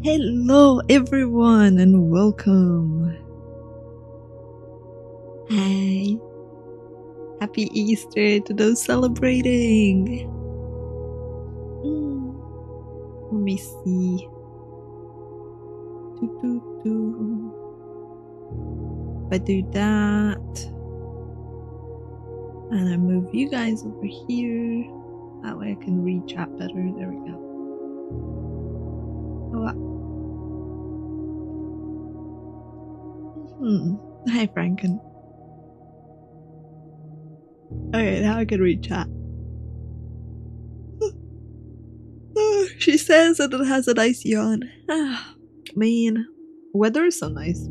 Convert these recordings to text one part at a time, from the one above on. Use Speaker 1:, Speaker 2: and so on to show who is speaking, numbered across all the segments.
Speaker 1: Hello everyone and welcome. Hi. Happy Easter to those celebrating. Let me see. If I do that and I move you guys over here, that way I can read chat better. There we go. Hi Franken. Okay, now I can read chat. She says that it has a nice yawn. Man, weather is so nice.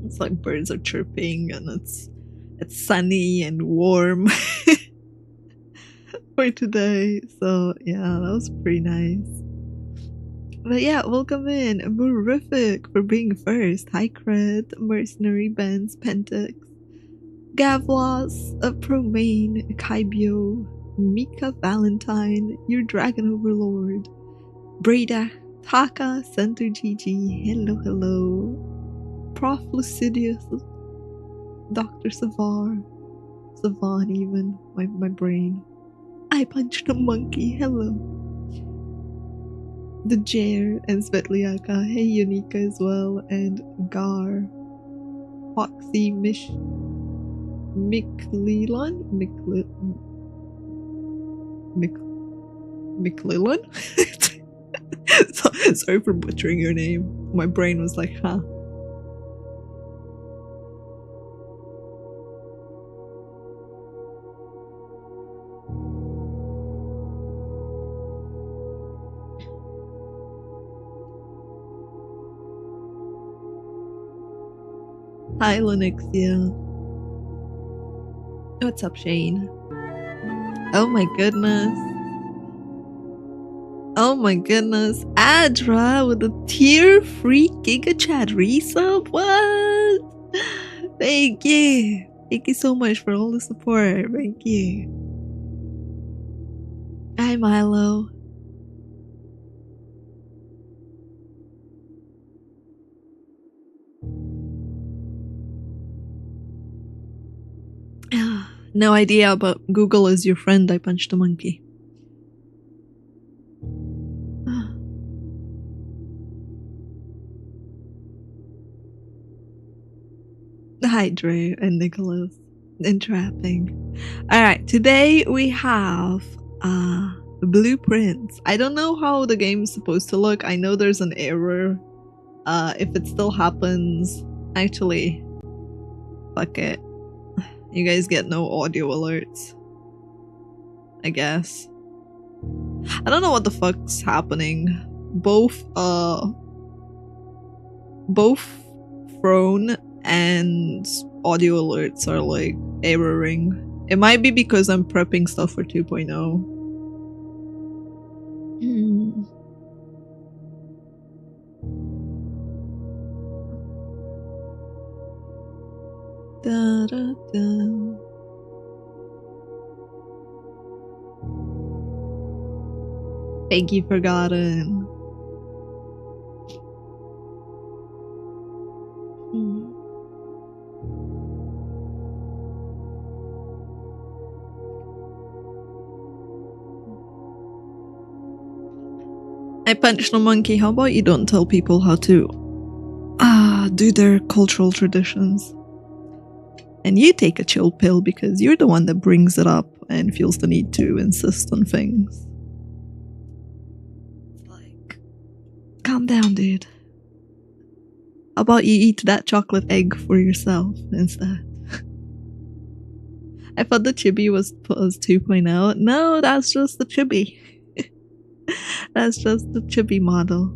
Speaker 1: It's like birds are chirping and it's sunny and warm for today. So yeah, that was pretty nice. But yeah, welcome in. Murific for being first. Hi Cred, Mercenary Benz, Pentix, Gavlos, Promane, Kaibyo, Mika Valentine, your Dragon Overlord, Breda, Taka, Center GG, hello, Prof Lucidius, Dr. Savan even, my brain. I punched a monkey, hello. The Jair and Svetliaka, hey Unika as well, and Gar, Foxy, McLellan? Sorry for butchering your name. My brain was like, huh. Hi Lenixia. What's up, Shane? Oh my goodness. Oh my goodness. Adra with a tier-free Giga Chat resub? What? Thank you. Thank you so much for all the support. Thank you. Hi Milo. No idea, but Google is your friend. I punched a monkey. Hi, Drew and Nicholas. Entrapping. Alright, today we have blueprints. I don't know how the game's supposed to look. I know there's an error. If it still happens, actually, fuck it. You guys get no audio alerts, I guess. I don't know what the fuck's happening. Both phone and audio alerts are like erroring. It might be because I'm prepping stuff for 2.0. Da, da, da. Peggy Forgotten. I punched a monkey. How about you don't tell people how to do their cultural traditions? And you take a chill pill because you're the one that brings it up and feels the need to insist on things. It's like, calm down, dude. How about you eat that chocolate egg for yourself instead? I thought the chibi was 2.0. No, that's just the chibi. That's just the chibi model.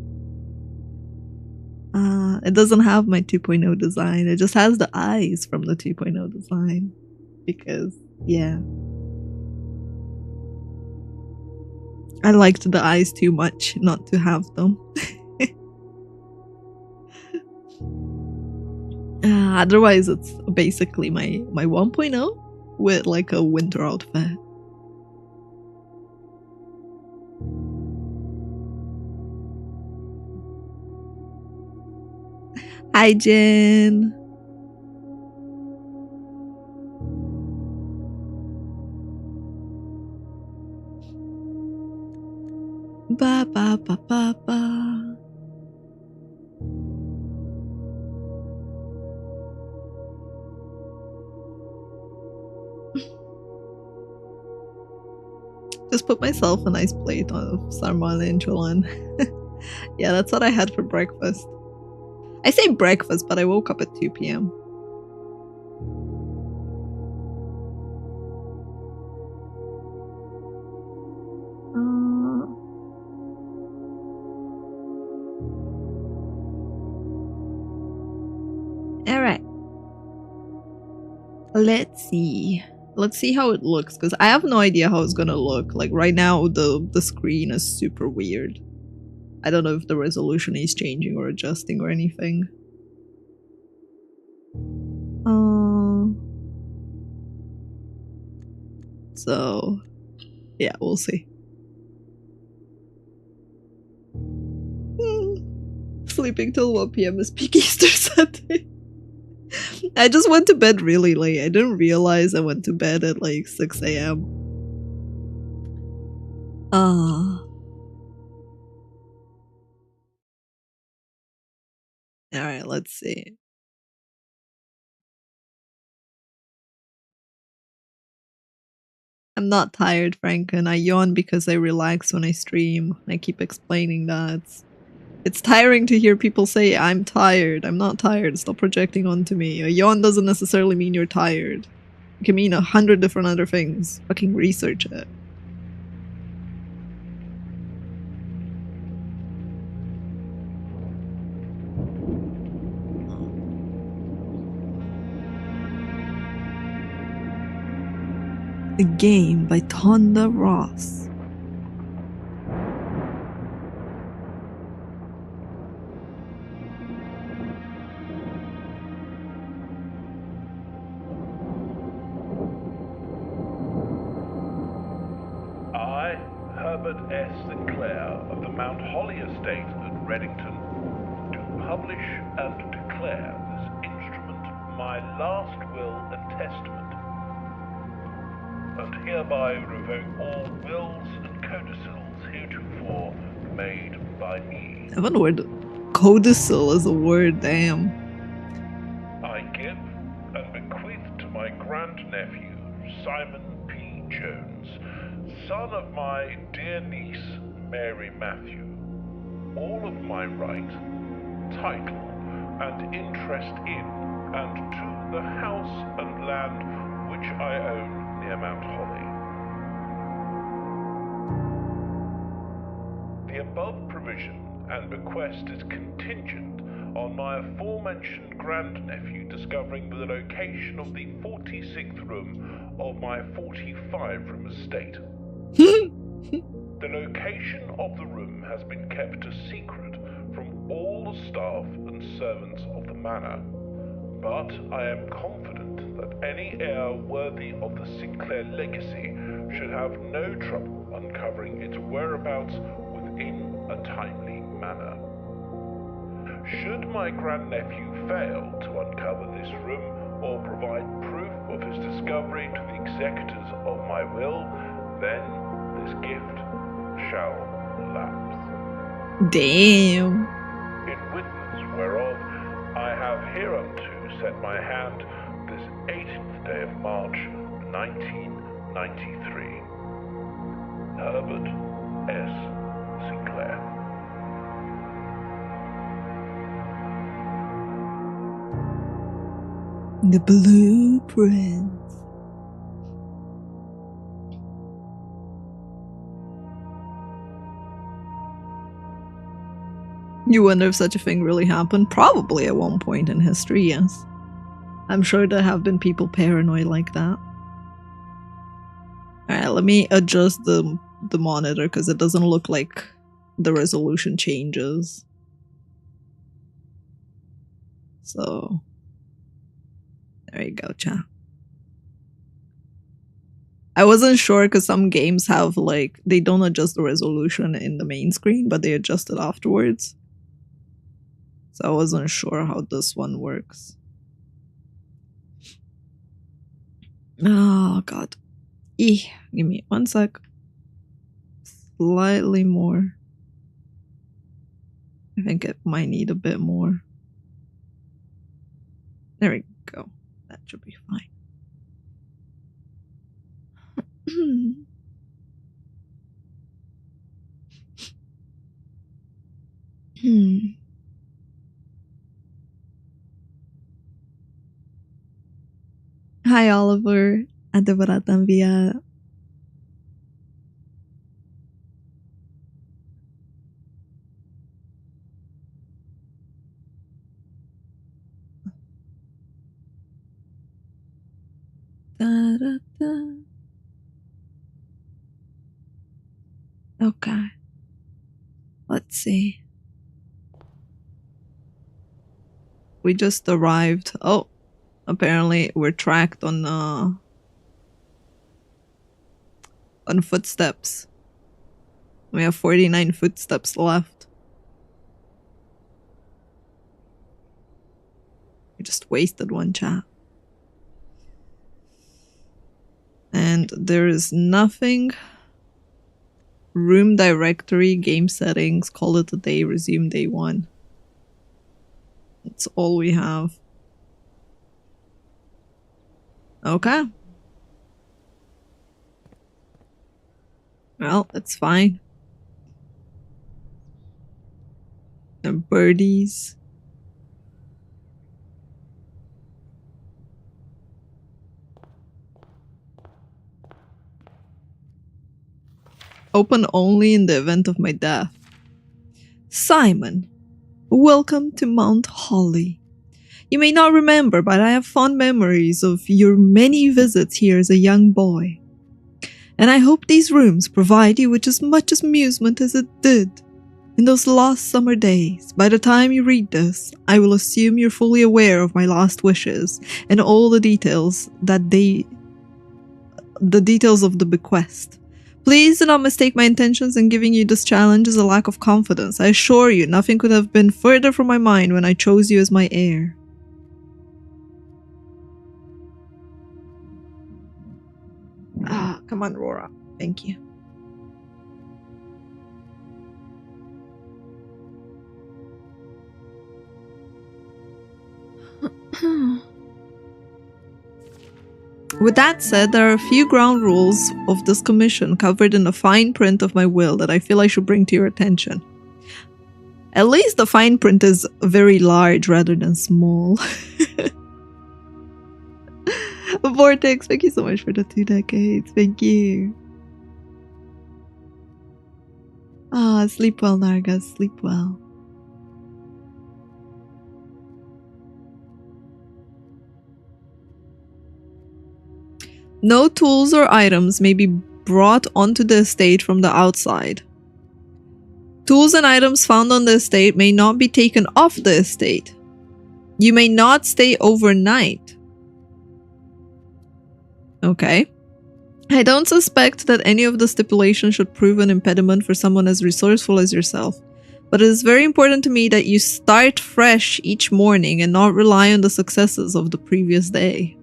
Speaker 1: It doesn't have my 2.0 design. It just has the eyes from the 2.0 design. Because, yeah. I liked the eyes too much not to have them. Otherwise, it's basically my 1.0 with like a winter outfit. Hi, Jen. Ba ba ba ba ba. Just put myself a nice plate of salmon and cholan. Yeah, that's what I had for breakfast. I say breakfast, but I woke up at 2 p.m. Alright. Let's see. Let's see how it looks, because I have no idea how it's gonna look. Like, right now, the screen is super weird. I don't know if the resolution is changing or adjusting or anything. So, yeah, we'll see. Sleeping till 1 p.m. is peak Easter Sunday. I just went to bed really late. I didn't realize I went to bed at like 6 a.m. Alright, let's see. I'm not tired, Franken. I yawn because I relax when I stream. I keep explaining that. It's tiring to hear people say, I'm tired. I'm not tired. Stop projecting onto me. A yawn doesn't necessarily mean you're tired. It can mean 100 different other things. Fucking research it. A Game by Tonda Ross.
Speaker 2: I, Herbert S. Sinclair of the Mount Holly Estate at Reddington, do publish and declare this instrument my last will and testament, and hereby revoke all wills and codicils heretofore made by me.
Speaker 1: I haven't heard codicil as a word, damn.
Speaker 2: I give and bequeath to my grandnephew, Simon P. Jones, son of my dear niece, Mary Matthew, all of my right, title, and interest in and to the house and land which I own near Mount Holly. The above provision and bequest is contingent on my aforementioned grandnephew discovering the location of the 46th room of my 45-room estate. The location of the room has been kept a secret from all the staff and servants of the manor, but I am confident that any heir worthy of the Sinclair legacy should have no trouble uncovering its whereabouts within a timely manner. Should my grandnephew fail to uncover this room or provide proof of his discovery to the executors of my will, then this gift shall lapse.
Speaker 1: Damn.
Speaker 2: In witness whereof I have hereunto set my hand this 18th day of March, 1993. Herbert S. Sinclair.
Speaker 1: The blueprints. You wonder if such a thing really happened? Probably at one point in history, yes. I'm sure there have been people paranoid like that. Alright, let me adjust the monitor because it doesn't look like the resolution changes. So, there you go, chat. I wasn't sure because some games have like, they don't adjust the resolution in the main screen, but they adjust it afterwards. So I wasn't sure how this one works. Oh god. Give me 1 sec. Slightly more. I think it might need a bit more. There we go. That should be fine. Hi Oliver. Ada beratang via. Okay. Let's see. We just arrived. Oh, apparently we're tracked on footsteps. We have 49 footsteps left. We just wasted one chat. And there is nothing. Room directory, game settings, call it a day, resume day 1. That's all we have. Okay. Well, it's fine. The birdies. Open only in the event of my death. Simon, welcome to Mount Holly. You may not remember, but I have fond memories of your many visits here as a young boy. And I hope these rooms provide you with as much amusement as it did in those last summer days. By the time you read this, I will assume you're fully aware of my last wishes and all the details of the bequest. Please do not mistake my intentions in giving you this challenge as a lack of confidence. I assure you, nothing could have been further from my mind when I chose you as my heir. Come on, Rora. Thank you. With that said, there are a few ground rules of this commission covered in the fine print of my will that I feel I should bring to your attention. At least the fine print is very large rather than small. Vortex, thank you so much for the 2 decades. Thank you. Sleep well, Narga. Sleep well. No tools or items may be brought onto the estate from the outside. Tools and items found on the estate may not be taken off the estate. You may not stay overnight. Okay. I don't suspect that any of the stipulations should prove an impediment for someone as resourceful as yourself, but it is very important to me that you start fresh each morning and not rely on the successes of the previous day.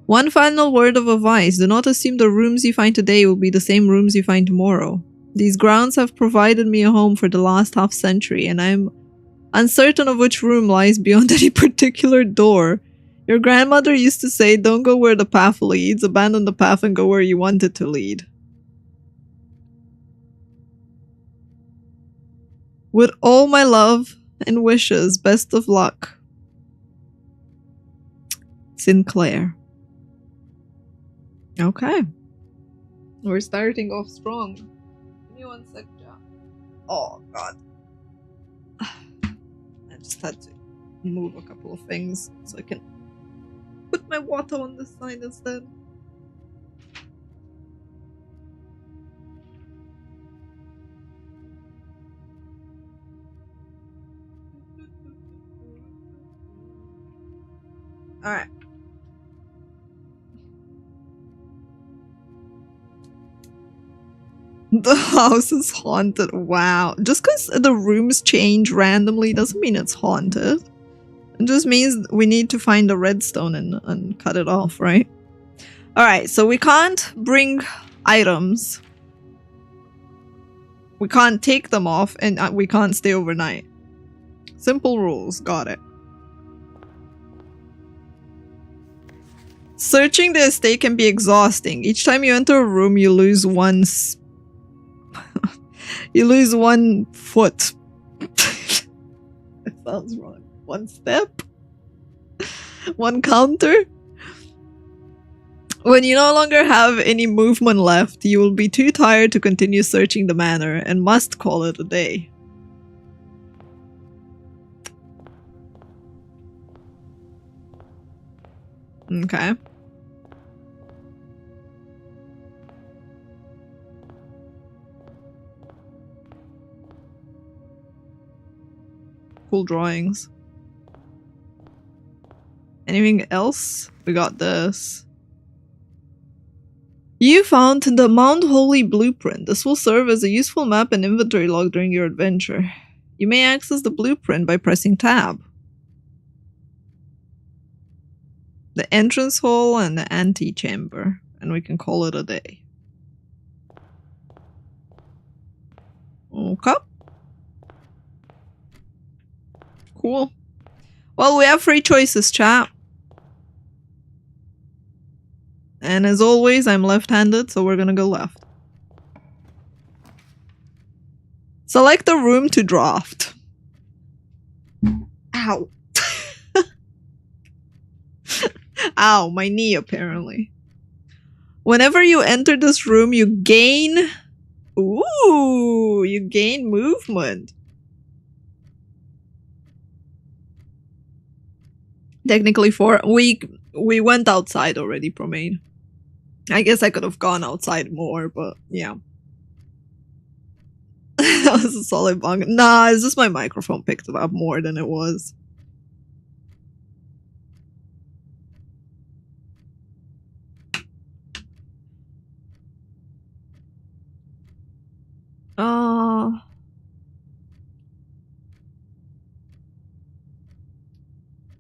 Speaker 1: One final word of advice: do not assume the rooms you find today will be the same rooms you find tomorrow. These grounds have provided me a home for the last half century, and I am uncertain of which room lies beyond any particular door. Your grandmother used to say, don't go where the path leads, abandon the path and go where you want it to lead. With all my love and wishes, best of luck. Sinclair. Okay. We're starting off strong. Give me 1 sec, Jack. Oh, God. I just had to move a couple of things so I can put my water on this side instead. Alright. The house is haunted. Wow. Just because the rooms change randomly doesn't mean it's haunted. It just means we need to find the redstone and cut it off, right? Alright, so we can't bring items. We can't take them off, and we can't stay overnight. Simple rules. Got it. Searching the estate can be exhausting. Each time you enter a room, you lose one you lose 1 foot. That sounds wrong. 1 step? 1 counter? When you no longer have any movement left, you will be too tired to continue searching the manor and must call it a day. Okay. Cool drawings. Anything else? We got this. You found the Mount Holy blueprint. This will serve as a useful map and inventory log during your adventure. You may access the blueprint by pressing tab. The entrance hall and the antechamber. And we can call it a day. Okay. Cool. Well, we have 3 choices, chat. And as always, I'm left-handed, so we're gonna go left. Select the room to draft. Ow. Ow, my knee apparently. Whenever you enter this room, you gain... Ooh, you gain movement. Technically 4. We went outside already, Promain. I guess I could have gone outside more, but yeah. That was a solid bong. Nah, it's just my microphone picked it up more than it was.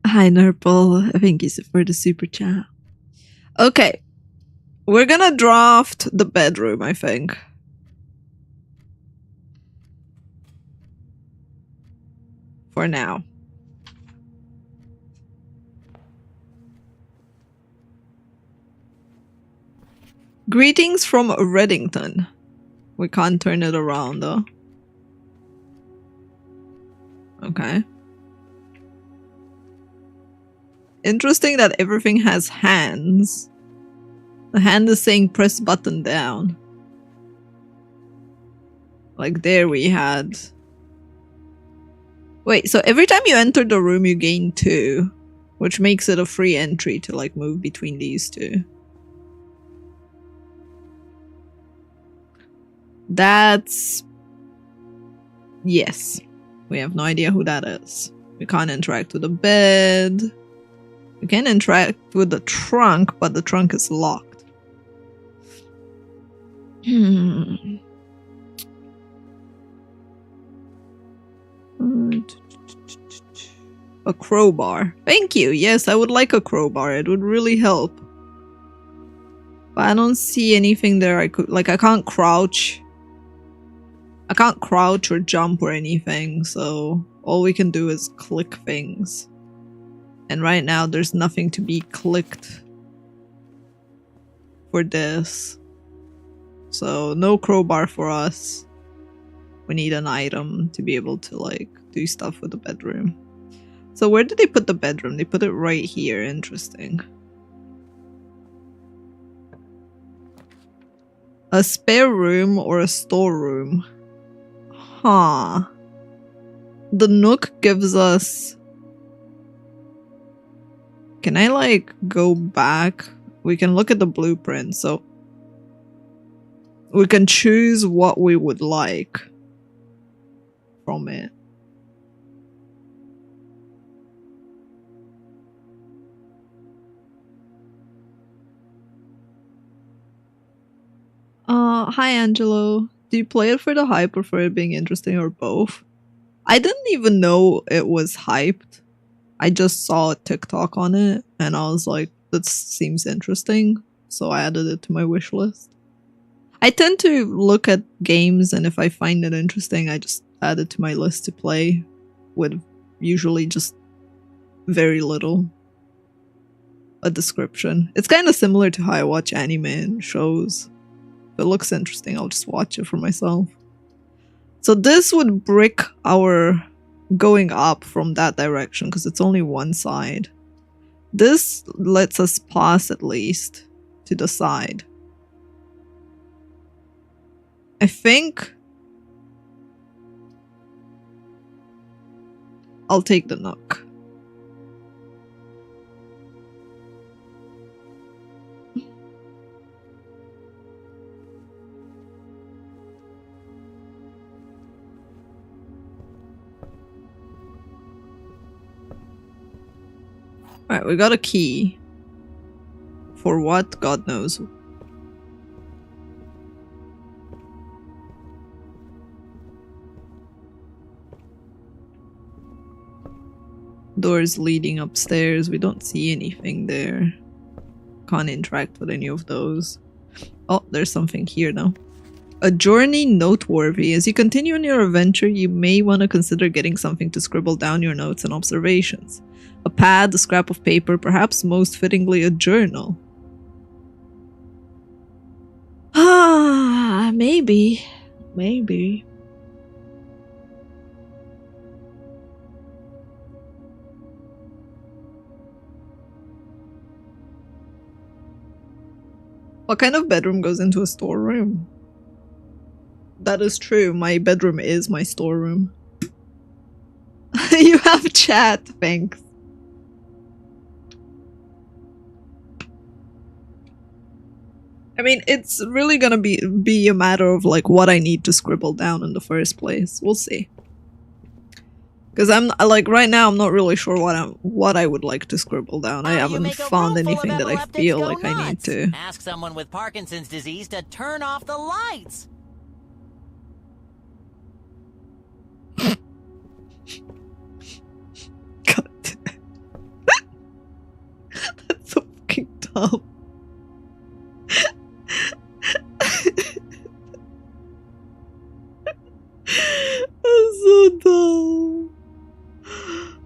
Speaker 1: Hi, Nurple. Thank you for the super chat. Okay. We're gonna draft the bedroom, I think. For now. Greetings from Reddington. We can't turn it around, though. Okay. Interesting that everything has hands. The hand is saying press button down. Like there we had... Wait, so every time you enter the room you gain 2. Which makes it a free entry to like move between these 2. That's... Yes. We have no idea who that is. We can't interact with the bed. We can interact with the trunk, but the trunk is locked. A crowbar. Thank you. Yes, I would like a crowbar. It would really help. But I don't see anything there I could... Like, I can't crouch. I can't crouch or jump or anything, so all we can do is click things. And right now, there's nothing to be clicked for this. So, no crowbar for us. We need an item to be able to, like, do stuff with the bedroom. So, where did they put the bedroom? They put it right here. Interesting. A spare room or a storeroom? Huh. The nook gives us... Can I, like, go back? We can look at the blueprint, so... We can choose what we would like from it. Hi Angelo. Do you play it for the hype or for it being interesting or both? I didn't even know it was hyped. I just saw a TikTok on it and I was like, that seems interesting. So I added it to my wish list. I tend to look at games and if I find it interesting, I just add it to my list to play with usually just very little. A description. It's kind of similar to how I watch anime and shows. If it looks interesting, I'll just watch it for myself. So this would brick our going up from that direction because it's only one side. This lets us pass at least to the side. I think I'll take the nook. Alright, we got a key. For what? God knows. Doors leading upstairs. We don't see anything there. Can't interact with any of those. Oh, there's something here now. A journey noteworthy. As you continue on your adventure, you may want to consider getting something to scribble down your notes and observations. A pad, a scrap of paper, perhaps most fittingly a journal. Ah, maybe. Maybe. What kind of bedroom goes into a storeroom? That is true. My bedroom is my storeroom. You have chat, thanks. I mean, it's really gonna be a matter of like what I need to scribble down in the first place. We'll see. Because I'm like right now, I'm not really sure what I would like to scribble down. I haven't found anything that I feel like I need to.
Speaker 3: Ask someone with Parkinson's disease to turn off the lights.
Speaker 1: God. That's so fucking dumb. That's so dumb.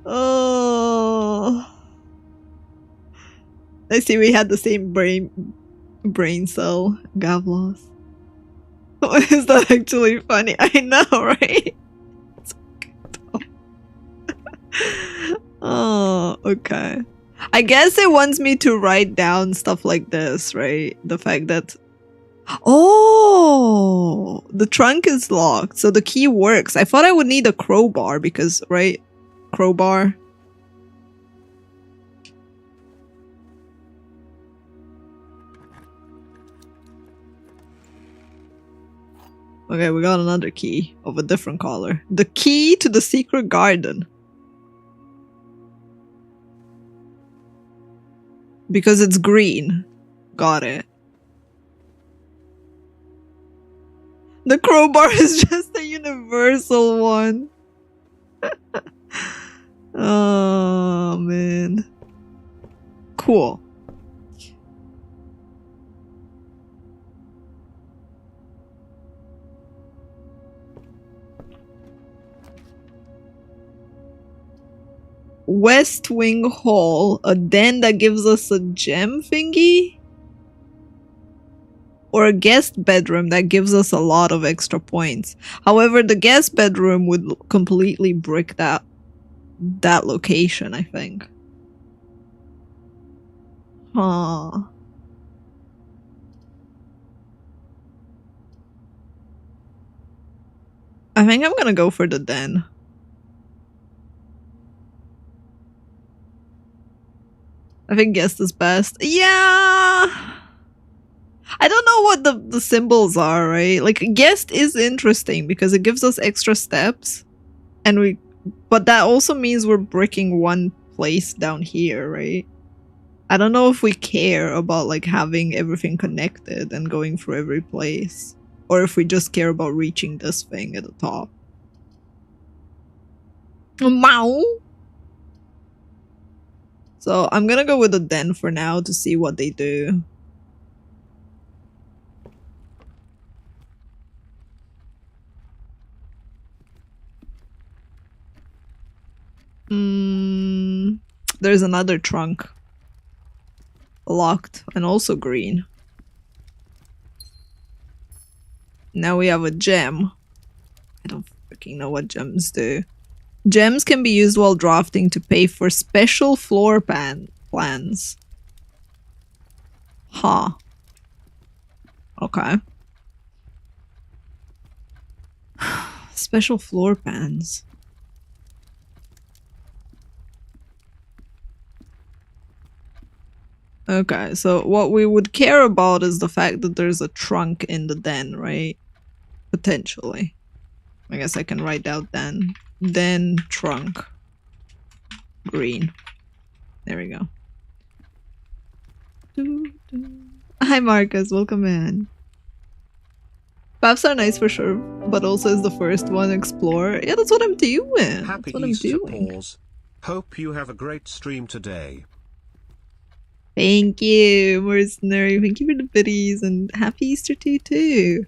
Speaker 1: Oh, I see we had the same brain cell, Gavlos. Is that actually funny? I know, right? It's oh, okay. I guess it wants me to write down stuff like this, right? The fact that oh, the trunk is locked, so the key works. I thought I would need a crowbar because, right? Crowbar. Okay, we got another key of a different color. The key to the secret garden. Because it's green. Got it. The crowbar is just a universal one. Oh, man. Cool. West Wing Hall, a den that gives us a gem thingy? Or a guest bedroom that gives us a lot of extra points. However, the guest bedroom would completely brick that location, I think. Huh. I think I'm gonna go for the den. I think guest is best. Yeah! I don't know what the symbols are, right? Like, guest is interesting because it gives us extra steps. But that also means we're bricking one place down here, right? I don't know if we care about, like, having everything connected and going through every place. or if we just care about reaching this thing at the top. Meow. So I'm gonna go with the den for now to see what they do. There's another trunk. Locked and also green. Now we have a gem. I don't freaking know what gems do. Gems can be used while drafting to pay for special floor plans. Huh. Okay. Special floor plans. Okay, so what we would care about is the fact that there's a trunk in the den, right? Potentially. I guess I can write out den. Den trunk. Green. There we go. Hi Marcus, welcome in. Maps are nice for sure, but also is the first one to explore. Yeah, that's what I'm doing.
Speaker 4: Happy
Speaker 1: That's what I'm
Speaker 4: Easter,
Speaker 1: doing.
Speaker 4: Paws. Hope you have a great stream today.
Speaker 1: Thank you, Mercenary. Thank you for the biddies and happy Easter to you too.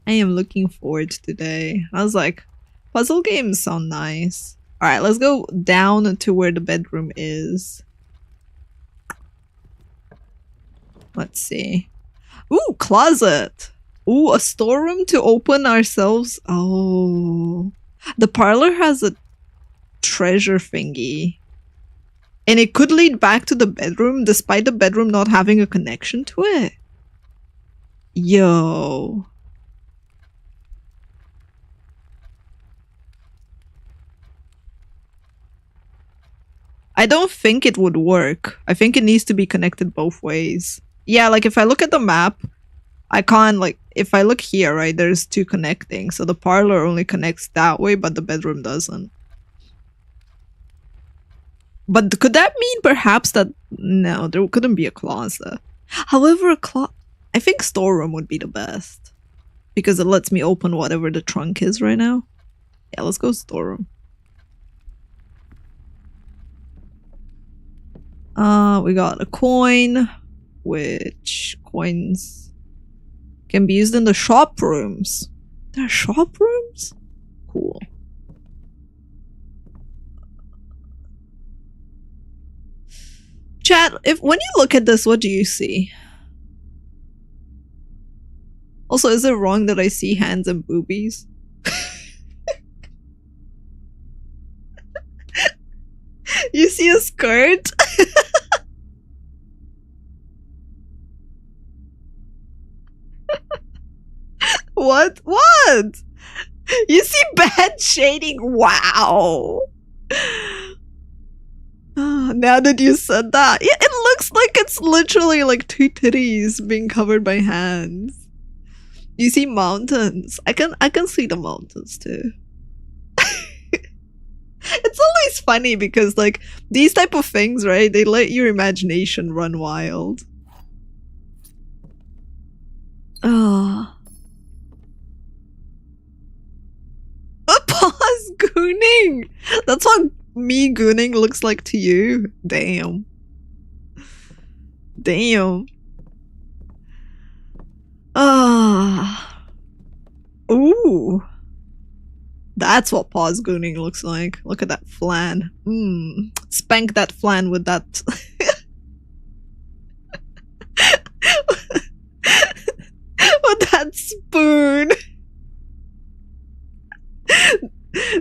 Speaker 1: I am looking forward to today. I was like, puzzle games sound nice. Alright, let's go down to where the bedroom is. Let's see. Ooh, closet! Ooh, a storeroom to open ourselves. Oh. The parlor has a treasure thingy. And it could lead back to the bedroom despite the bedroom not having a connection to it. Yo. I don't think it would work. I think it needs to be connected both ways. Yeah, like if I look at the map, I can't, like, if I look here, right, there's two connecting. So the parlor only connects that way, but the bedroom doesn't. But could that mean perhaps that... No, there couldn't be a closet. However, I think storeroom would be the best. Because it lets me open whatever the trunk is right now. Yeah, let's go storeroom. We got a coin, which coins can be used in the shop rooms. There are shop rooms? Cool. Chat, when you look at this, what do you see? Also, is it wrong that I see hands and boobies? You see a skirt? What? What? You see bad shading? Wow. Now that you said that, yeah, it looks like it's literally like two titties being covered by hands. You see mountains. I can see the mountains too. It's always funny because like these type of things, right? They let your imagination run wild. Ah. A pause gooning. That's what me gooning looks like to you. Damn. Damn. Ah. Ooh. That's what paws gooning looks like. Look at that flan. Spank that flan with that. With that spoon.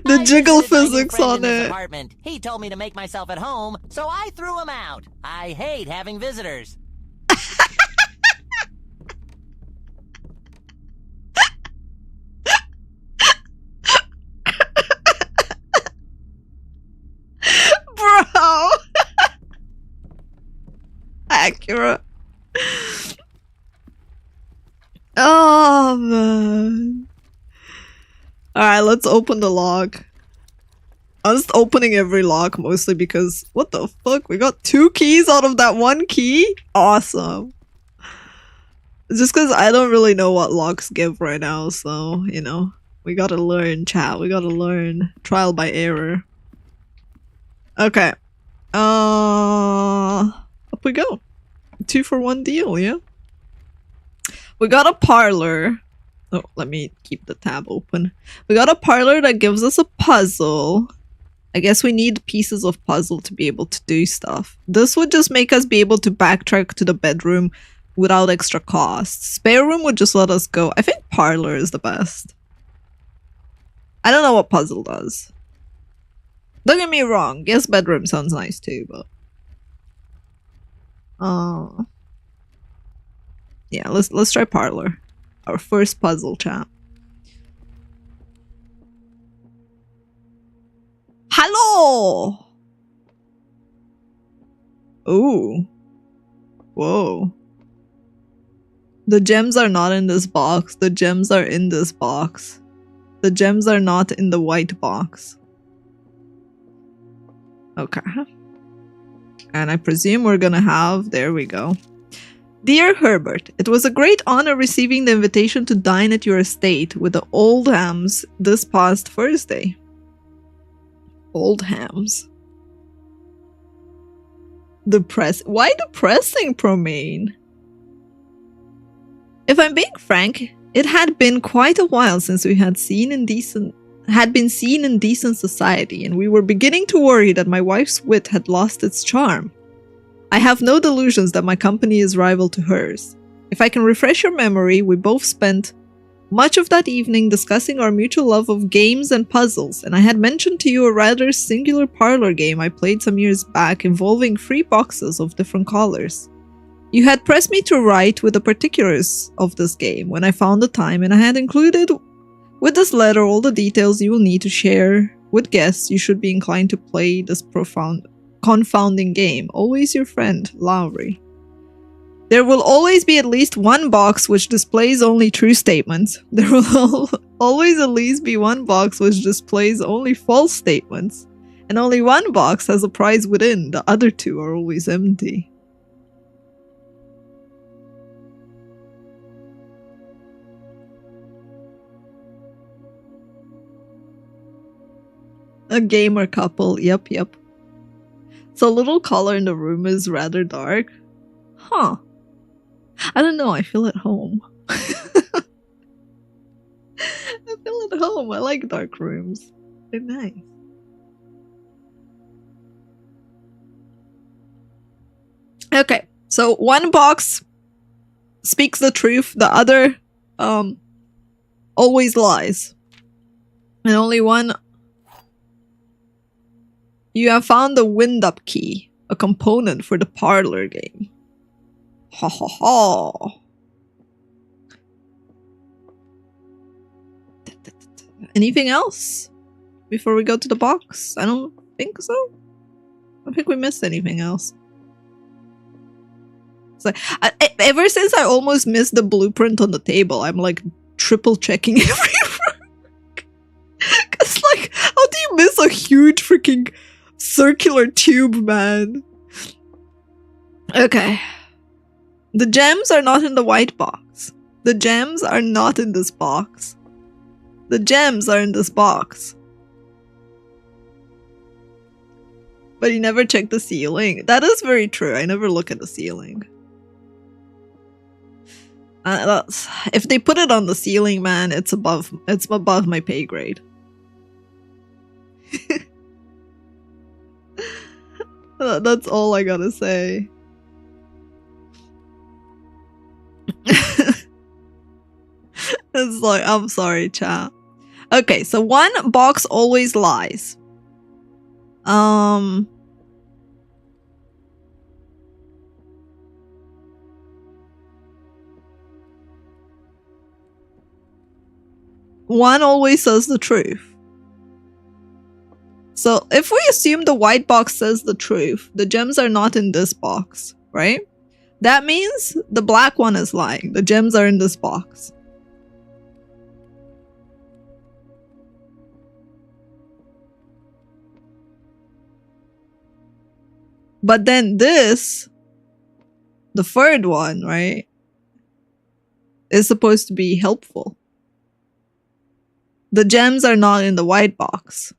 Speaker 1: The jiggle physics on it.
Speaker 3: Apartment. He told me to make myself at home, so I threw him out. I hate having visitors.
Speaker 1: Bro. Accurate. Oh man. Alright, let's open the lock. I'm just opening every lock mostly because what the fuck? We got 2 keys out of that 1 key? Awesome. Just because I don't really know what locks give right now, so, you know, we gotta learn, chat. We gotta learn. Trial by error. Okay. Up we go. 2-for-1 deal, yeah? We got a parlor. Oh, let me keep the tab open. We got a parlor that gives us a puzzle. I guess we need pieces of puzzle to be able to do stuff. This would just make us be able to backtrack to the bedroom without extra cost. Spare room would just let us go. I think parlor is the best. I don't know what puzzle does. Don't get me wrong. Yes, bedroom sounds nice too, but... yeah, let's try parlor. Our first puzzle, chat. Hello! Ooh. Whoa. The gems are not in this box. The gems are in this box. The gems are not in the white box. Okay. And I presume we're gonna have... There we go. Dear Herbert, it was a great honor receiving the invitation to dine at your estate with the Oldhams this past Thursday. Oldhams. Why depressing, Promaine? If I'm being frank, it had been quite a while since we had been seen in decent society, and we were beginning to worry that my wife's wit had lost its charm. I have no delusions that my company is rival to hers. If I can refresh your memory, we both spent much of that evening discussing our mutual love of games and puzzles, and I had mentioned to you a rather singular parlor game I played some years back involving 3 boxes of different colors. You had pressed me to write with the particulars of this game when I found the time, and I had included with this letter all the details you will need to share with guests you should be inclined to play this confounding game. Always your friend, Lowry. There will always be at least one box which displays only true statements. There will always at least be one box which displays only false statements. And only one box has a prize within. The other 2 are always empty. A gamer couple. Yep. So a little color in the room is rather dark. Huh. I don't know, I feel at home. I feel at home. I like dark rooms. They're nice. Okay, so one box speaks the truth, the other always lies. And only one... You have found the wind-up key, a component for the parlor game. Ha ha ha. Anything else before we go to the box? I don't think so. I don't think we missed anything else. It's like, ever since I almost missed the blueprint on the table, I'm like triple checking every Cause like, how do you miss a huge freaking circular tube, man? Okay. The gems are not in the white box. The gems are not in this box. The gems are in this box. But you never check the ceiling. That is very true. I never look at the ceiling. If they put it on the ceiling, man, it's above my pay grade. That's all I gotta say. It's like, I'm sorry, chat. Okay, so one box always lies. One always says the truth. So if we assume the white box says the truth, the gems are not in this box, right? That means the black one is lying. The gems are in this box. But then this, the third one, right? is supposed to be helpful. The gems are not in the white box,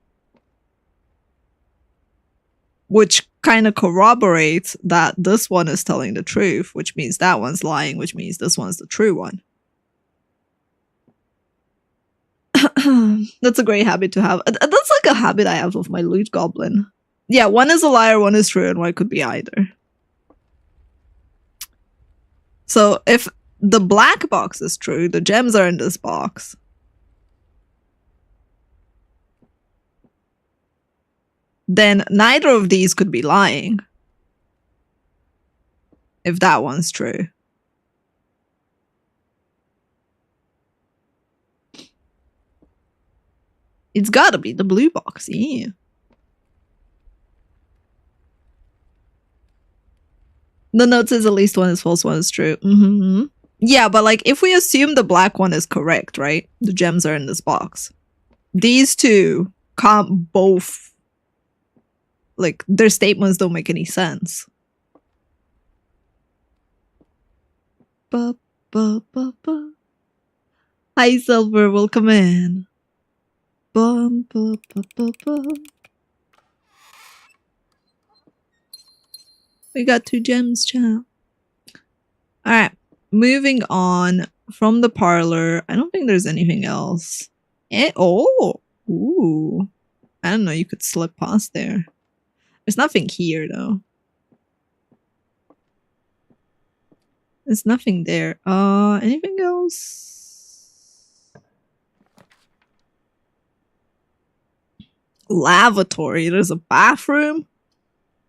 Speaker 1: which kind of corroborates that this one is telling the truth, which means that one's lying, which means this one's the true one. That's a great habit to have. That's like a habit I have with my loot goblin. Yeah, one is a liar, one is true, and one could be either. So if the black box is true, the gems are in this box. Then neither of these could be lying. If that one's true. It's gotta be the blue box, yeah. The note says at least one is false, one is true. Mm-hmm. Yeah, but like if we assume the black one is correct, right? The gems are in this box. These two can't both, like their statements don't make any sense. Ba, ba, ba, ba. Hi Silver, welcome in. Bum, ba, ba, ba, ba. We got 2 gems, chat. Alright, moving on from the parlor. I don't think there's anything else. Oh! Ooh. I don't know, you could slip past there. There's nothing here, though. There's nothing there. Anything else? Lavatory. There's a bathroom,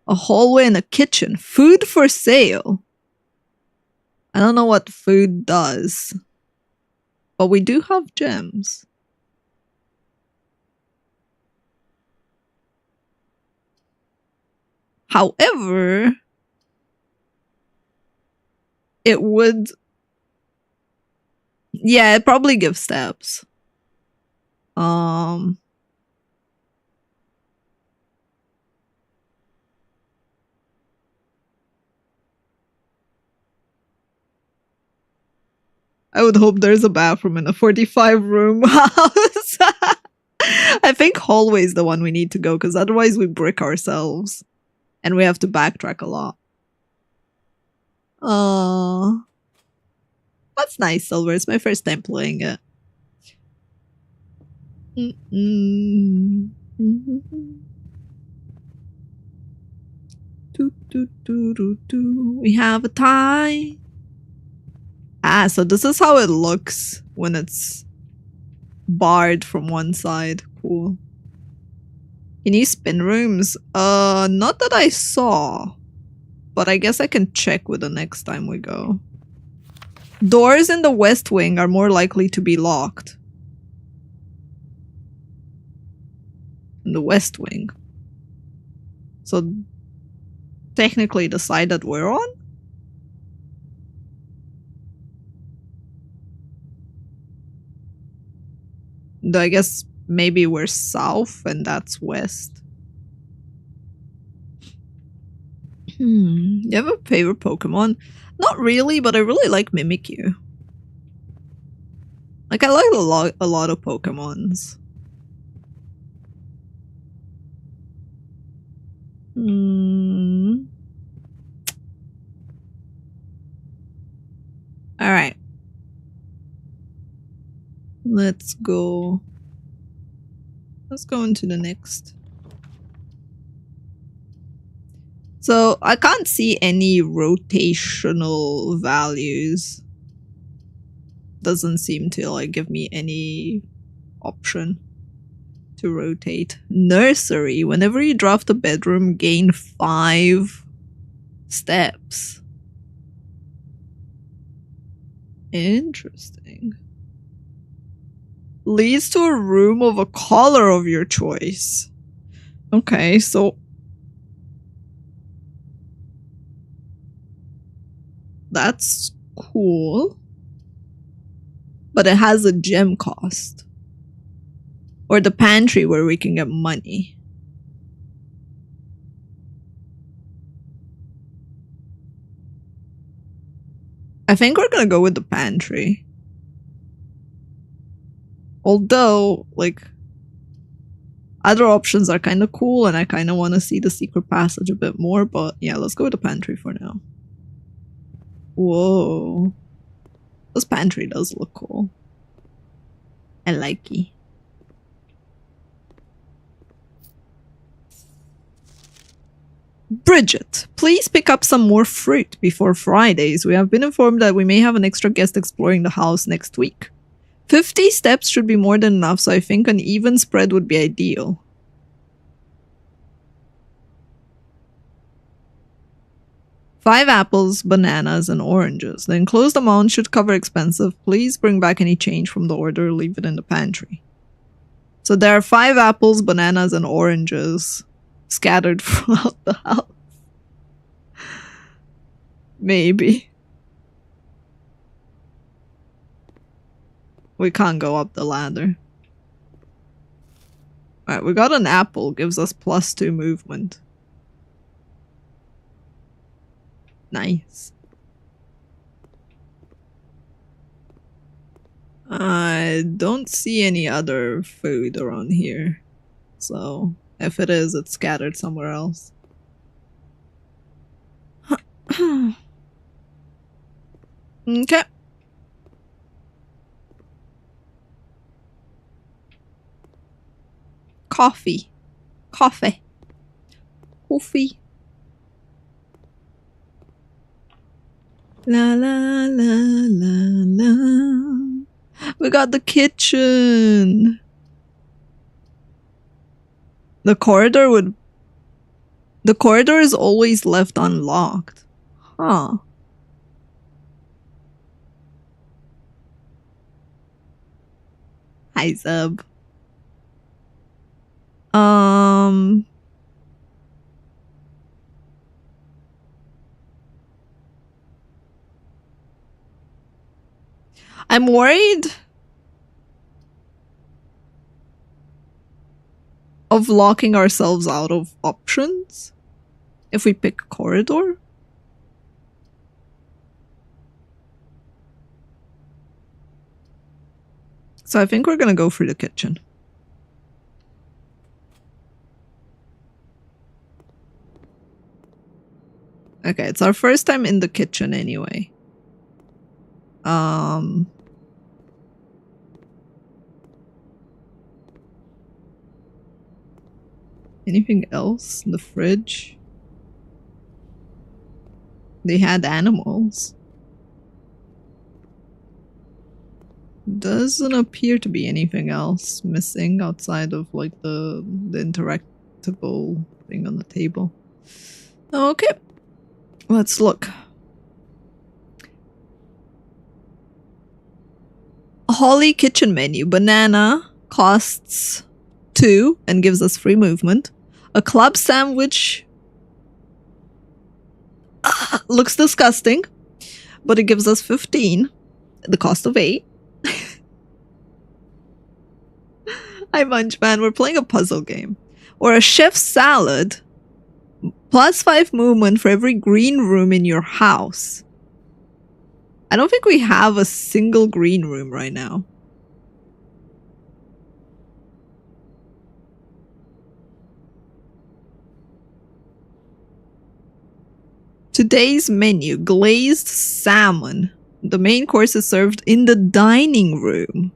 Speaker 1: a hallway, and a kitchen. Food for sale. I don't know what food does, but we do have gems. However, it would... Yeah, it probably gives steps. I would hope there's a bathroom in a 45-room house. I think hallway is the one we need to go, because otherwise we brick ourselves. And we have to backtrack a lot. Oh, that's nice, Silver. It's my first time playing it. We have a tie. Ah, so this is how it looks when it's barred from one side. Cool. Can you spin rooms? Not that I saw. But I guess I can check with the next time we go. Doors in the west wing are more likely to be locked. In the west wing. So, technically the side that we're on? Though I guess maybe we're south and that's west. You have a favorite Pokemon? Not really, but I really like Mimikyu. Like, I like a lot of Pokemons. Alright. Let's go. Let's go into the next. So, I can't see any rotational values. Doesn't seem to, like, give me any option to rotate. Nursery. Whenever you draft a bedroom, gain 5 steps. Interesting. Leads to a room of a color of your choice. Okay, so... that's cool. But it has a gem cost. Or the pantry where we can get money. I think we're gonna go with the pantry. Although, like, other options are kind of cool and I kind of want to see the secret passage a bit more, but yeah, let's go with the pantry for now. Whoa. This pantry does look cool. I like it. Bridget, please pick up some more fruit before Fridays. We have been informed that we may have an extra guest exploring the house next week. 50 steps should be more than enough, so I think an even spread would be ideal. Five apples, bananas, and oranges. The enclosed amount should cover expensive. Please bring back any change from the order. Leave it in the pantry. So there are 5 apples, bananas, and oranges scattered throughout the house. Maybe. We can't go up the ladder. Alright, we got an apple. Gives us +2 movement. Nice. I don't see any other food around here. So, if it is, it's scattered somewhere else. Okay. Coffee. Coffee. Coffee. La la la la la. We got the kitchen. The corridor is always left unlocked. Huh. Hi, Zub. I'm worried of locking ourselves out of options if we pick corridor. So I think we're gonna go for the kitchen. Okay, it's our first time in the kitchen anyway. Anything else in the fridge? They had animals. Doesn't appear to be anything else missing outside of like the interactable thing on the table. Okay, let's look. Holly kitchen menu. Banana costs 2 and gives us free movement. A club sandwich looks disgusting, but it gives us 15. The cost of 8. Hi Munchman, we're playing a puzzle game. Or a chef's salad. +5 movement for every green room in your house. I don't think we have a single green room right now. Today's menu, glazed salmon. The main course is served in the dining room.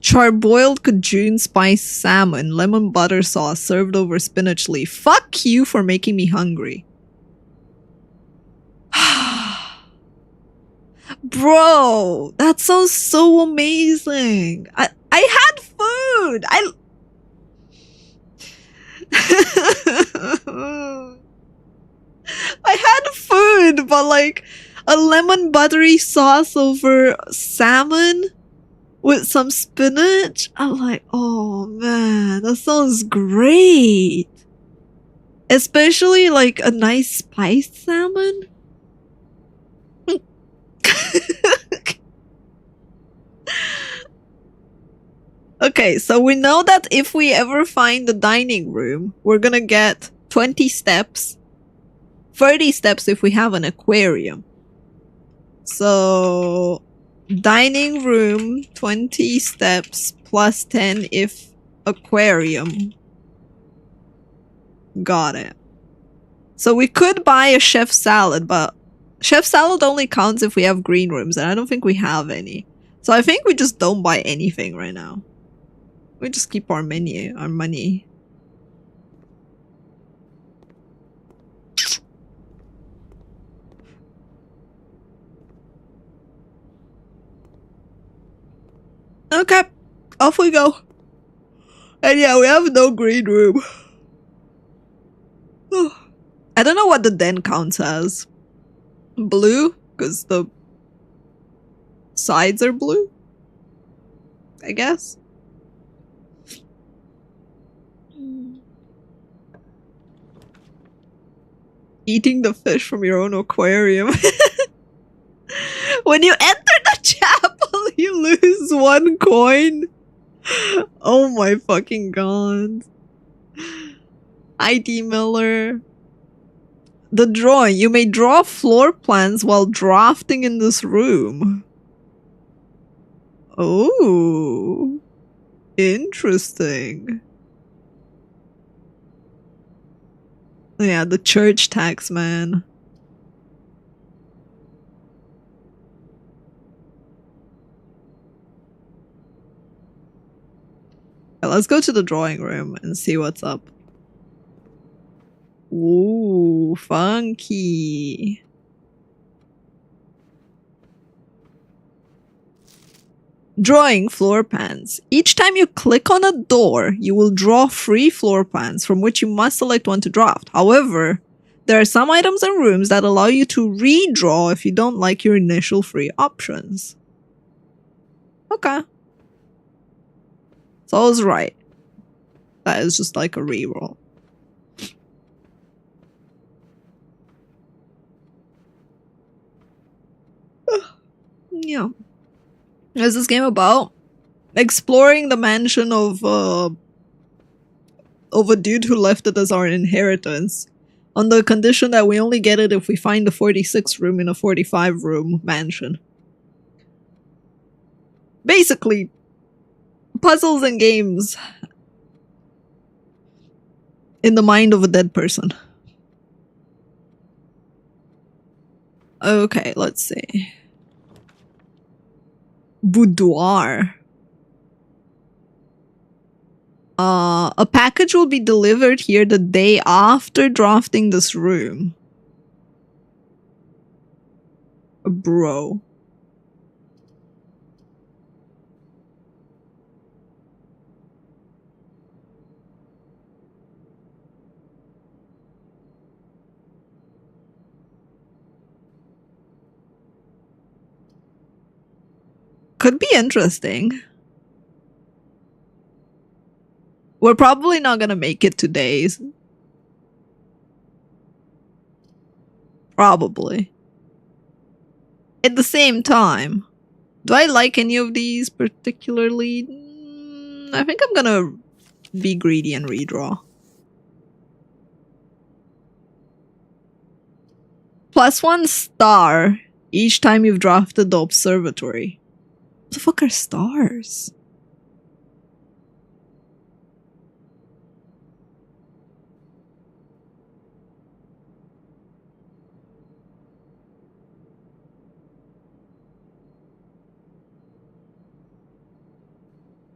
Speaker 1: Charboiled Cajun spice salmon, lemon butter sauce served over spinach leaf. Fuck you for making me hungry. Bro, that sounds so amazing. I had food. I had food, but like a lemon buttery sauce over salmon with some spinach. I'm like, oh man, that sounds great. Especially like a nice spiced salmon. Okay, so we know that if we ever find the dining room, we're gonna get 20 steps. 30 steps if we have an aquarium. So Dining room, 20 steps, plus 10 if aquarium. Got it. So we could buy a chef salad, but chef salad only counts if we have green rooms, and I don't think we have any. So I think we just don't buy anything right now. We just keep our money. Okay, off we go. And yeah, we have no green room. I don't know what the den counts as. Blue? Because the sides are blue? I guess. Eating the fish from your own aquarium. When you enter the chapel, you lose 1 coin. Oh my fucking god. ID Miller. The drawing. You may draw floor plans while drafting in this room. Oh. Interesting. Yeah, the church tax man. Let's go to the drawing room and see what's up. Ooh, funky. Drawing floor plans. Each time you click on a door, you will draw free floor plans from which you must select one to draft. However, there are some items and rooms that allow you to redraw if you don't like your initial free options. Okay. So I was right. That is just like a reroll. Yeah. What is this game about? Exploring the mansion of a dude who left it as our inheritance, on the condition that we only get it if we find a 46 room in a 45 room mansion. Basically, puzzles and games in the mind of a dead person. Okay, let's see. Boudoir. A package will be delivered here the day after drafting this room. Bro. Could be interesting. We're probably not gonna make it today. Probably. At the same time, do I like any of these particularly? I think I'm gonna be greedy and redraw. +1 star each time you've drafted the observatory. What the fuck are stars?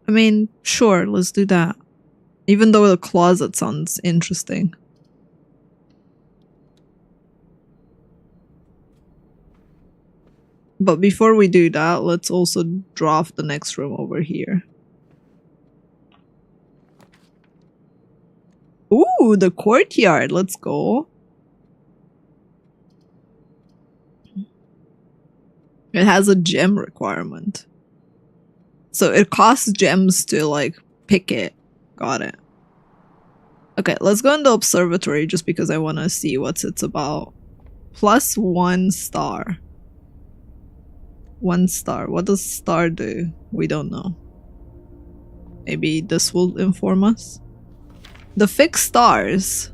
Speaker 1: I mean, sure, let's do that. Even though the closet sounds interesting. But before we do that, let's also draft the next room over here. Ooh, the courtyard. Let's go. It has a gem requirement. So it costs gems to, like, pick it. Got it. Okay, let's go in the observatory just because I want to see what it's about. +1 star. 1 star. What does star do? We don't know. Maybe this will inform us. The fixed stars.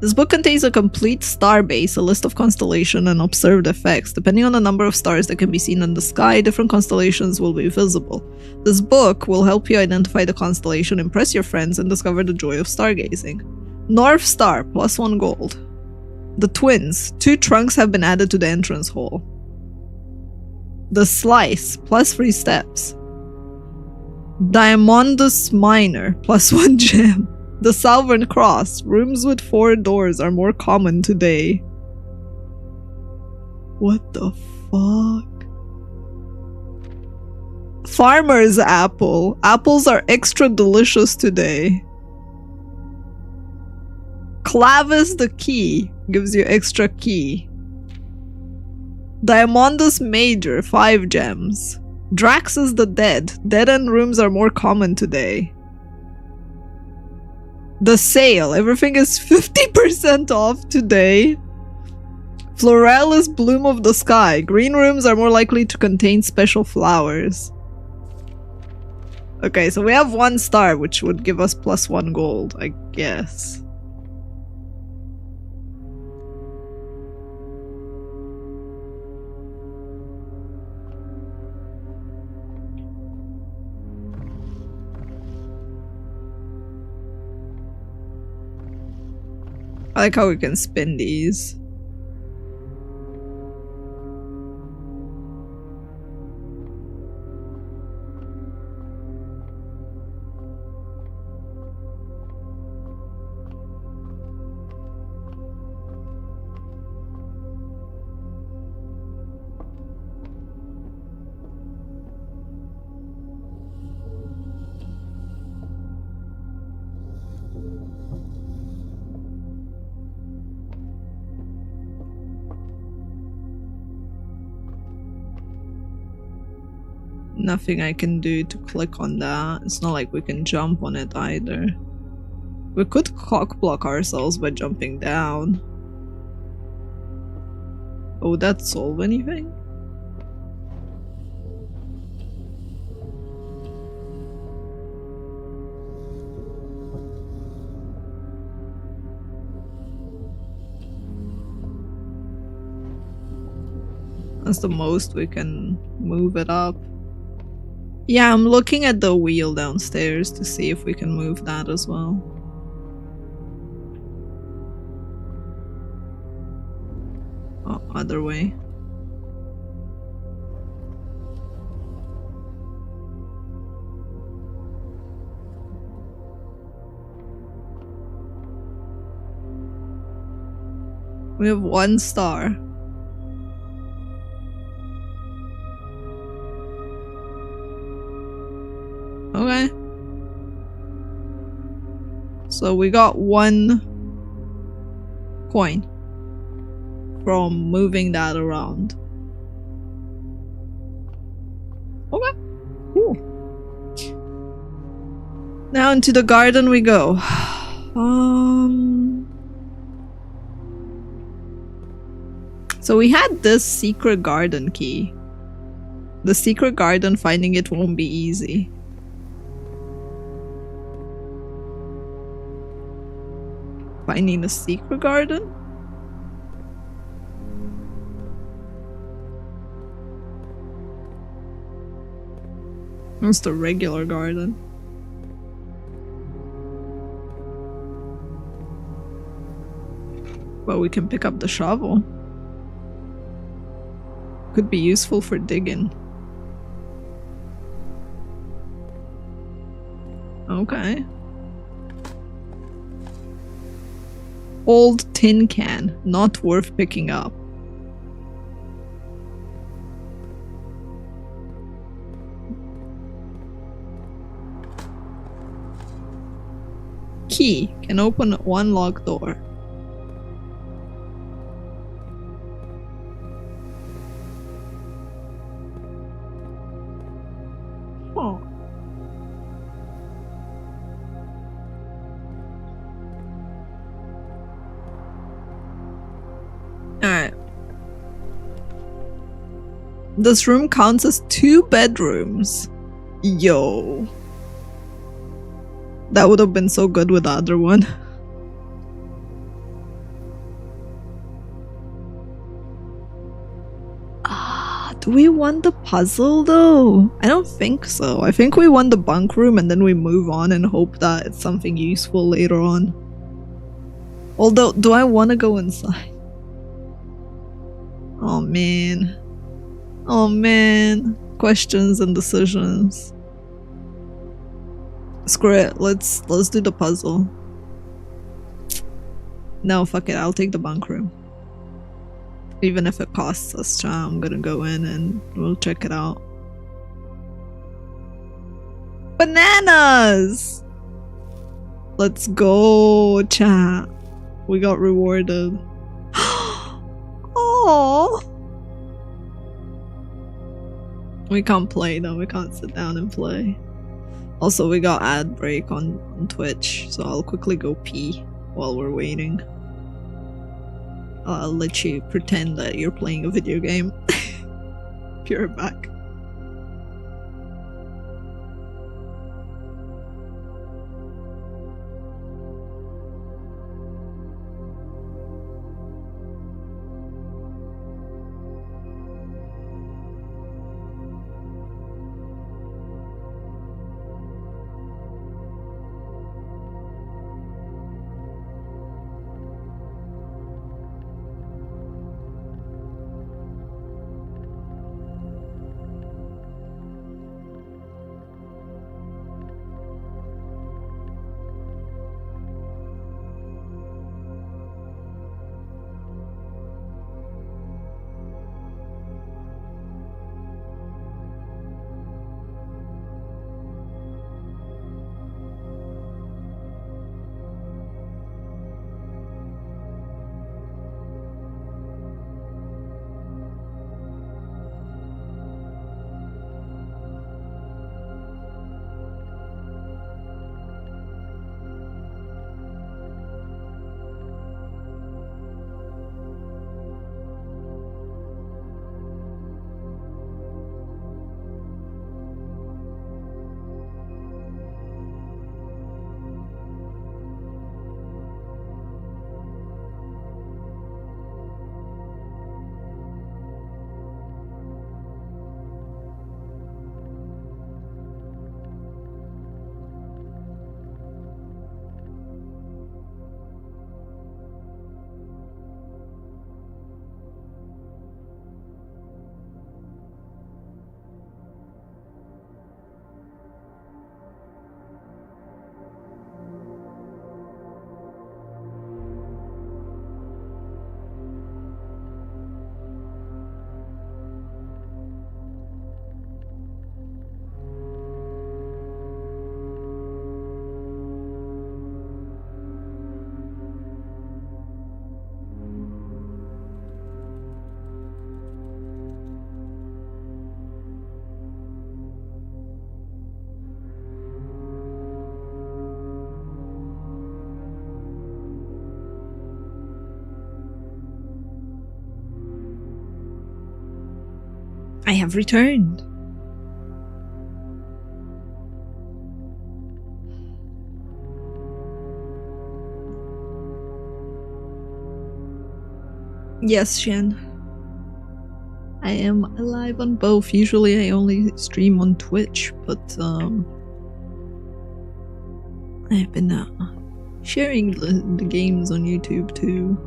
Speaker 1: This book contains a complete star base, a list of constellation and observed effects. Depending on the number of stars that can be seen in the sky, different constellations will be visible. This book will help you identify the constellation, impress your friends, and discover the joy of stargazing. North Star, +1 gold. The Twins, 2 trunks have been added to the entrance hall. The Slice, +3 steps. Diamondus Minor, +1 gem. The Southern Cross, rooms with 4 doors are more common today. What the fuck? Farmer's Apple. Apples are extra delicious today. Clavis the Key gives you extra key. Diamondus Major, 5 gems. Draxus the Dead. Dead-end rooms are more common today. The Sale. Everything is 50% off today. Floralis Bloom of the Sky. Green rooms are more likely to contain special flowers. Okay, so we have 1 star, which would give us +1 gold, I guess. I like how we can spin these. Nothing I can do to click on that. It's not like we can jump on it either. We could cock block ourselves by jumping down. Oh, would that solve anything? That's the most we can move it up. Yeah, I'm looking at the wheel downstairs to see if we can move that as well. Oh, other way. We have 1 star. Okay. So we got 1 coin from moving that around. Okay. Cool. Now into the garden we go. So we had this secret garden key. The secret garden, finding it won't be easy. Finding a secret garden? It's the regular garden. But we can pick up the shovel. Could be useful for digging. Okay. Old tin can, not worth picking up. Key can open 1 locked door. Oh. Alright. This room counts as 2 bedrooms. Yo. That would have been so good with the other one. Do we want the puzzle though? I don't think so. I think we want the bunk room and then we move on and hope that it's something useful later on. Although, do I want to go inside? Oh man. Oh man. Questions and decisions. Screw it. Let's do the puzzle. No, fuck it. I'll take the bunk room. Even if it costs us time, I'm gonna go in and we'll check it out. Bananas! Let's go, chat. We got rewarded. Oh. We can't play though. We can't sit down and play. Also, we got ad break on Twitch, so I'll quickly go pee while we're waiting. I'll let you pretend that you're playing a video game. You're back. I have returned. Yes, Shen. I am alive on both. Usually I only stream on Twitch, but I've been sharing the games on YouTube too.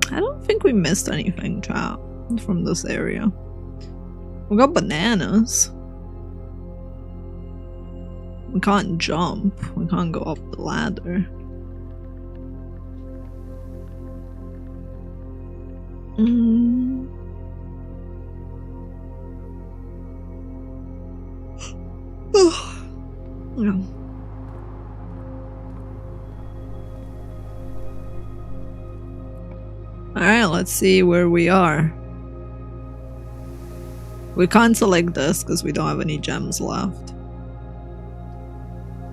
Speaker 1: I don't think we missed anything, chat, from this area. We got bananas. We can't jump. We can't go up the ladder. No. Alright, let's see where we are. We can't select this because we don't have any gems left.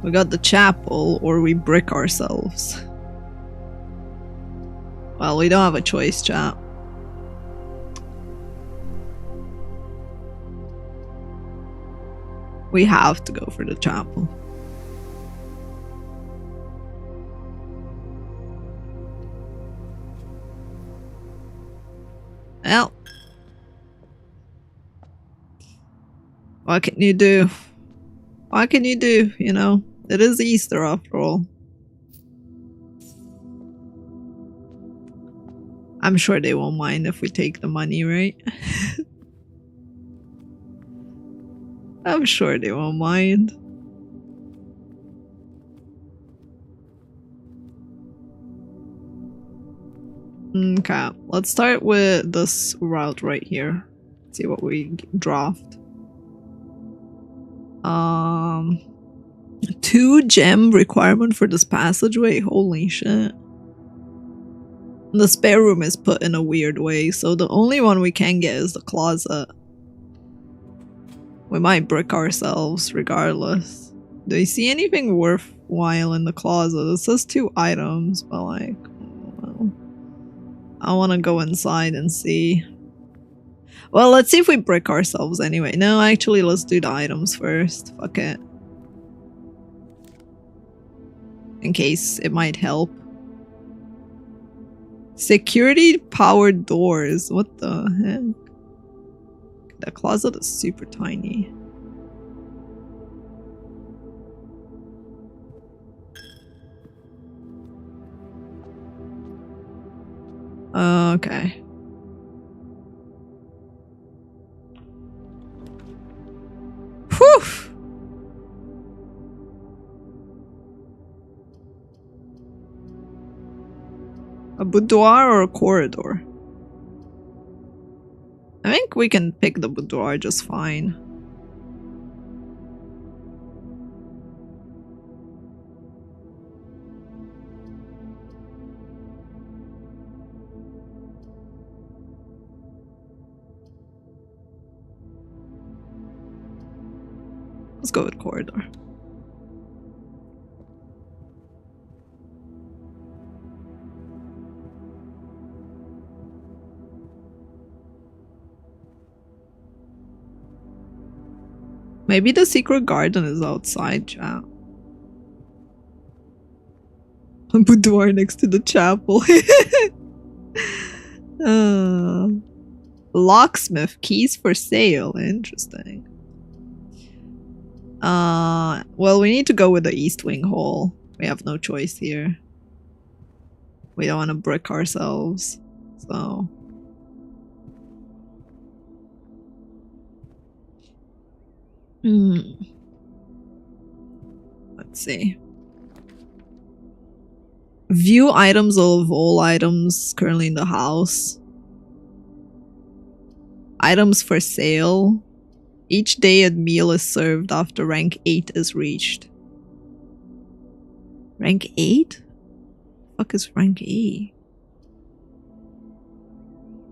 Speaker 1: We got the chapel, or we brick ourselves. Well, we don't have a choice, chat. We have to go for the chapel. Well, what can you do? What can you do, you know? It is Easter after all. I'm sure they won't mind if we take the money, right? I'm sure they won't mind. Okay, let's start with this route right here. See what we draft. 2 gem requirement for this passageway. Holy shit. The spare room is put in a weird way, so the only one we can get is the closet. We might brick ourselves regardless. Do you see anything worthwhile in the closet? It says 2 items, but like, well, I want to go inside and see. Well, let's see if we brick ourselves anyway. No, actually, let's do the items first. Fuck it. In case it might help. Security powered doors. What the heck? The closet is super tiny. Okay. Whew! A boudoir or a corridor? I think we can pick the boudoir just fine. Let's go with corridor. Maybe the secret garden is outside, chat. A boudoir next to the chapel. Locksmith, keys for sale. Interesting. Well, we need to go with the East Wing Hall. We have no choice here. We don't want to brick ourselves, so... Let's see. View items of all items currently in the house. Items for sale. Each day a meal is served after rank 8 is reached. Rank 8? Fuck is rank 8?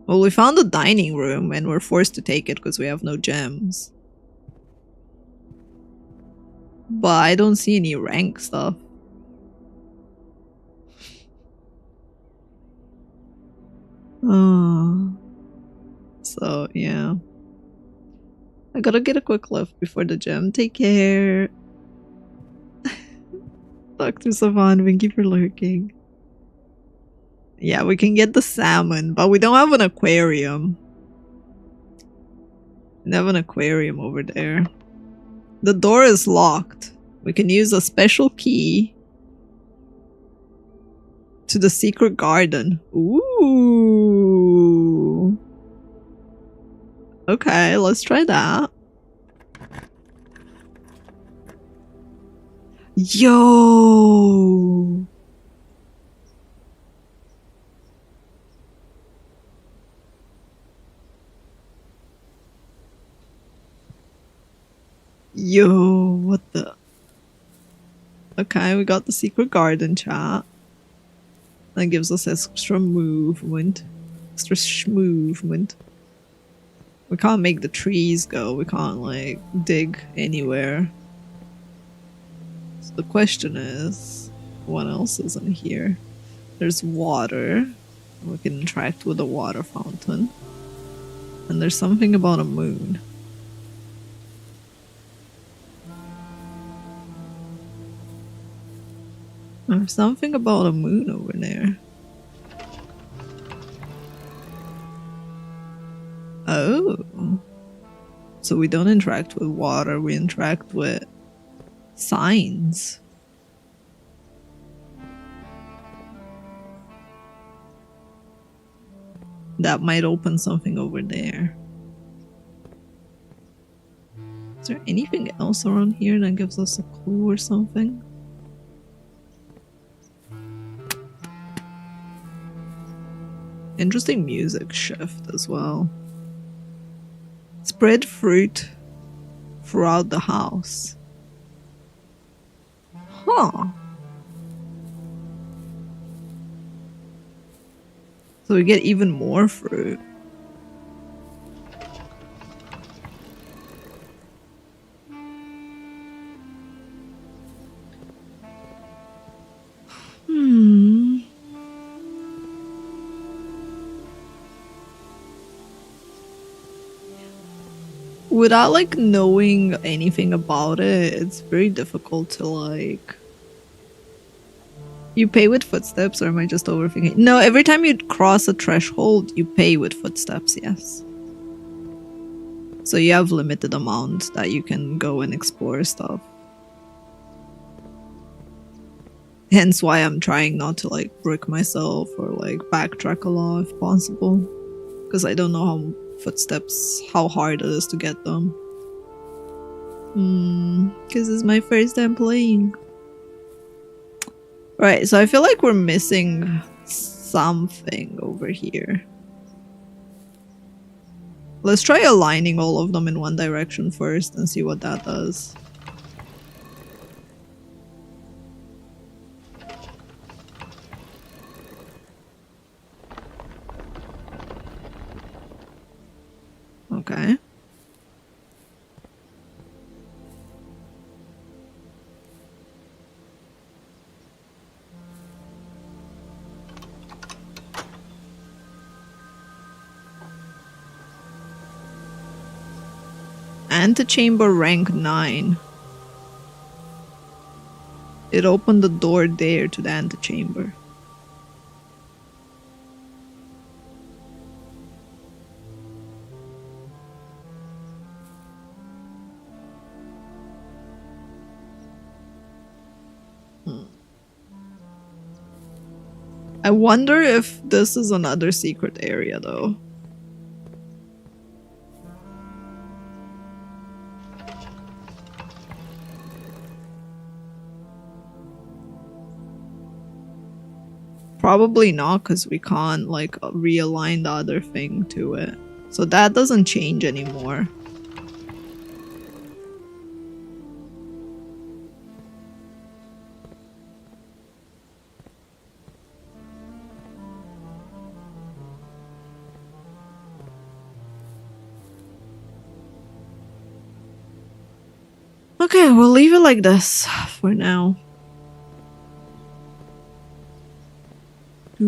Speaker 1: Well, we found a dining room and we're forced to take it because we have no gems. But I don't see any rank stuff. So, yeah. I gotta get a quick lift before the gym. Take care. Dr. Savan, thank you for lurking. Yeah, we can get the salmon, but we don't have an aquarium. We have an aquarium over there. The door is locked. We can use a special key to the secret garden. Ooh. Okay, let's try that. Yo. Yo, what the? Okay, we got the secret garden, chat. That gives us extra movement. Extra movement. We can't make the trees go. We can't, like, dig anywhere. So the question is, what else is in here? There's water. We can interact with the water fountain. And there's something about a moon. There's something about a moon over there. Oh. So we don't interact with water, we interact with signs. That might open something over there. Is there anything else around here that gives us a clue or something? Interesting music shift as well. Spread fruit throughout the house. Huh. So we get even more fruit. Without like knowing anything about it, it's very difficult to like... You pay with footsteps, or am I just overthinking? No, every time you cross a threshold, you pay with footsteps, yes. So you have limited amount that you can go and explore stuff. Hence why I'm trying not to like brick myself or like backtrack a lot if possible. Because I don't know how hard it is to get them. Because it's my first time playing. Right, so I feel like we're missing something over here. Let's try aligning all of them in one direction first and see what that does. Okay. Antechamber rank 9. It opened the door there to the antechamber. I wonder if this is another secret area though. Probably not, because we can't like realign the other thing to it. So that doesn't change anymore. Okay, we'll leave it like this for now. The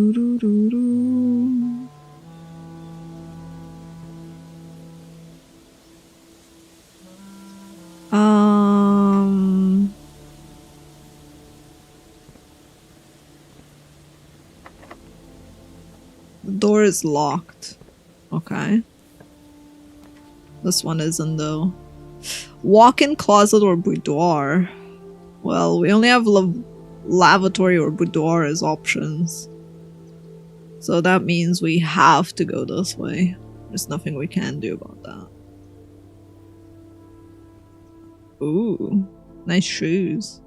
Speaker 1: door is locked. Okay. This one isn't though. Walk-in closet or boudoir. Well, we only have lavatory or boudoir as options. So that means we have to go this way. There's nothing we can do about that. Ooh, nice shoes.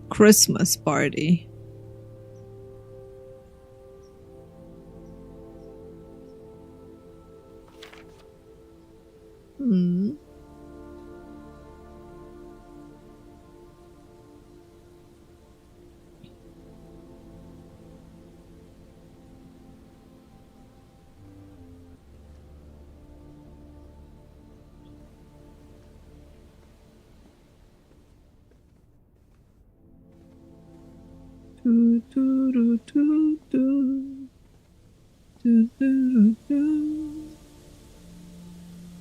Speaker 1: Christmas party.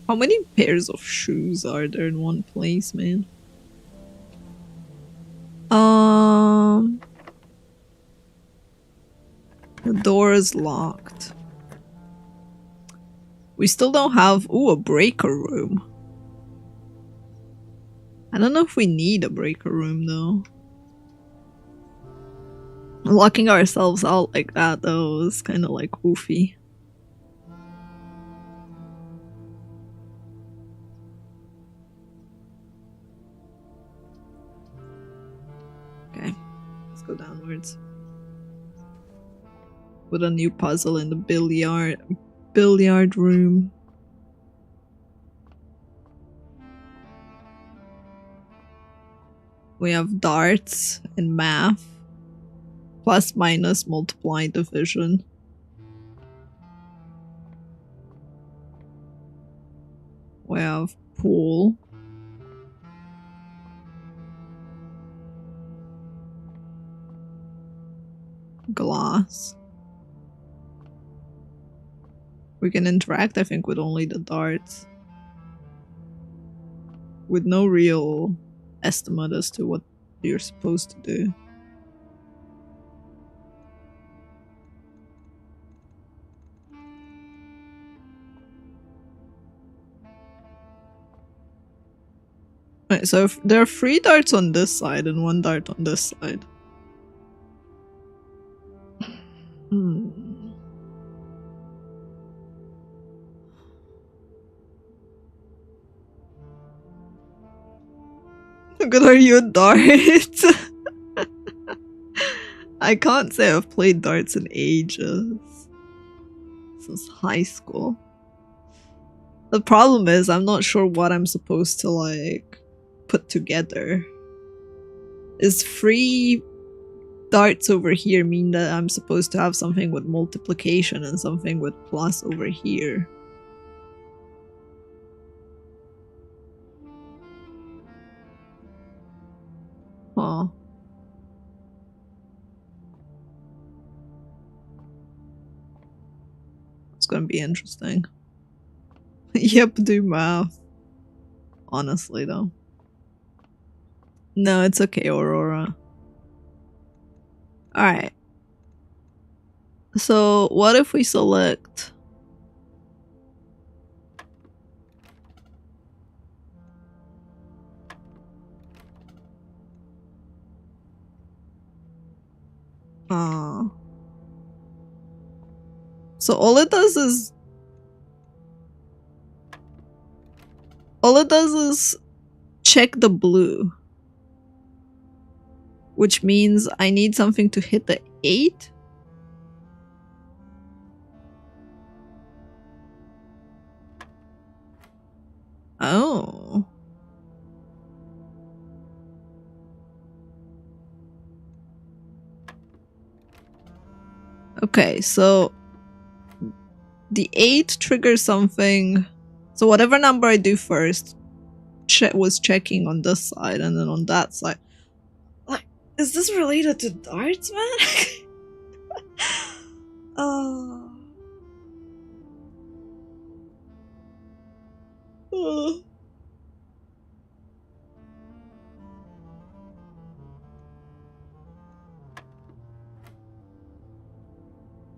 Speaker 1: How many pairs of shoes are there in one place, man? door is locked. We still don't have... Ooh, a breaker room. I don't know if we need a breaker room though. Locking ourselves out like that though is kind of like goofy. Okay, let's go downwards. With a new puzzle in the billiard room. We have darts and math. Plus, minus, multiply, division. We have pool. Glass. We can interact, I think, with only the darts. With no real estimate as to what you're supposed to do. Right, so if there are 3 darts on this side and 1 dart on this side. Good, are you a dart? I can't say I've played darts in ages. Since high school. The problem is I'm not sure what I'm supposed to like put together. Is 3 darts over here mean that I'm supposed to have something with multiplication and something with plus over here? Huh. It's gonna be interesting. Yep, do math. Honestly, though. No, it's okay, Aurora. Alright. So, what if we select... So all it does is check the blue. Which means I need something to hit the 8. Oh. Okay, so the 8 triggers something. So whatever number I do first was checking on this side and then on that side. Like, is this related to darts, man?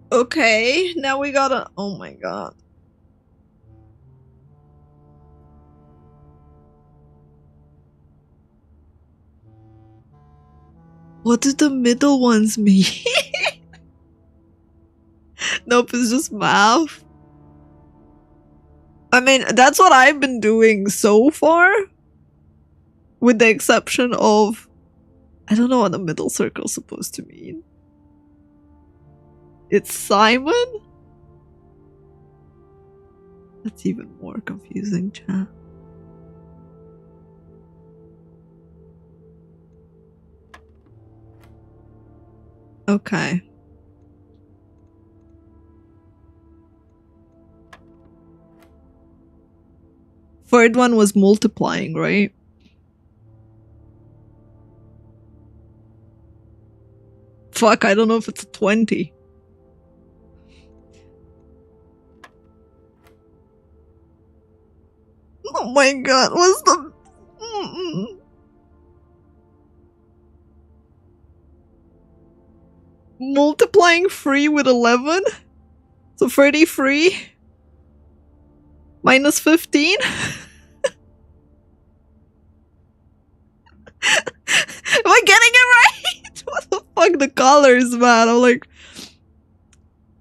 Speaker 1: Okay, now we gotta... Oh my god. What do the middle ones mean? Nope, it's just math. I mean, that's what I've been doing so far. With the exception of... I don't know what the middle circle's supposed to mean. It's Simon? That's even more confusing, chat. Okay. Third one was multiplying, right? Fuck, I don't know if it's a 20. Oh my god, what's the... multiplying 3 with 11? So 33 minus 15? Am I getting it right? What the fuck? The colors, man. I'm like,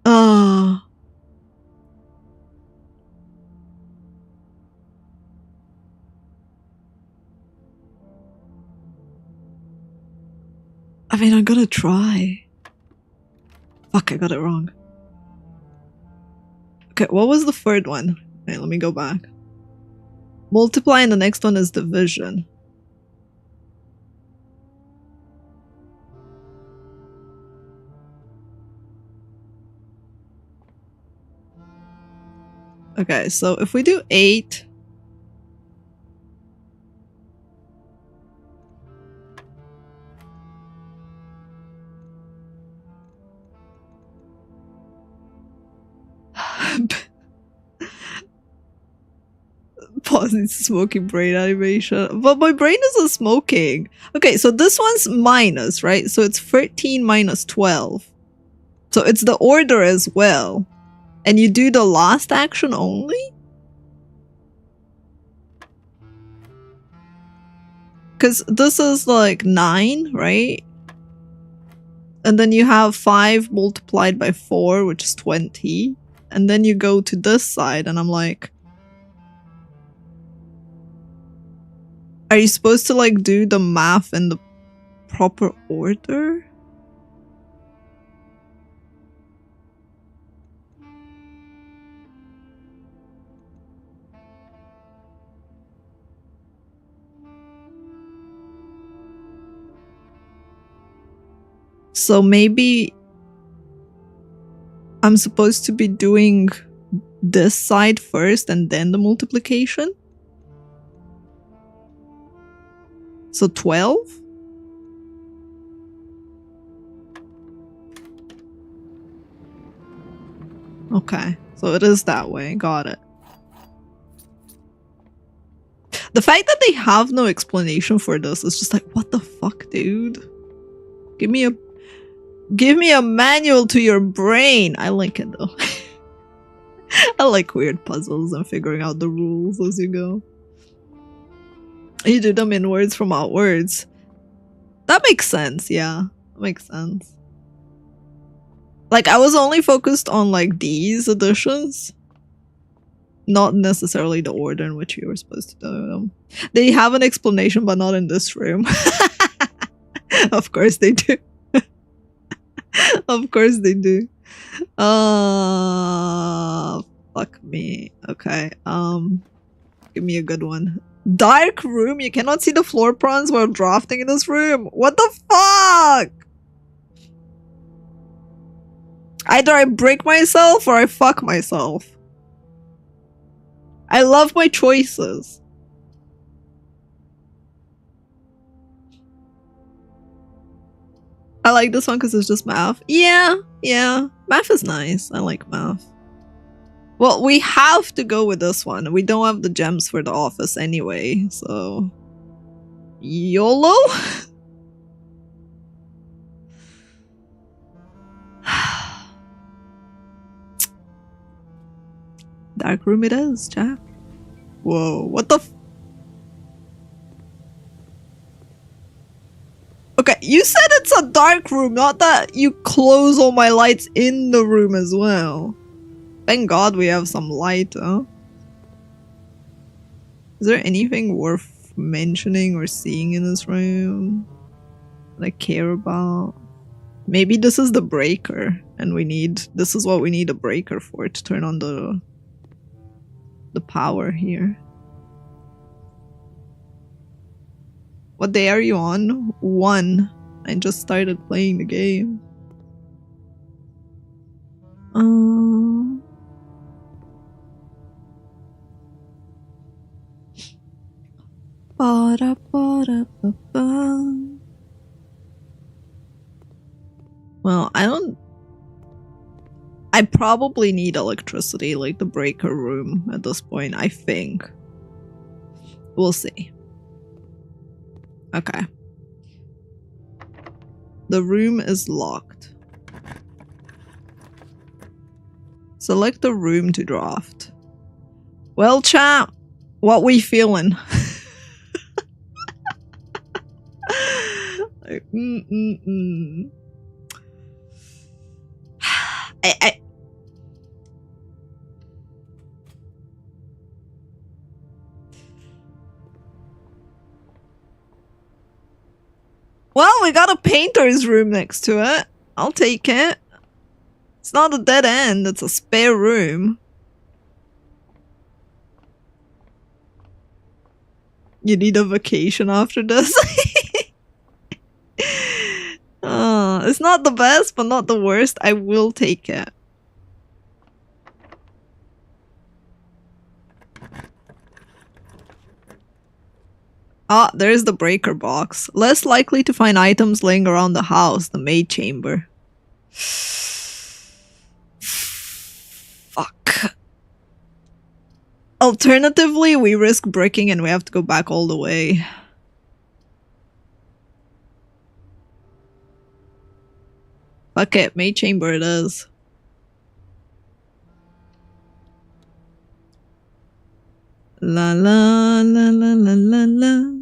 Speaker 1: ah. I mean, I'm gonna try. Fuck, I got it wrong. Okay, what was the third one? Wait, let me go back. Multiply and the next one is division. Okay, so if we do 8... Paws needs smoking brain animation. But my brain isn't smoking. Okay, so this one's minus, right? So it's 13 minus 12. So it's the order as well. And you do the last action only? Because this is like 9, right? And then you have 5 multiplied by 4, which is 20. And then you go to this side, and I'm like... Are you supposed to like do the math in the proper order? So maybe I'm supposed to be doing this side first and then the multiplication? So 12? Okay, so it is that way. Got it. The fact that they have no explanation for this is just like, what the fuck, dude? Give me a manual to your brain. I like it though. I like weird puzzles and figuring out the rules as you go. You do them inwards from outwards. That makes sense, yeah. That makes sense. Like, I was only focused on, like, these additions. Not necessarily the order in which you were supposed to do them. They have an explanation, but not in this room. Of course they do. Of course they do. Fuck me. Okay, give me a good one. Dark room? You cannot see the floor plans while drafting in this room? What the fuck? Either I break myself or I fuck myself. I love my choices. I like this one because it's just math. Yeah. Math is nice. I like math. Well, we have to go with this one. We don't have the gems for the office anyway, so... YOLO? Dark room it is, Jack. Whoa, what the f- Okay, you said it's a dark room, not that you close all my lights in the room as well. Thank God we have some light, huh? Is there anything worth mentioning or seeing in this room that I care about? Maybe this is the breaker, and this is what we need a breaker for, to turn on the power here. What day are you on? 1. I just started playing the game. Well, I probably need electricity, like the breaker room at this point, I think. We'll see. Okay. The room is locked. Select a room to draft. Well, chat, what we feeling? Like, Well, we got a painter's room next to it. I'll take it. It's not a dead end, it's a spare room. You need a vacation after this? It's not the best, but not the worst. I will take it. Ah, there's the breaker box. Less likely to find items laying around the house, the maid chamber. Fuck. Alternatively, we risk bricking and we have to go back all the way. Fuck it, maid chamber it is. La la la la la la la.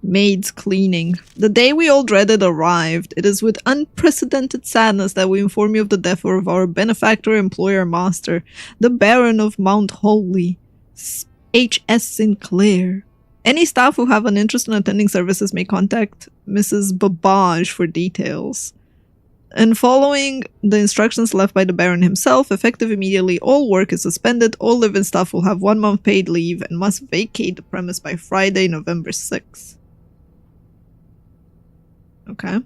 Speaker 1: Maids cleaning. The day we all dreaded arrived. It is with unprecedented sadness that we inform you of the death of our benefactor, employer, master, the Baron of Mount Holy, H.S. Sinclair. Any staff who have an interest in attending services may contact Mrs. Babage for details. And following the instructions left by the Baron himself, effective immediately, all work is suspended, all live-in staff will have 1 month paid leave and must vacate the premise by Friday, November 6th. Okay.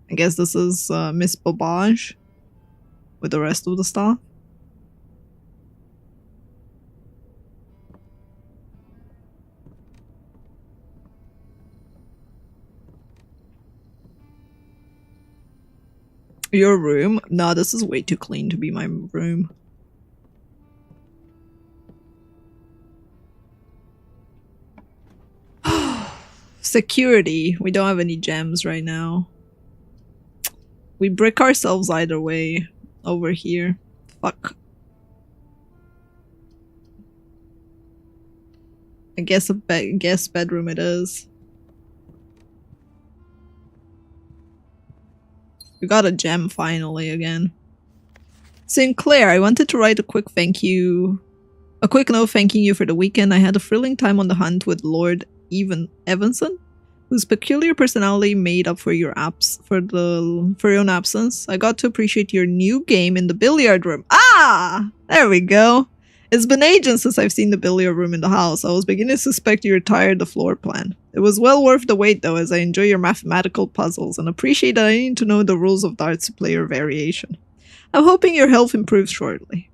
Speaker 1: I guess this is Miss Babage with the rest of the staff. Your room? Nah, this is way too clean to be my room. Security. We don't have any gems right now. We brick ourselves either way over here. Fuck. I guess a guest bedroom it is. We got a gem finally again. Sinclair, I wanted to write a quick note thanking you for the weekend. I had a thrilling time on the hunt with Lord Evanson, whose peculiar personality made up for your own absence. I got to appreciate your new game in the billiard room. Ah! There we go. It's been ages since I've seen the billiard room in the house. I was beginning to suspect you retired the floor plan. It was well worth the wait though, as I enjoy your mathematical puzzles and appreciate that I need to know the rules of darts to play your variation. I'm hoping your health improves shortly.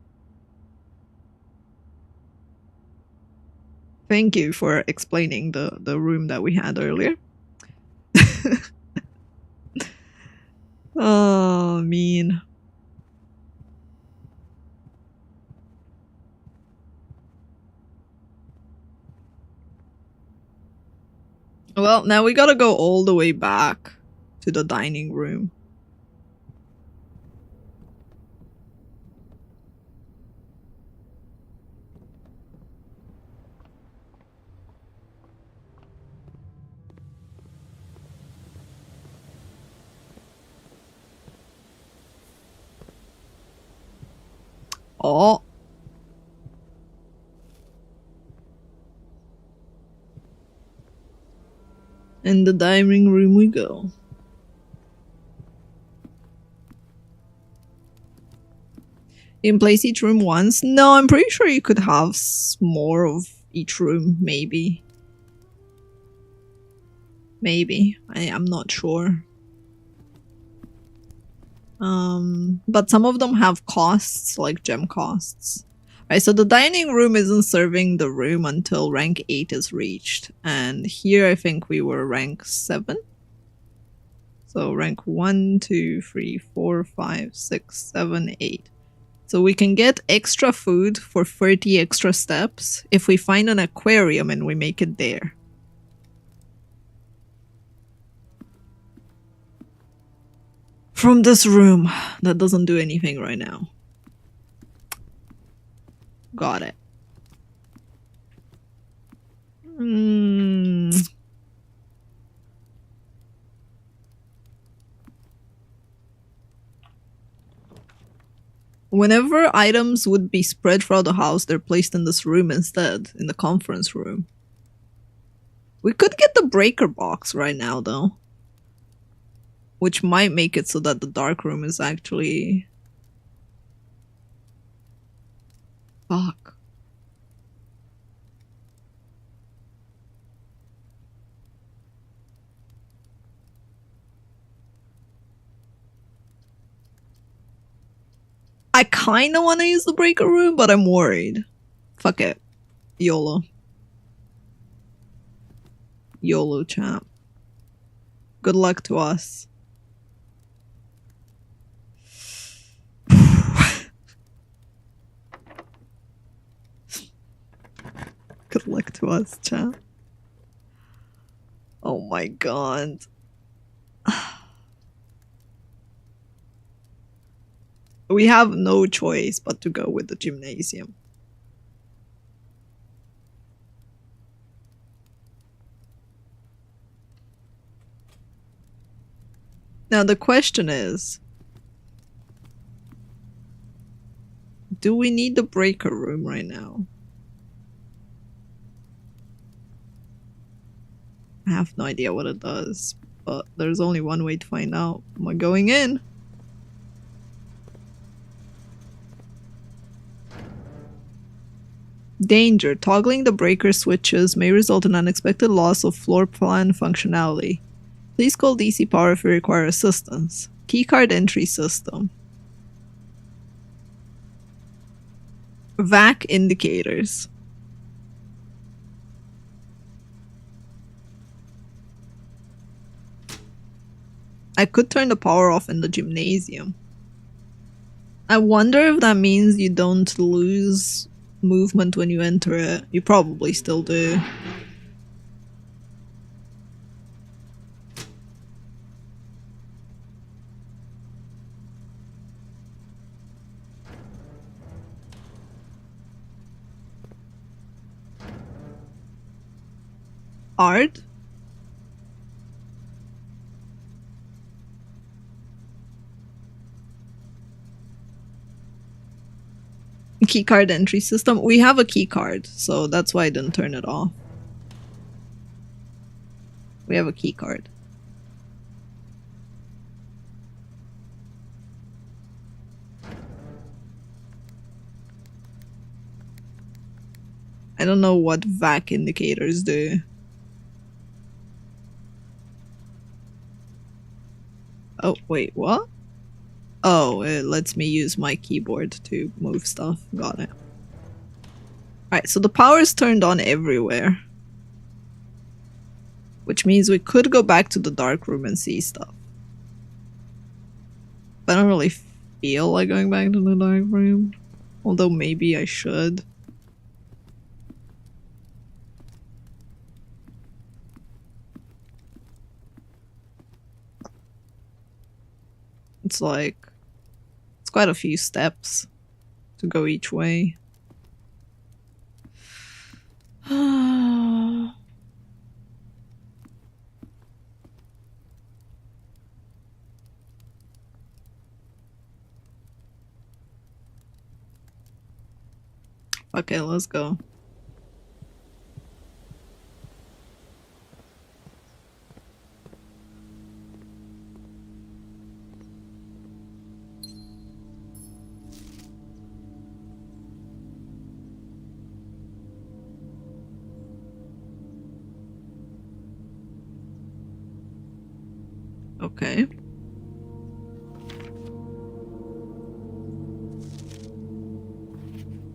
Speaker 1: Thank you for explaining the room that we had earlier. Oh, mean. Well, now we gotta go all the way back to the dining room. Oh. In the dining room we go. You can place each room once? No, I'm pretty sure you could have more of each room, maybe. Maybe. I'm not sure. But some of them have costs, like gem costs. Right, so the dining room isn't serving the room until rank 8 is reached. And here I think we were rank 7. So rank 1, 2, 3, 4, 5, 6, 7, 8. So we can get extra food for 30 extra steps if we find an aquarium and we make it there. From this room that doesn't do anything right now. Got it. Whenever items would be spread throughout the house, they're placed in this room instead, in the conference room. We could get the breaker box right now, though. Which might make it so that the dark room is actually... Fuck. I kinda wanna use the breaker room, but I'm worried. Fuck it. YOLO. YOLO, champ. Good luck to us. Good luck to us, champ. Oh my god. We have no choice but to go with the gymnasium. Now the question is, do we need the breaker room right now? I have no idea what it does, but there's only one way to find out. Am I going in? Danger. Toggling the breaker switches may result in unexpected loss of floor plan functionality. Please call DC Power if you require assistance. Keycard entry system. VAC indicators. I could turn the power off in the gymnasium. I wonder if that means you don't lose movement when you enter it. You probably still do. Art? Keycard entry system. We have a keycard, so that's why I didn't turn it off. We have a keycard. I don't know what VAC indicators do. Oh, wait, what? Oh, it lets me use my keyboard to move stuff. Got it. Alright, so the power is turned on everywhere. Which means we could go back to the dark room and see stuff. But I don't really feel like going back to the dark room. Although maybe I should. It's like... it's quite a few steps to go each way. Okay, let's go. Okay.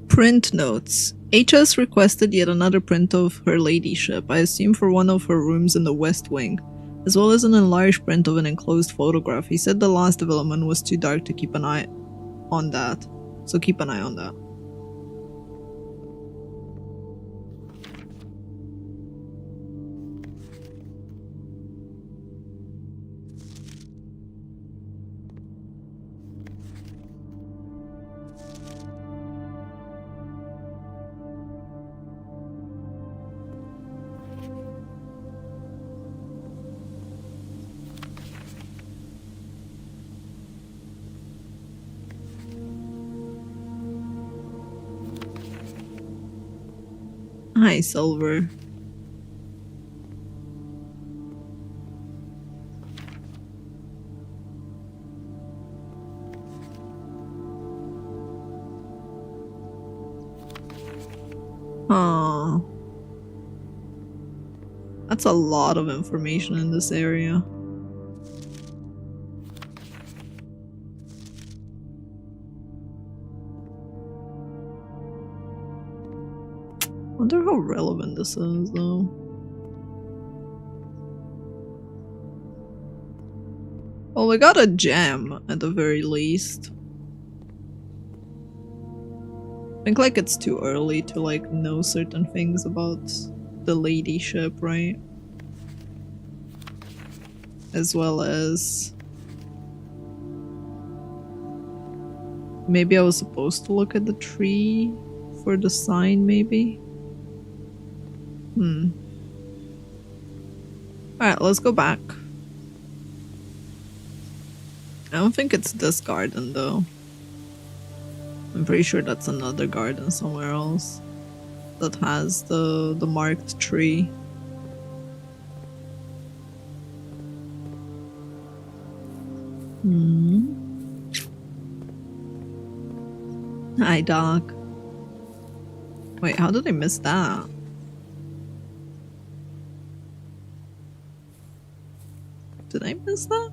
Speaker 1: Print notes. HS requested yet another print of her ladyship, I assume for one of her rooms in the West Wing, as well as an enlarged print of an enclosed photograph. He said the last development was too dark to keep an eye on that, so keep an eye on that. Hi, Silver. Oh. That's a lot of information in this area. Wonder how relevant this is, though. Well, we got a gem at the very least. I think like it's too early to like know certain things about the ladyship, right? As well as maybe I was supposed to look at the tree for the sign, maybe? Alright, let's go back. I don't think it's this garden though. I'm pretty sure that's another garden somewhere else that has the marked tree. Hi, dog. Wait, how did I miss that? Did I miss that?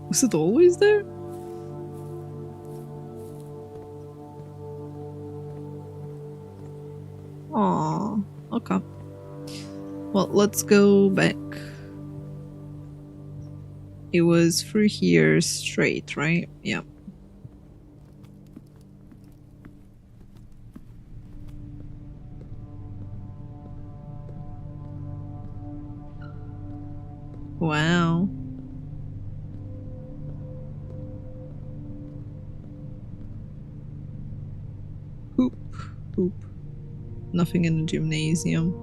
Speaker 1: Was it always there? Aww, okay. Well, let's go back. It was through here straight, right? Yep. Wow. Poop, poop. Nothing in the gymnasium.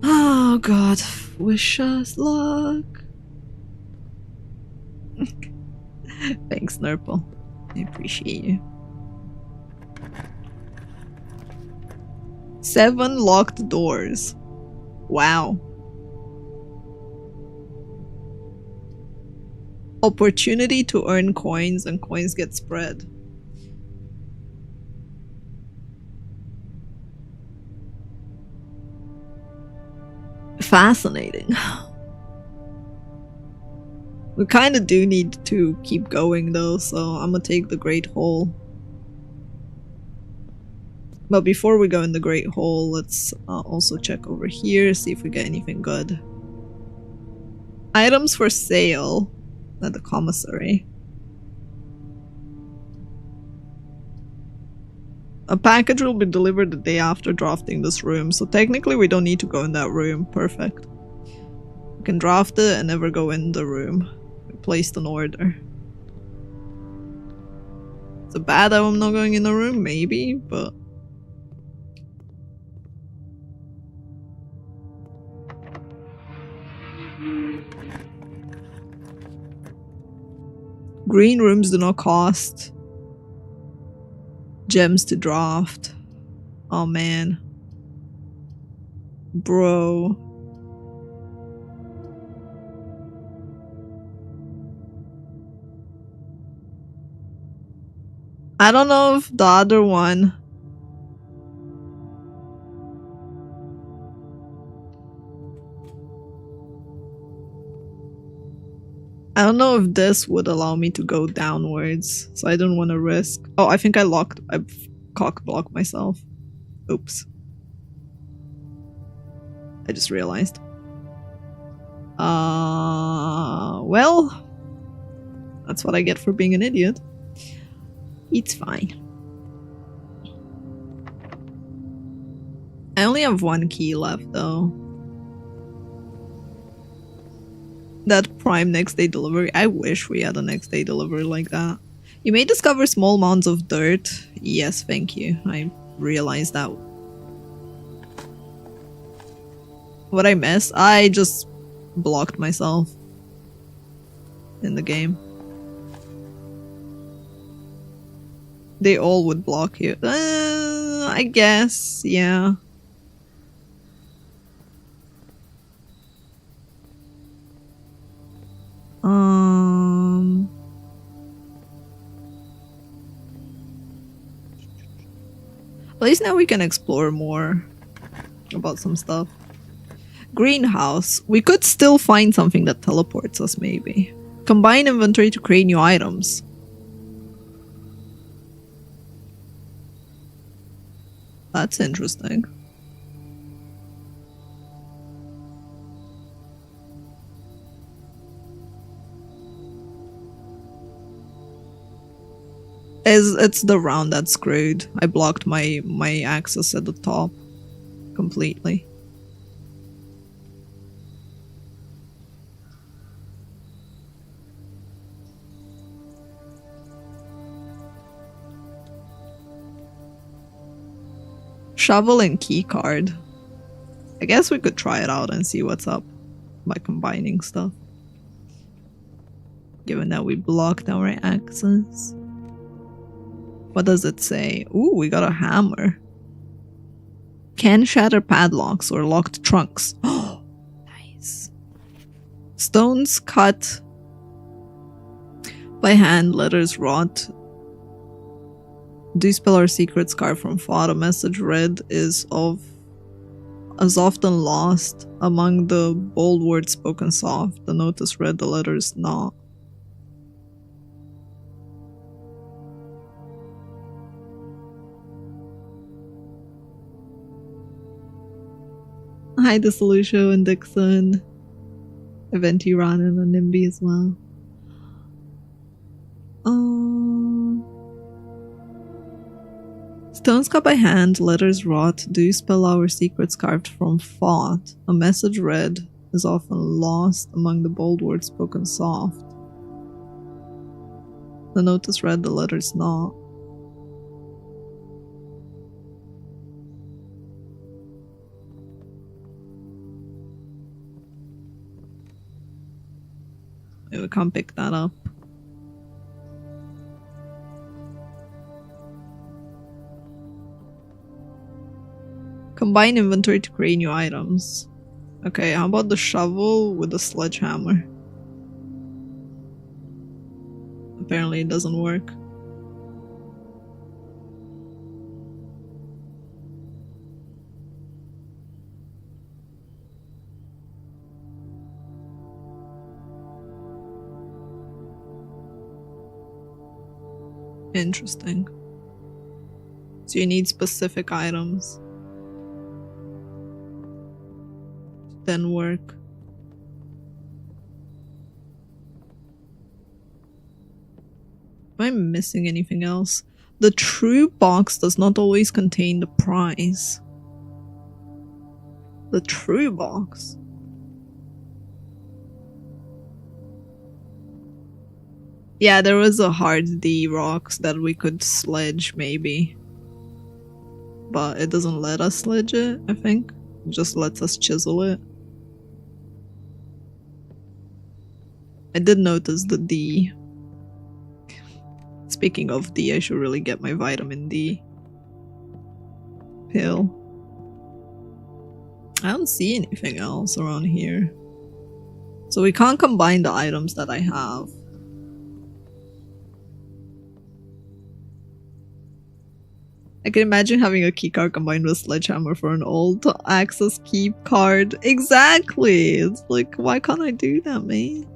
Speaker 1: Oh god, wish us luck. Thanks, Nurple. I appreciate you. 7 locked doors. Wow. Opportunity to earn coins and coins get spread. Fascinating. We kind of do need to keep going though, so I'm gonna take the Great Hall. But before we go in the Great Hall, let's also check over here, see if we get anything good. Items for sale at the commissary. A package will be delivered the day after drafting this room, so technically we don't need to go in that room. Perfect. We can draft it and never go in the room. We placed an order. Is it bad that I'm not going in the room? Maybe, but... Green rooms do not cost gems to draft. Oh man. Bro. I don't know if the other one... I don't know if this would allow me to go downwards, so I don't want to risk. Oh, I think I cock-blocked myself. Oops. I just realized. Well, that's what I get for being an idiot. It's fine. I only have 1 key left, though. That prime next day delivery. I wish we had a next day delivery like that. You may discover small mounds of dirt. Yes, thank you. I realized that. What I miss? I just blocked myself in the game. They all would block you. I guess, yeah. At least now we can explore more about some stuff. Greenhouse. We could still find something that teleports us, maybe. Combine inventory to create new items. That's interesting. It's the round that's screwed. I blocked my access at the top completely. Shovel and keycard. I guess we could try it out and see what's up by combining stuff. Given that we blocked our access. What does it say? Ooh, we got a hammer. Can shatter padlocks or locked trunks. Oh, nice. Stones cut by hand, letters rot. Do spell our secret scarf from thought. A message read is often lost among the bold words spoken soft. The notice read, the letters not. Hi, Dissolution and Dixon. Eventi Ranan and Nimby as well. Stones cut by hand, letters rot. Do you spell our secrets carved from thought? A message read is often lost among the bold words spoken soft. The notice read, the letters not. We can't pick that up. Combine inventory to create new items. Okay, how about the shovel with the sledgehammer? Apparently it doesn't work. Interesting. So you need specific items. Then work. Am I missing anything else? The true box does not always contain the prize. The true box. Yeah, there was a hard D rocks that we could sledge, maybe. But it doesn't let us sledge it, I think. It just lets us chisel it. I did notice the D. Speaking of D, I should really get my vitamin D pill. I don't see anything else around here. So we can't combine the items that I have. I can imagine having a keycard combined with a sledgehammer for an old access key card. Exactly! It's like, why can't I do that, man?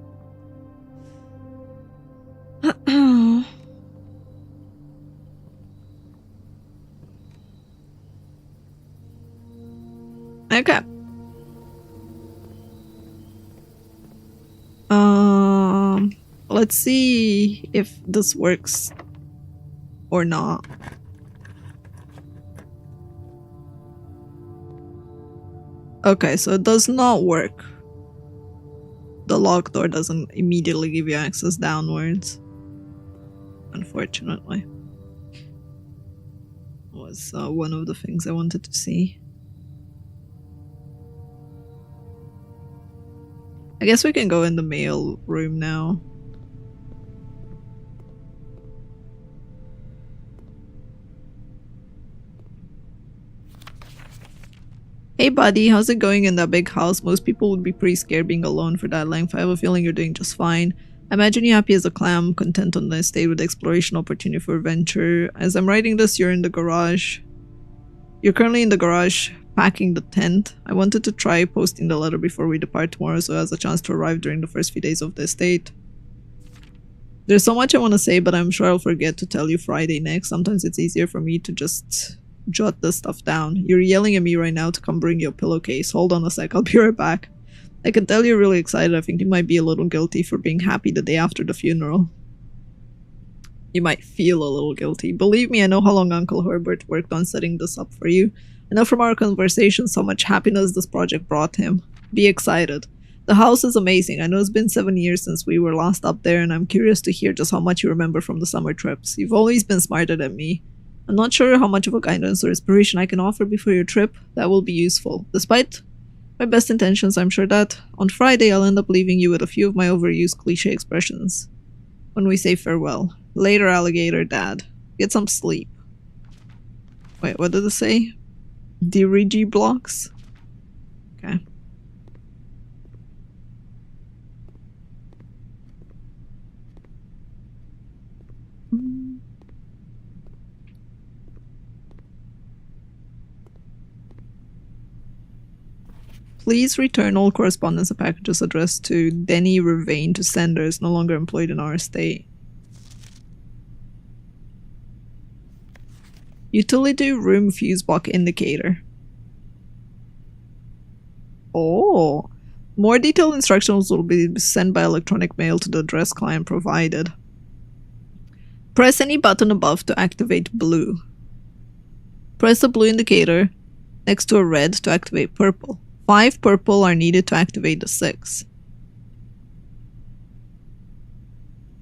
Speaker 1: Okay. Let's see if this works or not. Okay, so it does not work. The locked door doesn't immediately give you access downwards. Unfortunately. Was one of the things I wanted to see. I guess we can go in the mail room now. Hey buddy, how's it going in that big house? Most people would be pretty scared being alone for that length. I have a feeling you're doing just fine. I imagine you happy as a clam, content on the estate with exploration opportunity for adventure. As I'm writing this, you're in the garage. You're currently in the garage packing the tent. I wanted to try posting the letter before we depart tomorrow so it has a chance to arrive during the first few days of the estate. There's so much I want to say, but I'm sure I'll forget to tell you Friday next. Sometimes it's easier for me to just jot this stuff down. You're yelling at me right now to come bring your pillowcase. Hold on a sec, I'll be right back. I can tell you're really excited. I think you might be a little guilty for being happy the day after the funeral. You might feel a little guilty. Believe me, I know how long Uncle Herbert worked on setting this up for you. I know from our conversations how much happiness this project brought him. Be excited. The house is amazing. I know it's been 7 years since we were last up there, and I'm curious to hear just how much you remember from the summer trips. You've always been smarter than me. I'm not sure how much of a guidance or inspiration I can offer before your trip. That will be useful. Despite my best intentions, I'm sure that on Friday I'll end up leaving you with a few of my overused cliche expressions when we say farewell. Later, alligator dad. Get some sleep. Wait, what did it say? Dirigi blocks? Okay. Please return all correspondence and packages addressed to Denny Revane to senders no longer employed in our estate. Utility room fuse box indicator. Oh, more detailed instructions will be sent by electronic mail to the address client provided. Press any button above to activate blue. Press the blue indicator next to a red to activate purple. 5 purple are needed to activate the 6.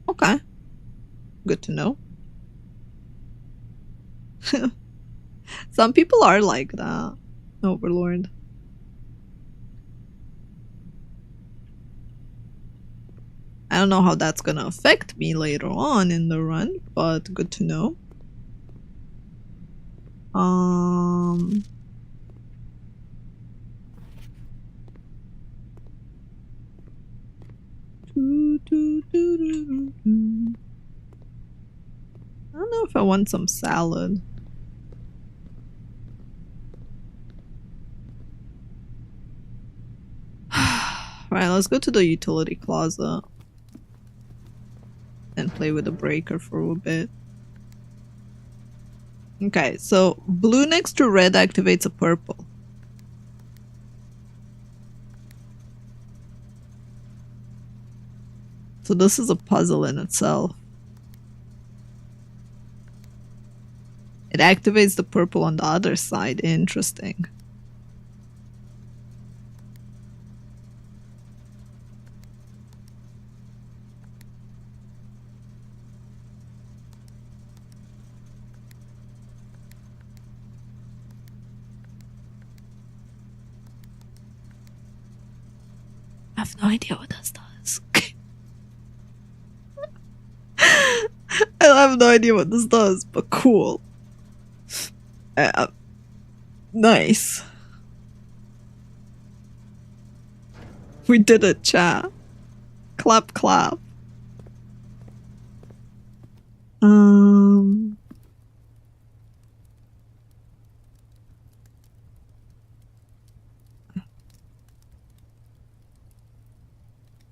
Speaker 1: Okay. Good to know. Some people are like that, Overlord. I don't know how that's gonna affect me later on in the run, but good to know. I don't know if I want some salad. Right, let's go to the utility closet and play with the breaker for a bit. Okay, so blue next to red activates a purple. So this is a puzzle in itself. It activates the purple on the other side. Interesting. I have no idea what this does. I have no idea what this does, but cool. Nice. We did it, chat. Clap, clap.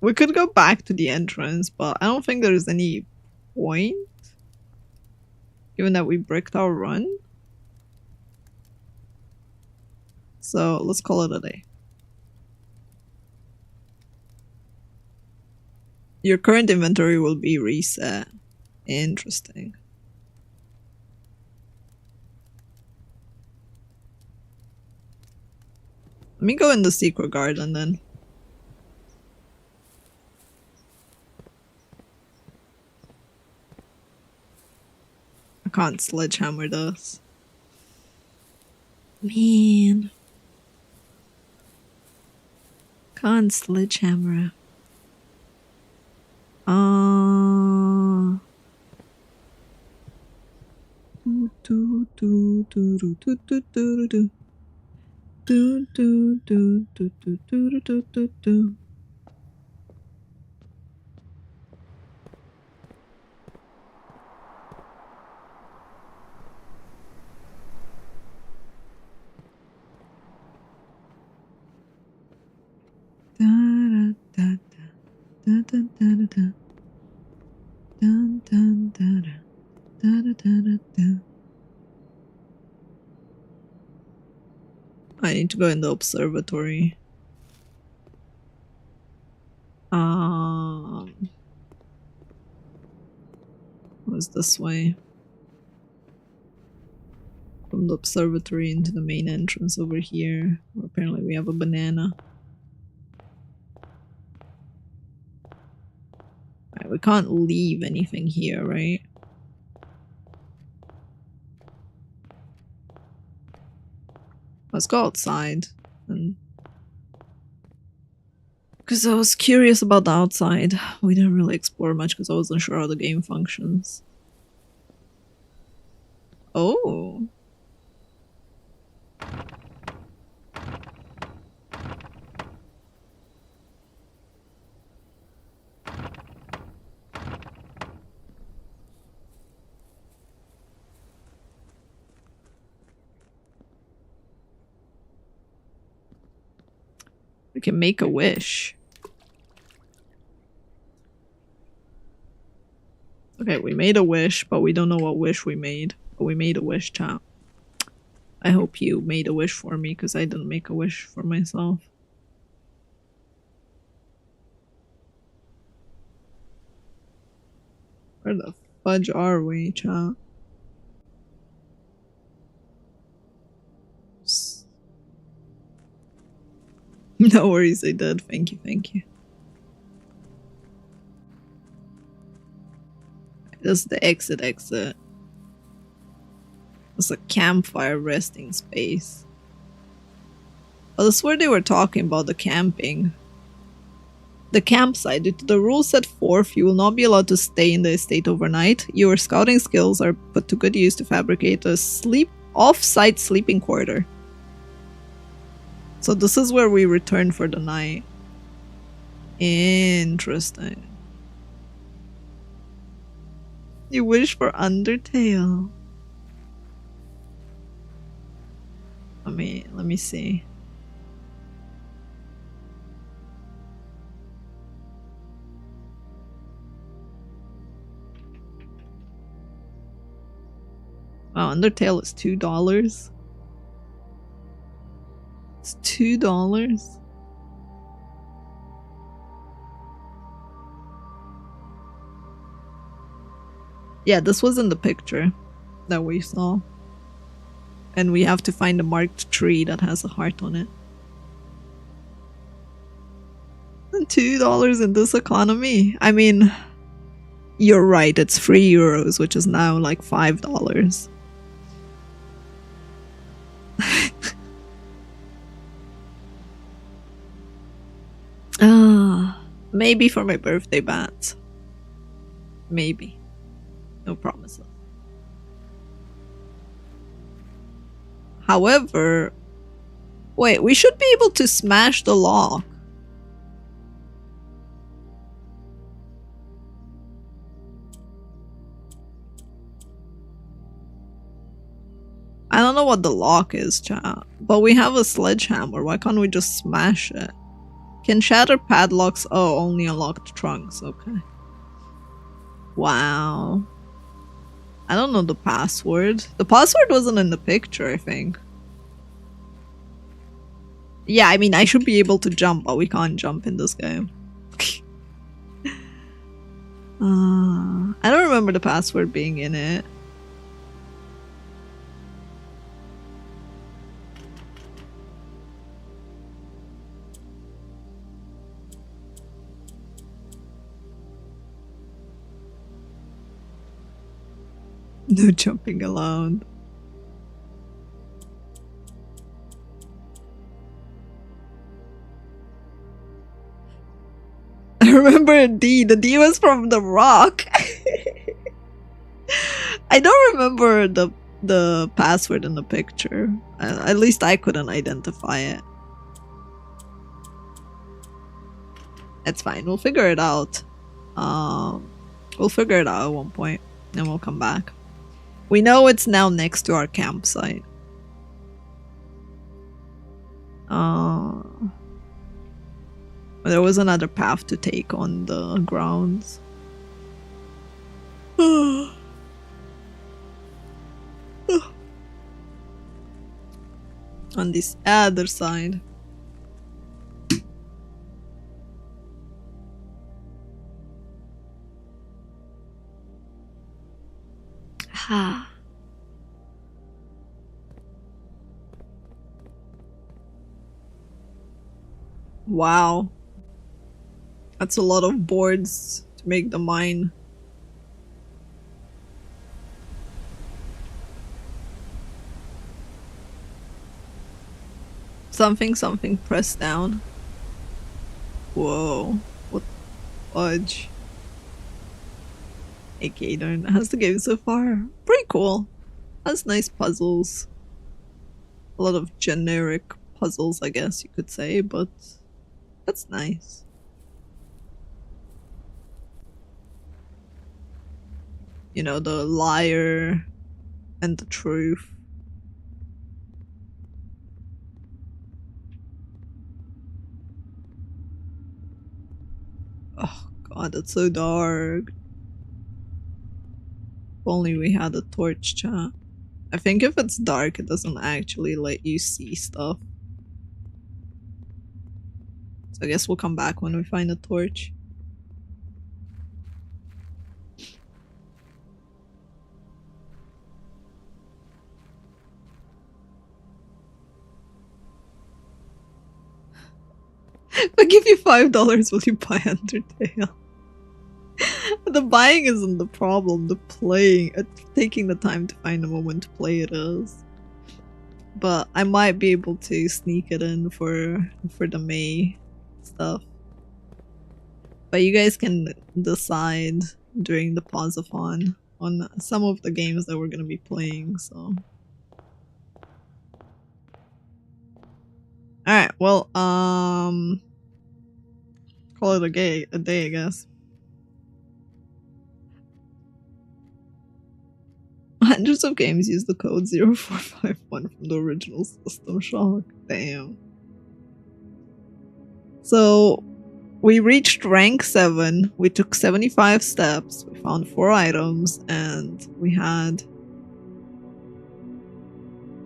Speaker 1: We could go back to the entrance, but I don't think there's any point, given that we bricked our run. So let's call it a day. Your current inventory will be reset. Interesting. Let me go in the secret garden then. I can't sledgehammer this. Man. Can't sledgehammer. Do do do do do do do do do. Da da da da da da da da. Dun dun da da da da da da. I need to go in the observatory. Was this way? From the observatory into the main entrance over here. Where apparently we have a banana. Right, we can't leave anything here, right? Let's go outside. Because I was curious about the outside. We didn't really explore much because I wasn't sure how the game functions. Oh. We can make a wish. Okay, we made a wish, but we don't know what wish we made. But we made a wish, chat. I hope you made a wish for me, because I didn't make a wish for myself. Where the fudge are we, chat? No worries, I did. Thank you, thank you. This is the exit. It's a campfire resting space. Oh, that's where they were talking about the camping. The campsite. Due to the rules set forth, you will not be allowed to stay in the estate overnight. Your scouting skills are put to good use to fabricate a off-site sleeping quarter. So this is where we return for the night. Interesting. You wish for Undertale. Let me see. Wow, Undertale is $2. It's $2. Yeah, this was in the picture that we saw. And we have to find a marked tree that has a heart on it. And $2 in this economy. I mean, you're right, it's €3, which is now like $5. Maybe for my birthday, Bats. Maybe. No promises. However, wait, we should be able to smash the lock. I don't know what the lock is, chat, but we have a sledgehammer. Why can't we just smash it? Can shatter padlocks? Oh, only unlocked trunks. Okay. Wow. I don't know the password. The password wasn't in the picture, I think. Yeah, I mean, I should be able to jump, but we can't jump in this game. I don't remember the password being in it. No jumping allowed. I remember a D. The D was from the rock. I don't remember the the password in the picture. At least I couldn't identify it. It's fine. We'll figure it out. We'll figure it out at one point, and we'll come back. We know it's now next to our campsite. There was another path to take on the grounds. On this other side. Ha. Wow. That's a lot of boards to make the mine. Something press down. Whoa. What fudge. Okay, darn. How's the game so far? Pretty cool. Has nice puzzles. A lot of generic puzzles, I guess you could say, but that's nice. You know, the liar and the truth. Oh god, it's so dark. If only we had a torch, chat. I think if it's dark, it doesn't actually let you see stuff. So I guess we'll come back when we find a torch. If I give you $5, will you buy Undertale? The buying isn't the problem, the playing, taking the time to find a moment to play it is. But I might be able to sneak it in for the May stuff. But you guys can decide during the pawsathon on some of the games that we're gonna be playing, so. Alright, well, call it a day, I guess. Hundreds of games use the code 0451 from the original System Shock. Damn. So, we reached rank 7, we took 75 steps, we found 4 items, and we had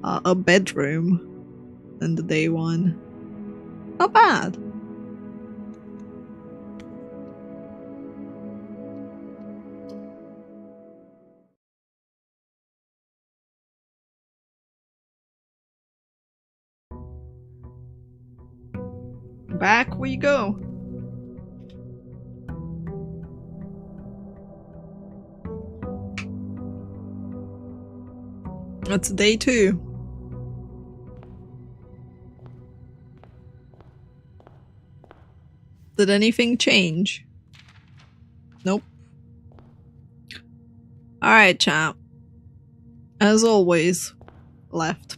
Speaker 1: a bedroom in the day 1. Not bad. Back we go. It's day 2. Did anything change? Nope. Alright, champ. As always, left.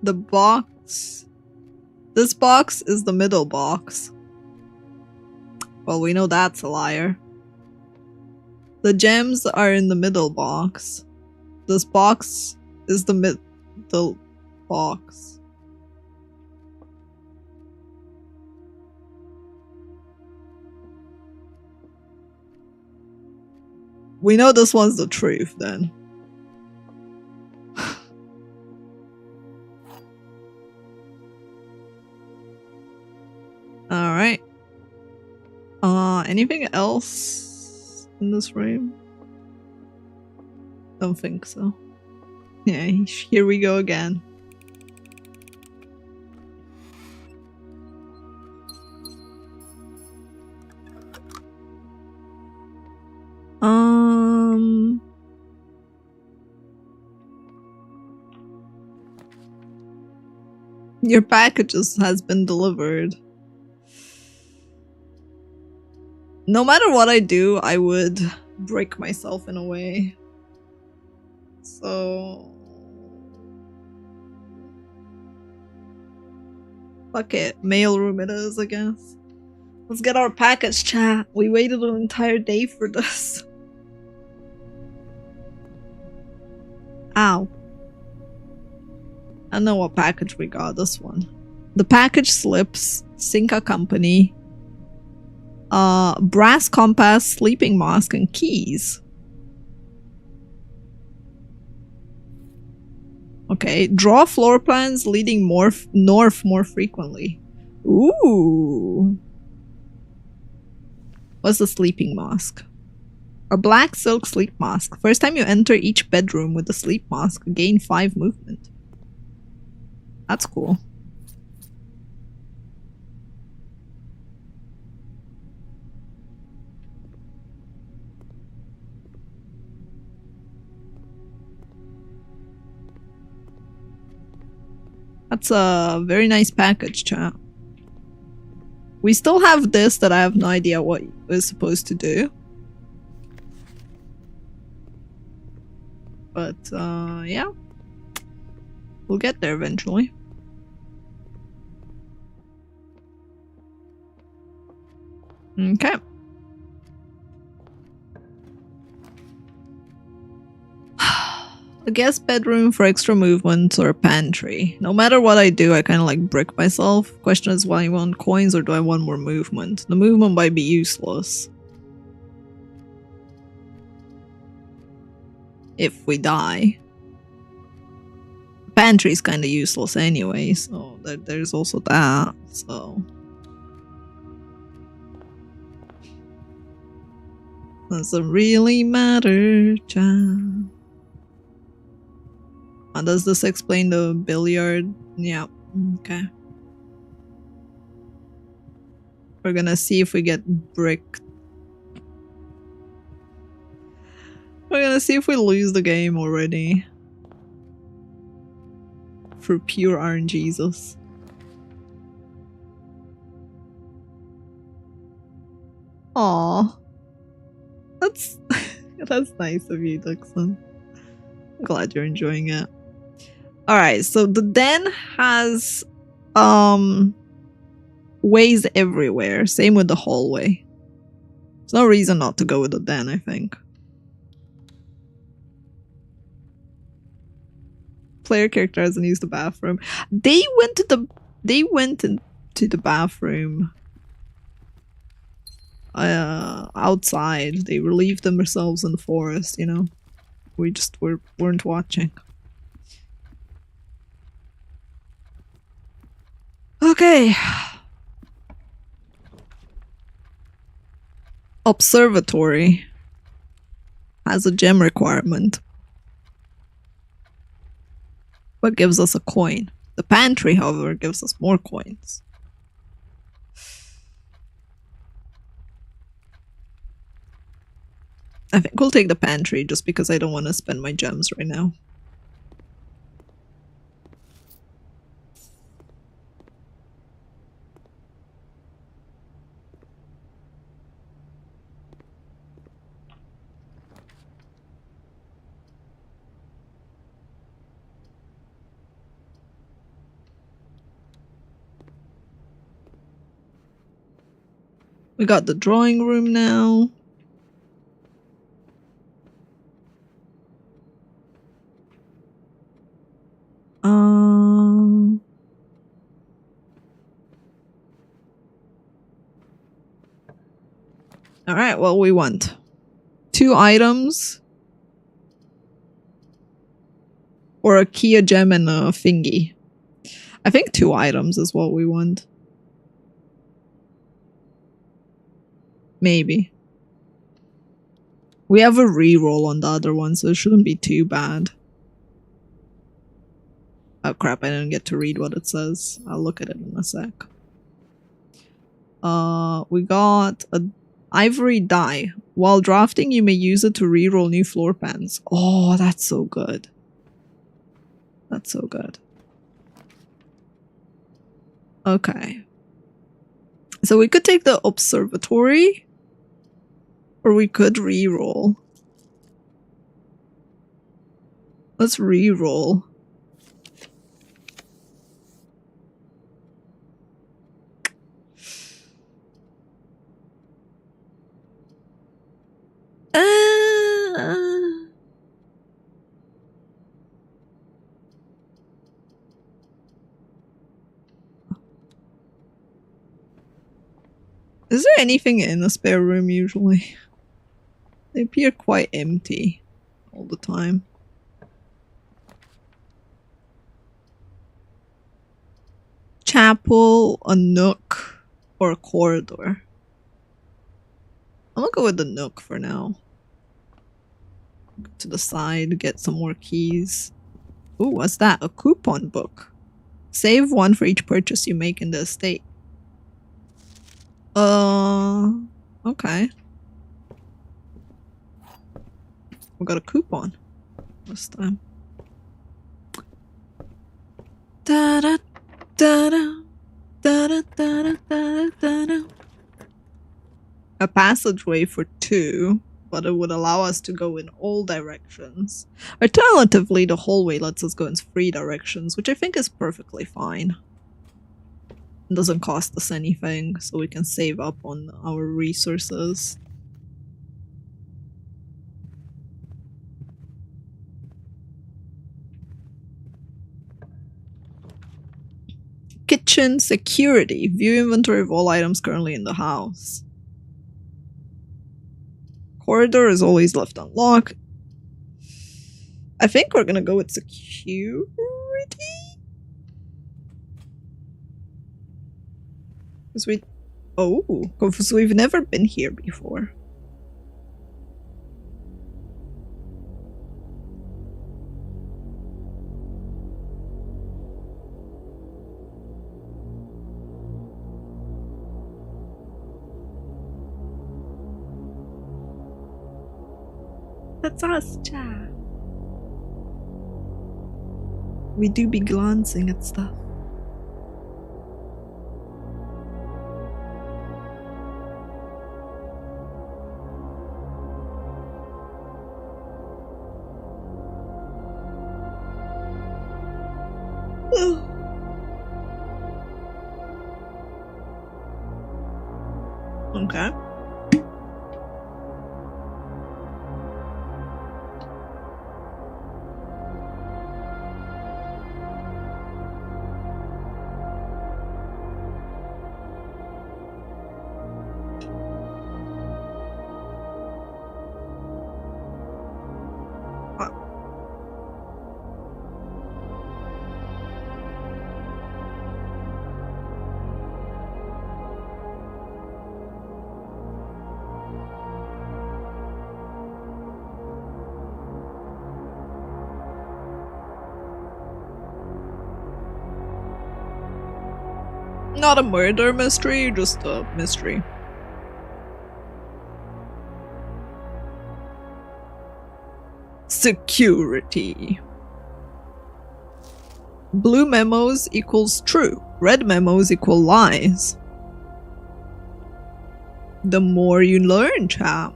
Speaker 1: The box. This box is the middle box. Well, we know that's a liar. The gems are in the middle box. This box is the middle box. We know this one's the truth then. Alright. Anything else in this room? Don't think so. Yeah, here we go again. Your packages has been delivered. No matter what I do, I would break myself in a way. So... fuck it. Mailroom it is, I guess. Let's get our package, chat. We waited an entire day for this. Ow. I know what package we got, this one. The package slips, Sinca Company, brass compass, sleeping mask, and keys. Okay, draw floor plans leading north more frequently. Ooh. What's the sleeping mask? A black silk sleep mask. First time you enter each bedroom with the sleep mask, gain 5 movement. That's cool. That's a very nice package, chat. We still have this that I have no idea what it's supposed to do. But, yeah. We'll get there eventually. Okay. A guest bedroom for extra movement or a pantry. No matter what I do, I kind of like brick myself. Question is, why I want coins or do I want more movement? The movement might be useless. If we die. Pantry is kind of useless anyway, so there's also that, so... doesn't really matter, child. Does this explain the billiard? Yeah, okay. We're gonna see if we get bricked. We're gonna see if we lose the game already. For pure RNGesus. Aww. That's that's nice of you, Dixon. I'm glad you're enjoying it. Alright, so the den has ways everywhere. Same with the hallway. There's no reason not to go with the den, I think. Player character hasn't used the bathroom. They went into the bathroom outside. They relieved themselves in the forest, you know. We just weren't watching. Okay. Observatory has a gem requirement, but gives us a coin. The pantry, however, gives us more coins. I think we'll take the pantry just because I don't want to spend my gems right now. We got the drawing room now. Alright, well, we want 2 items. Or a key, a gem, and a thingy. I think 2 items is what we want. Maybe. We have a reroll on the other one, so it shouldn't be too bad. Oh crap, I didn't get to read what it says. I'll look at it in a sec. We got a ivory die. While drafting, you may use it to reroll new floor plans. Oh, that's so good. That's so good. Okay. So we could take the observatory, or we could re-roll. Let's re-roll. Is there anything in the spare room usually? They appear quite empty all the time. Chapel, a nook, or a corridor? I'm gonna go with the nook for now. Go to the side, get some more keys. Ooh, what's that? A coupon book. Save one for each purchase you make in the estate. Okay. We got a coupon this time. Da da da da da da da da da da. A passageway for 2, but it would allow us to go in all directions. Alternatively, the hallway lets us go in 3 directions, which I think is perfectly fine. It doesn't cost us anything, so we can save up on our resources. Kitchen security. View inventory of all items currently in the house. Corridor is always left unlocked. I think we're gonna go with security? Because we've never been here before. That's us, chat. We do be glancing at stuff. Okay. Not a murder mystery, just a mystery. Security. Blue memos equals true. Red memos equal lies. The more you learn, chap.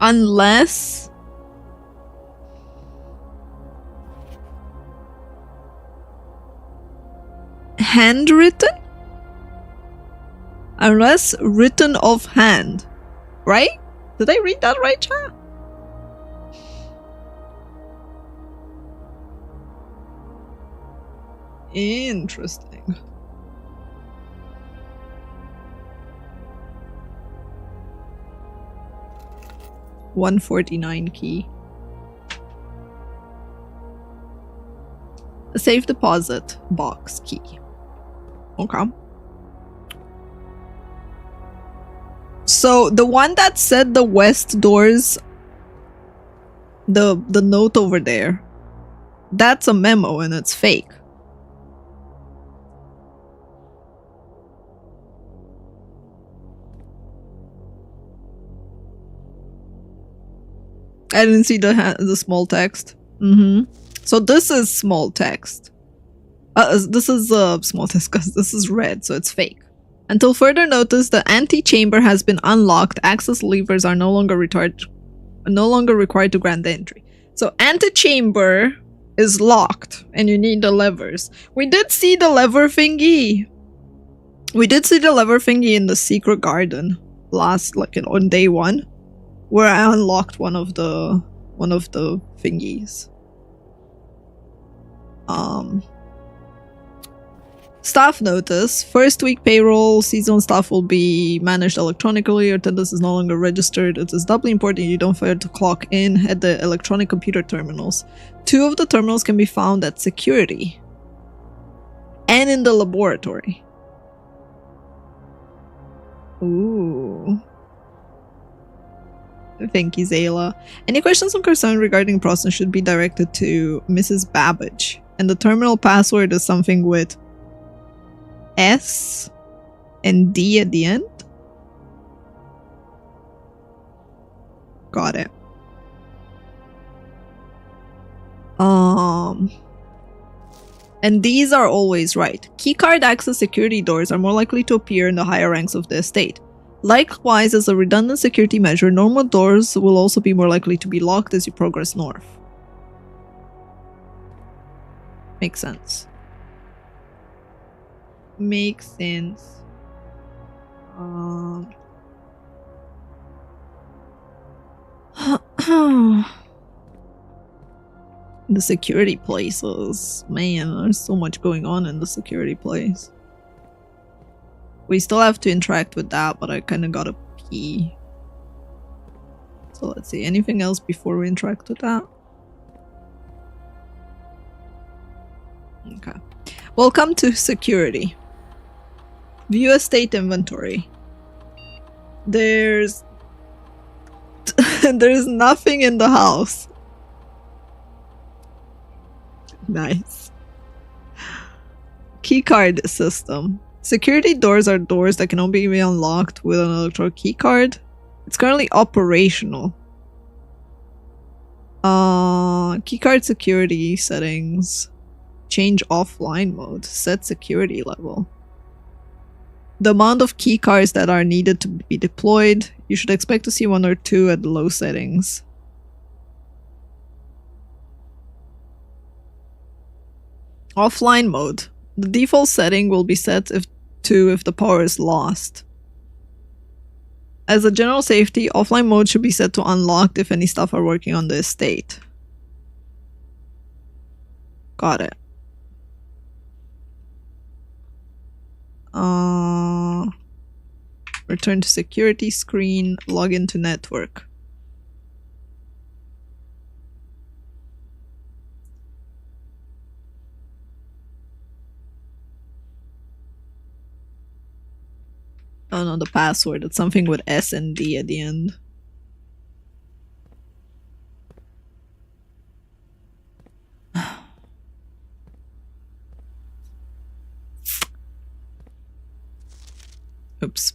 Speaker 1: Unless... handwritten? Unless written offhand. Right? Did I read that right, chat? Interesting. $149 key. A safe deposit box key. Okay. So the one that said the west doors, the note over there, that's a memo and it's fake. I didn't see the small text. So this is small text. This is small discuss. This is red, so it's fake. Until further notice, the antechamber has been unlocked. Access levers are no longer required to grant entry. So antechamber is locked, and you need the levers. We did see the lever thingy. We did see the lever thingy in the secret garden last, like on day 1, where I unlocked one of the thingies. Staff notice. First week payroll, seasonal staff will be managed electronically. Your attendance is no longer registered. It is doubly important you don't fail to clock in at the electronic computer terminals. 2 of the terminals can be found at security and in the laboratory. Ooh. Thank you, Zayla. Any questions or concerns regarding the process should be directed to Mrs. Babbage. And the terminal password is something with S and D at the end. Got it. And these are always right. Keycard access security doors are more likely to appear in the higher ranks of the estate. Likewise, as a redundant security measure, normal doors will also be more likely to be locked as you progress north. Makes sense. Makes sense. The security places. Man, there's so much going on in the security place. We still have to interact with that, but I kind of gotta pee. So let's see. Anything else before we interact with that? Okay. Welcome to security. View estate inventory. There's nothing in the house. Nice. Keycard system. Security doors are doors that can only be unlocked with an electronic keycard. It's currently operational. Keycard security settings. Change offline mode. Set security level. The amount of keycards that are needed to be deployed. You should expect to see 1 or 2 at low settings. Offline mode. The default setting will be set if the power is lost. As a general safety, offline mode should be set to unlocked if any staff are working on the estate. Got it. Return to security screen, log into network. Oh no, the password. It's something with S and D at the end. Oops.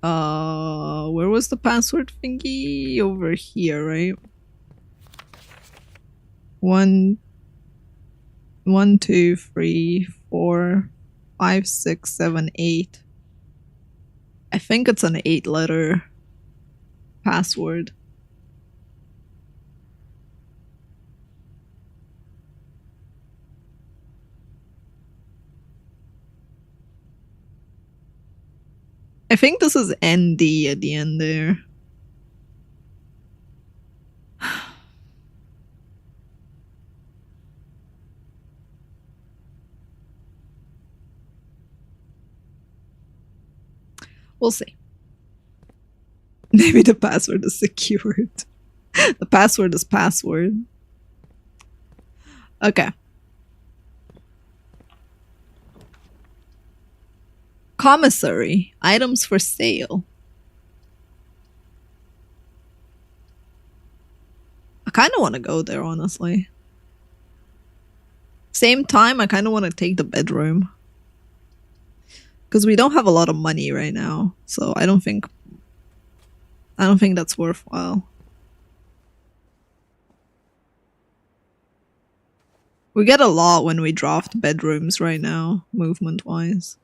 Speaker 1: Where was the password thingy? Over here, right? 1, 2, 3, 4, 5, 6, 7, 8. I think it's an 8-letter password. I think this is ND at the end there. We'll see. Maybe the password is secured. The password is password. Okay. Commissary. Items for sale. I kind of want to go there, honestly. Same time, I kind of want to take the bedroom. Because we don't have a lot of money right now. So I don't think that's worthwhile. We get a lot when we draft bedrooms right now, movement-wise.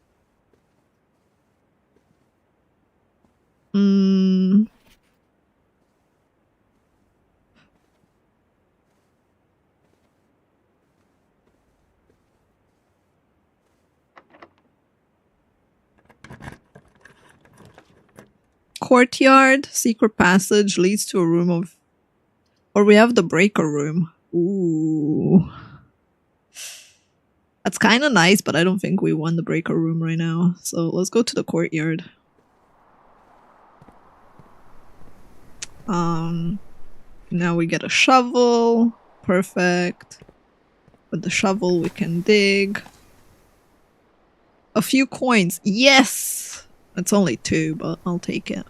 Speaker 1: Courtyard, secret passage leads to a room of... Or we have the breaker room. Ooh. That's kind of nice, but I don't think we won the breaker room right now. So let's go to the courtyard. Now we get a shovel. Perfect. With the shovel we can dig. A few coins. Yes! It's only 2, but I'll take it.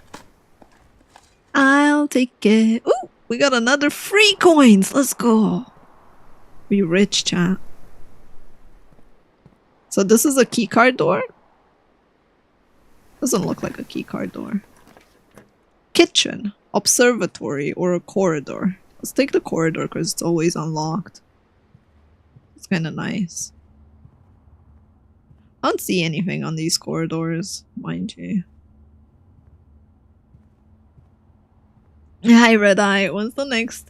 Speaker 1: I'll take it. Ooh! We got another 3 coins! Let's go! We rich, chat. So this is a keycard door? Doesn't look like a keycard door. Kitchen, observatory, or a corridor. Let's take the corridor because it's always unlocked. It's kind of nice. I don't see anything on these corridors, mind you. Hi, Red Eye. When's the next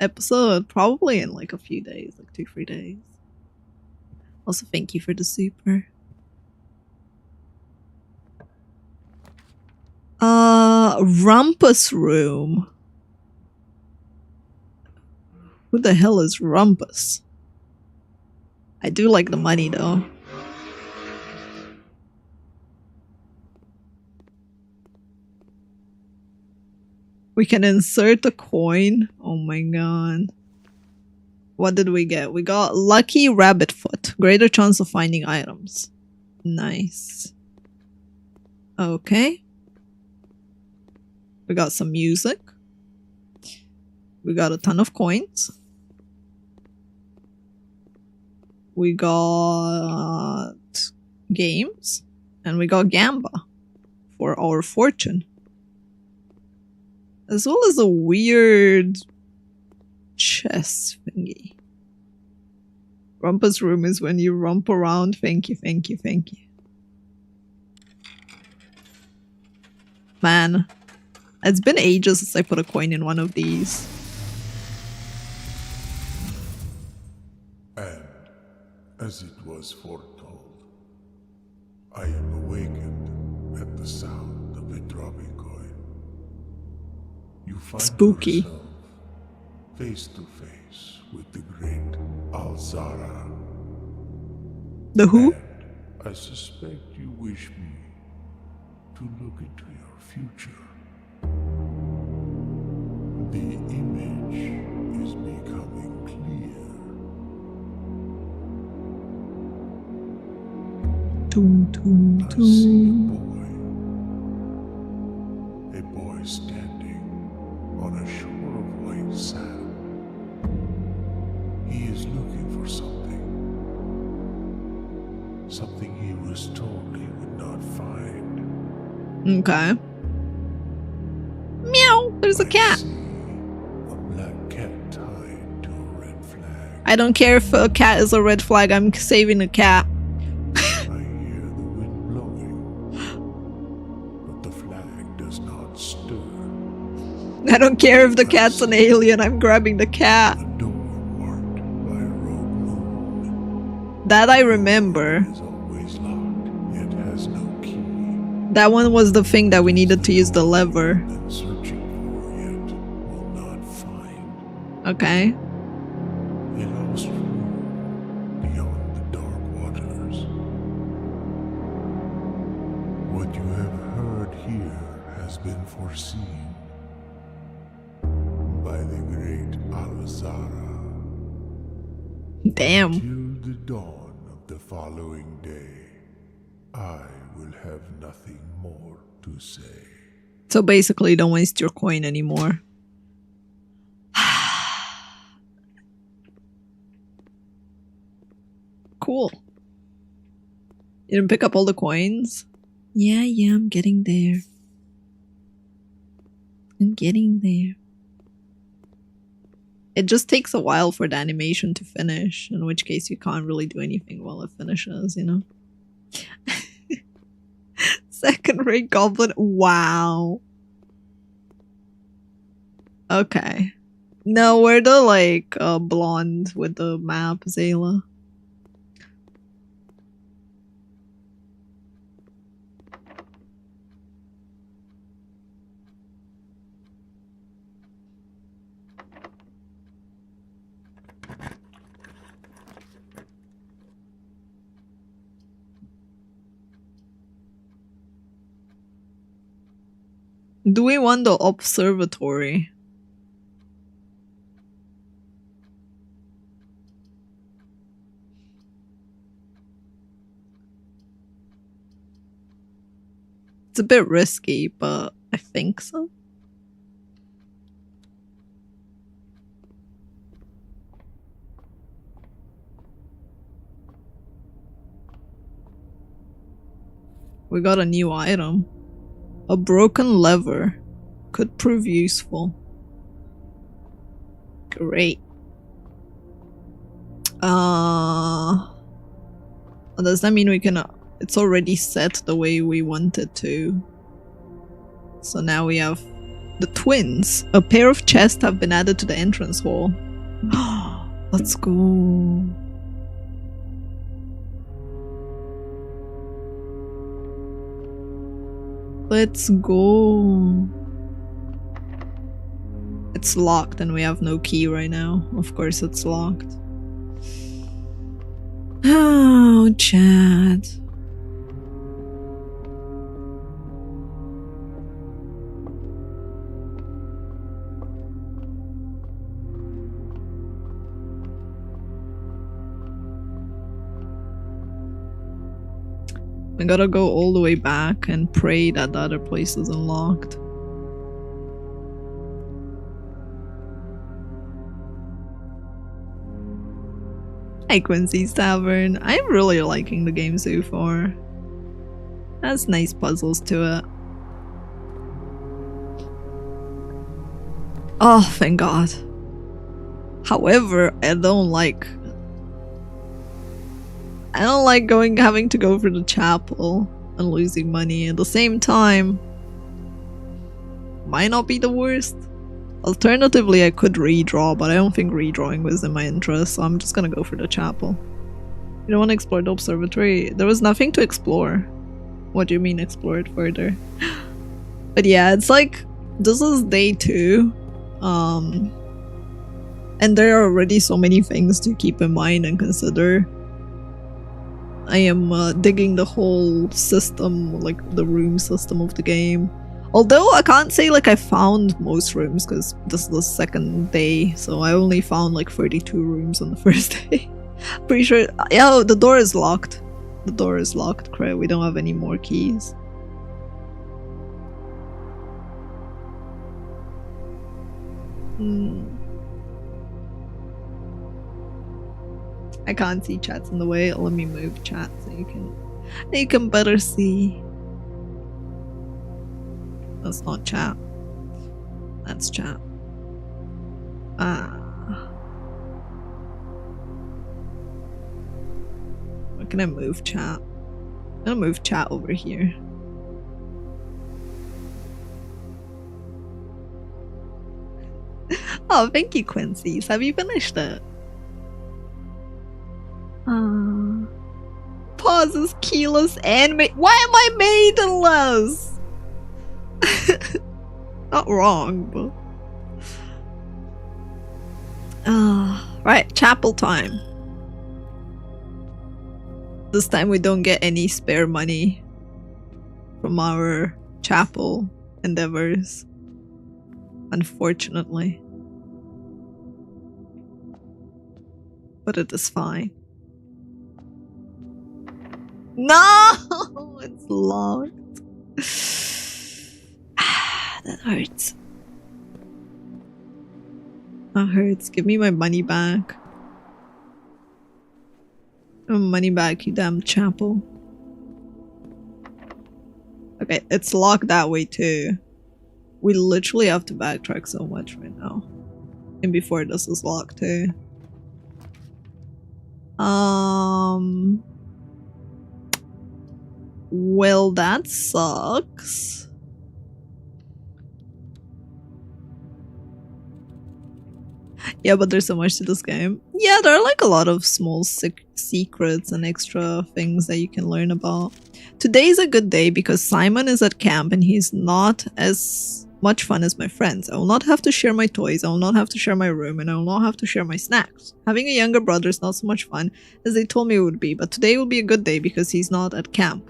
Speaker 1: episode? Probably in like a few days, like 2-3 days. Also, thank you for the super. Rumpus room. Who the hell is Rumpus? I do like the money though. We can insert a coin. Oh my god. What did we get? We got Lucky Rabbit Foot. Greater chance of finding items. Nice. Okay. We got some music. We got a ton of coins. We got games. And we got Gamba for our fortune. As well as a weird chess thingy. Rumpus room is when you romp around. Thank you, thank you, thank you. Man, it's been ages since I put a coin in one of these.
Speaker 5: And, as it was foretold, I am awakened at the sound of a dropping coin. You find
Speaker 1: Spooky.
Speaker 5: yourself face to face with the great Alzara.
Speaker 1: The who?
Speaker 5: And I suspect you wish me to look into your future. The image is becoming clear.
Speaker 1: Toom, toom,
Speaker 5: I see
Speaker 1: toom.
Speaker 5: a boy standing on a shore of white sand. He is looking for something. Something he was told he would not find.
Speaker 1: Okay. Meow! There's a cat!
Speaker 5: See a black cat tied to a red flag.
Speaker 1: I don't care if a cat is a red flag, I'm saving a cat.
Speaker 5: I hear the wind blowing, but the flag does not stir.
Speaker 1: I don't care if the cat's an alien, I'm grabbing the cat.
Speaker 5: A door marked by a rogue moon.
Speaker 1: That I remember.
Speaker 5: It is always locked, yet has no key.
Speaker 1: That one was the thing that we needed to use the lever.
Speaker 5: And searching for yet will not find.
Speaker 1: Okay.
Speaker 5: A lost room beyond the dark waters. What you have heard here has been foreseen by the great Alzara.
Speaker 1: Damn.
Speaker 5: Till the dawn of the following day, I will have nothing more to say.
Speaker 1: So basically, don't waste your coin anymore. Cool. You didn't pick up all the coins? Yeah, I'm getting there. I'm getting there. It just takes a while for the animation to finish, in which case you can't really do anything while it finishes, you know? Second rate goblin. Wow. Okay. No, we're the like blonde with the map, Zayla. Do we want the observatory? It's a bit risky, but I think so. We got a new item. A broken lever. Could prove useful. Great. Does that mean we can... it's already set the way we want it to. So now we have the twins. A pair of chests have been added to the entrance hall. Let's go. Let's go. It's locked and we have no key right now. Of course it's locked. Oh, Chad. I gotta go all the way back and pray that the other place is unlocked. Hi Quincy's Tavern. I'm really liking the game so far. Has nice puzzles to it. Oh, thank God. However, I don't like having to go for the chapel and losing money. At the same time, might not be the worst. Alternatively, I could redraw, but I don't think redrawing was in my interest, so I'm just gonna go for the chapel. You don't want to explore the observatory? There was nothing to explore. What do you mean explore it further? But yeah, it's like, this is day 2. And there are already so many things to keep in mind and consider. I am digging the whole system, like the room system of the game. Although I can't say like I found most rooms because this is the second day, so I only found like 32 rooms on the first day. Pretty sure. Yeah, the door is locked. The door is locked. Crap, we don't have any more keys. I can't see chat's in the way. Let me move chat so you can better see. That's not chat. That's chat. Where can I move chat? I'm gonna move chat over here. Oh, thank you, Quincy's. Have you finished it? Paws is keyless and why am I maidenless? Not wrong, but right, chapel time. This time we don't get any spare money from our chapel endeavors, unfortunately. But it is fine. No! It's locked. That hurts. That hurts. Give me my money back. Money back, you damn chapel. Okay, it's locked that way too. We literally have to backtrack so much right now. And before this was locked too. Well, that sucks. Yeah, but there's so much to this game. Yeah, there are like a lot of small secrets and extra things that you can learn about. Today's a good day because Simon is at camp and he's not as much fun as my friends. I will not have to share my toys, I will not have to share my room, and I will not have to share my snacks. Having a younger brother is not so much fun as they told me it would be, but today will be a good day because he's not at camp.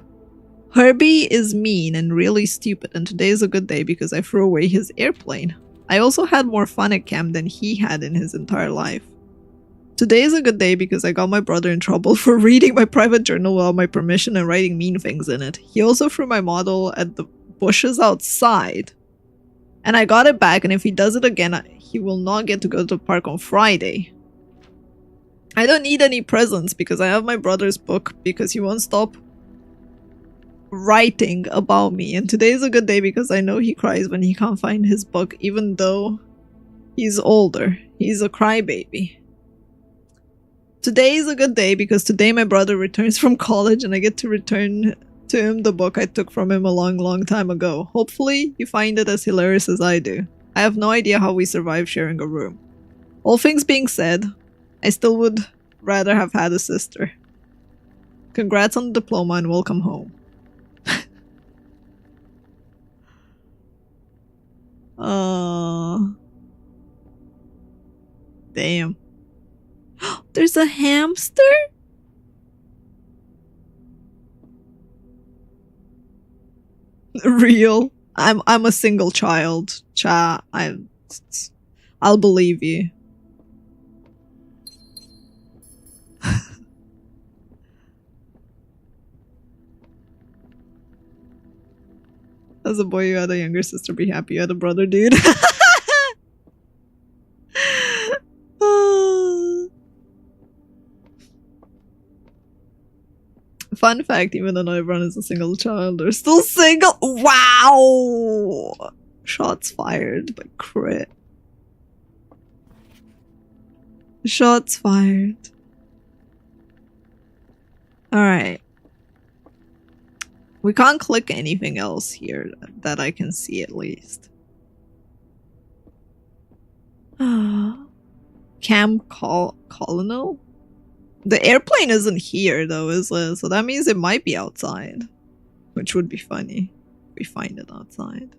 Speaker 1: Herbie is mean and really stupid, and today is a good day because I threw away his airplane. I also had more fun at camp than he had in his entire life. Today is a good day because I got my brother in trouble for reading my private journal without my permission and writing mean things in it. He also threw my model at the bushes outside. And I got it back, and if he does it again, he will not get to go to the park on Friday. I don't need any presents because I have my brother's book because he won't stop writing about me. And today is a good day because I know he cries when he can't find his book, even though he's older. He's a crybaby. Today is a good day because today my brother returns from college and I get to return to him the book I took from him a long time ago. Hopefully you find it as hilarious as I do. I have no idea how we survived sharing a room. All things being said, I still would rather have had a sister. Congrats on the diploma and welcome home. Damn. There's a hamster? Real. I'm a single child. Cha, I'll believe you. As a boy, you had a younger sister. Be happy you had a brother, dude. Fun fact, even though not everyone is a single child, they're still single. Wow! Shots fired by crit. Shots fired. Alright. We can't click anything else here that I can see, at least. Camp Colonel? The airplane isn't here though, is it? So that means it might be outside. Which would be funny if we find it outside.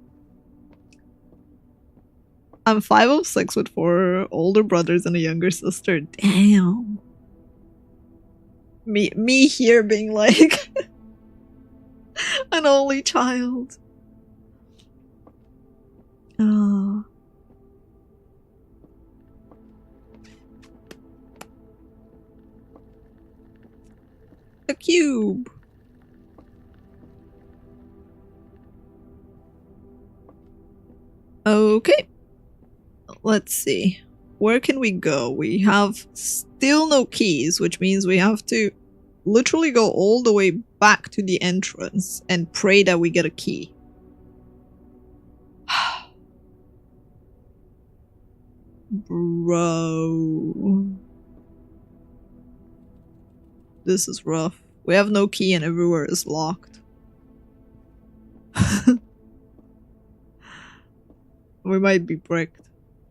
Speaker 1: I'm 5 of 6 with 4 older brothers and a younger sister. Damn. Me here being like an only child. Oh. A cube. Okay. Let's see. Where can we go? We have still no keys, which means we have to literally go all the way back to the entrance and pray that we get a key. Bro. This is rough. We have no key and everywhere is locked. We might be bricked.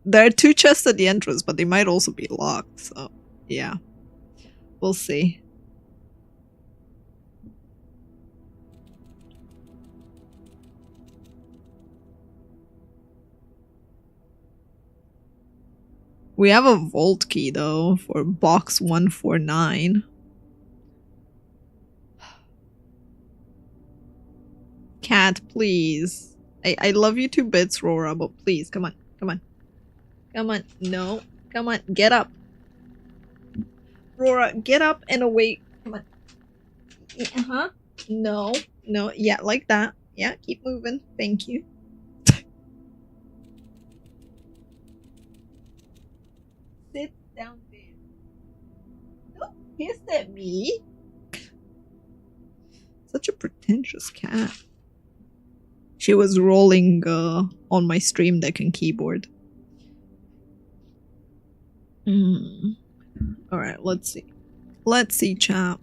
Speaker 1: There are 2 chests at the entrance, but they might also be locked, so yeah. We'll see. We have a vault key though for box 149. Cat, please. I love you 2 bits, Rora, but please, come on, come on. Come on, no, come on, get up. Rora, get up and away. Come on. Uh-huh. No, no, yeah, like that. Yeah, keep moving. Thank you. Sit down there. Don't hiss at me. Such a pretentious cat. She was rolling on my stream deck and keyboard. Alright, let's see. Let's see, chat.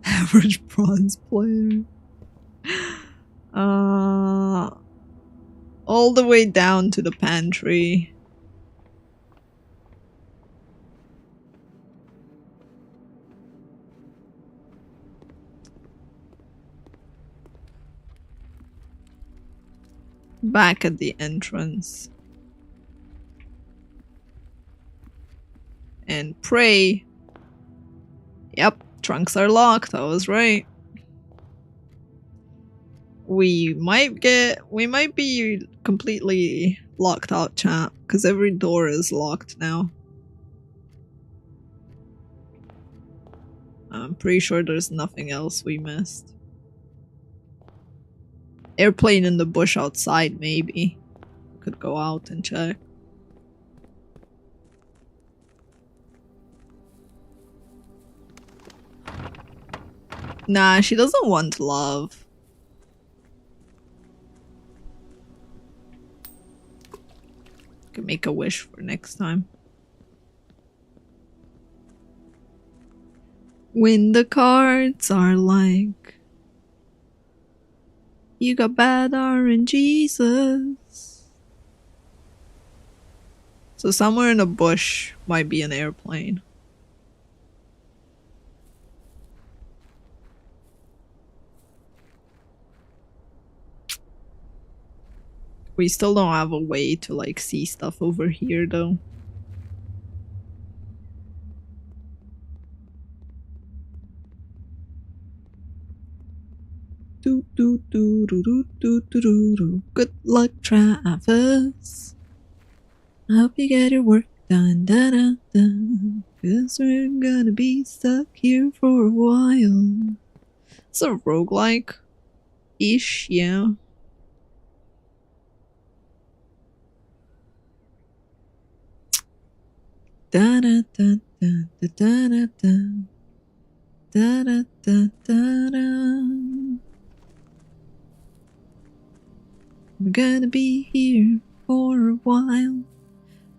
Speaker 1: Average bronze player. All the way down to the pantry. Back at the entrance. And pray. Yep, trunks are locked, I was right. We might be completely locked out, chat, because every door is locked now. I'm pretty sure there's nothing else we missed. Airplane in the bush outside, maybe. Could go out and check. Nah, she doesn't want love. Could make a wish for next time. When the cards are like, you got bad RNGesus. So somewhere in a bush might be an airplane. We still don't have a way to like see stuff over here though. Good luck, Travis. I hope you get your work done, cause we're gonna be stuck here for a while. It's a roguelike-ish, yeah. Da da da da da da da da da da da da. We're gonna be here for a while.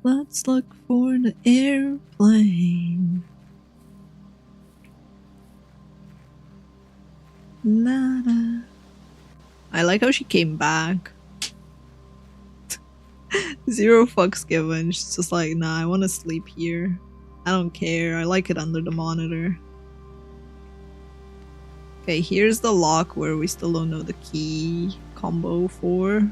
Speaker 1: Let's look for the airplane. La da. I like how she came back. Zero fucks given. She's just like, nah, I want to sleep here. I don't care. I like it under the monitor. Okay, here's the lock where we still don't know the key combo for.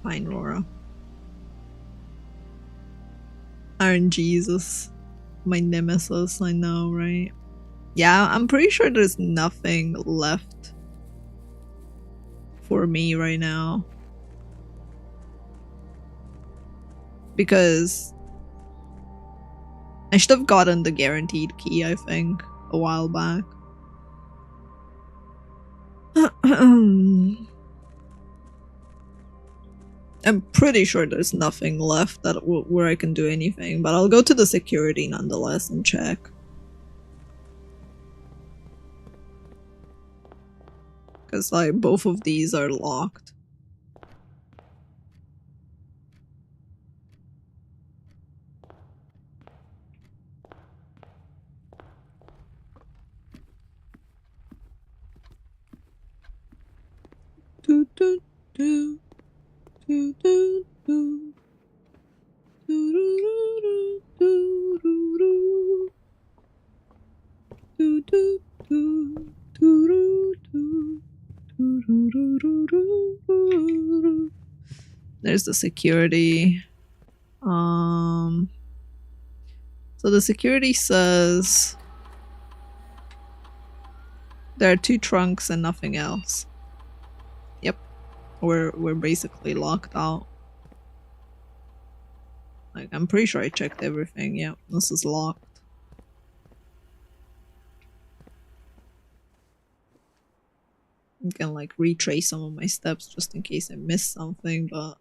Speaker 1: Fine, Laura. RNGesus. My nemesis, I know, right? Yeah, I'm pretty sure there's nothing left for me right now. Because I should have gotten the guaranteed key, I think, a while back. I'm pretty sure there's nothing left that where I can do anything, but I'll go to the security nonetheless and check. Because like both of these are locked. Do do do. Do, do, do. Do, do, do, do, do, do. Do, do, do. Do, do, do. Do, do, do, do, do. There's the security. So the security says there are 2 trunks and nothing else. Yep. We're basically locked out. Like, I'm pretty sure I checked everything. Yep, this is locked. I can like retrace some of my steps just in case I missed something, but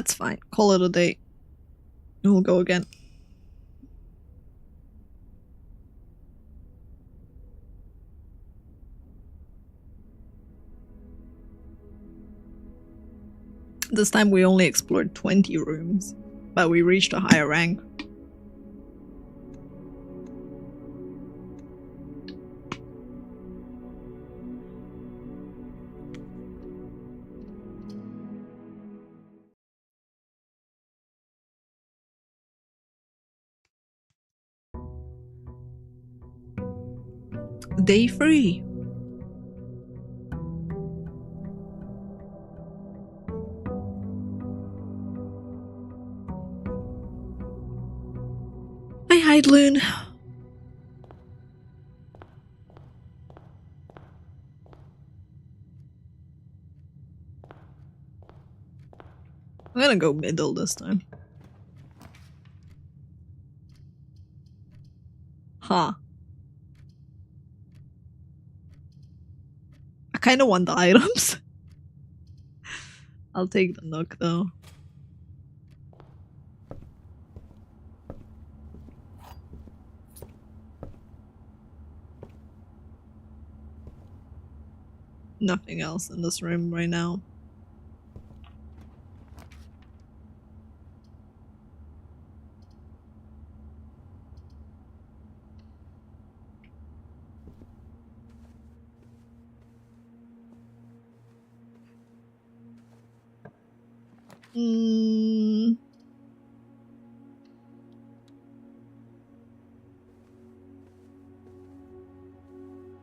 Speaker 1: That's fine. Call it a day. We'll go again. This time we only explored 20 rooms, but we reached a higher rank. Day 3. Hi, Loon. I'm gonna go middle this time. Huh. I kinda want the items. I'll take the nook though. Nothing else in this room right now.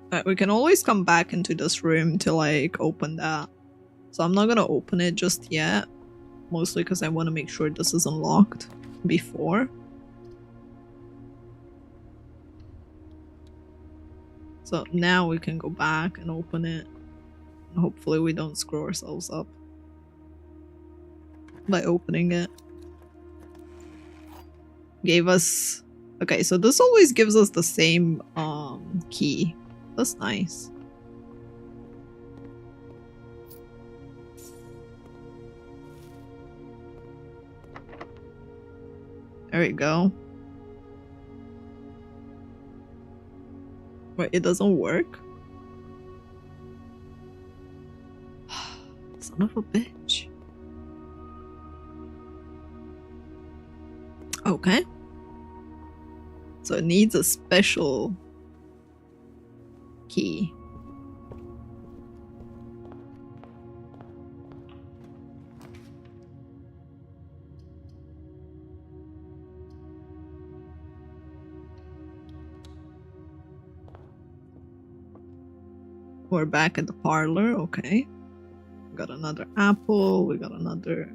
Speaker 1: Alright, we can always come back into this room to like open that. So I'm not gonna open it just yet. Mostly because I want to make sure this is unlocked before. So now we can go back and open it. And hopefully we don't screw ourselves up by opening it. Gave us... Okay, so this always gives us the same key. That's nice. There we go. Wait, it doesn't work? Son of a bitch. Okay. So it needs a special key. We're back at the parlor, okay. We got another apple, we got another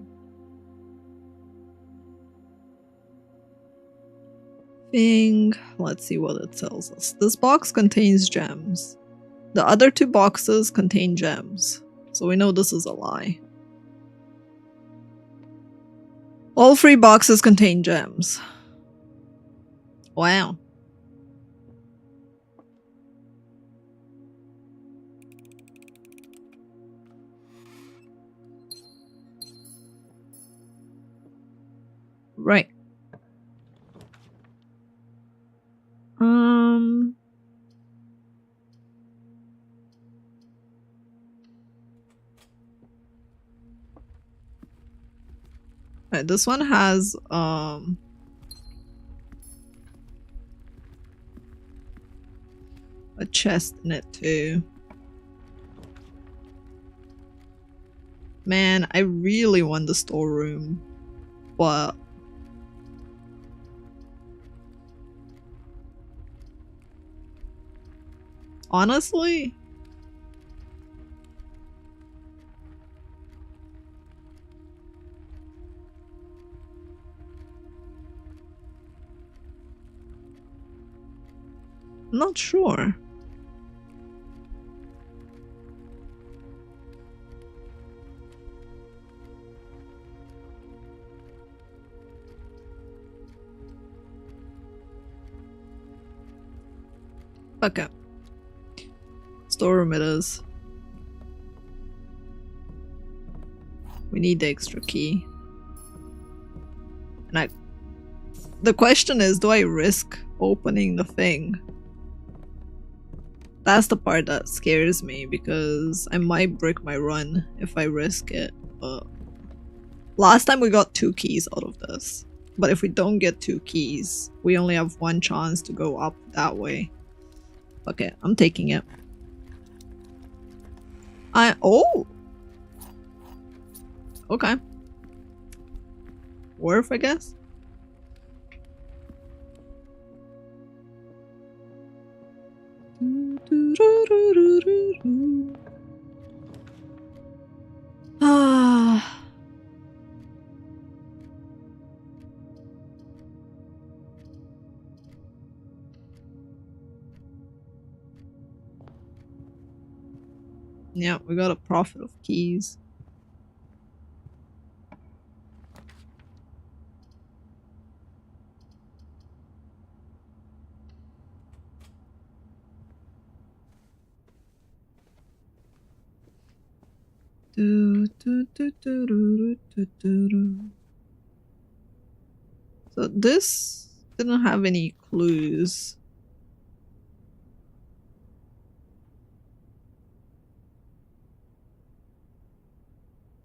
Speaker 1: thing. Let's see what it tells us. This box contains gems. The other two boxes contain gems. So we know this is a lie. All 3 boxes contain gems. Wow. Right. Right, this one has a chest in it too. Man, I really want the storeroom, but honestly, I'm not sure. Okay. Storeroom it is. We need the extra key. And the question is, do I risk opening the thing? That's the part that scares me, because I might break my run if I risk it. But last time we got 2 keys out of this. But if we don't get 2 keys, we only have 1 chance to go up that way. Okay, I'm taking it. Oh! Okay. Worth, I guess? Ah. Yeah, we got a profit of keys. So this didn't have any clues.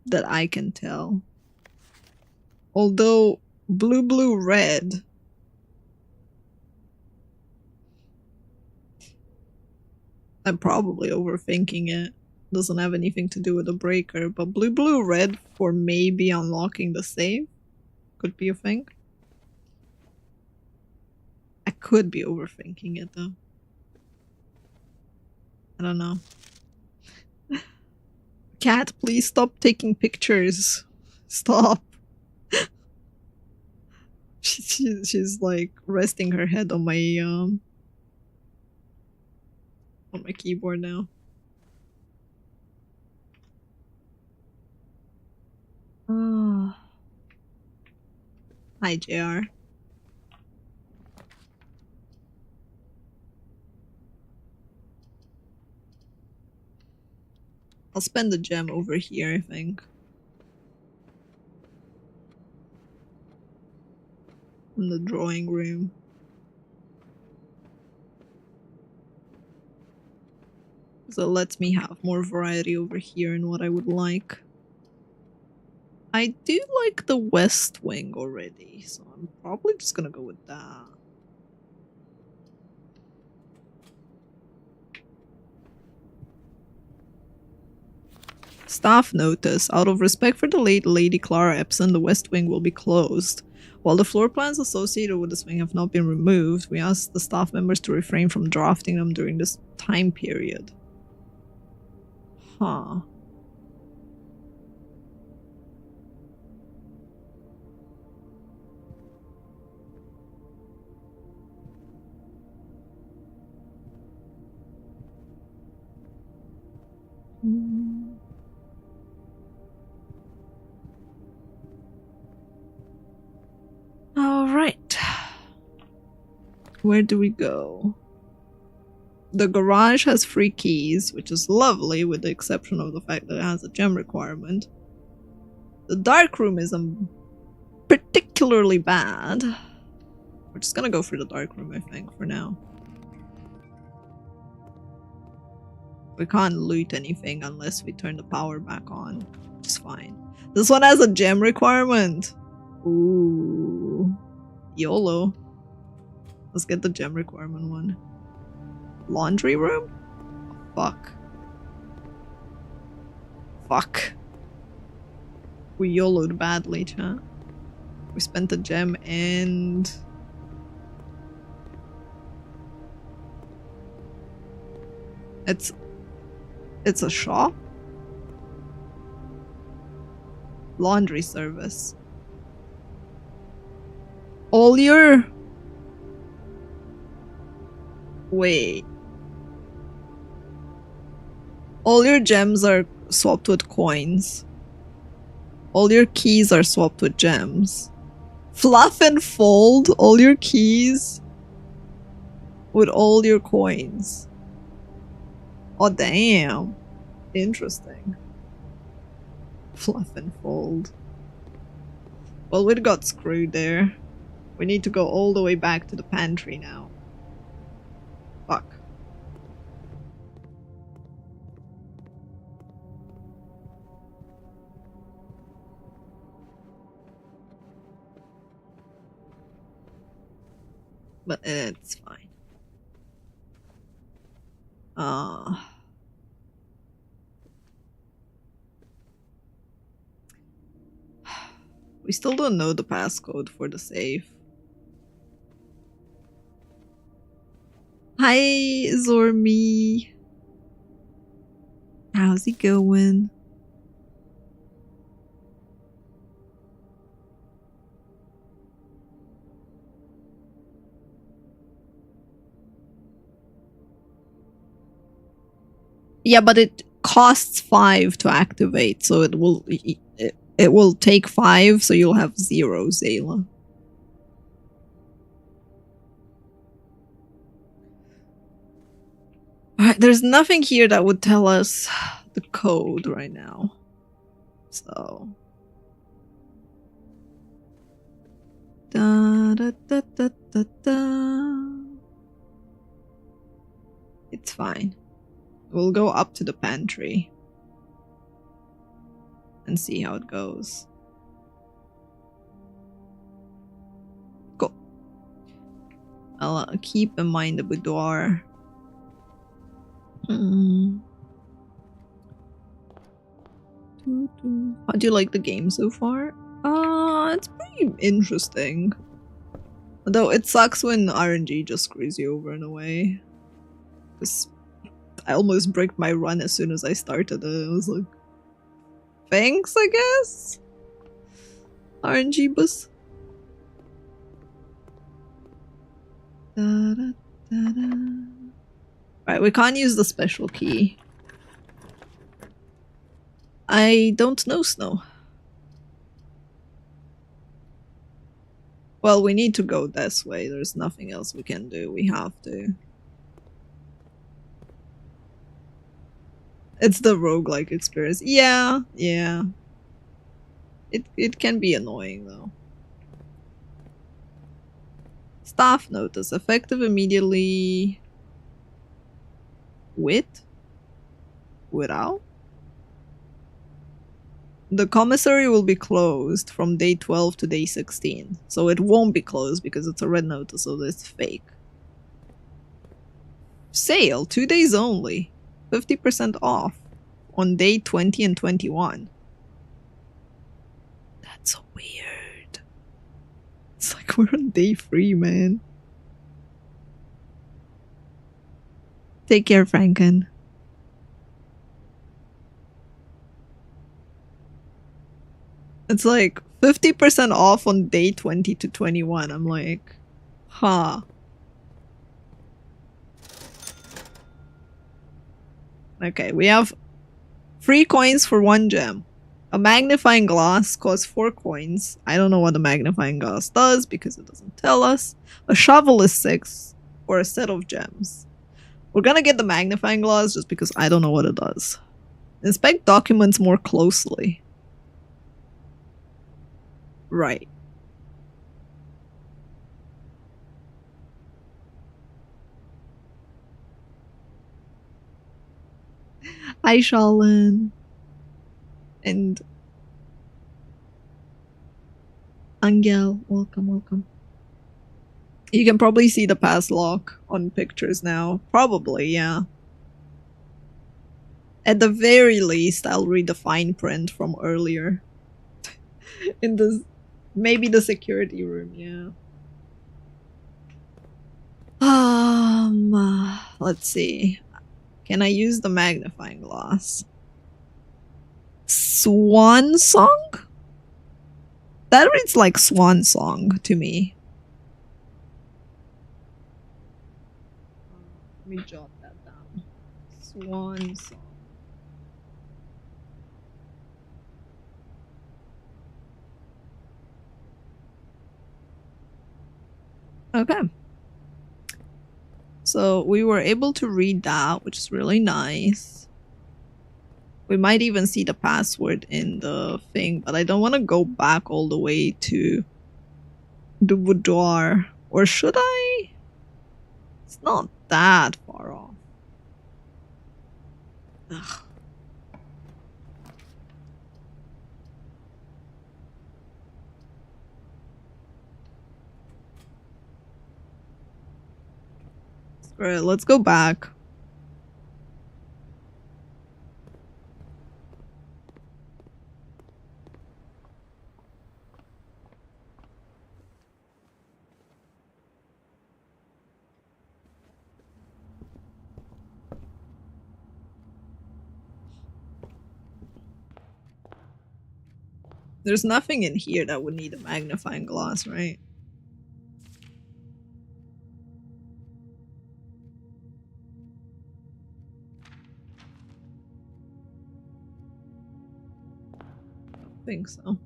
Speaker 1: That I can tell. Although blue, red. I'm probably overthinking it. Doesn't have anything to do with the breaker, but blue, red for maybe unlocking the safe could be a thing. I could be overthinking it though. I don't know. Cat, please stop taking pictures. Stop. She's like resting her head on my keyboard now. Oh. Hi, JR. I'll spend the gem over here, I think. In the drawing room. So it lets me have more variety over here in what I would like. I do like the west wing already, so I'm probably just gonna go with that. Staff notice. Out of respect for the late Lady Clara Epson, the west wing will be closed. While the floor plans associated with this wing have not been removed, we ask the staff members to refrain from drafting them during this time period. Huh. All right. Where do we go? The garage has 3 keys, which is lovely with the exception of the fact that it has a gem requirement. The dark room isn't particularly bad. We're just gonna go for the dark room, I think, for now. We can't loot anything unless we turn the power back on, which is fine. This one has a gem requirement. Ooh. YOLO. Let's get the gem requirement one. Laundry room? Fuck. Fuck. We YOLO'd badly, chat. We spent the gem and... It's a shop? Laundry service. All your... Wait. All your gems are swapped with coins. All your keys are swapped with gems. Fluff and fold all your keys with all your coins. Oh damn. Interesting. Fluff and fold. Well, we got screwed there. We need to go all the way back to the pantry now. Fuck. But it's fine. We still don't know the passcode for the safe. Hi, Zormi. How's it going? Yeah, but it costs 5 to activate, so it will take 5, so you'll have 0, Zayla. Alright, there's nothing here that would tell us the code right now. So... Da, da, da, da, da, da. It's fine. We'll go up to the pantry and see how it goes. Cool. I'll keep in mind the boudoir. How do you like the game so far? It's pretty interesting. Although it sucks when RNG just screws you over in a way. Because I almost broke my run as soon as I started it. I was like, thanks, I guess? RNG bus. Right, we can't use the special key. I don't know, Snow. Well, we need to go this way. There's nothing else we can do. We have to. It's the roguelike experience. Yeah, yeah. It can be annoying, though. Staff notice. Effective immediately... Without? The commissary will be closed from day 12 to day 16. So it won't be closed because it's a red notice, so it's fake. Sale, 2 days only. 50% off on day 20 and 21. That's so weird. It's like we're on day 3, man. Take care, Franken. It's like 50% off on day 20 to 21. I'm like, huh. Okay, we have 3 coins for 1 gem. A magnifying glass costs 4 coins. I don't know what a magnifying glass does because it doesn't tell us. A shovel is 6 for a set of gems. We're gonna get the magnifying glass just because I don't know what it does. Inspect documents more closely. Right. Hi, Shalin. And Angel, welcome, welcome. You can probably see the pass lock on pictures now. Probably, yeah. At the very least, I'll read the fine print from earlier. In the... maybe the security room, yeah. Let's see. Can I use the magnifying glass? Swan song? That reads like swan song to me. Let me jot that down. Swan song. Okay. So we were able to read that, which is really nice. We might even see the password in the thing, but I don't want to go back all the way to the boudoir. Or should I? It's not that far off. Ugh. Alright, let's go back. There's nothing in here that would need a magnifying glass, right? Don't think so.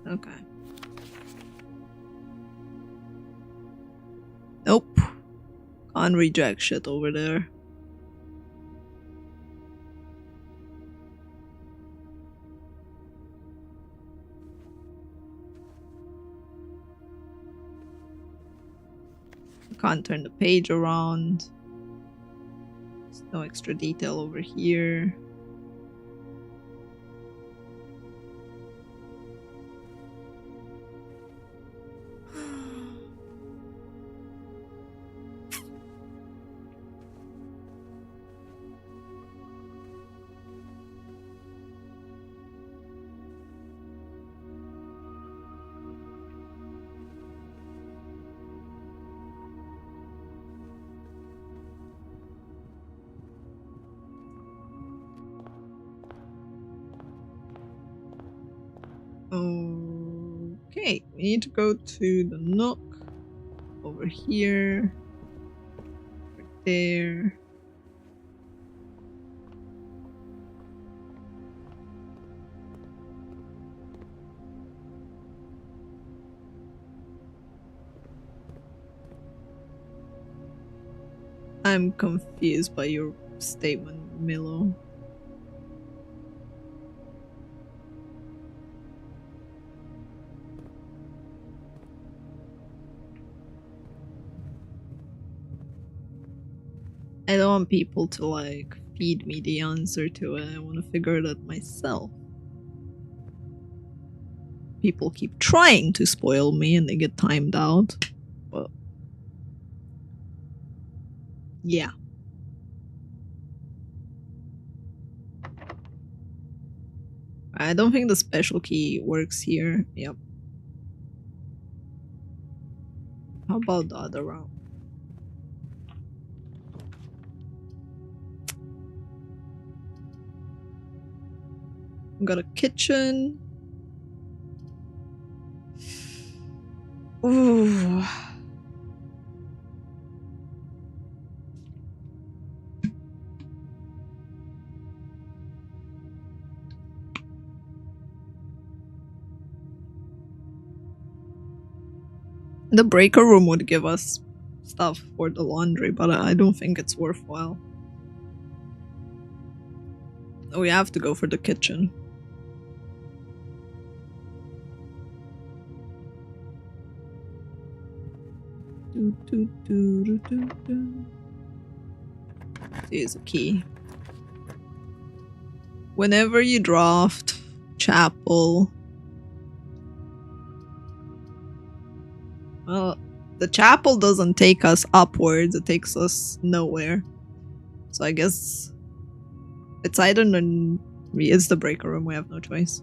Speaker 1: Okay. Nope. Can't reject shit over there. Can't turn the page around. There's no extra detail over here. Okay, we need to go to the nook over here, right there. I'm confused by your statement, Milo. I don't want people to like feed me the answer to it. I want to figure it out myself. People keep trying to spoil me and they get timed out. But yeah. I don't think the special key works here. Yep. How about the other route? Got a kitchen. Ooh. The breaker room would give us stuff for the laundry, but I don't think it's worthwhile. We have to go for the kitchen. Here's a key. Whenever you draft chapel, well, the chapel doesn't take us upwards, it takes us nowhere. So I guess it's either it's the breaker room, we have no choice.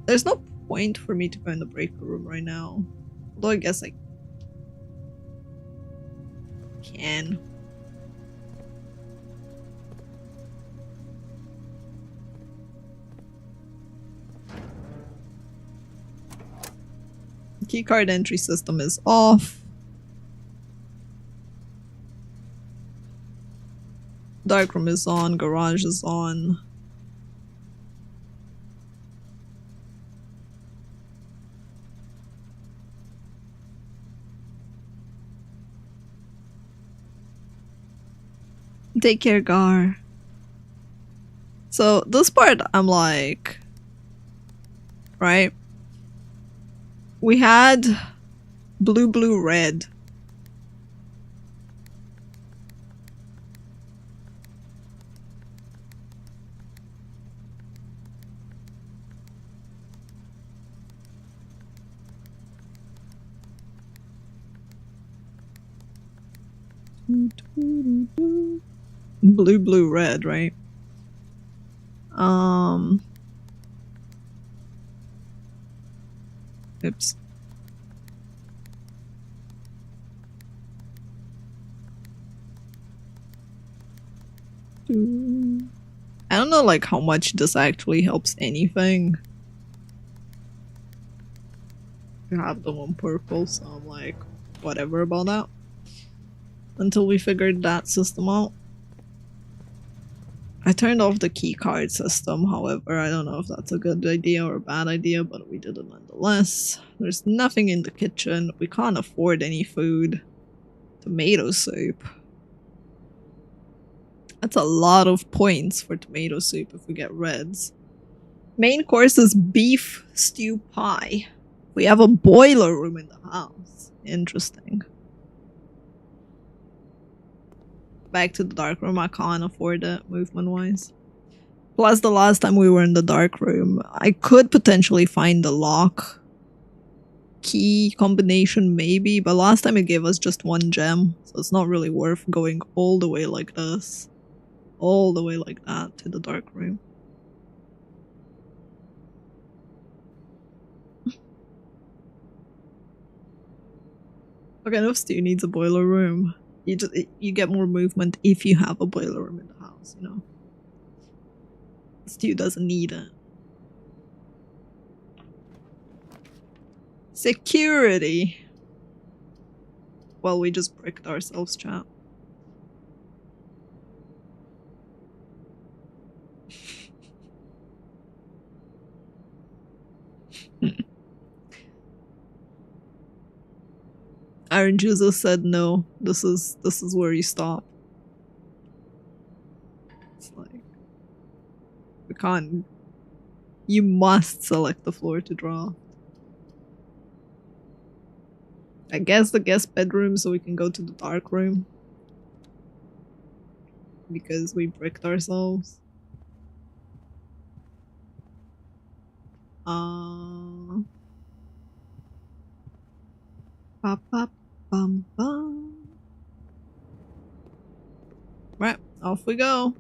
Speaker 1: There's no point for me to go in the breaker room right now. Although I guess I can. Keycard entry system is off. Darkroom is on, garage is on. Take care, Gar. So this part I'm like, right? We had blue, red. Blue, red, right? Oops. I don't know like how much this actually helps anything. I have them on purple, so I'm like, whatever about that. Until we figured that system out. I turned off the keycard system, however, I don't know if that's a good idea or a bad idea, but we did it nonetheless. There's nothing in the kitchen. We can't afford any food. Tomato soup. That's a lot of points for tomato soup if we get reds. Main course is beef stew pie. We have a boiler room in the house. Interesting. Back to the dark room. I can't afford it movement-wise. Plus, the last time we were in the dark room, I could potentially find the lock key combination maybe, but last time it gave us just 1 gem, so it's not really worth going all the way like this. All the way like that to the dark room. Okay, enough Stu needs a boiler room. You get more movement if you have a boiler room in the house, you know. Stu doesn't need it. Security. Well, we just bricked ourselves, chat. Iron Jesus said no. This is where you stop. It's like we can't. You must select the floor to draw. I guess the guest bedroom so we can go to the dark room. Because we bricked ourselves. Pop, pop, bum, bum. Right, off we go.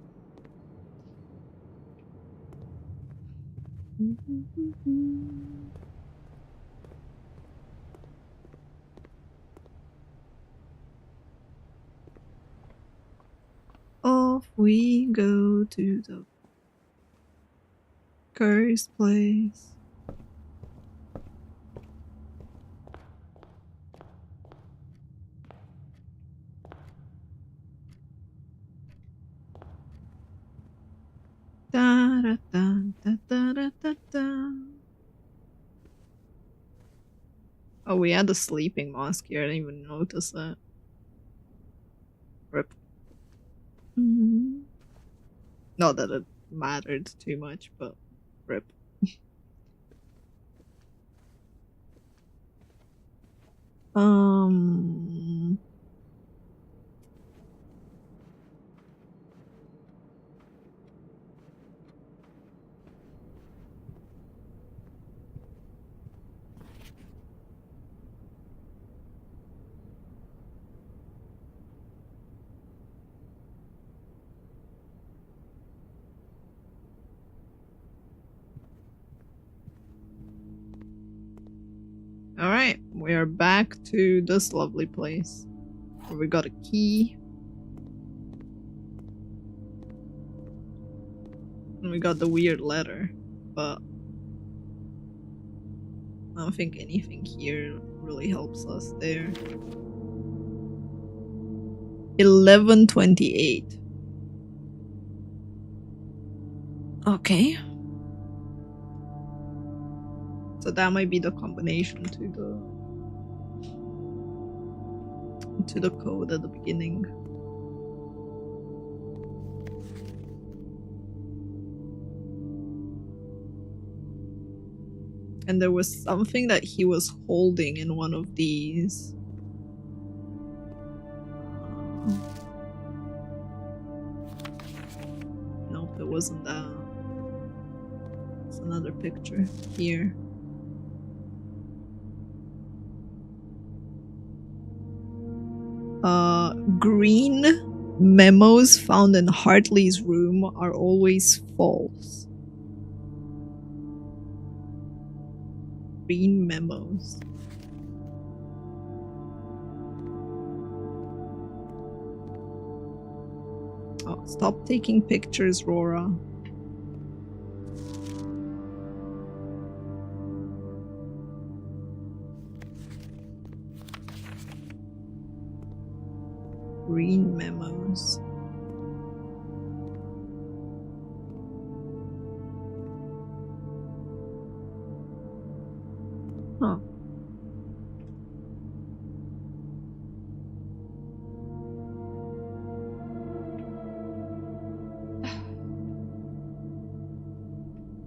Speaker 1: Off we go to the Curry's place. Da, da, da, da, da, da, da, da. Oh, we had the sleeping mask here. I didn't even notice that. Rip. Not that it mattered too much, but rip. Alright, we are back to this lovely place. Where we got a key. And we got the weird letter, but I don't think anything here really helps us there. 11:28. Okay. So that might be the combination to the code at the beginning. And there was something that he was holding in one of these. Nope, it wasn't that. It's another picture here. Green memos found in Hartley's room are always false. Green memos. Oh, stop taking pictures, Rora. Green memos. Huh.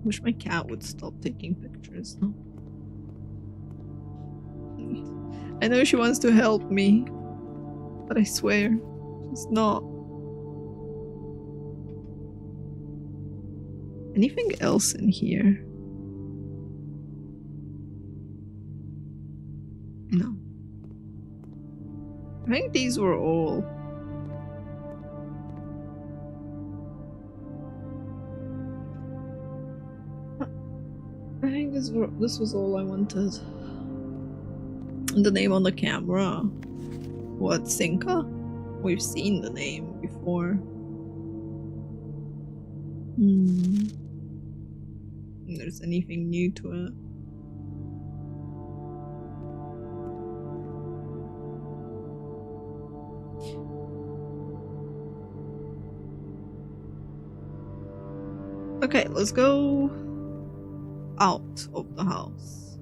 Speaker 1: Wish my cat would stop taking pictures. No? I know she wants to help me, but I swear, she's not. Anything else in here? No. I think these were all. I think this was all I wanted. The name on the camera. What, Sinka? We've seen the name before. If there's anything new to it. Okay, let's go out of the house.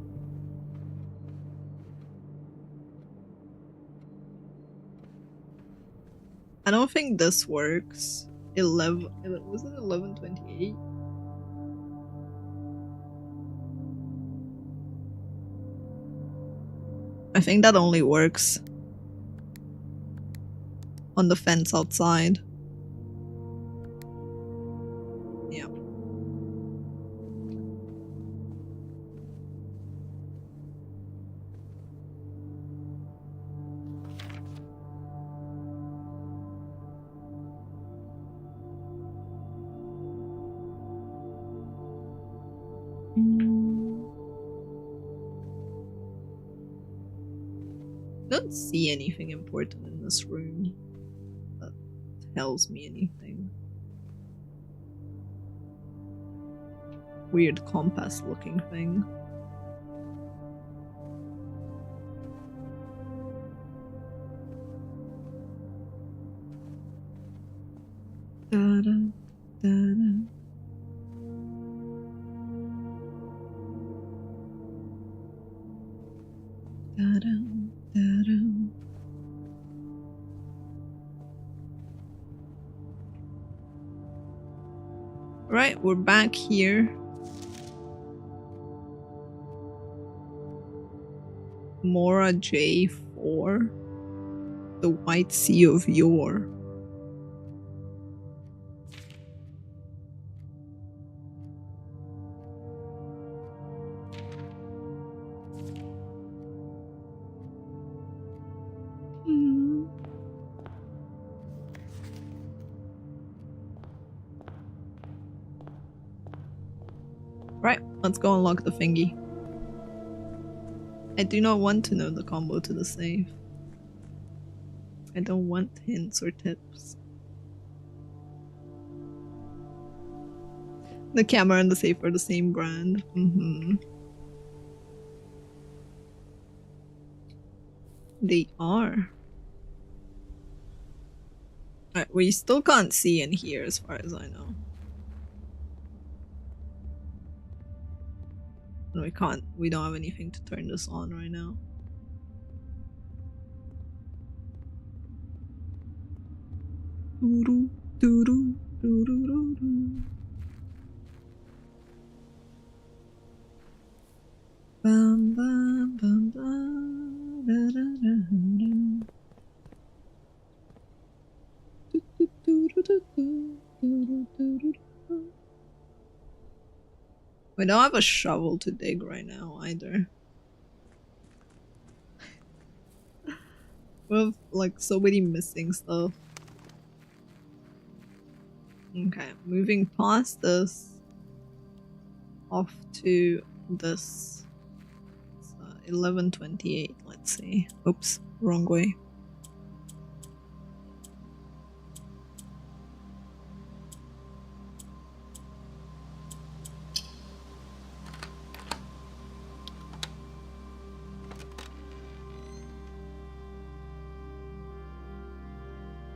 Speaker 1: I don't think this works. 11, was it 11:28? I think that only works on the fence outside. Yeah. Don't see anything important in this room that tells me anything. Weird compass looking thing. Da-da, da-da. Da-da, da-da. Right, we're back here. Mora J4. The White Sea of Yore. Right, let's go unlock the thingy. I do not want to know the combo to the safe. I don't want hints or tips. The camera and the safe are the same brand. They are. Alright, we still can't see in here as far as I know. And we don't have anything to turn this on right now. Doo-doo, doo-doo, doo-doo, doo-doo. Bum, bum, bum, bum, da, da, da, da. Do, do, do, do, do, do, do, do, do, do. We don't have a shovel to dig right now either. We have like so many missing stuff. Okay, moving past this off to this. It's 11:28, let's see. Oops, wrong way.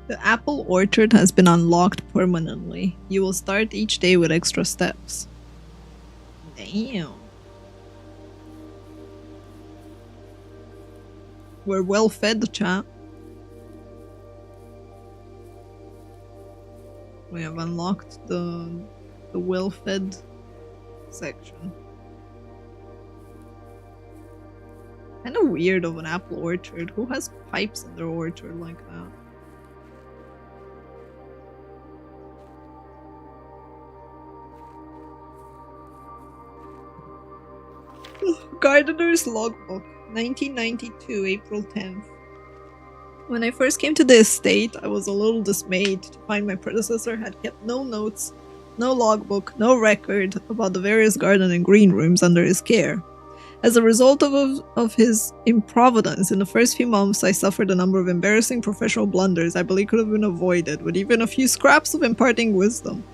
Speaker 1: The apple orchard has been unlocked permanently. You will start each day with extra steps. Damn. We're well fed, chat. We have unlocked the well fed section. Kinda weird of an apple orchard. Who has pipes in their orchard like that? Gardener's Logbook, 1992, April 10th. When I first came to the estate, I was a little dismayed to find my predecessor had kept no notes, no logbook, no record about the various garden and green rooms under his care. As a result of his improvidence, in the first few months I suffered a number of embarrassing professional blunders I believe could have been avoided with even a few scraps of imparting wisdom.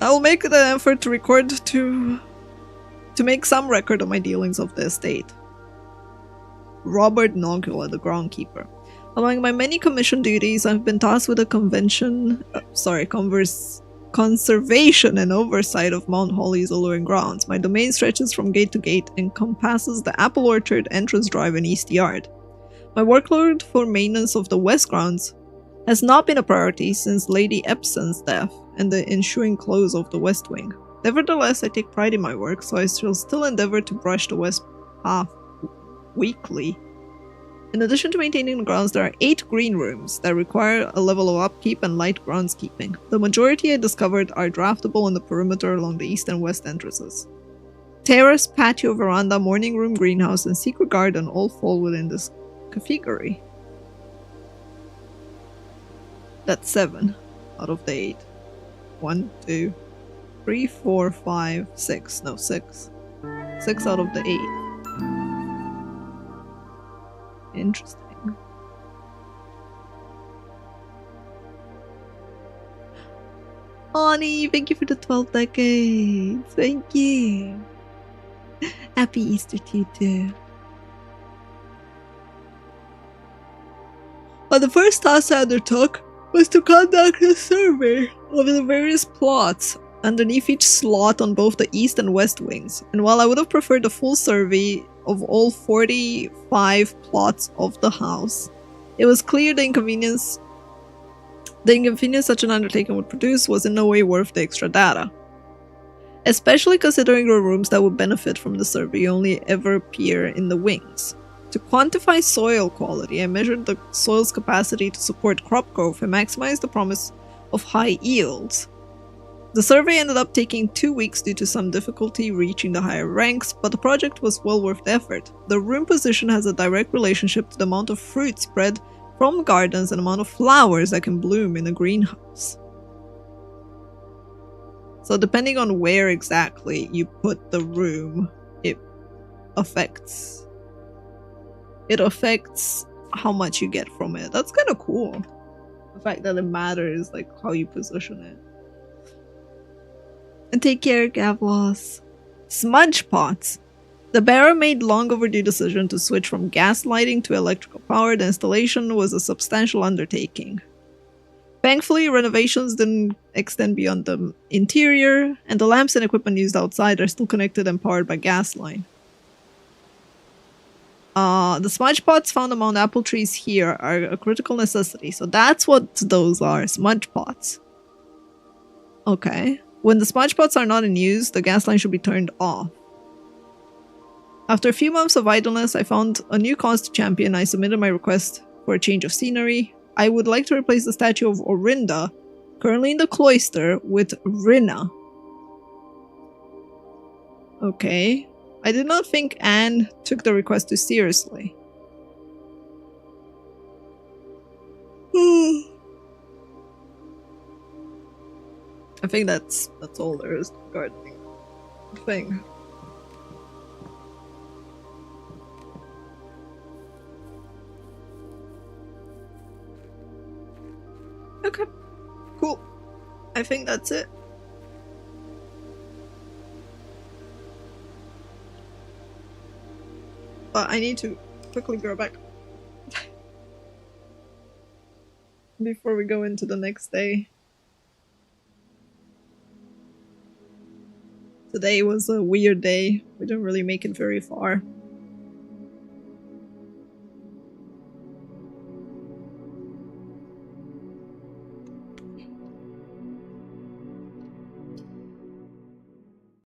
Speaker 1: I will make the effort to record to make some record of my dealings of the estate. Robert Nogula, the groundkeeper. Among my many commission duties, I've been tasked with the conservation and oversight of Mount Holly's alluring grounds. My domain stretches from gate to gate and encompasses the apple orchard, entrance drive, and east yard. My workload for maintenance of the west grounds has not been a priority since Lady Epson's death and the ensuing close of the west wing. Nevertheless, I take pride in my work, so I shall still endeavor to brush the west path weekly. In addition to maintaining the grounds, there are 8 green rooms that require a level of upkeep and light groundskeeping. The majority I discovered are draftable on the perimeter along the east and west entrances. Terrace, patio, veranda, morning room, greenhouse, and secret garden all fall within this category. That's 7 out of the 8. 1, 2, 3, 4, 5, 6. No, 6. 6 out of the 8. Interesting. Ani, thank you for the 12 decades. Thank you. Happy Easter to you too. The first task I undertook was to conduct a survey of the various plots underneath each slot on both the east and west wings, and while I would have preferred a full survey of all 45 plots of the house, it was clear the inconvenience such an undertaking would produce was in no way worth the extra data. Especially considering the rooms that would benefit from the survey only ever appear in the wings. To quantify soil quality, I measured the soil's capacity to support crop growth and maximize the promise of high yields. The survey ended up taking 2 weeks due to some difficulty reaching the higher ranks, but the project was well worth the effort. The room position has a direct relationship to the amount of fruit spread from gardens and the amount of flowers that can bloom in a greenhouse. So depending on where exactly you put the room, it affects how much you get from it. That's kind of cool. The fact that it matters, like, how you position it. And take care, Gavlos. Smudge pots. The bearer made long overdue decision to switch from gas lighting to electrical power. The installation was a substantial undertaking. Thankfully, renovations didn't extend beyond the interior, and the lamps and equipment used outside are still connected and powered by gas line. The smudge pots found among apple trees here are a critical necessity, so that's what those are, smudge pots. Okay. When the smudge pots are not in use, the gas line should be turned off. After a few months of idleness, I found a new cause to champion. I submitted my request for a change of scenery. I would like to replace the statue of Orinda, currently in the cloister, with Rinna. Okay. I did not think Anne took the request too seriously. I think that's all there is regarding the thing. Okay, cool. I think that's it. But I need to quickly go back before we go into the next day. Today was a weird day. We didn't really make it very far.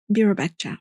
Speaker 1: Be right back, chat.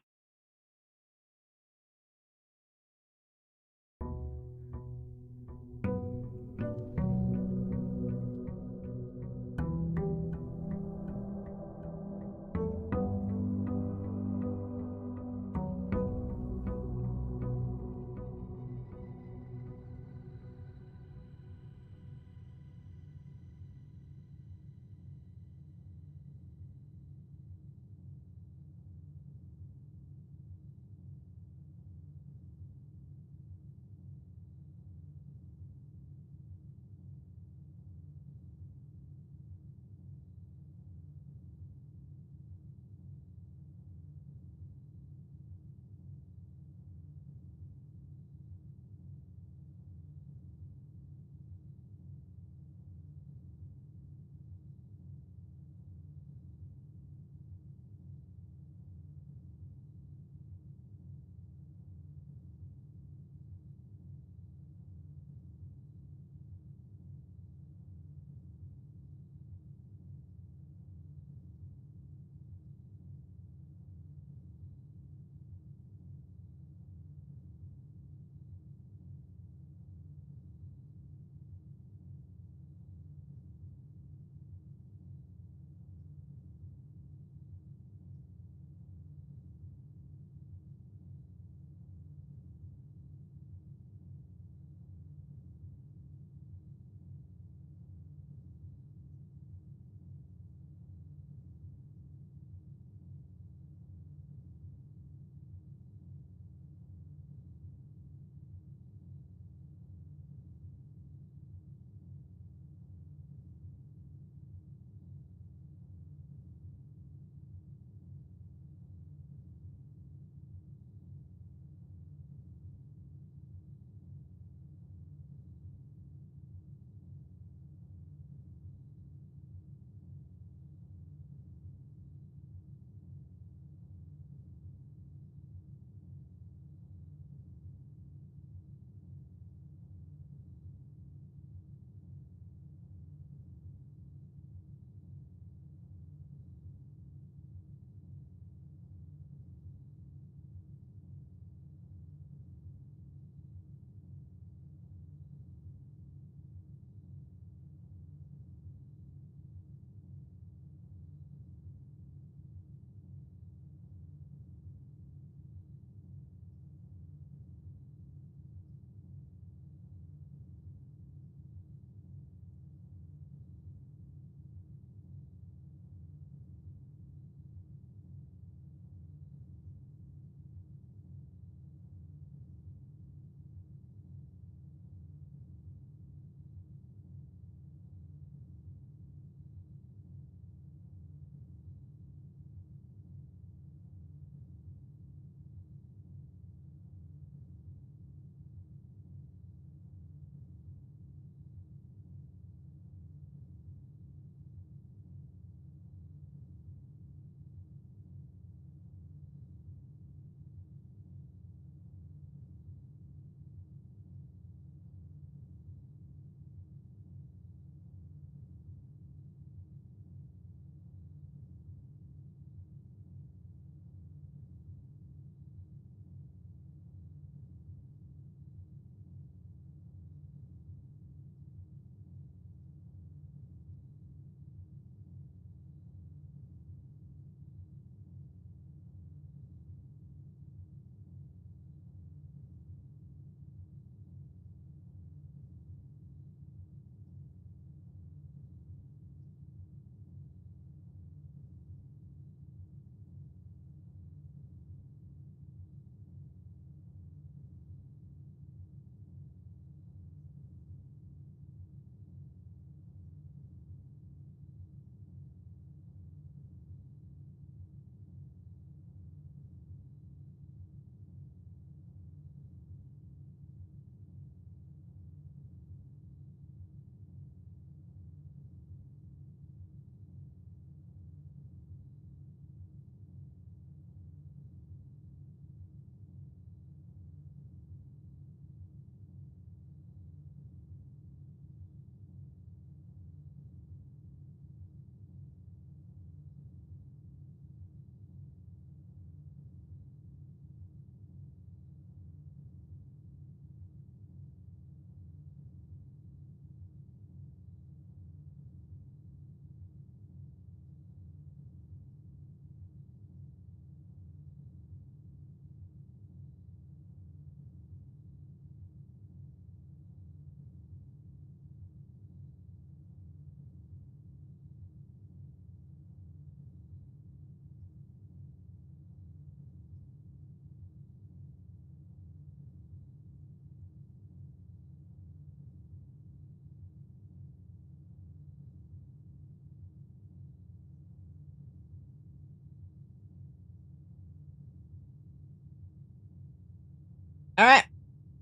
Speaker 1: Alright.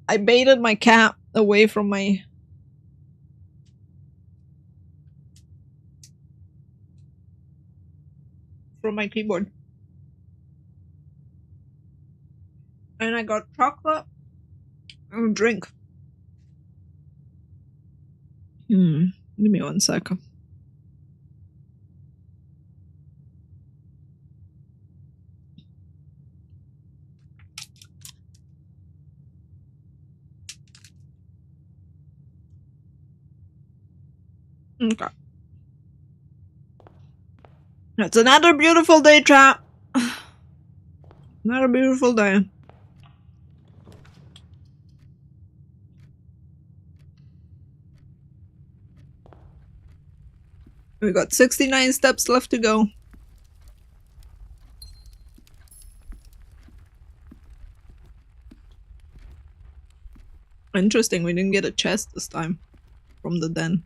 Speaker 1: I baited my cat away from my... keyboard. And I got chocolate and a drink. Give me 1 second. Okay. It's another beautiful day, chat. Another beautiful day. We got 69 steps left to go. Interesting, we didn't get a chest this time from the den.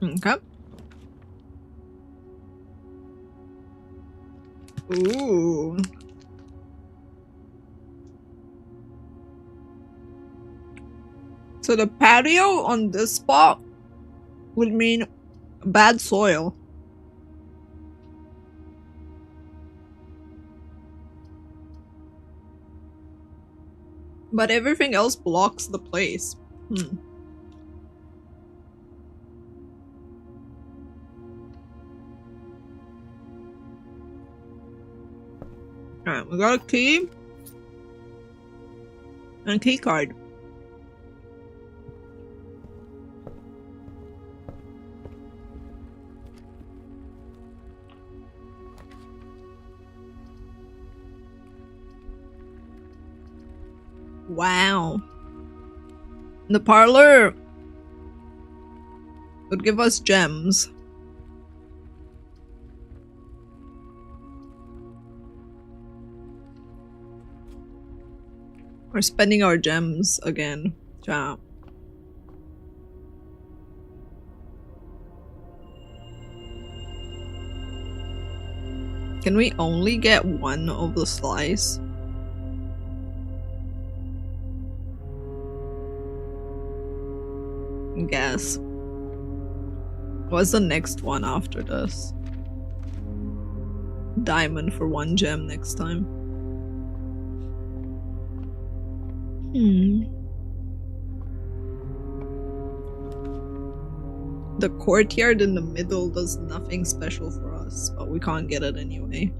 Speaker 1: Okay. Ooh. So the patio on this spot would mean bad soil. But everything else blocks the place. Alright, we got a key. And a key card. Wow. The parlor would give us gems. We're spending our gems again. Ciao. Can we only get one of the slice? Guess. What's the next one after this? Diamond for 1 gem next time. The courtyard in the middle does nothing special for us, but we can't get it anyway.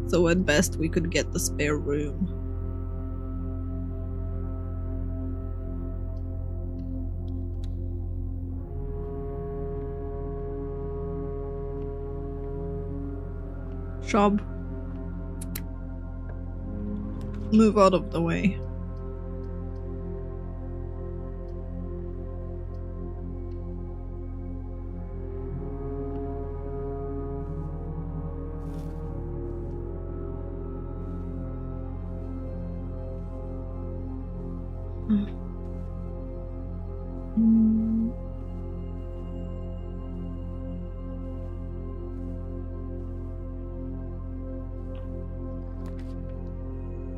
Speaker 1: So at best we could get the spare room. Shop. Move out of the way.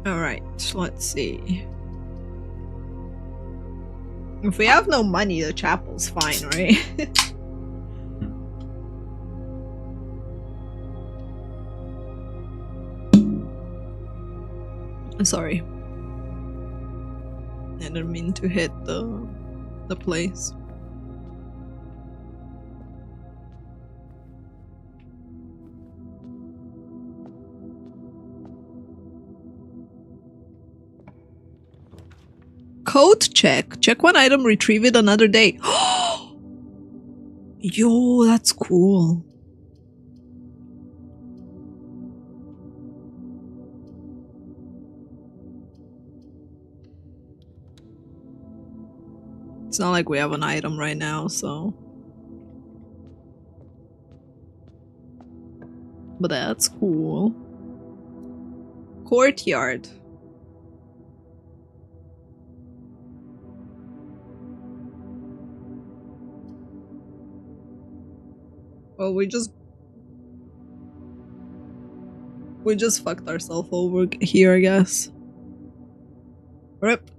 Speaker 1: Alright, let's see. If we have no money, the chapel's fine, right? Sorry. I didn't mean to hit the place. Code check. Check one item, retrieve it another day. Yo, that's cool. It's not like we have an item right now, so But that's cool. Courtyard. Well, we just fucked ourselves over here, I guess. Rip.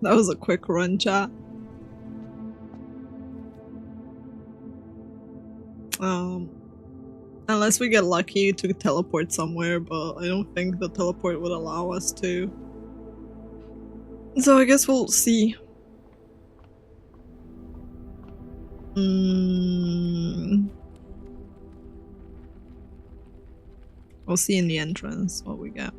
Speaker 1: That was a quick run, chat. Unless we get lucky to teleport somewhere, but I don't think the teleport would allow us to. So I guess we'll see. We'll see in the entrance what we get.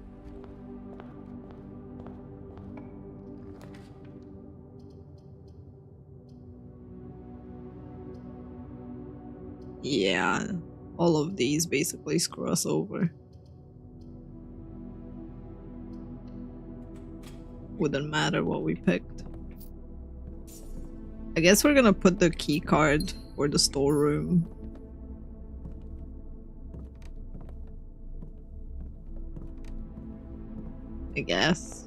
Speaker 1: Yeah, all of these basically screw us over. Wouldn't matter what we picked. I guess we're gonna put the key card for the storeroom. I guess.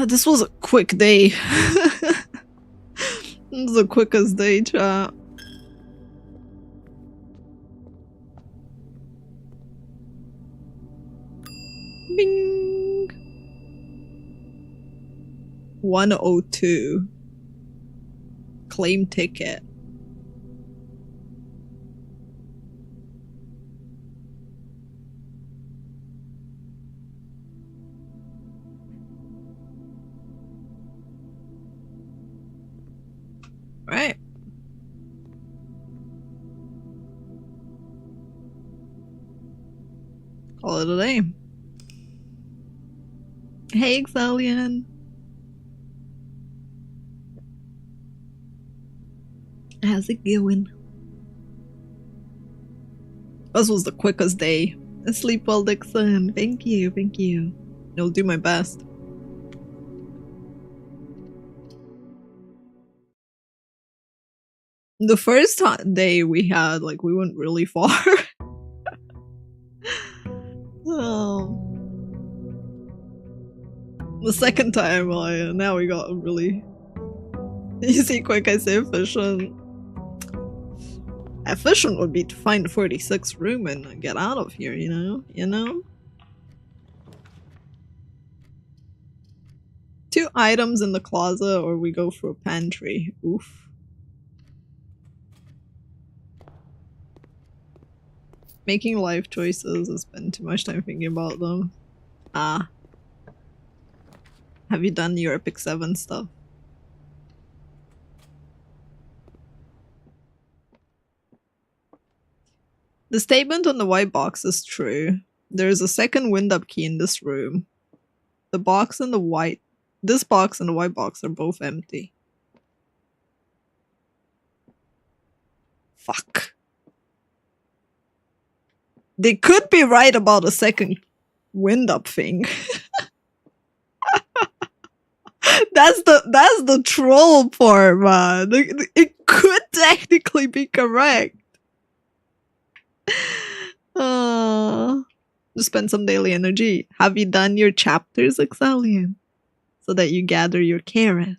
Speaker 1: This was a quick day. This was the quickest day, chat. Bing. 102. Claim ticket. Right. Call it a day. Hey, Exalian. How's it going? This was the quickest day. Sleep well, Dixon. Thank you, thank you. I'll do my best. The first day we had, like, we went really far. Oh. The second time, now we got really... You see, quick, I say efficient. Efficient would be to find the 46th room and get out of here, you know? You know? 2 items in the closet, or we go for a pantry. Oof. Making life choices, I spend too much time thinking about them. Ah. Have you done your Epic 7 stuff? The statement on the white box is true. There is a second wind-up key in this room. The box and the white... This box and the white box are both empty. Fuck. They could be right about a second wind-up thing. That's the troll part, man. It could technically be correct. Just spend some daily energy. Have you done your chapters, Exalian? So that you gather your carrot.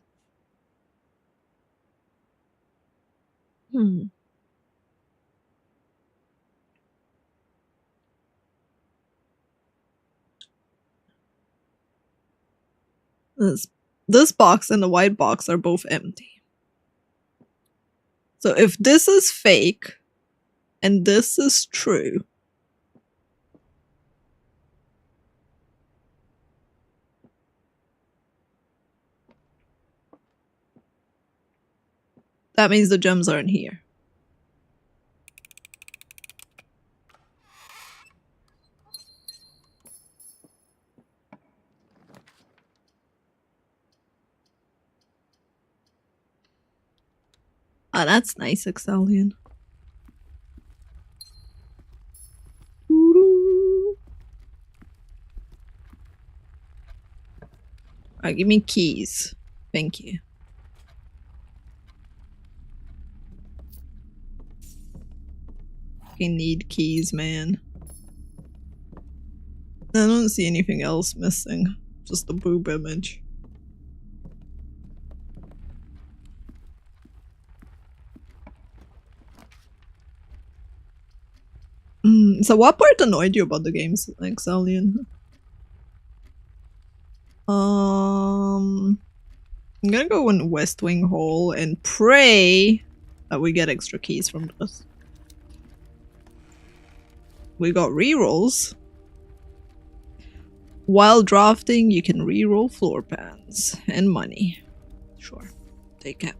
Speaker 1: This box and the white box are both empty. So if this is fake and this is true, that means the gems aren't here. Ah, that's nice, Exalian. Alright, give me keys. Thank you. I need keys, man. I don't see anything else missing. Just the boob image. So what part annoyed you about the games, Exalian? I'm gonna go in West Wing Hall and pray that we get extra keys from this. We got rerolls. While drafting, you can reroll floor pans and money. Sure, take it.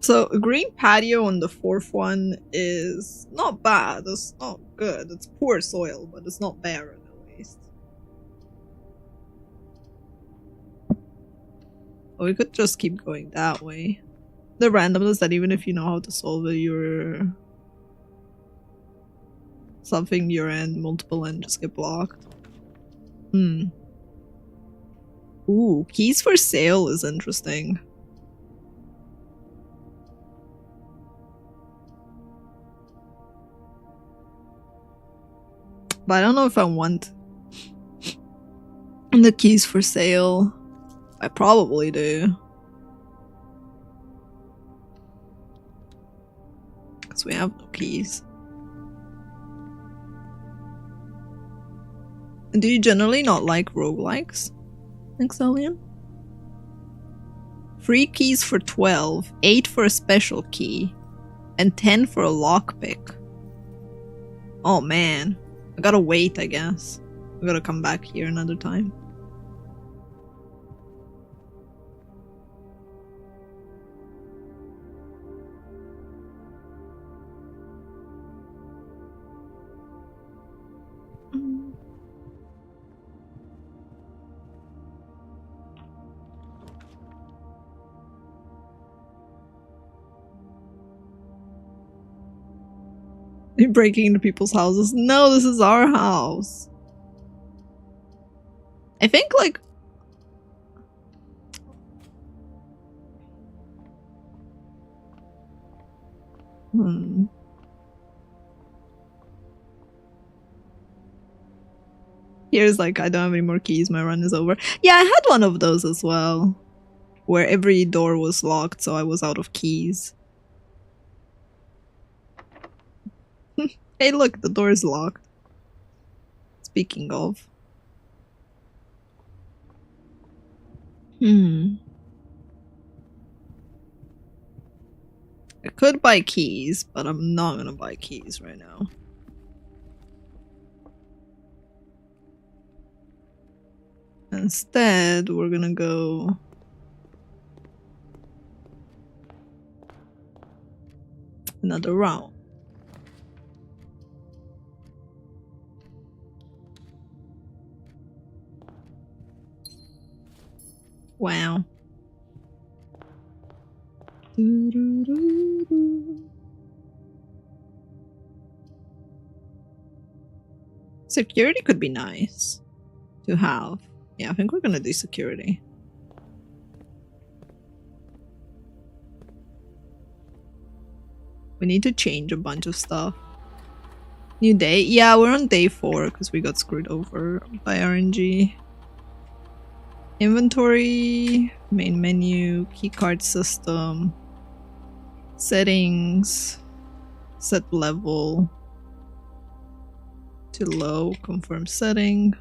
Speaker 1: So a green patio on the fourth one is not bad. It's not good. It's poor soil, but it's not barren at least. Or we could just keep going that way. The randomness that even if you know how to solve it, you're something your end, multiple end just get blocked. Ooh, keys for sale is interesting. But I don't know if I want the keys for sale. I probably do. Because we have no keys. And do you generally not like roguelikes, Exalian? 3 keys for 12, 8 for a special key, and 10 for a lockpick. Oh man. I gotta wait, I guess. I gotta come back here another time. You're breaking into people's houses. No, this is our house. I think, like... Here's like, I don't have any more keys, my run is over. Yeah, I had one of those as well. Where every door was locked, so I was out of keys. Hey look, the door is locked. Speaking of. I could buy keys, but I'm not gonna buy keys right now. Instead, we're gonna go... another round. Wow. Security could be nice to have. Yeah, I think we're gonna do security. We need to change a bunch of stuff. New day? Yeah, we're on day 4 because we got screwed over by RNG. Inventory, main menu, keycard system, settings, set level to low, confirm setting,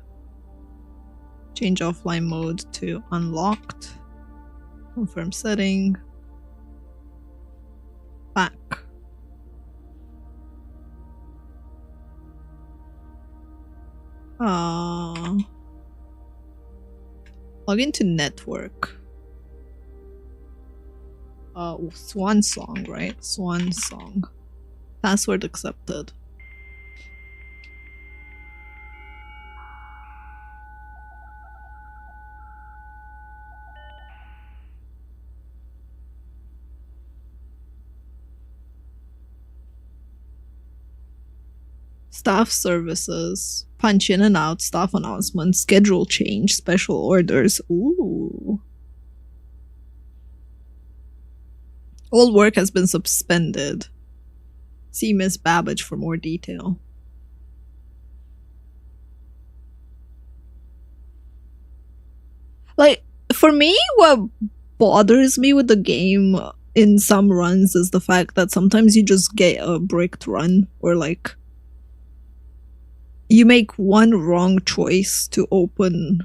Speaker 1: change offline mode to unlocked, confirm setting, back. Log into network. Swan song, right? Swan song. Password accepted. Staff services. Punch in and out. Staff announcements. Schedule change. Special orders. Ooh. All work has been suspended. See Miss Babbage for more detail. Like, for me, what bothers me with the game in some runs is the fact that sometimes you just get a bricked run, or like you make one wrong choice to open,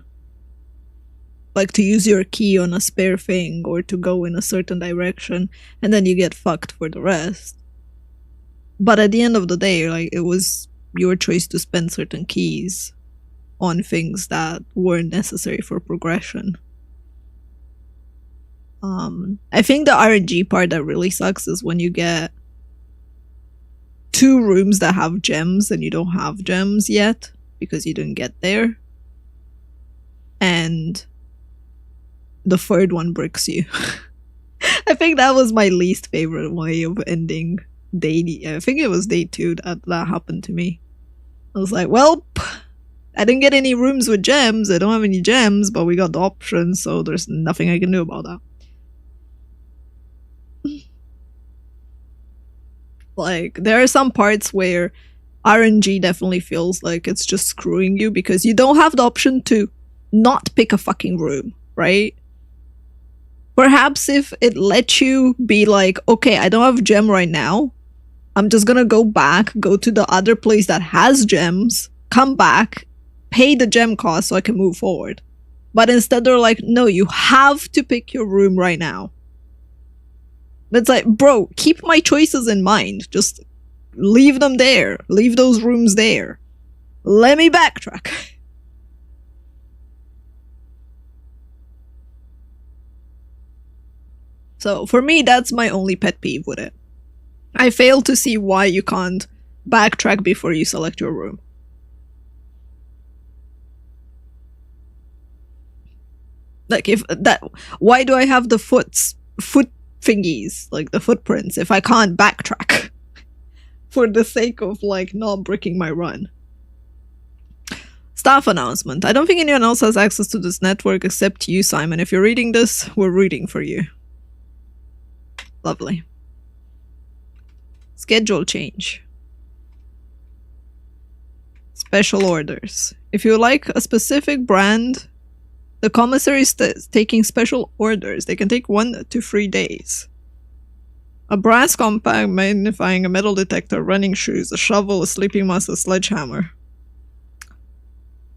Speaker 1: like to use your key on a spare thing or to go in a certain direction, and then you get fucked for the rest. But at the end of the day, like, it was your choice to spend certain keys on things that weren't necessary for progression. I think the RNG part that really sucks is when you get 2 rooms that have gems and you don't have gems yet because you didn't get there, and the 3rd one bricks you. I think that was my least favorite way of ending day. I think it was day 2 that happened to me. I was like, well, I didn't get any rooms with gems. I don't have any gems, but we got the option, so there's nothing I can do about that. Like, there are some parts where RNG definitely feels like it's just screwing you because you don't have the option to not pick a fucking room, right? Perhaps if it lets you be like, okay, I don't have gem right now, I'm just gonna go back, go to the other place that has gems, come back, pay the gem cost so I can move forward. But instead they're like, no, you have to pick your room right now. It's like, bro, keep my choices in mind. Just leave them there. Leave those rooms there. Let me backtrack. So for me, that's my only pet peeve with it. I fail to see why you can't backtrack before you select your room. Like, if that, why do I have the foot thingies, like the footprints, if I can't backtrack for the sake of like not bricking my run? Staff announcement. I don't think anyone else has access to this network except you, Simon. If you're reading this, we're rooting for you. Lovely. Schedule change. Special orders. If you like a specific brand, the commissary is taking special orders. They can take 1 to 3 days. A brass compact magnifying, a metal detector, running shoes, a shovel, a sleeping mask, a sledgehammer.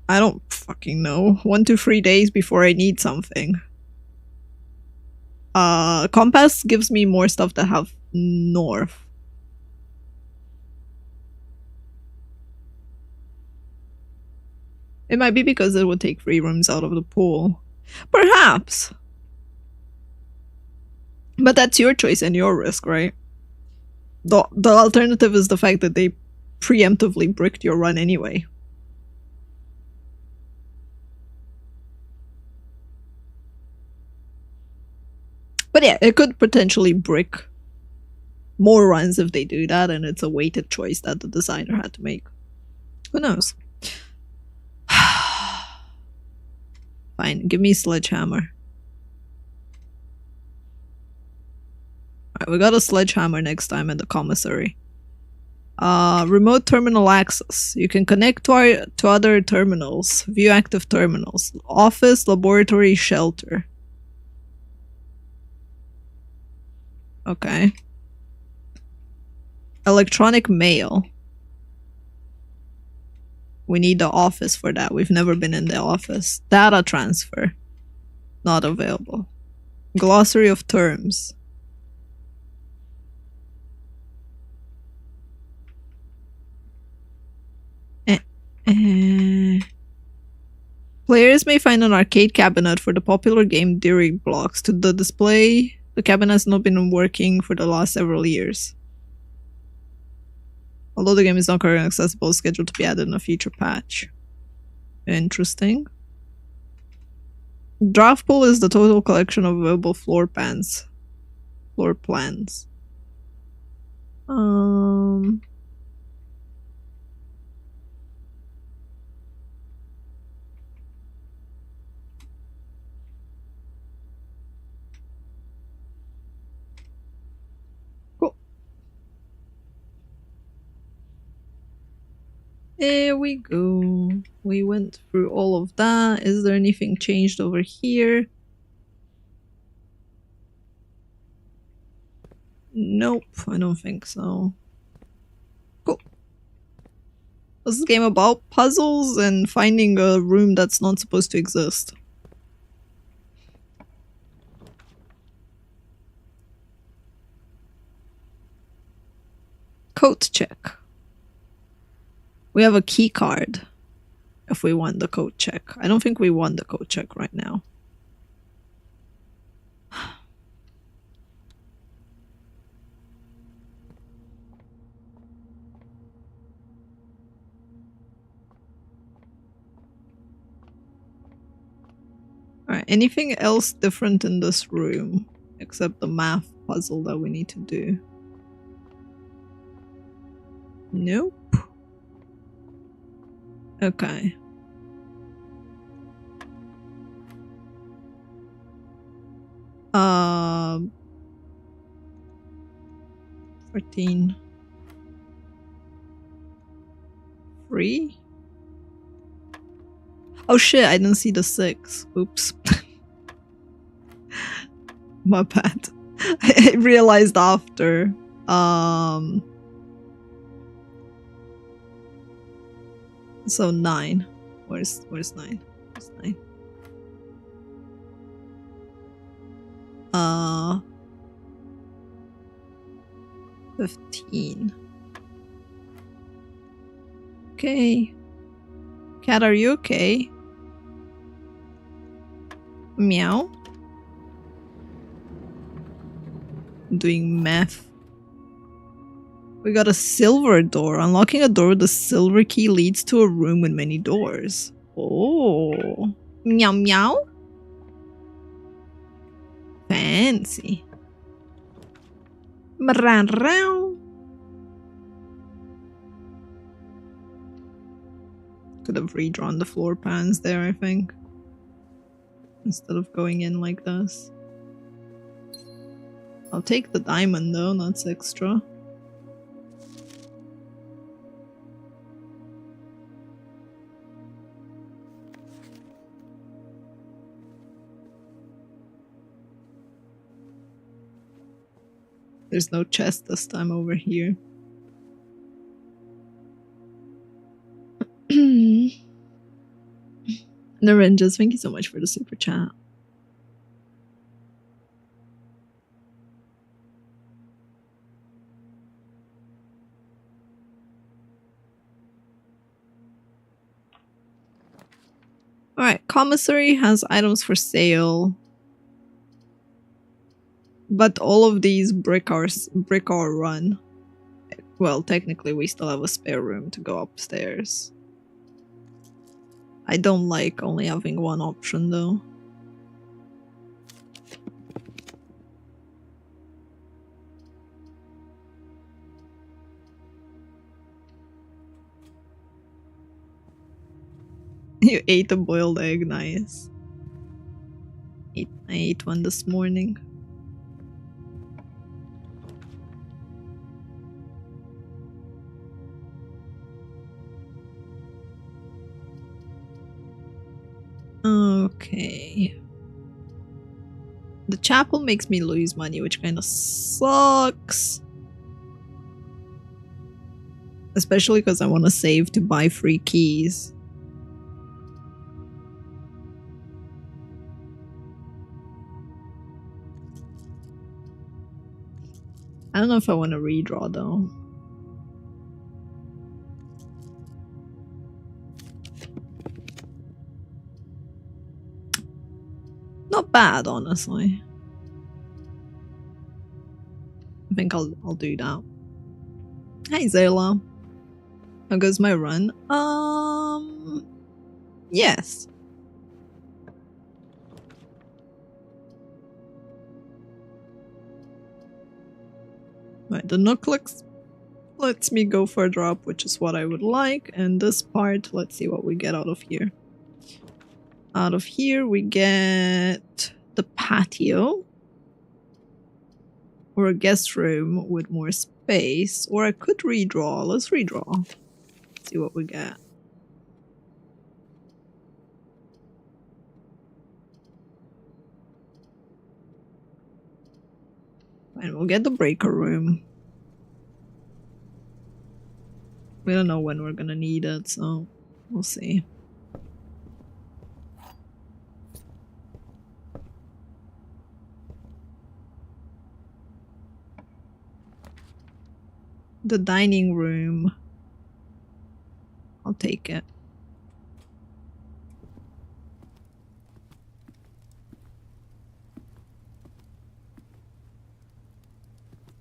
Speaker 1: I don't fucking know. 1 to 3 days before I need something. Compass gives me more stuff that have north. It might be because it would take 3 rooms out of the pool. Perhaps. But that's your choice and your risk, right? The alternative is the fact that they preemptively bricked your run anyway. But yeah, it could potentially brick more runs if they do that, and it's a weighted choice that the designer had to make. Who knows? Fine, give me sledgehammer. Alright, we got a sledgehammer next time at the commissary. Remote terminal access. You can connect to other terminals. View active terminals. Office, laboratory, shelter. Okay. Electronic mail. We need the office for that. We've never been in the office. Data transfer. Not available. Glossary of terms. Players may find an arcade cabinet for the popular game Dairy Blocks. To the display, the cabinet has not been working for the last several years. Although the game is not currently accessible, it's scheduled to be added in a future patch. Interesting. Draft pool is the total collection of available floor plans. There we go. We went through all of that. Is there anything changed over here? Nope, I don't think so. Cool. What's this game about? Puzzles and finding a room that's not supposed to exist. Coat check. We have a key card if we want the coat check. I don't think we want the coat check right now. Alright, anything else different in this room except the math puzzle that we need to do? Nope. Okay. Um. 14. 3? Oh shit, I didn't see the 6. Oops. My bad. I realized after. So 9. Where's 9? Where's 9? 15. Okay. Cat, are you okay? Meow. I'm doing math. We got a silver door. Unlocking a door with a silver key leads to a room with many doors. Oh. Meow meow. Fancy. Meow. Could have redrawn the floor plans there, I think. Instead of going in like this. I'll take the diamond though, that's extra. There's no chest this time over here. Naranjas, thank you so much for the super chat. Alright, commissary has items for sale. But all of these brick are run. Well, technically we still have a spare room to go upstairs. I don't like only having one option though. You ate a boiled egg, nice. I ate one this morning. Okay. The chapel makes me lose money, which kind of sucks. Especially because I want to save to buy free keys. I don't know if I want to redraw though. Not bad, honestly. I think I'll do that. Hey Zayla. How goes my run? Yes. Right, the Nooklix lets me go further up, which is what I would like. And this part, let's see what we get out of here. Out of here we get the patio. Or a guest room with more space. Or I could redraw. Let's redraw. See what we got. And we'll get the breaker room. We don't know when we're gonna need it, so we'll see. The dining room. I'll take it.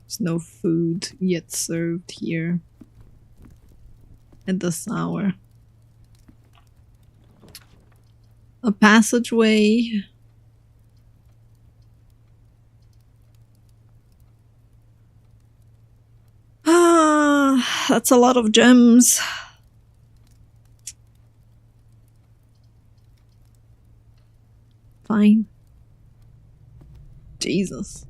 Speaker 1: There's no food yet served here at this hour. A passageway. Ah, that's a lot of gems. Fine. Jesus.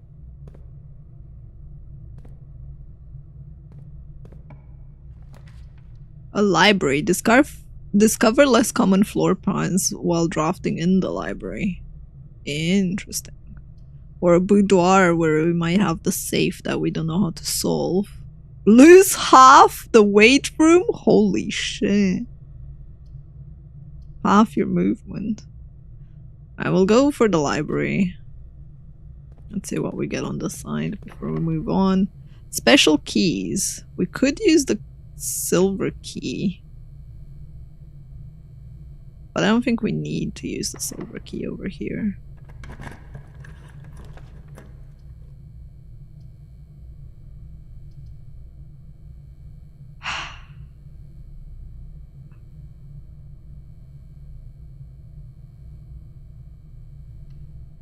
Speaker 1: A library. Discover less common floor plans while drafting in the library. Interesting. Or a boudoir where we might have the safe that we don't know how to solve. Lose half the weight room? Holy shit. Half your movement. I will go for the library. Let's see what we get on this side before we move on. Special keys. We could use the silver key. But I don't think we need to use the silver key over here.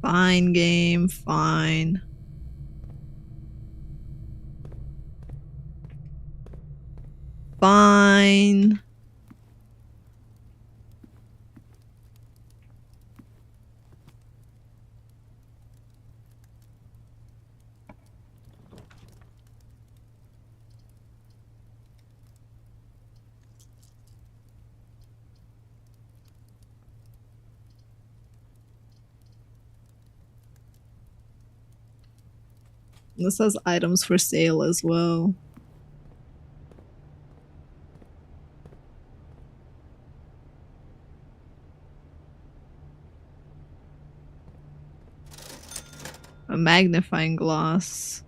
Speaker 1: Fine, game, fine. Fine. This has items for sale as well. A magnifying glass.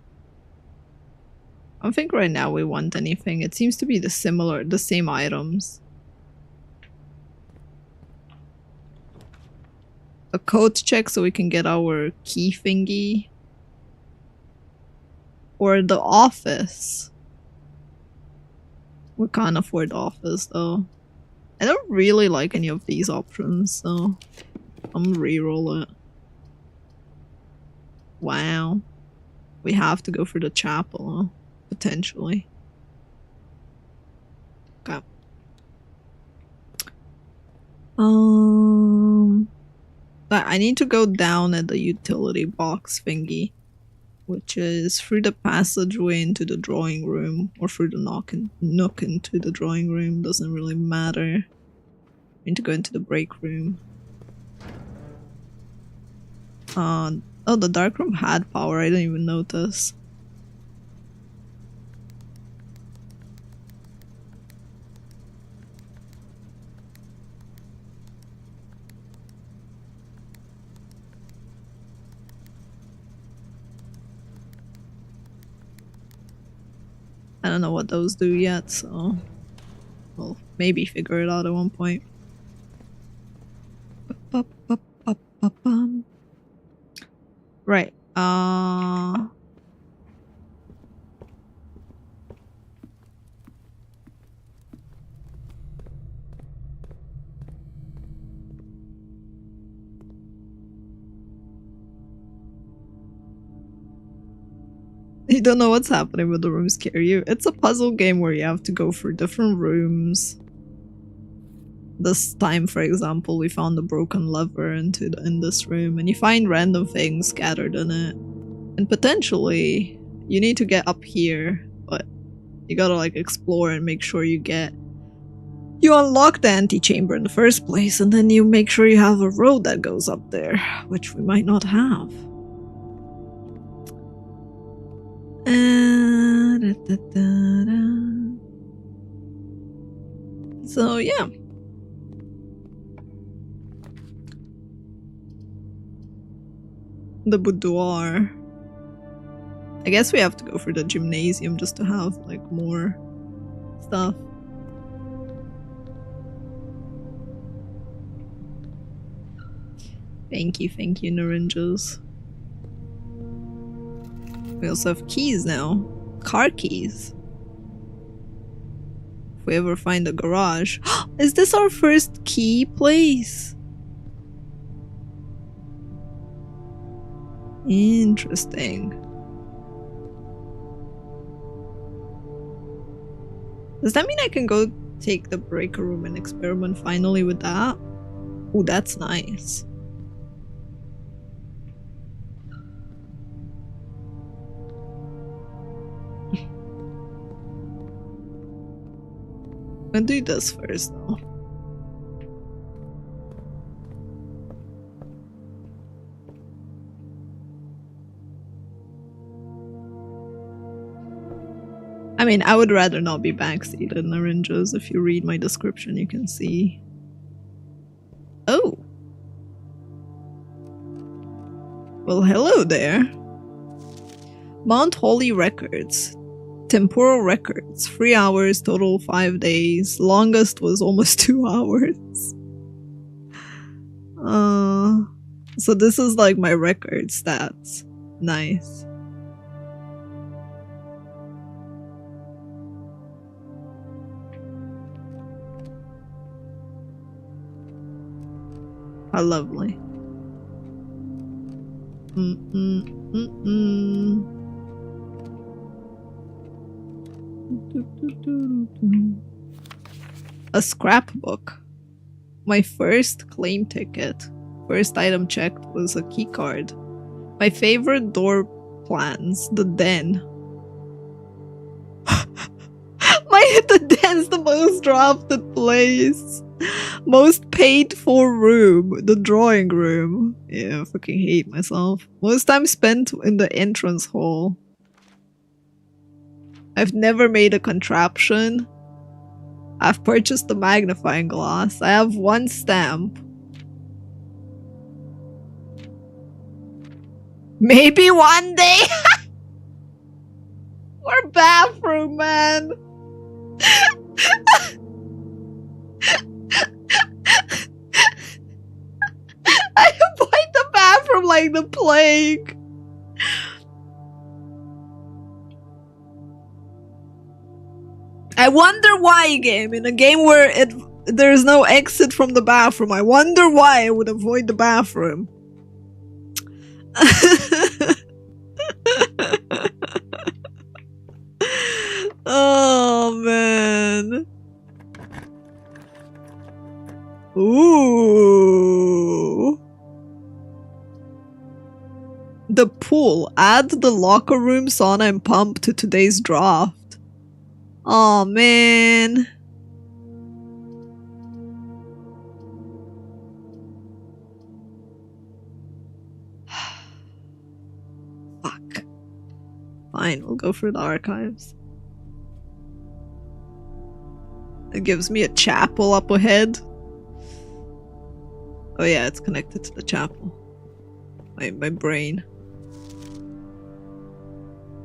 Speaker 1: I don't think right now we want anything. It seems to be the same items. A code check so we can get our key thingy. Or the office. We can't afford the office though. I don't really like any of these options, so I'm gonna reroll it. Wow. We have to go for the chapel, huh? Potentially. Okay. But I need to go down at the utility box thingy. Which is through the passageway into the drawing room, or through the nook into the drawing room, doesn't really matter. We need to go into the break room. Oh, the dark room had power, I didn't even notice. I don't know what those do yet, so we'll maybe figure it out at one point. Right. You don't know what's happening when the rooms scare you. It's a puzzle game where you have to go through different rooms. This time, for example, we found a broken lever in this room, and you find random things scattered in it. And potentially, you need to get up here, but you gotta like explore and make sure you get You unlock the antechamber in the first place, and then you make sure you have a road that goes up there, which we might not have. So yeah. The boudoir. I guess we have to go for the gymnasium just to have like more stuff. Thank you, Narinjas. We also have keys now. Car keys. If we ever find a garage. Is this our first key place? Interesting. Does that mean I can go take the breaker room and experiment finally with that? Oh, that's nice. I'll do this first though. I mean, I would rather not be backseated, Narinjas. If you read my description, you can see. Oh! Well, hello there. Mount Holly Records. Temporal records. 3 hours, total 5 days. Longest was almost 2 hours. So this is like my record stats. Nice. How lovely. A scrapbook. My first claim ticket. First item checked was a key card. My favorite door plans. The den. The den's the most drafted place. Most paid for room. The drawing room. Yeah, I fucking hate myself. Most time spent in the entrance hall. I've never made a contraption. I've purchased a magnifying glass. I have 1 stamp. Maybe one day? Or bathroom, man. I avoid the bathroom like the plague. I wonder why, game. In a game where there's no exit from the bathroom, I wonder why I would avoid the bathroom. Oh, man. Ooh. The pool. Add the locker room, sauna, and pump to today's draft. Oh, man. Fuck. Fine, we'll go for the archives. It gives me a chapel up ahead. Oh yeah, it's connected to the chapel. My brain.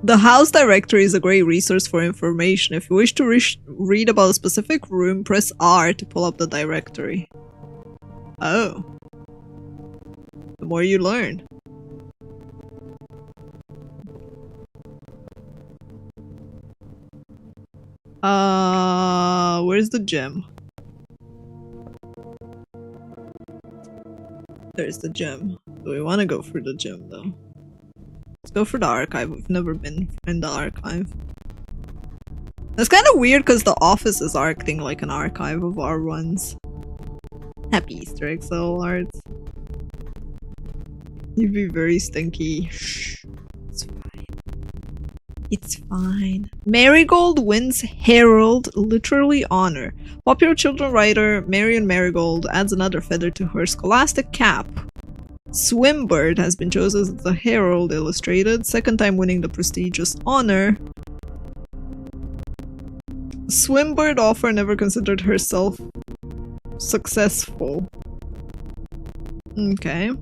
Speaker 1: The house directory is a great resource for information. If you wish to read about a specific room, press R to pull up the directory. Oh. The more you learn. Where's the gym? There's the gym. Do we want to go for the gym though? Let's go for the archive. We've never been in the archive. That's kind of weird because the office is acting like an archive of our ones. Happy Easter egg, Soul Arts. You'd be very stinky. Shh. It's fine. It's fine. Marigold wins Herald, literally honor. Popular children writer Marion Marigold adds another feather to her scholastic cap. Swimbird has been chosen as the Herald Illustrated, second time winning the prestigious honor. Swimbird author never considered herself successful. Okay.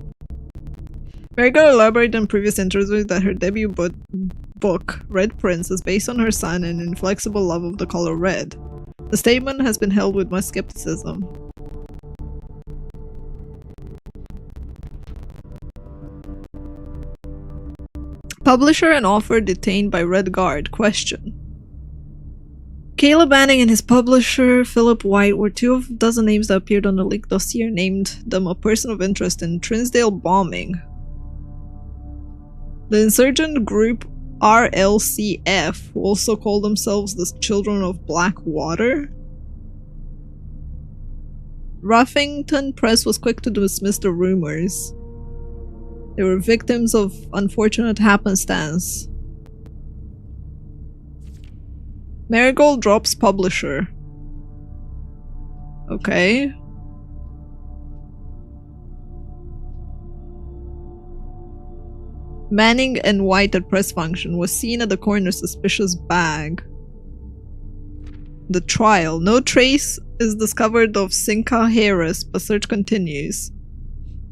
Speaker 1: Marigold elaborated in previous interviews that her debut book, Red Prince, is based on her son and inflexible love of the color red. The statement has been held with much skepticism. Publisher and author detained by Red Guard. Question. Caleb Banning and his publisher, Philip White, were two of a dozen names that appeared on the leaked dossier, named them a person of interest in Trinsdale bombing. The insurgent group RLCF, who also call themselves the Children of Black Water. Ruffington Press was quick to dismiss the rumors. They were victims of unfortunate happenstance. Marigold drops publisher. Okay. Manning and White at press function was seen at the corner suspicious bag. The trial. No trace is discovered of Sinclair harass, but search continues.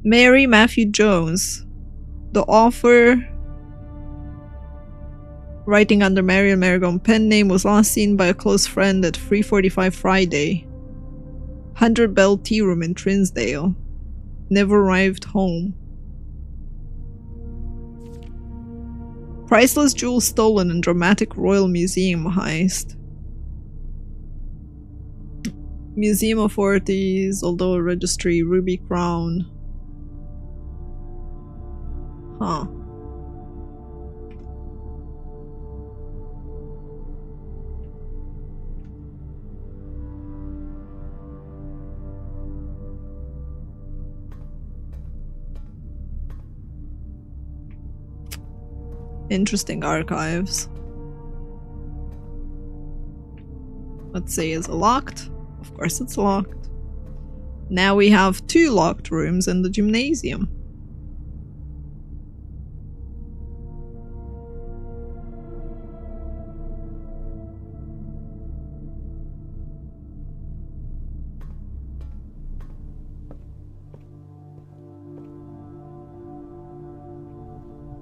Speaker 1: Mary Matthew Jones, the author writing under Marion Marigold pen name, was last seen by a close friend at 3:45 Friday. 100 Bell Tea Room in Trinsdale. Never arrived home. Priceless jewels stolen in dramatic Royal Museum heist. Museum authorities, although a registry, Ruby Crown. Huh. Interesting archives. Let's see, is it locked? Of course it's locked. Now we have 2 locked rooms in the gymnasium.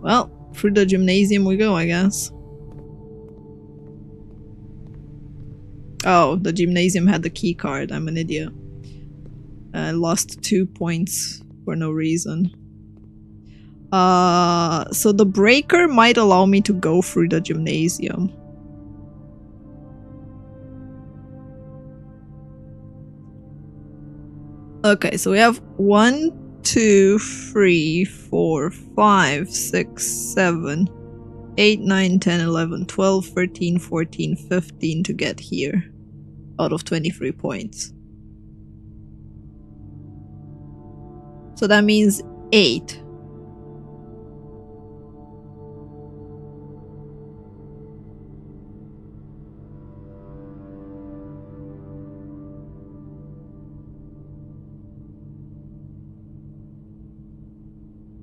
Speaker 1: Well, through the gymnasium we go, I guess. Oh, the gymnasium had the key card. I'm an idiot. I lost 2 points for no reason. So the breaker might allow me to go through the gymnasium. Okay, so we have 1, 2, 3, 4, 5, 6, 7, 8, 9, 10, 11, 12, 13, 14, 15 to get here. Out of 23 points. So that means 8.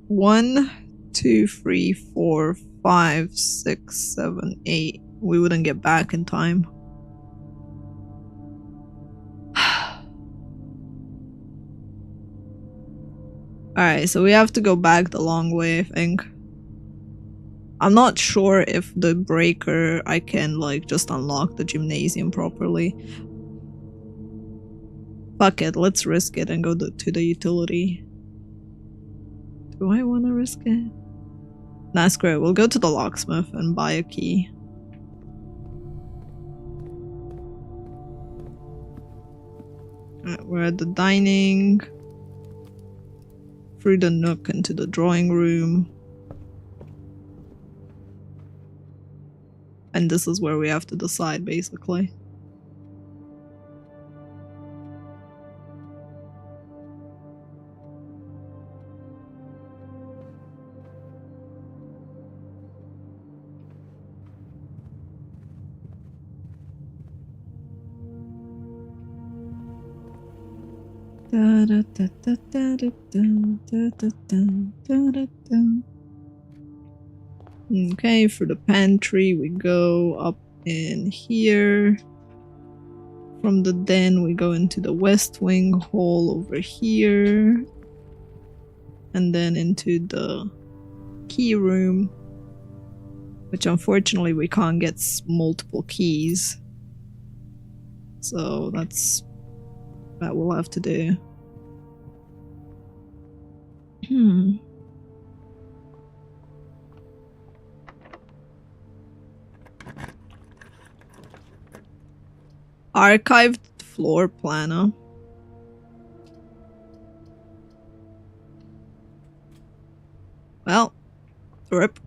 Speaker 1: One, 2, 3, 4, 5, 6, 7, 8. We wouldn't get back in time. Alright, so we have to go back the long way, I think. I'm not sure if the breaker I can like just unlock the gymnasium properly. Fuck it, let's risk it and go to the utility. Do I want to risk it? Nah, screw it. We'll go to the locksmith and buy a key. Alright, we're at the dining. Through the nook into the drawing room. And this is where we have to decide, basically. Okay, for the pantry, we go up in here. From the den, we go into the west wing hall over here. And then into the key room, which unfortunately we can't get multiple keys. So that we'll have to do. Archived floor planner. Well, rip.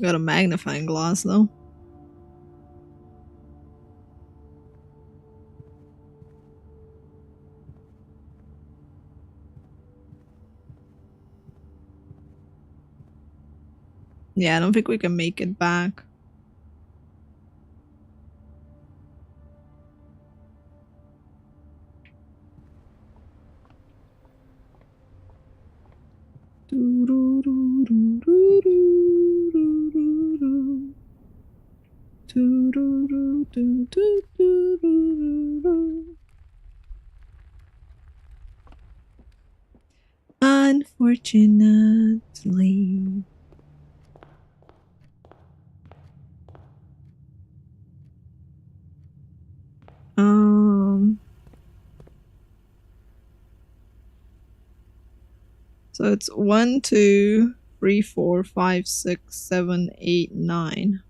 Speaker 1: Got a magnifying glass though. Yeah, I don't think we can make it back. Unfortunately. So it's 1, 2, 3, 4, 5, 6, 7, 8, 9.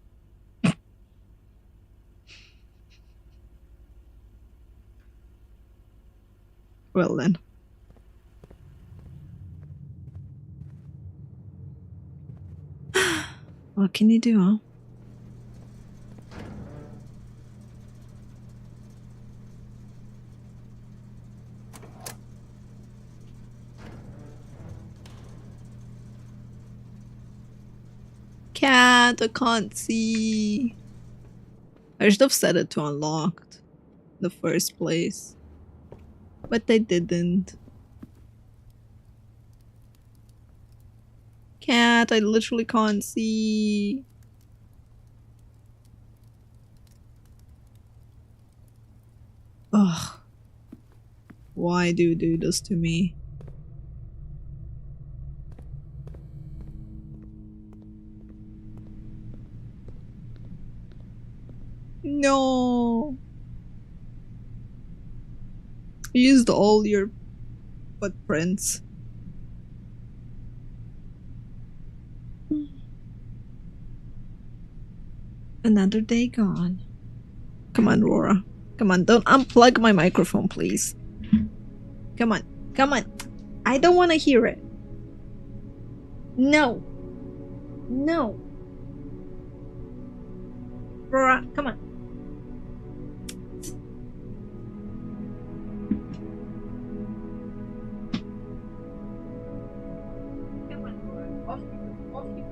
Speaker 1: Well then. What can you do, huh? Cat, I can't see. I should have set it to unlocked in the first place. But they didn't. Cat, I literally can't see. Ugh. Why do you do this to me? No. You used all your footprints. Another day gone. Come on, Rora. Come on, don't unplug my microphone, please. Come on, come on. I don't want to hear it. No. No. Rora, come on. Come on, Rora. Off you. Off you.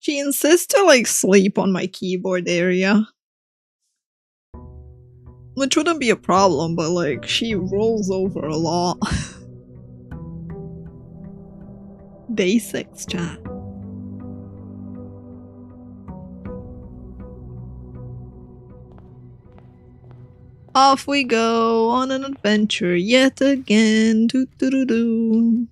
Speaker 1: She insists to like sleep on my keyboard area. Which wouldn't be a problem, but like she rolls over a lot. Day 6 chat. Off we go on an adventure yet again. Doo doo doo doo.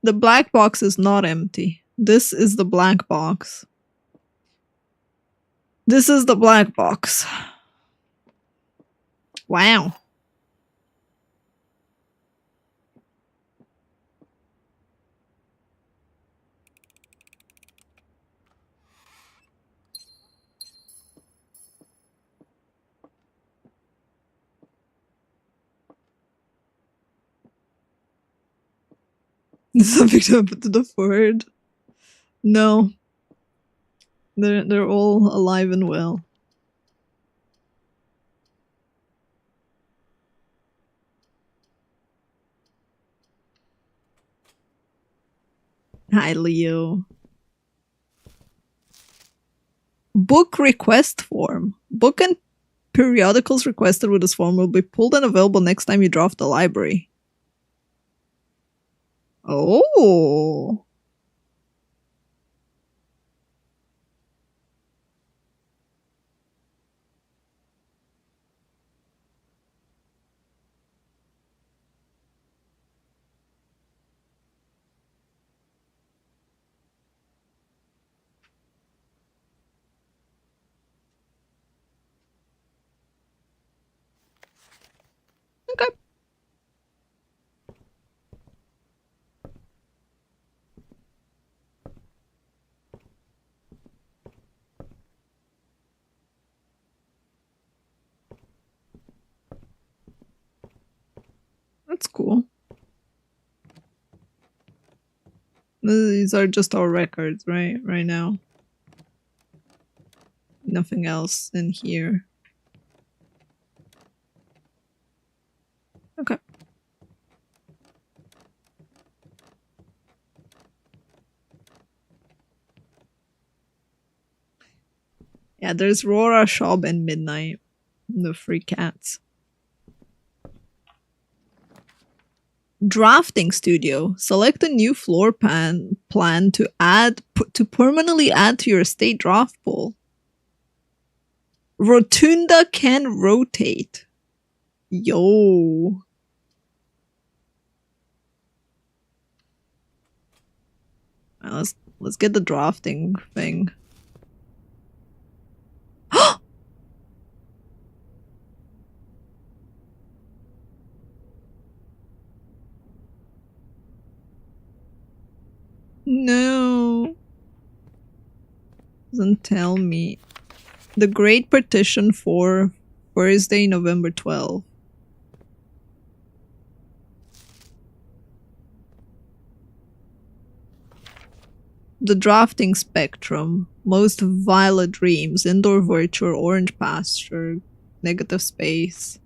Speaker 1: The black box is not empty. This is the black box. This is the black box. Wow. Something to happen to the forehead? No. They're all alive and well. Hi, Leo. Book request form. Book and periodicals requested with this form will be pulled and available next time you draft the library. Oh. Okay. That's cool. These are just our records, right? Right now. Nothing else in here. Okay. Yeah, there's Rora, Shob, and Midnight. The free cats. Drafting studio. Select a new floor plan to permanently add to your estate draft pool. Rotunda can rotate. Yo. Let's get the drafting thing. No. Doesn't tell me. The Great Partition for Thursday, November 12th. The drafting spectrum. Most violet dreams. Indoor virtue, orange pasture. Negative space.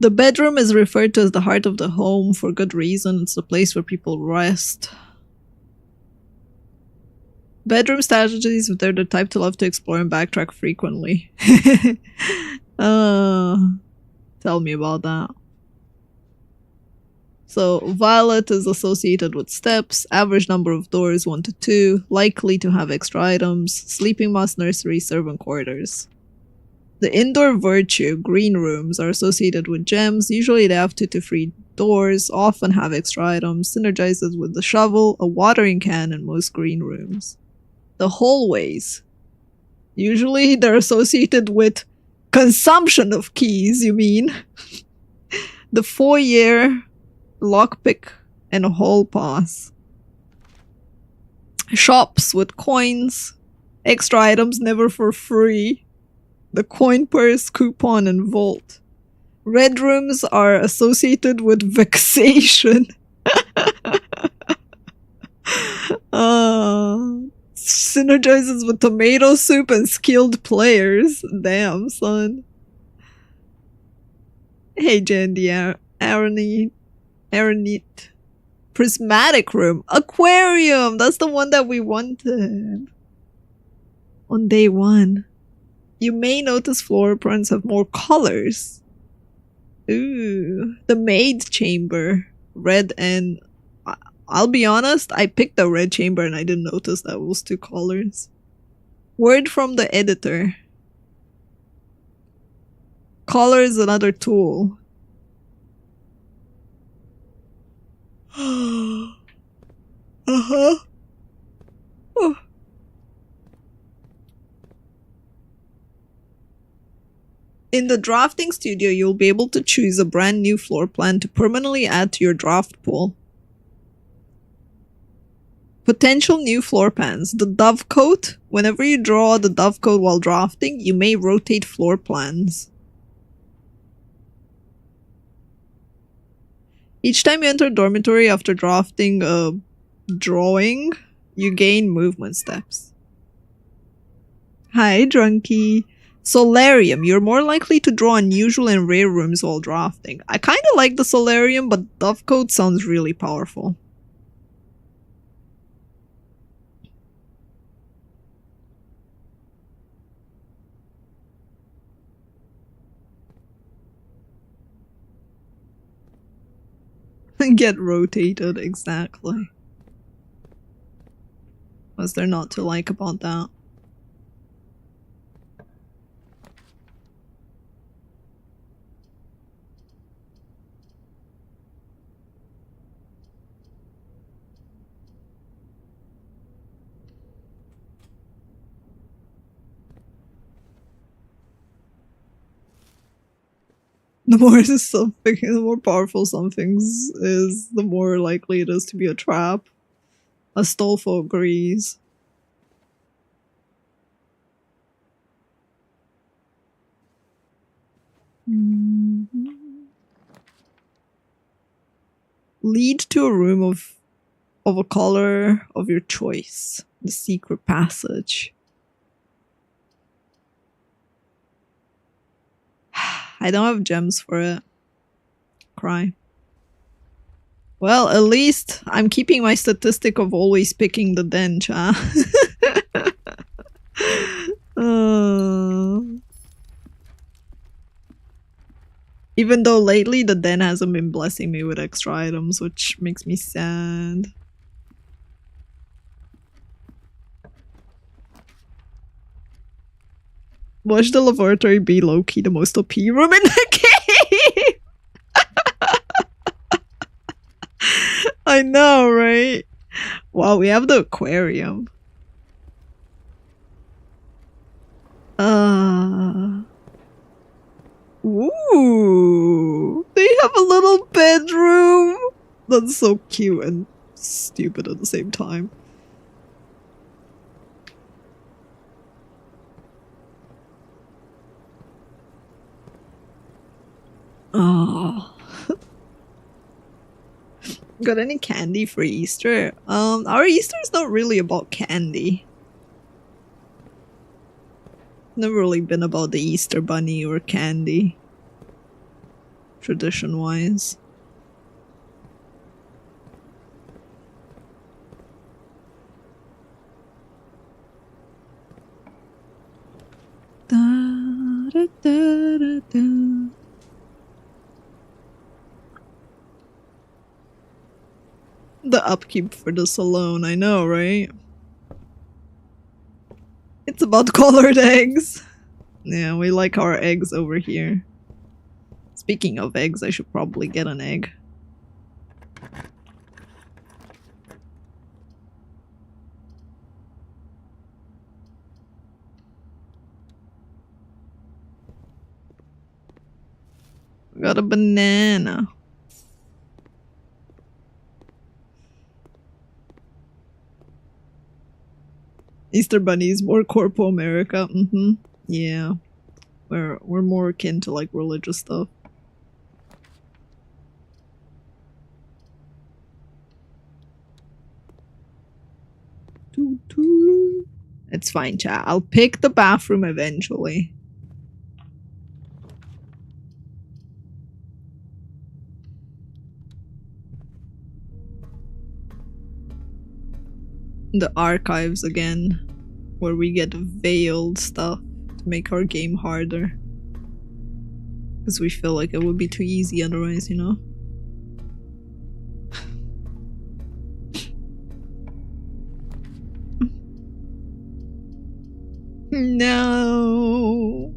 Speaker 1: The bedroom is referred to as the heart of the home for good reason. It's the place where people rest. Bedroom strategies, if they're the type to love to explore and backtrack frequently. Tell me about that. So, violet is associated with steps, average number of doors 1 to 2, likely to have extra items, sleeping mask, nursery, servant quarters. The indoor virtue, green rooms, are associated with gems. Usually they have 2 to 3 doors, often have extra items, synergizes with the shovel, a watering can in most green rooms. The hallways. Usually they're associated with consumption of keys, you mean? The foyer, lockpick, and a hall pass. Shops with coins, extra items never for free. The coin purse, coupon, and vault. Red rooms are associated with vexation. Synergizes with tomato soup and skilled players. Damn, son. Hey, Jandy, Aronit. Prismatic room. Aquarium! That's the one that we wanted. On day 1. You may notice floor prints have more colors. Ooh. The maid chamber. Red and... I'll be honest, I picked the red chamber and I didn't notice that it was 2 colors. Word from the editor. Color is another tool. Uh-huh. Oh. In the drafting studio, you'll be able to choose a brand new floor plan to permanently add to your draft pool. Potential new floor plans. The dovecote. Whenever you draw the dovecote while drafting, you may rotate floor plans. Each time you enter a dormitory after drafting a drawing, you gain movement steps. Hi, Drunky. Solarium. You're more likely to draw unusual and rare rooms while drafting. I kinda like the solarium, but Dove Coat sounds really powerful. Get rotated, exactly. What's there not to like about that? The more powerful something is, the more likely it is to be a trap. Astolfo agrees. Lead to a room of a color of your choice. The secret passage. I don't have gems for it. Cry. Well, at least I'm keeping my statistic of always picking the den, cha. Even though lately the den hasn't been blessing me with extra items, which makes me sad. Watch the laboratory be low-key the most OP room in the game! I know, right? Wow, we have the aquarium. Ooh! They have a little bedroom! That's so cute and stupid at the same time. Oh. Got any candy for Easter? Our Easter is not really about candy. Never really been about the Easter bunny or candy. Tradition-wise. Da, da, da, da, da. The upkeep for the salon, I know, right? It's about colored eggs. Yeah, we like our eggs over here. Speaking of eggs, I should probably get an egg. Got a banana. Easter Bunny is more Corpo America. Yeah. We're more akin to like religious stuff. It's fine, chat. I'll pick the bathroom eventually. The archives again, where we get veiled stuff to make our game harder. Because we feel like it would be too easy otherwise, you know? No.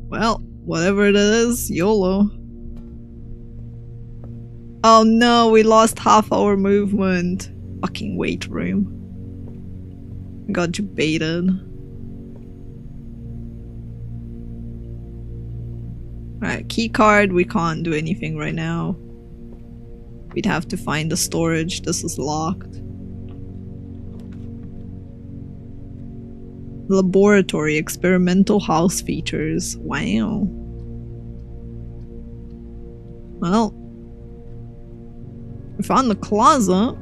Speaker 1: Well, whatever it is, YOLO. Oh no, we lost half our movement. Fucking weight room. Got you baited. Alright, key card. We can't do anything right now. We'd have to find the storage. This is locked. Laboratory. Experimental house features. Wow. Well, we found the closet.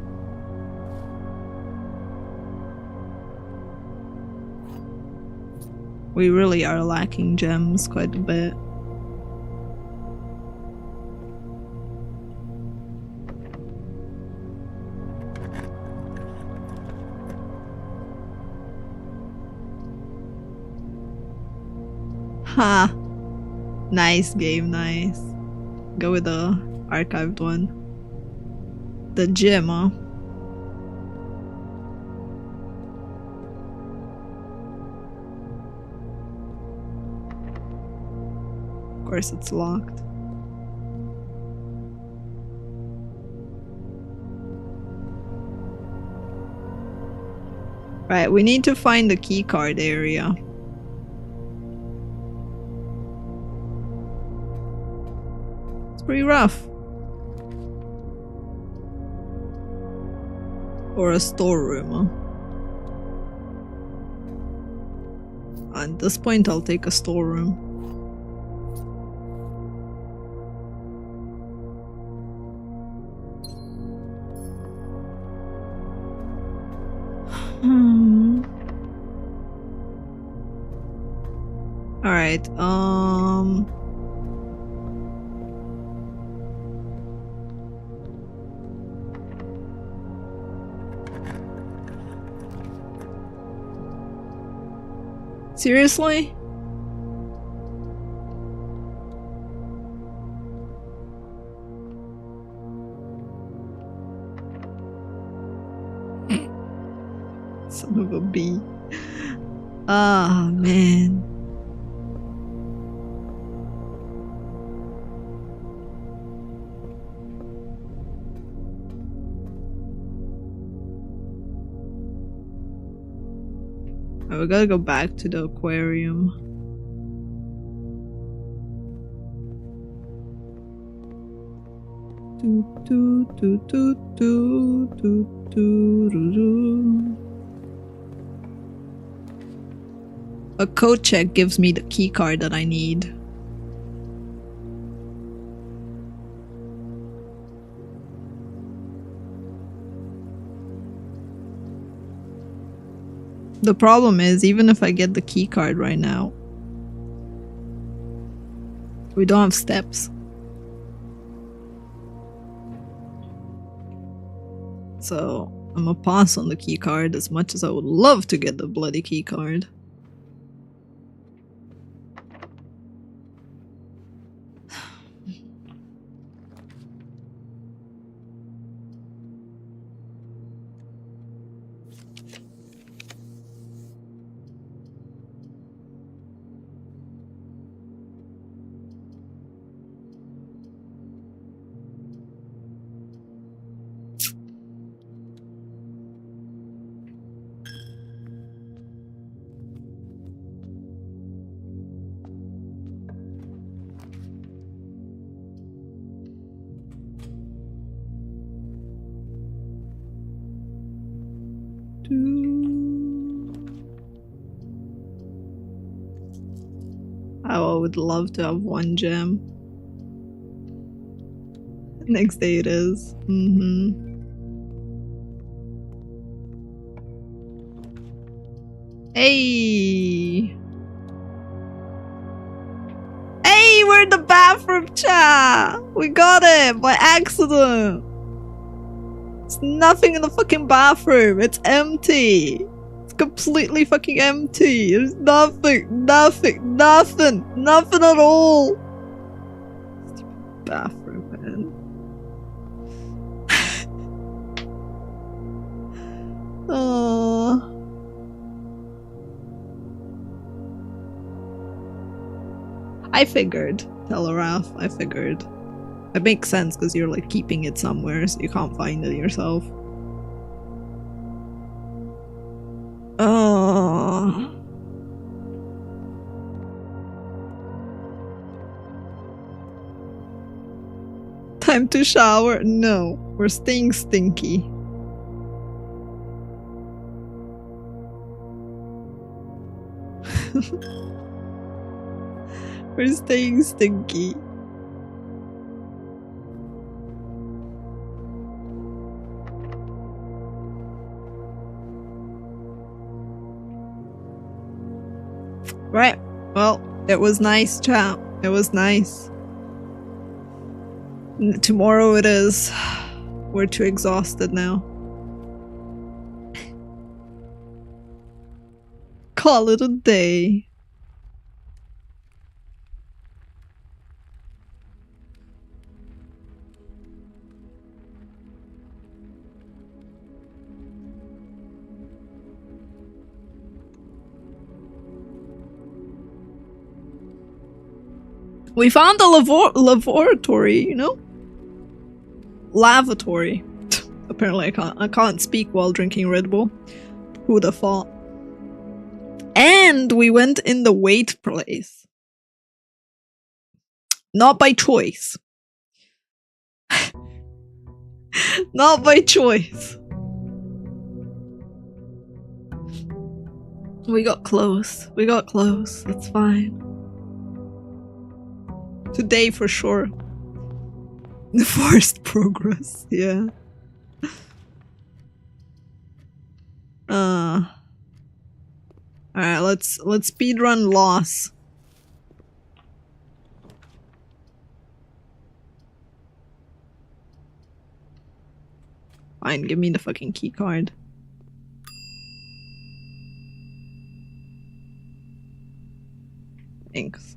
Speaker 1: We really are lacking gems quite a bit. Ha! Nice game, nice. Go with the archived one. The gym, huh? Of course it's locked. Right, we need to find the keycard area. It's pretty rough. Or a storeroom, huh? At this point I'll take a storeroom. Alright, seriously? Son of a bee. Ah, man. Oh, we gotta go back to the aquarium. A code check gives me the key card that I need. The problem is, even if I get the key card right now, we don't have steps. So I'm gonna pass on the key card as much as I would love to get the bloody key card. Oh, I would love to have one gem. Next day it is. Hey! Hey, we're in the bathroom, chat! We got it by accident! There's nothing in the fucking bathroom. It's empty. It's completely fucking empty. There's nothing at all. Stupid bathroom, man. Oh. I figured, Teleraf, I figured. It makes sense because you're like keeping it somewhere so you can't find it yourself. Oh. Time to shower? No, we're staying stinky. We're staying stinky. Right. Well, it was nice, chat. It was nice. Tomorrow it is. We're too exhausted now. Call it a day. We found a laboratory, you know? Lavatory. Apparently I can't speak while drinking Red Bull. Who'd have thought? And we went in the wait place. Not by choice. Not by choice. We got close. We got close. That's fine. Today for sure. The forced progress, yeah. Alright, let's speedrun loss. Fine, give me the fucking key card. Thanks.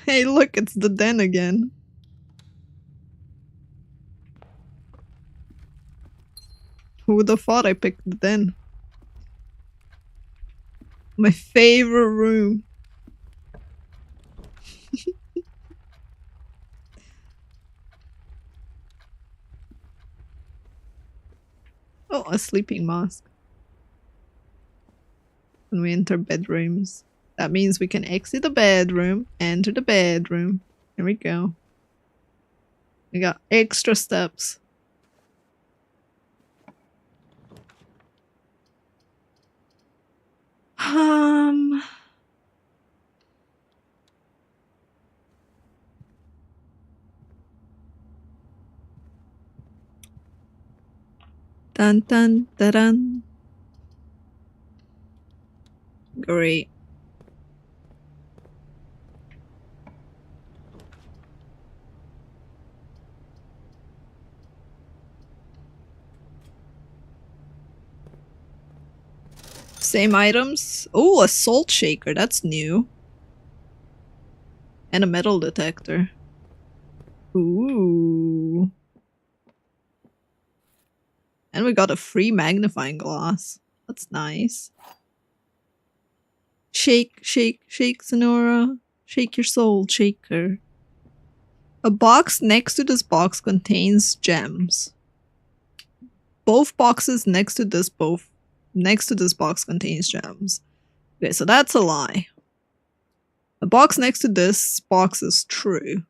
Speaker 1: Hey, look, it's the den again. Who would have thought I picked the den? My favorite room. Oh, a sleeping mask. When we enter bedrooms. That means we can exit the bedroom, enter the bedroom. Here we go. We got extra steps. Dun dun dun dun. Great. Same items. Oh, a salt shaker. That's new. And a metal detector. Ooh. And we got a free magnifying glass. That's nice. Shake, shake, shake, Sonora. Shake your soul, shaker. A box next to this box contains gems. Both boxes next to this box contains gems. Okay, so that's a lie. The box next to this box is true.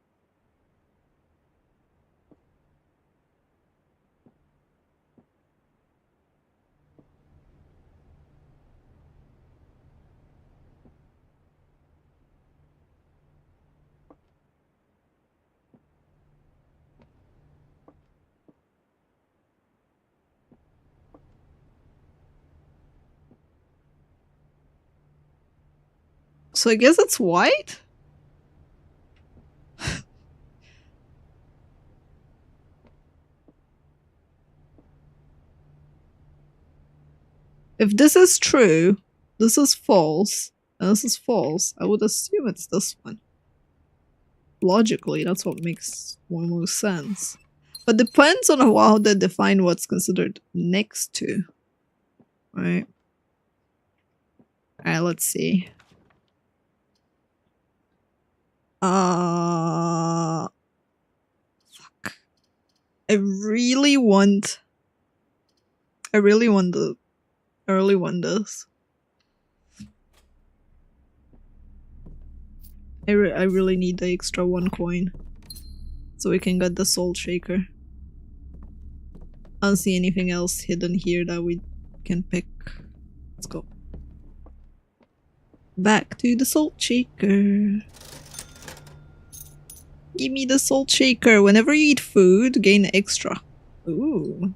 Speaker 1: So I guess it's white? If this is true, this is false, and this is false, I would assume it's this one. Logically, that's what makes more most sense. But depends on how they define what's considered next to. Right? Alright, let's see. Fuck. I really want the early one this. I really need the extra 1 coin so we can get the salt shaker. I don't see anything else hidden here that we can pick. Let's go. Back to the salt shaker. Give me the salt shaker. Whenever you eat food, gain extra. Ooh.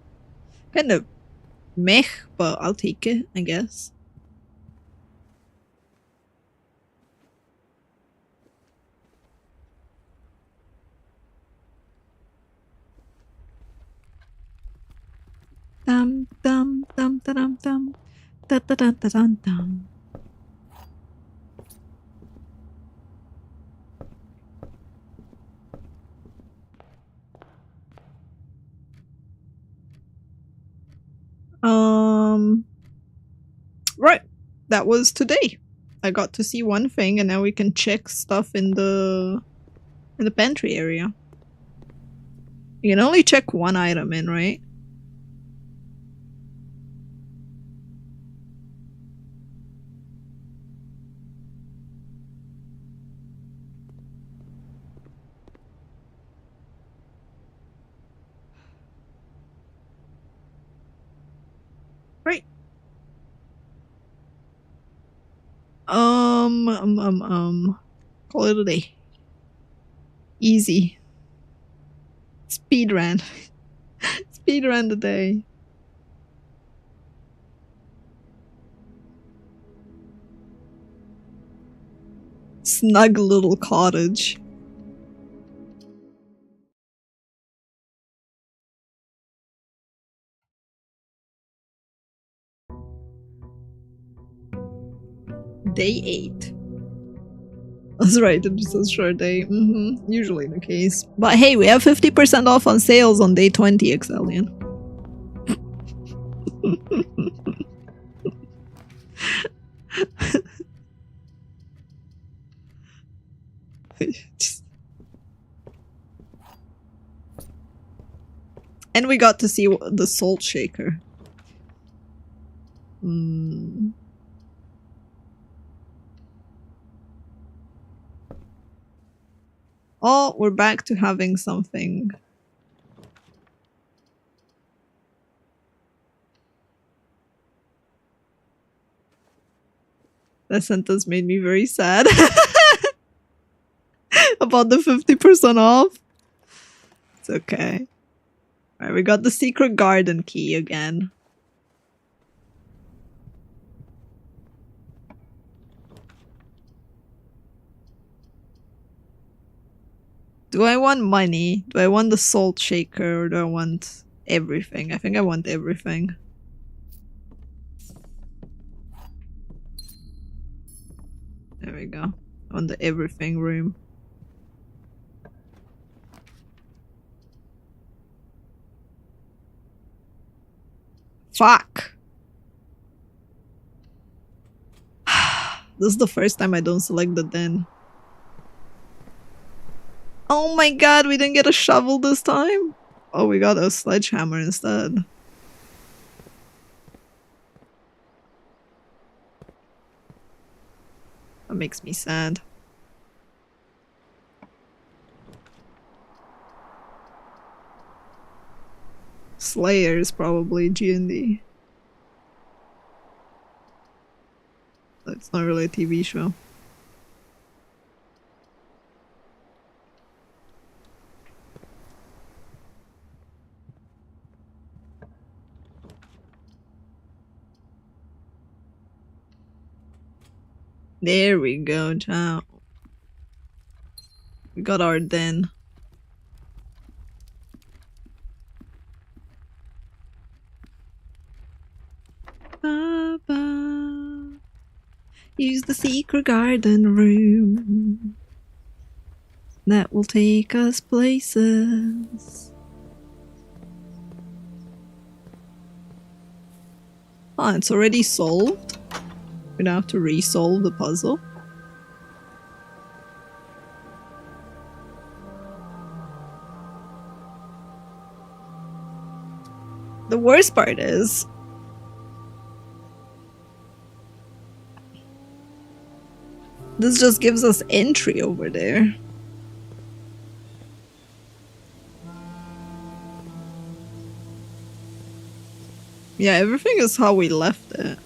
Speaker 1: Kind of meh, but I'll take it, I guess. Dum dum dum dum dum da da da da dum dum. Right. That was today. I got to see one thing and now we can check stuff in the pantry area. You can only check one item in, right? Right. Call it a day. Easy. Speed ran. Speed ran the day. Snug little cottage. Day 8. That's right, it was a short day. Usually the case. But hey, we have 50% off on sales on day 20, Exelian. And we got to see the salt shaker. Oh, we're back to having something. That sentence made me very sad. About the 50% off. It's okay. Alright, we got the secret garden key again. Do I want money? Do I want the salt shaker? Or do I want everything? I think I want everything. There we go. On the everything room. Fuck! This is the first time I don't select the den. Oh my god, we didn't get a shovel this time? Oh, we got a sledgehammer instead. That makes me sad. Slayer is probably G&D. It's not really a TV show. There we go, ciao. We got our den. Ba-ba. Use the secret garden room. That will take us places. Oh, it's already solved. We don't have to re-solve the puzzle. The worst part is this just gives us entry over there. Yeah, everything is how we left it.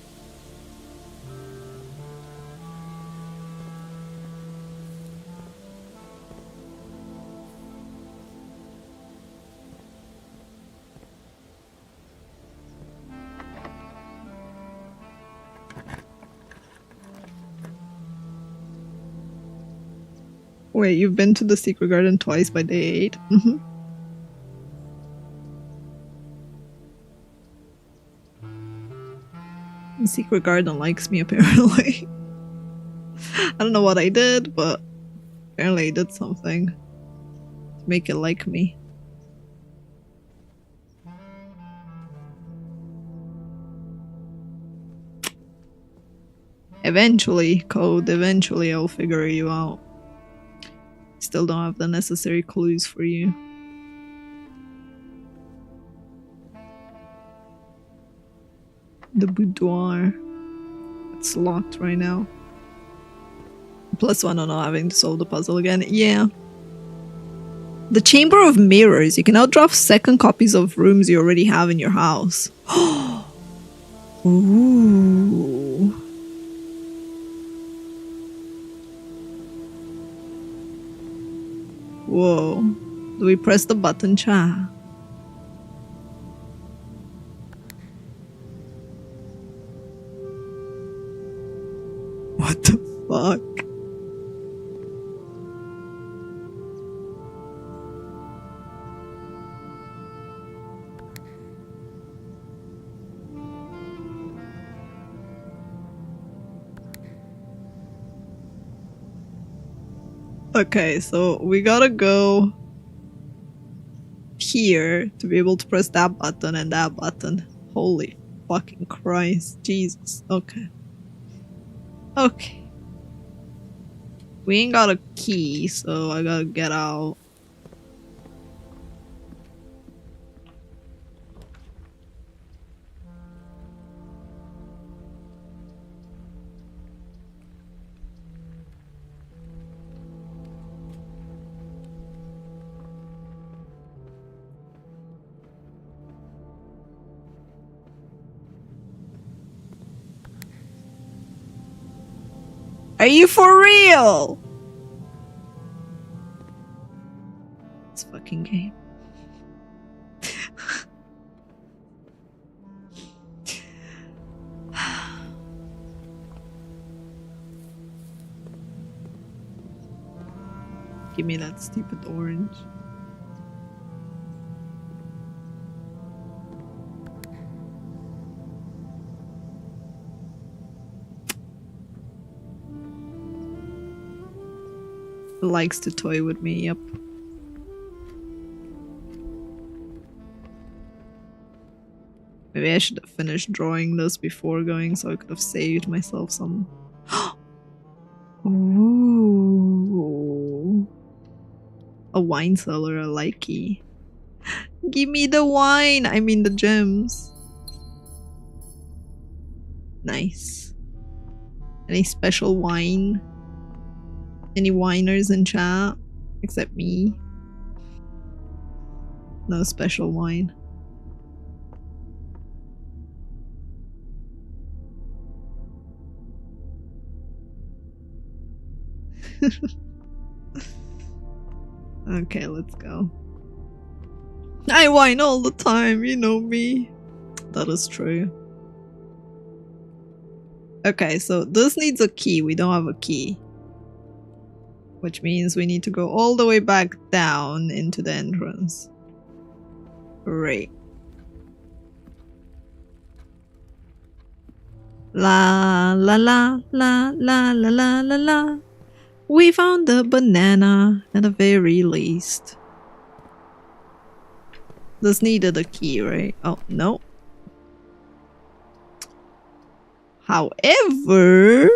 Speaker 1: Wait, you've been to the secret garden twice by day 8? Mm-hmm. The secret garden likes me, apparently. I don't know what I did, but apparently I did something to make it like me. Eventually, Code, eventually I'll figure you out. Still don't have the necessary clues for you. The boudoir. It's locked right now. +1 on not having to solve the puzzle again. Yeah. The Chamber of Mirrors. You can now draft second copies of rooms you already have in your house. Ooh. Whoa. Do we press the button, chat? What the fuck? Okay, so we gotta go here to be able to press that button and that button. Holy fucking Christ. Jesus. Okay. Okay. We ain't got a key, so I gotta get out. Are you for real? This fucking game. Give me that stupid orange. Likes to toy with me, yep. Maybe I should have finished drawing this before going so I could have saved myself some. Ooh. A wine cellar, a likey. Give me the wine! I mean the gems. Nice. Any special wine? Any whiners in chat? Except me. No special wine. Okay, let's go. I whine all the time, you know me. That is true. Okay, so this needs a key. We don't have a key. Which means we need to go all the way back down into the entrance. Great. La la la la la la la la la. We found the banana at the very least. This needed a key, right? Oh, no. However,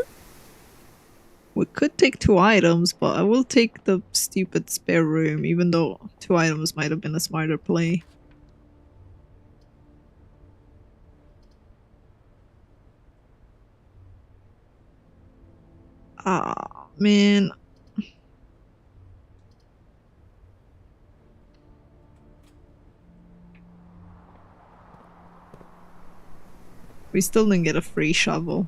Speaker 1: we could take 2 items, but I will take the stupid spare room, even though 2 items might have been a smarter play. Ah, man. We still didn't get a free shovel.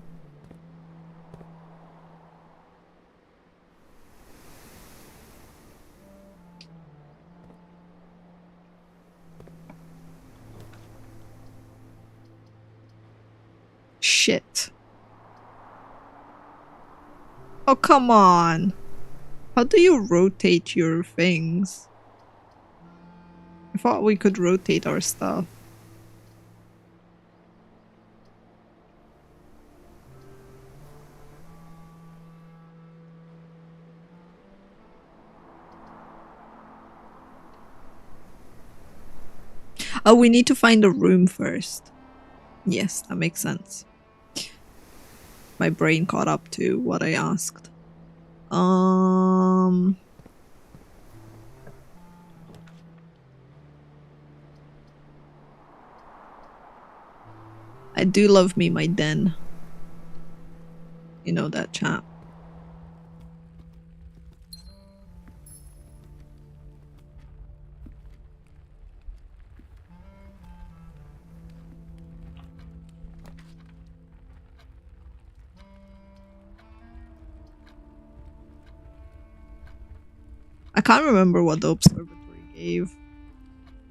Speaker 1: Shit. Oh, come on. How do you rotate your things? I thought we could rotate our stuff. Oh, we need to find a room first. Yes, that makes sense. My brain caught up to what I asked. I do love me my den. You know that, chap. I can't remember what the observatory gave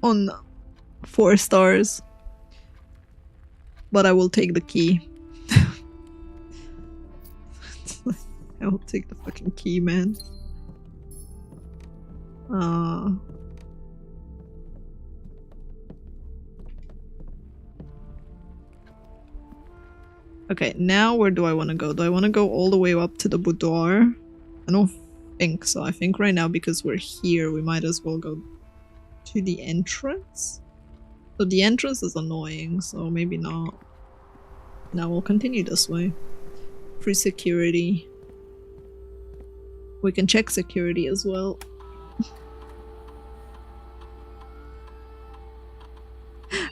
Speaker 1: on 4 stars, but I will take the key. I will take the fucking key, man. Okay, now where do I want to go? Do I want to go all the way up to the boudoir? I don't think so. I think right now, because we're here, we might as well go to the entrance. So the entrance is annoying, so maybe not. Now we'll continue this way. Free security. We can check security as well.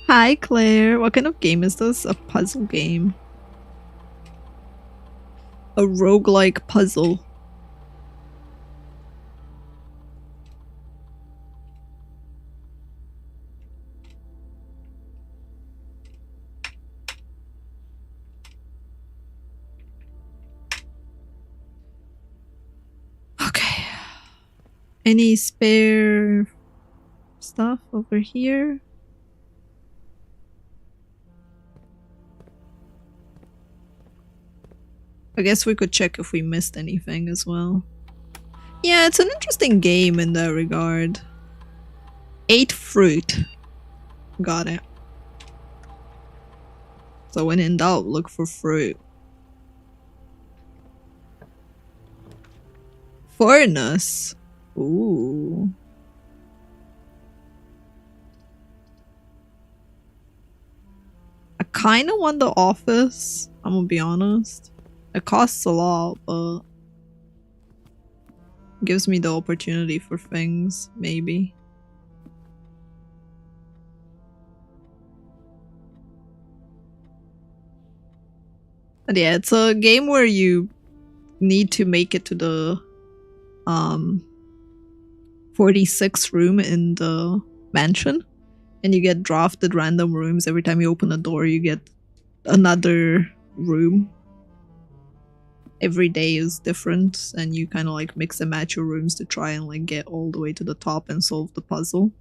Speaker 1: Hi Claire, what kind of game is this? A puzzle game. A roguelike puzzle. Okay. Any spare stuff over here? I guess we could check if we missed anything as well. Yeah, it's an interesting game in that regard. 8 fruit. Got it. So when in doubt, look for fruit. Furnace. Ooh. I kinda want the office, I'm gonna be honest. It costs a lot, but gives me the opportunity for things, maybe. But yeah, it's a game where you need to make it to the 46th room in the mansion, and you get drafted random rooms. Every time you open a door, you get another room. Every day is different, and you kind of like mix and match your rooms to try and like get all the way to the top and solve the puzzle.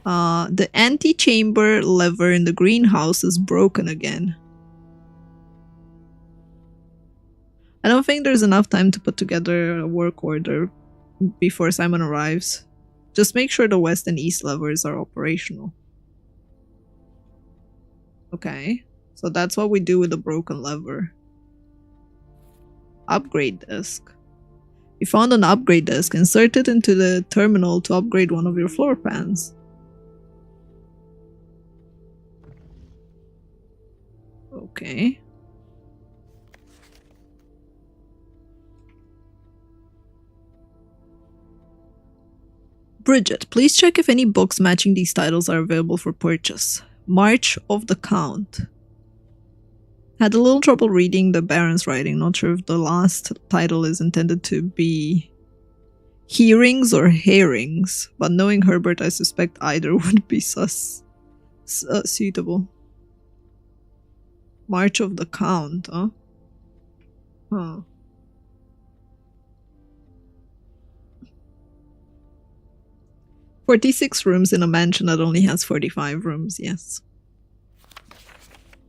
Speaker 1: The antechamber lever in the greenhouse is broken again. I don't think there's enough time to put together a work order before Simon arrives. Just make sure the west and east levers are operational. Okay. So that's what we do with the broken lever. Upgrade disk. You found an upgrade disk. Insert it into the terminal to upgrade one of your floor pans. Okay. Bridget, please check if any books matching these titles are available for purchase. March of the Count. Had a little trouble reading the Baron's writing. Not sure if the last title is intended to be hearings or herrings, but knowing Herbert, I suspect either would be suitable. March of the Count, huh? Huh. "46 rooms in a mansion that only has 45 rooms, yes.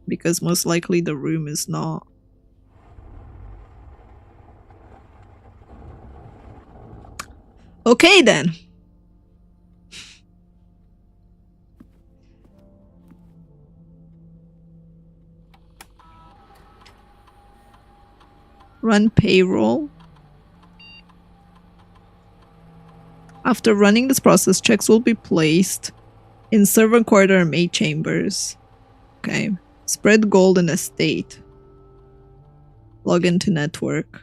Speaker 1: Because most likely the room is not Okay then. Run payroll. After running this process, checks will be placed in servant quarter and maid chambers. Okay. Spread gold in estate. Log into network.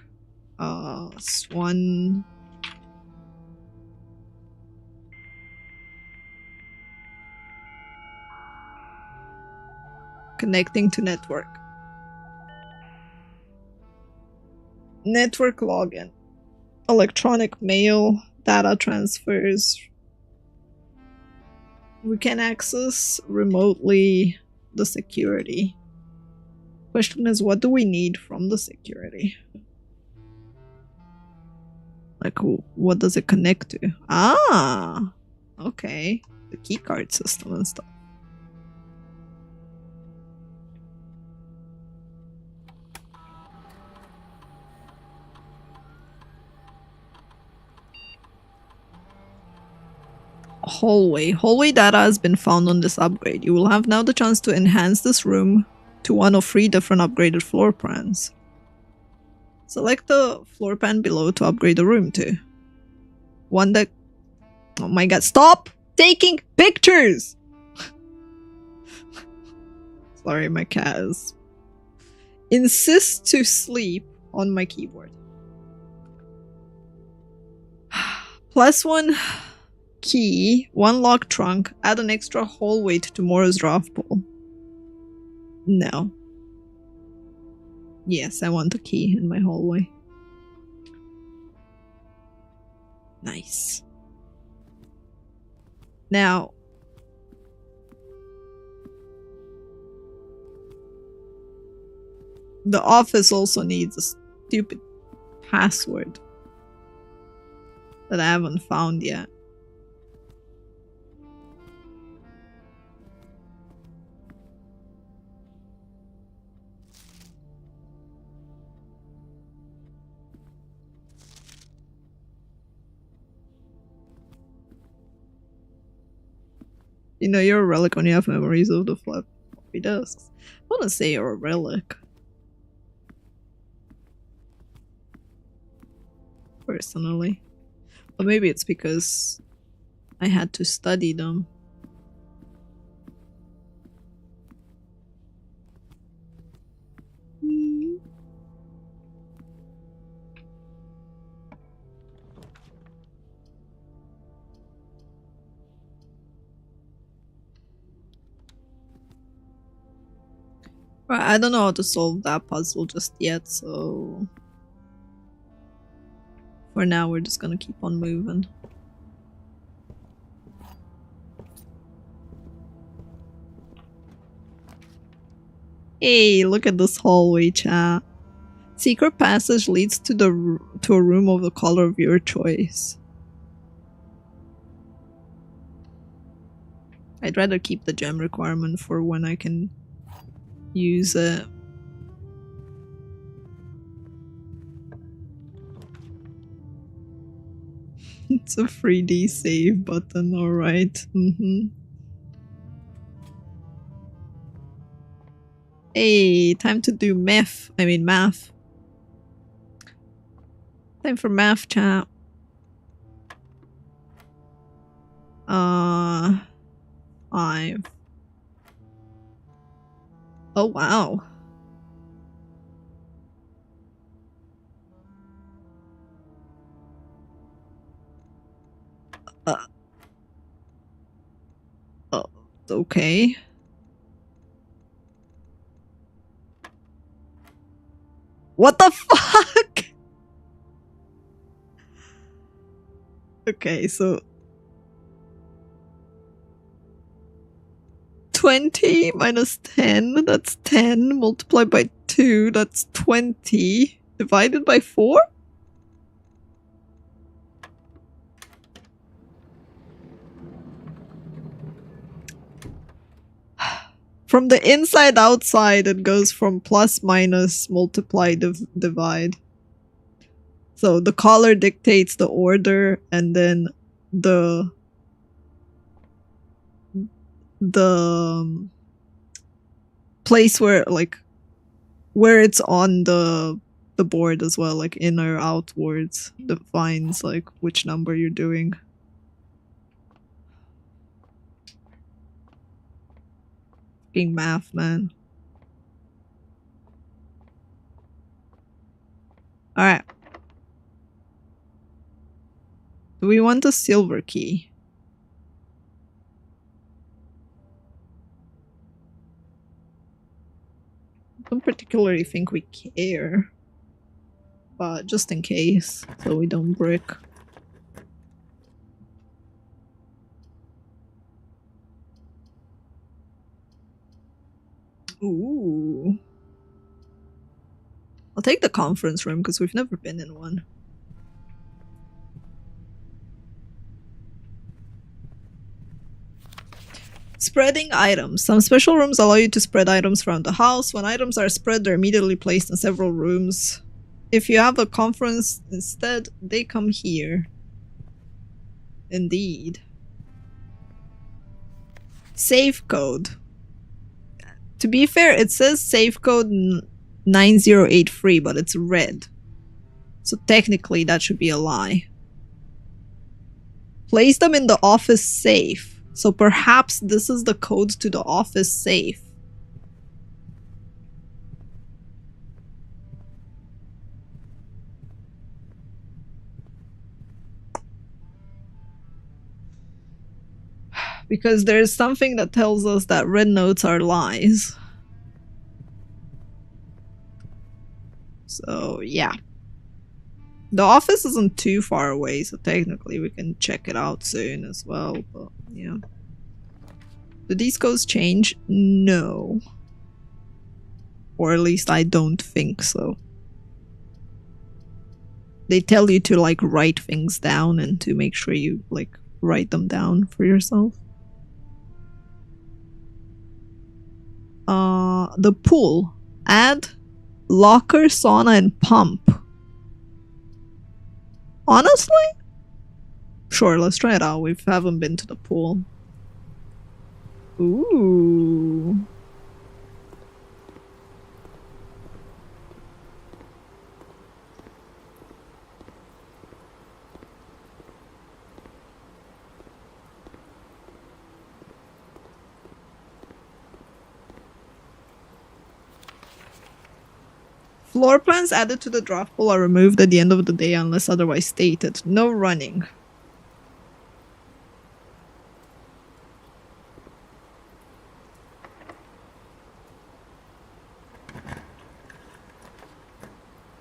Speaker 1: Swan. Connecting to network. Network login. Electronic mail. Data transfers. We can access remotely the security. Question is, what do we need from the security? Like, what does it connect to? Ah! Okay. The keycard system and stuff. Hallway. Hallway data has been found on this upgrade. You will have now the chance to enhance this room to one of 3 different upgraded floor plans. Select the floor plan below to upgrade the room to. One that... Oh my god, stop taking pictures! Sorry, my cat is... Insist to sleep on my keyboard. +1 key, 1 lock trunk, add an extra hallway to tomorrow's draft pool. No. Yes, I want a key in my hallway. Nice. Now, the office also needs a stupid password that I haven't found yet. You know, you're a relic when you have memories of the floppy disks. I want to say you're a relic. Personally. But maybe it's because I had to study them. I don't know how to solve that puzzle just yet, so... For now, we're just gonna keep on moving. Hey, look at this hallway, chat. Secret passage leads to a room of the color of your choice. I'd rather keep the gem requirement for when I can use it. It's a 3D save button, alright. Hey, time to do math. Time for math, chat. 5. Oh, wow. Okay. What the fuck? Okay, so 20 minus 10, that's 10, multiplied by 2, that's 20, divided by 4? From the inside outside, it goes from plus minus multiply divide. So the caller dictates the order, and then the place where where it's on the board as well, like in or outwards, defines like which number you're doing. Fucking math, man. Alright. Do we want a silver key? I don't particularly think we care. But just in case, so we don't brick. Ooh. I'll take the conference room because we've never been in one. Spreading items. Some special rooms allow you to spread items around the house. When items are spread, they're immediately placed in several rooms. If you have a conference instead, they come here. Indeed. Safe code. To be fair, it says safe code 9083, but it's red. So technically that should be a lie. Place them in the office safe. So perhaps this is the code to the office safe. Because there's something that tells us that red notes are lies. So, yeah. The office isn't too far away, so technically we can check it out soon as well, but yeah. Do these codes change? No. Or at least I don't think so. They tell you to like write things down and to make sure you like write them down for yourself. The pool. Add locker, sauna, and pump. Honestly? Sure, let's try it out. We haven't been to the pool. Ooh. Floor plans added to the draft pool are removed at the end of the day unless otherwise stated. No running.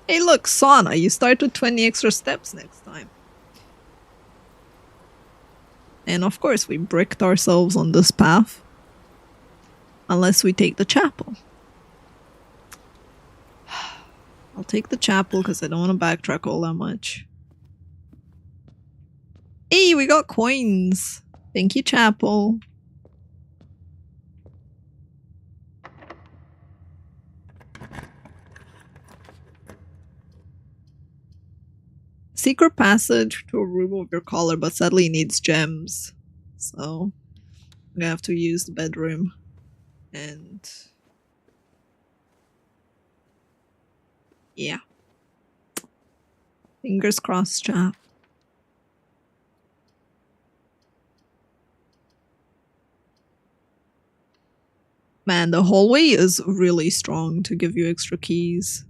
Speaker 1: Hey look, sauna, you start with 20 extra steps next time. And of course we bricked ourselves on this path. Unless we take the chapel. I'll take the chapel because I don't want to backtrack all that much. Hey, we got coins! Thank you, chapel. Secret passage to a room of your color, but sadly needs gems. So, I'm gonna have to use the bedroom. And... yeah. Fingers crossed, chap. Man, the hallway is really strong to give you extra keys.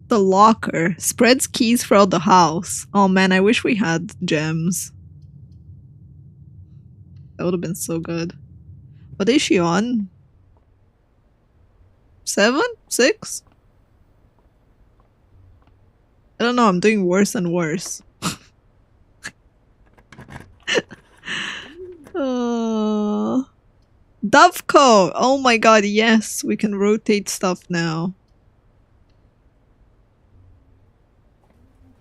Speaker 1: The locker spreads keys throughout the house. Oh man, I wish we had gems. That would have been so good. What is she on? 7? 6? I don't know, I'm doing worse and worse. Dovecoat! Oh my god, yes! We can rotate stuff now.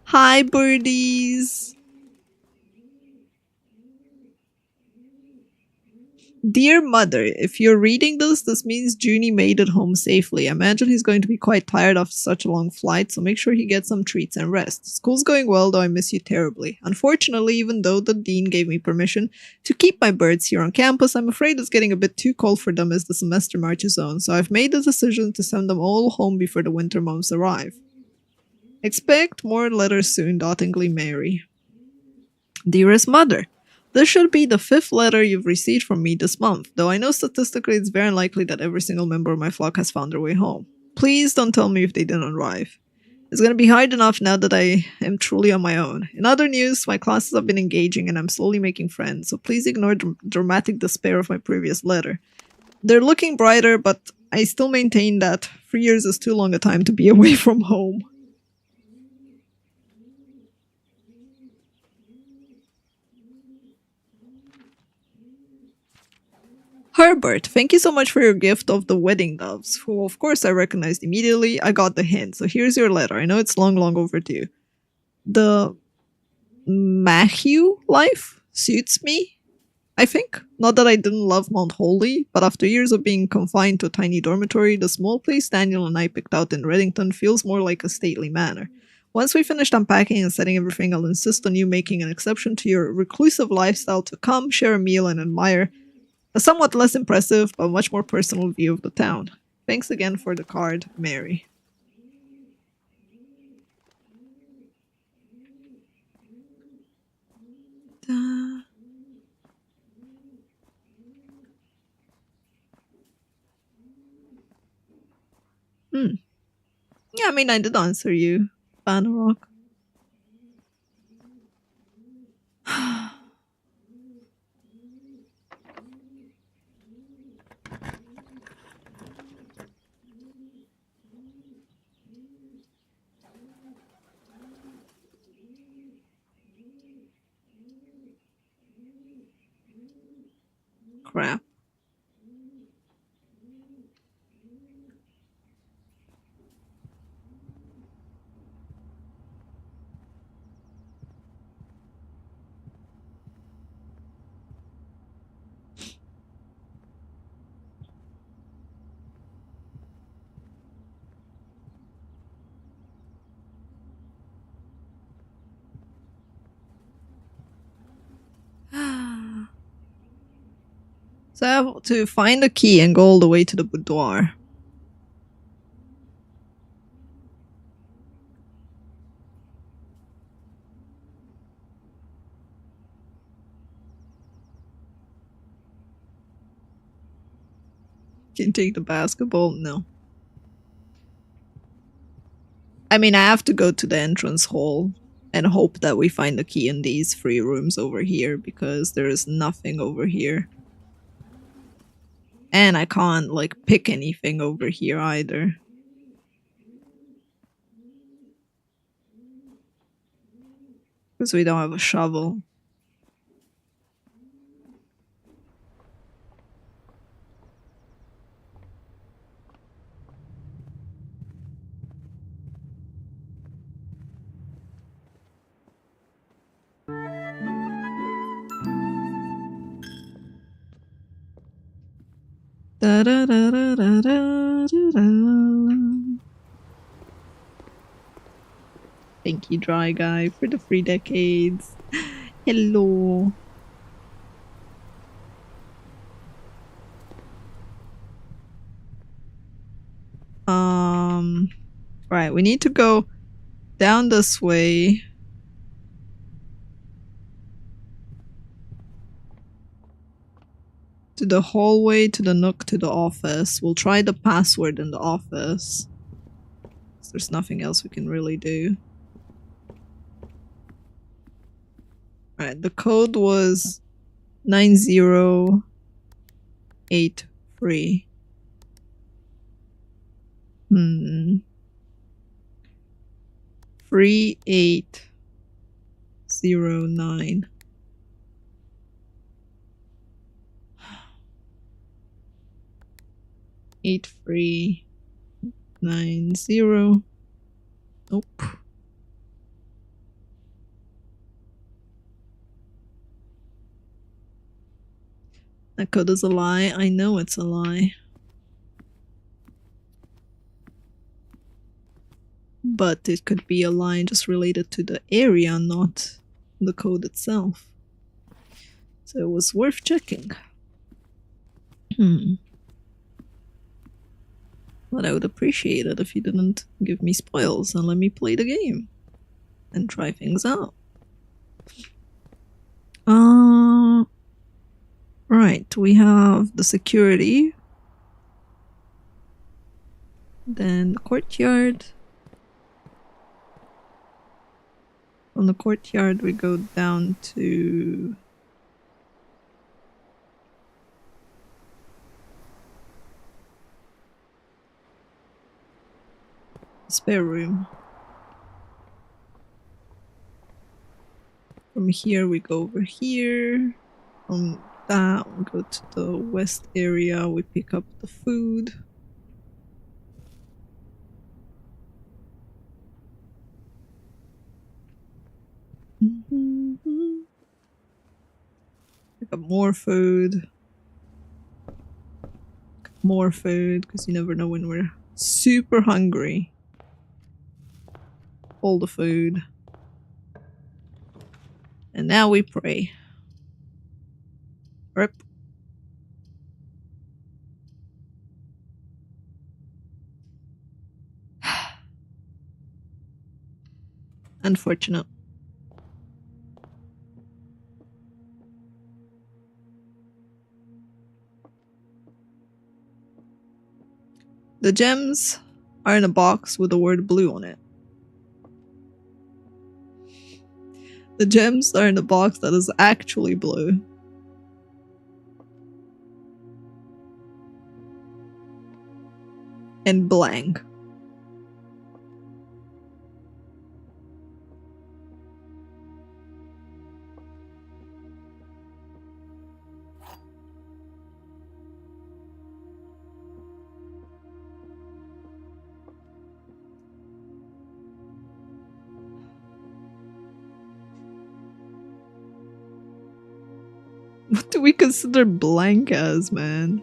Speaker 1: Hi, birdies! Dear Mother, if you're reading this, this means Junie made it home safely. I imagine he's going to be quite tired after such a long flight, so make sure he gets some treats and rest. School's going well, though I miss you terribly. Unfortunately, even though the dean gave me permission to keep my birds here on campus, I'm afraid it's getting a bit too cold for them as the semester marches on, so I've made the decision to send them all home before the winter months arrive. Expect more letters soon, dotingly Mary. Dearest Mother, this should be the 5th letter you've received from me this month, though I know statistically it's very unlikely that every single member of my flock has found their way home. Please don't tell me if they didn't arrive. It's going to be hard enough now that I am truly on my own. In other news, my classes have been engaging and I'm slowly making friends, so please ignore the dramatic despair of my previous letter. They're looking brighter, but I still maintain that 3 years is too long a time to be away from home. Herbert, thank you so much for your gift of the wedding doves, who of course I recognized immediately. I got the hint, so here's your letter. I know it's long overdue. The Mahue life suits me, I think. Not that I didn't love Mount Holy, but after years of being confined to a tiny dormitory, the small place Daniel and I picked out in Reddington feels more like a stately manor. Once we finished unpacking and setting everything, I'll insist on you making an exception to your reclusive lifestyle to come, share a meal, and admire a somewhat less impressive, but much more personal view of the town. Thanks again for the card, Mary. Yeah, I mean, I did answer you, Banrock. Crap. So I have to find the key and go all the way to the boudoir. Can you take the basketball? No. I mean, I have to go to the entrance hall and hope that we find the key in these 3 rooms over here, because there is nothing over here. And I can't, like, pick anything over here either. Because we don't have a shovel. Da da da da da da da. Thank you, Dry Guy, for the 3 decades. Hello. Right, we need to go down this way. To the hallway, to the nook, to the office. We'll try the password in the office. There's nothing else we can really do. Alright, the code was 9083. 3809. Eight 390. Nope. That code is a lie. I know it's a lie. But it could be a lie just related to the area, not the code itself. So it was worth checking. But I would appreciate it if you didn't give me spoils and let me play the game and try things out. Right, we have the security, then the courtyard. From the courtyard we go down to spare room. From here we go over here. From that we go to the west area, we pick up the food. Pick up more food. More food, because you never know when we're super hungry. All the food. And now we pray. Rip. Unfortunate. The gems are in a box with the word blue on it. The gems are in a box that is actually blue. And blank. What do we consider blank as, man?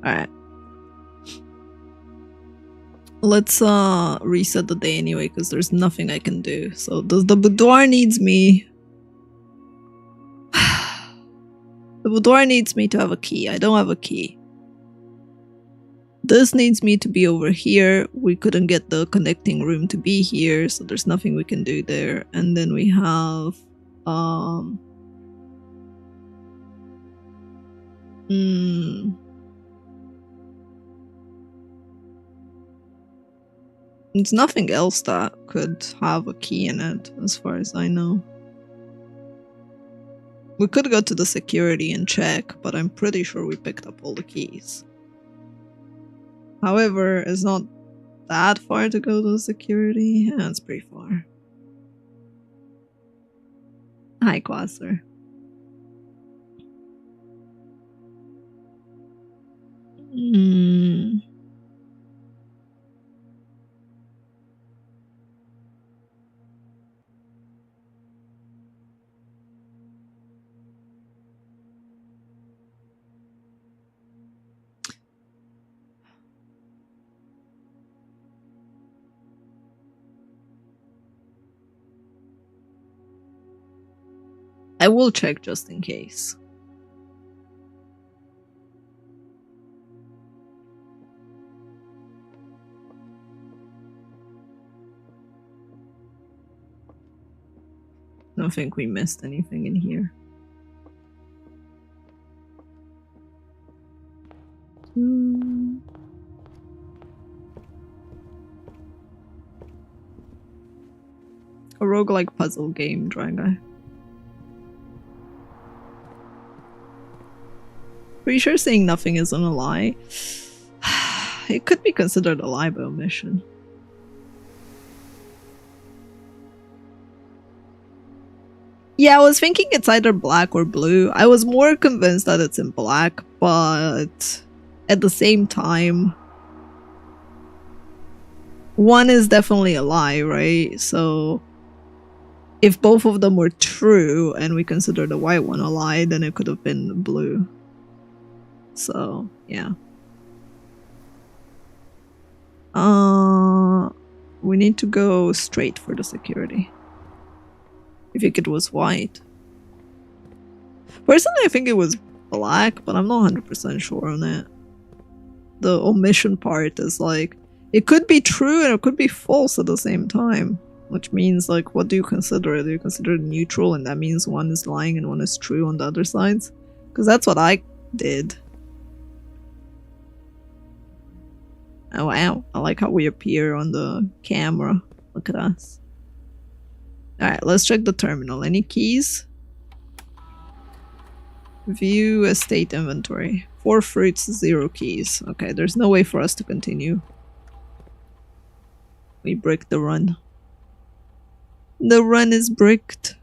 Speaker 1: Alright. Let's reset the day anyway, because there's nothing I can do. So does the boudoir needs me? The boudoir needs me to have a key. I don't have a key. This needs me to be over here. We couldn't get the connecting room to be here, so there's nothing we can do there. And then we have there's nothing else that could have a key in it, as far as I know. We could go to the security and check, but I'm pretty sure we picked up all the keys. However, it's not that far to go to the security. Yeah, it's pretty far. Hi, Quasar. I will check just in case. Don't think we missed anything in here. A roguelike puzzle game, Draga. Pretty sure saying nothing isn't a lie. It could be considered a lie by omission. Yeah, I was thinking it's either black or blue. I was more convinced that it's in black, but at the same time, one is definitely a lie, right? So if both of them were true and we consider the white one a lie, then it could have been blue. So, yeah. We need to go straight for the security. I think it was white. Personally, I think it was black, but I'm not 100% sure on that. The omission part is like, it could be true and it could be false at the same time. Which means, like, what do you consider? Do you consider it neutral and that means one is lying and one is true on the other sides? Because that's what I did. Oh wow, I like how we appear on the camera. Look at us. Alright, let's check the terminal. Any keys? View estate inventory. 4 fruits, 0 keys. Okay, there's no way for us to continue. We bricked the run. The run is bricked.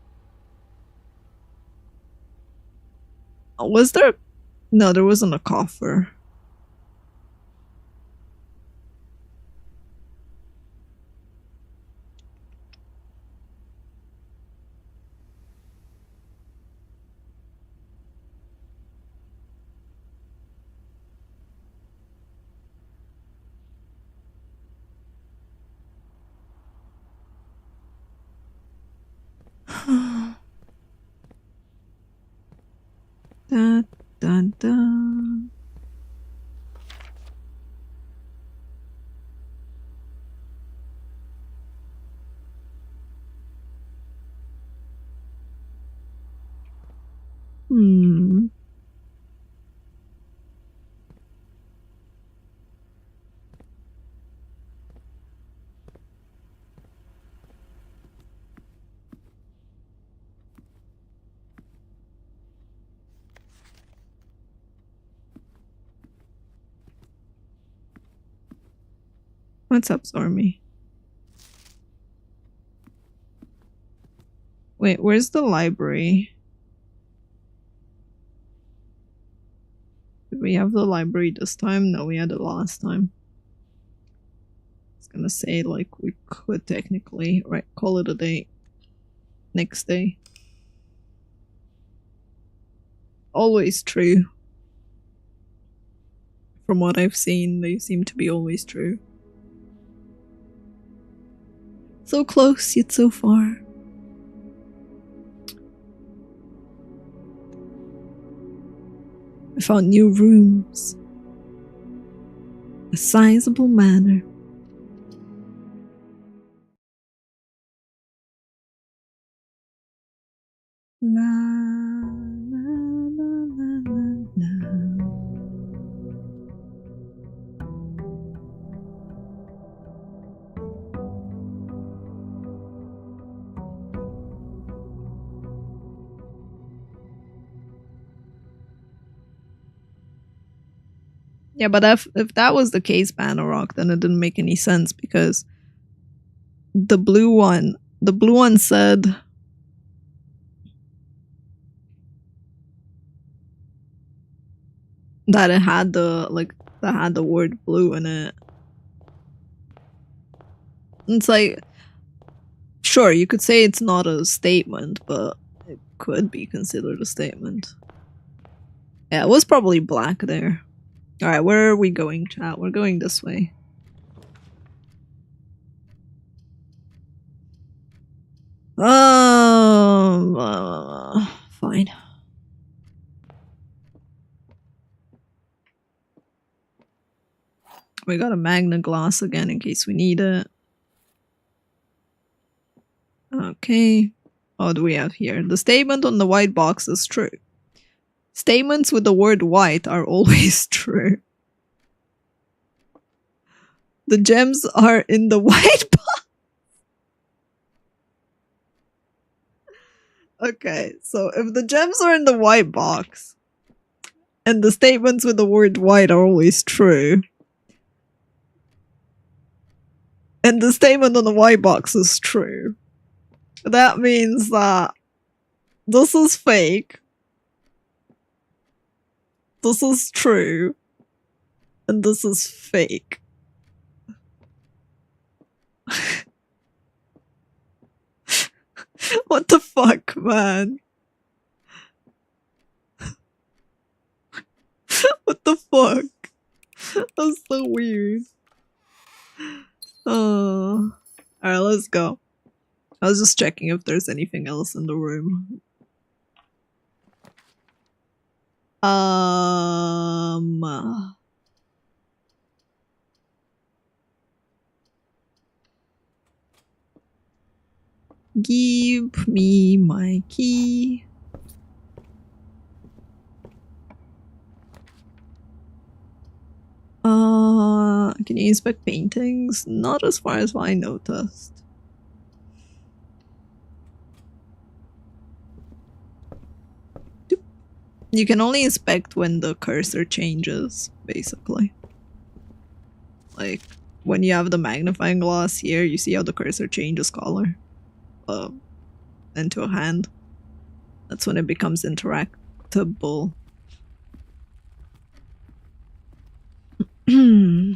Speaker 1: Was there... No, there wasn't a coffer. Da, da, da. What's up, Stormy? Wait, where's the library? Did we have the library this time? No, we had it last time. I was gonna say, like, we could technically, right, call it a day. Next day. Always true. From what I've seen, they seem to be always true. So close, yet so far. I found new rooms. A sizable manor. La la la la la la. Yeah, but if that was the case, Bannerrock, then it didn't make any sense because the blue one said that it had the word blue in it. It's like, sure, you could say it's not a statement, but it could be considered a statement. Yeah, it was probably black there. Alright, where are we going, chat? We're going this way. Fine. We got a magna glass again in case we need it. Okay. What do we have here? The statement on the white box is true. Statements with the word white are always true. The gems are in the white box. Okay, so if the gems are in the white box and the statements with the word white are always true, and the statement on the white box is true, that means that This is fake. This is true. And this is fake. What the fuck, man? What the fuck? That's so weird. Oh. Alright, let's go. I was just checking if there's anything else in the room. Give me my key. Can you inspect paintings? Not as far as I noticed. You can only inspect when the cursor changes, basically. Like, when you have the magnifying glass here, you see how the cursor changes color. Into a hand. That's when it becomes interactable. Oh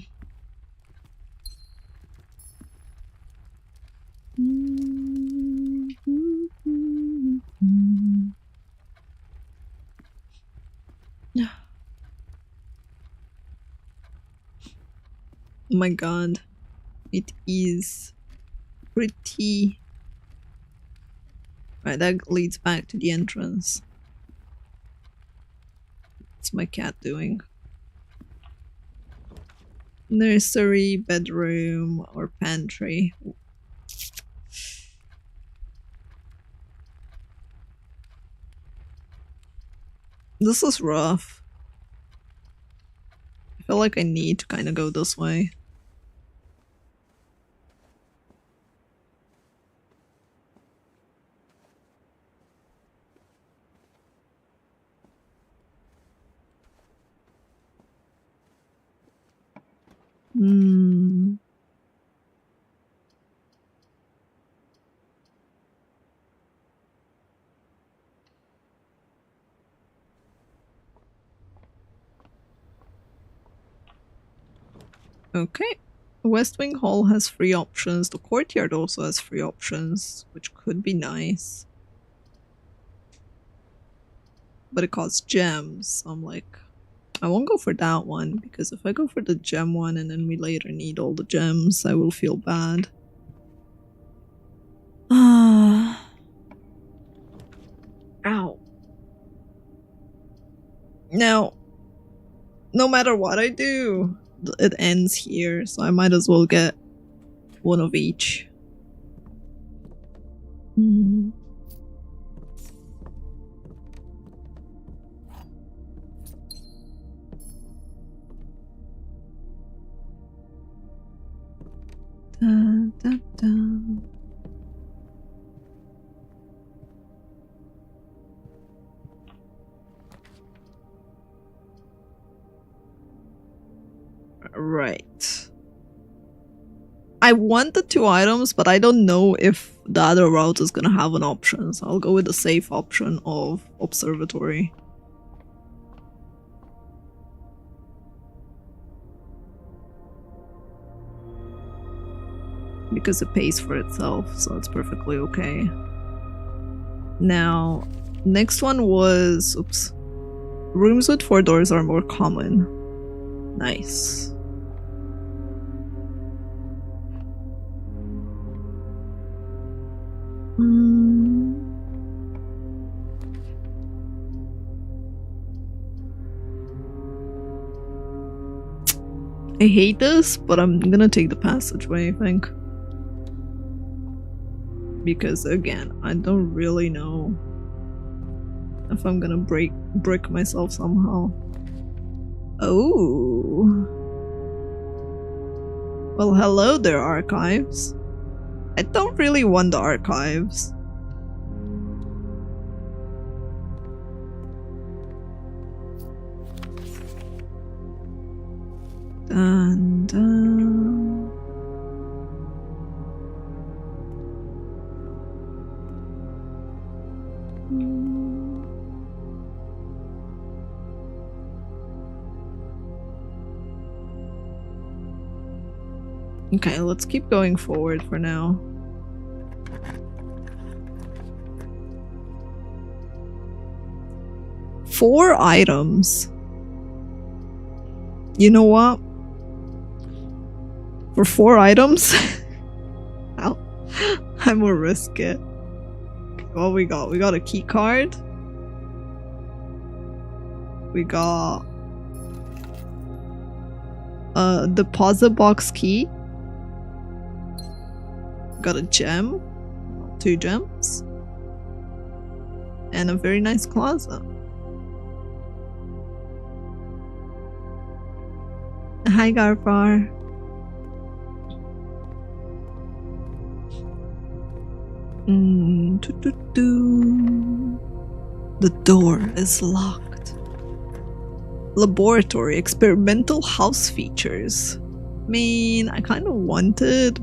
Speaker 1: my god. It is pretty. Right, that leads back to the entrance. What's my cat doing? Nursery, bedroom, or pantry. This is rough. I feel like I need to kind of go this way. Okay. West Wing Hall has 3 options. The courtyard also has 3 options, which could be nice. But it costs gems, so I'm like, I won't go for that one, because if I go for the gem one and then we later need all the gems, I will feel bad. Ow. Now, no matter what I do, it ends here, so I might as well get one of each. Da, da, da. Right. I want the 2 items, but I don't know if the other route is gonna have an option, so I'll go with the safe option of observatory. Because it pays for itself, so it's perfectly okay. Now, next one was... oops. Rooms with 4 doors are more common. Nice. I hate this, but I'm gonna take the passageway, I think. Because again, I don't really know if I'm gonna brick myself somehow. Oh. Well, hello there, archives. I don't really want the archives. Dun, dun. Okay, let's keep going forward for now. Four items. You know what? For 4 items, I'm gonna risk it. Okay, what we got? We got a key card. We got a deposit box key. Got a gem, 2 gems, and a very nice closet. Hi, Garfar. The door is locked. Laboratory experimental house features. I mean, I kind of want it,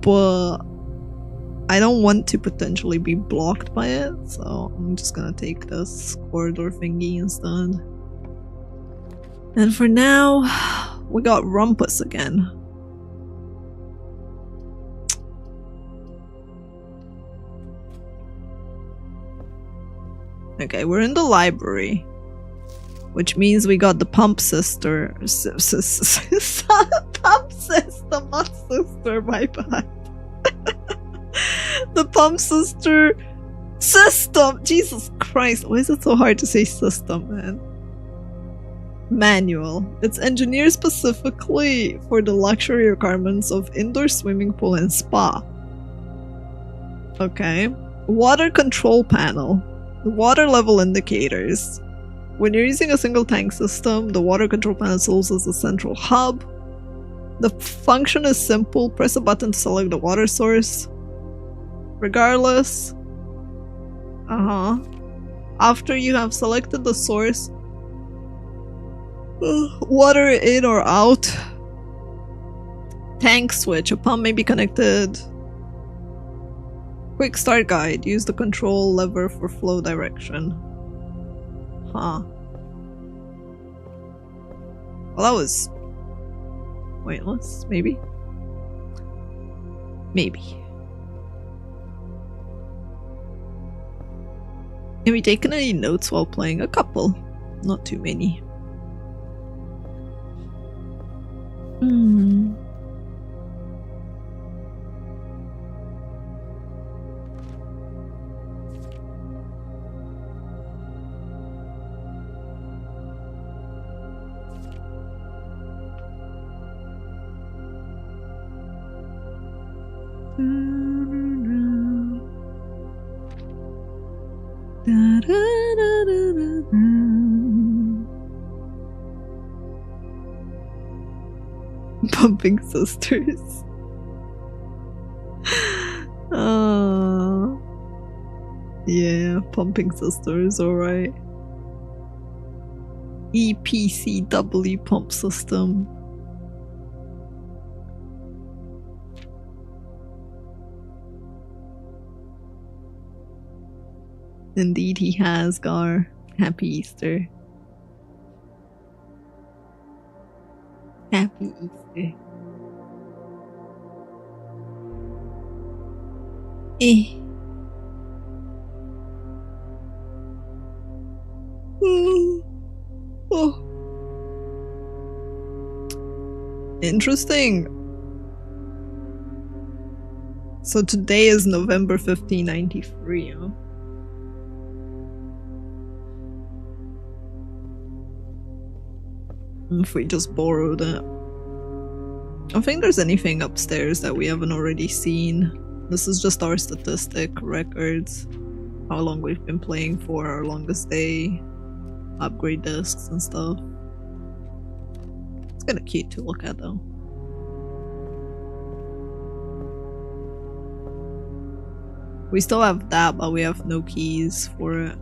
Speaker 1: but I don't want to potentially be blocked by it, so I'm just gonna take this corridor thingy instead. And for now, we got Rumpus again. Okay, we're in the library, which means we got the pump sister. Pump system, not sister, my bad. The pump sister system. Jesus Christ, why is it so hard to say system, man? Manual. It's engineered specifically for the luxury requirements of indoor swimming pool and spa. Okay. Water control panel. Water level indicators. When you're using a single tank system, the water control panel serves as a central hub. The function is simple. Press a button to select the water source. Regardless. After you have selected the source, water in or out. Tank switch. A pump may be connected. Quick start guide. Use the control lever for flow direction. Huh. Well, that was pointless, maybe? Maybe. Have you taken any notes while playing? A couple. Not too many. Pumping sisters. Yeah, pumping sisters, alright. EPCW pump system. Indeed he has, Gar. Happy Easter. Happy Easter. Oh. Interesting. So today is November 1593, huh? If we just borrow that. I don't think there's anything upstairs that we haven't already seen. This is just our statistic records. How long we've been playing for, our longest day, upgrade discs and stuff. It's kind of cute to look at though. We still have that, but we have no keys for it.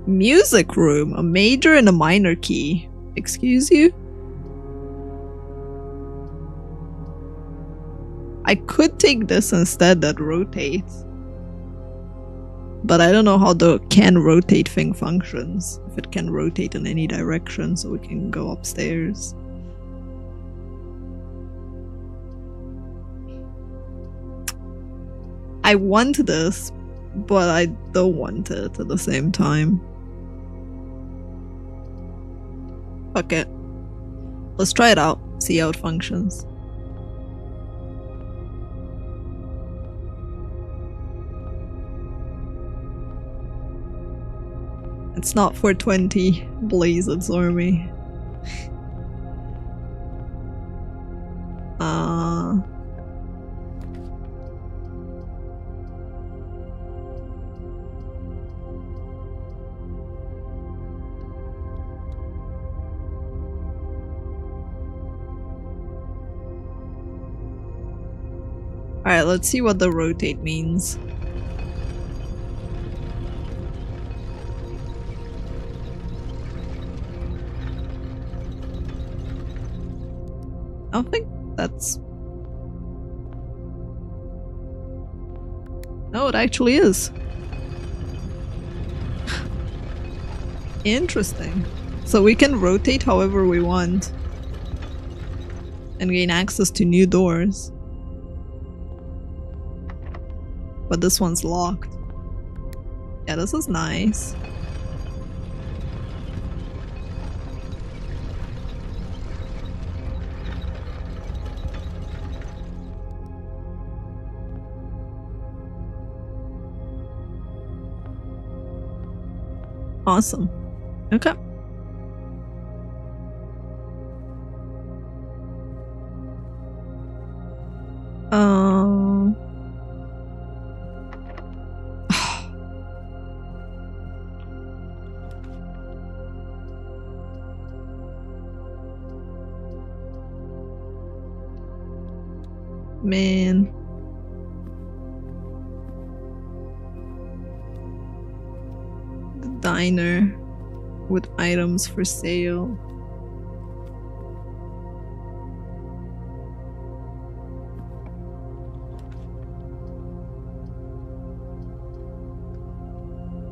Speaker 1: Music room, a major and a minor key. Excuse you? I could take this instead that rotates. But I don't know how the can rotate thing functions. If it can rotate in any direction, so we can go upstairs. I want this, but I don't want it at the same time. Fuck it. Let's try it out, see how it functions. It's not 420, blaze its army. Alright, let's see what the rotate means. I don't think that's... No, it actually is. Interesting. So we can rotate however we want and gain access to new doors. But this one's locked. Yeah, this is nice. Awesome. Okay. Man. The diner with items for sale.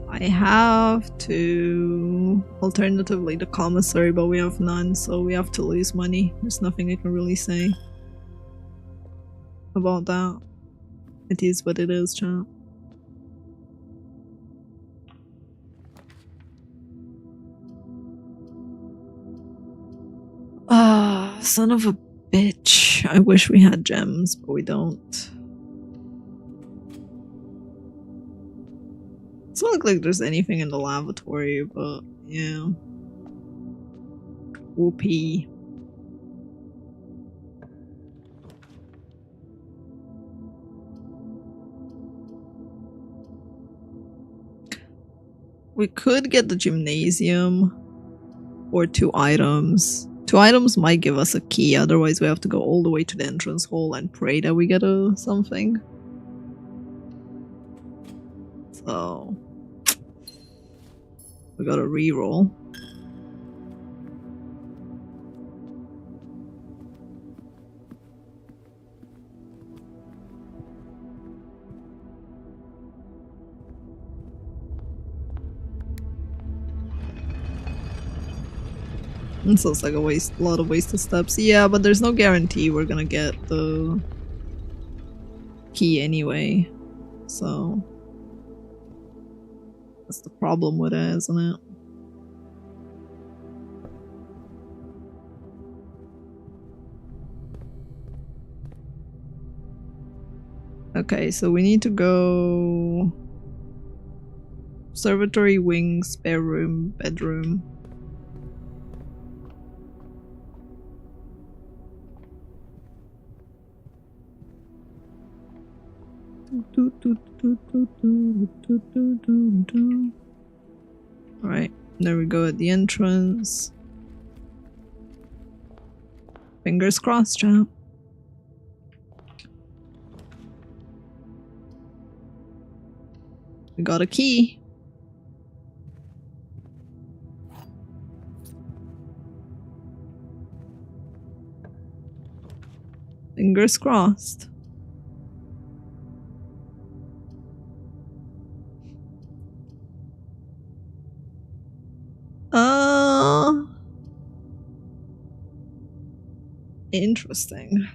Speaker 1: I have to... Alternatively, the commissary, but we have none, so we have to lose money. There's nothing I can really say about that. It is what it is, chat. Ah, son of a bitch. I wish we had gems, but we don't. Doesn't look like there's anything in the lavatory, but yeah. Whoopee. We could get the gymnasium or 2 items. 2 items might give us a key, otherwise we have to go all the way to the entrance hall and pray that we get a something. So we gotta reroll. It sounds like a lot of wasted steps. Yeah, but there's no guarantee we're gonna get the key anyway. So that's the problem with it, isn't it? Okay, so we need to go observatory, wing, spare room, bedroom. Alright, there we go at the entrance. Fingers crossed, chat. We got a key. Fingers crossed. Interesting.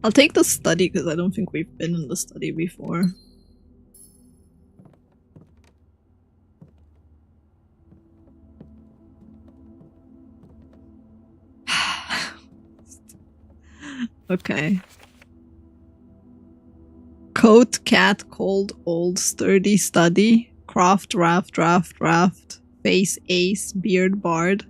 Speaker 1: I'll take the study because I don't think we've been in the study before. Okay. Coat, cat, cold, old, sturdy, study, craft, raft, face, ace, beard, bard.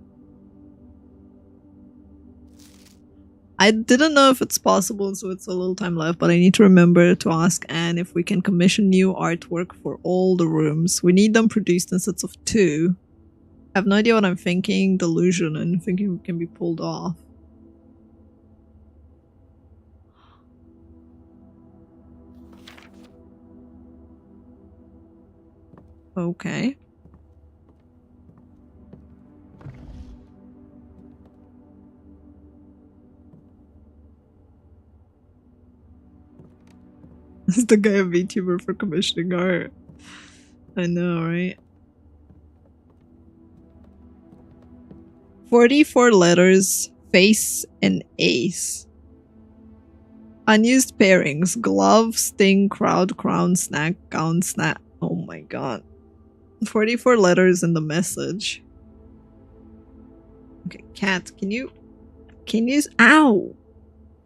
Speaker 1: I didn't know if it's possible, so it's a little time left, but I need to remember to ask Anne if we can commission new artwork for all the rooms. We need them produced in sets of 2. I have no idea what I'm thinking. Delusion and thinking it can be pulled off. Okay. Is the guy a VTuber for commissioning art? I know, right? 44 letters, face, and ace. Unused pairings, glove, sting, crowd, crown, snack, gown, snap. Oh my god. 44 letters in the message. Okay, cat, can you, ow!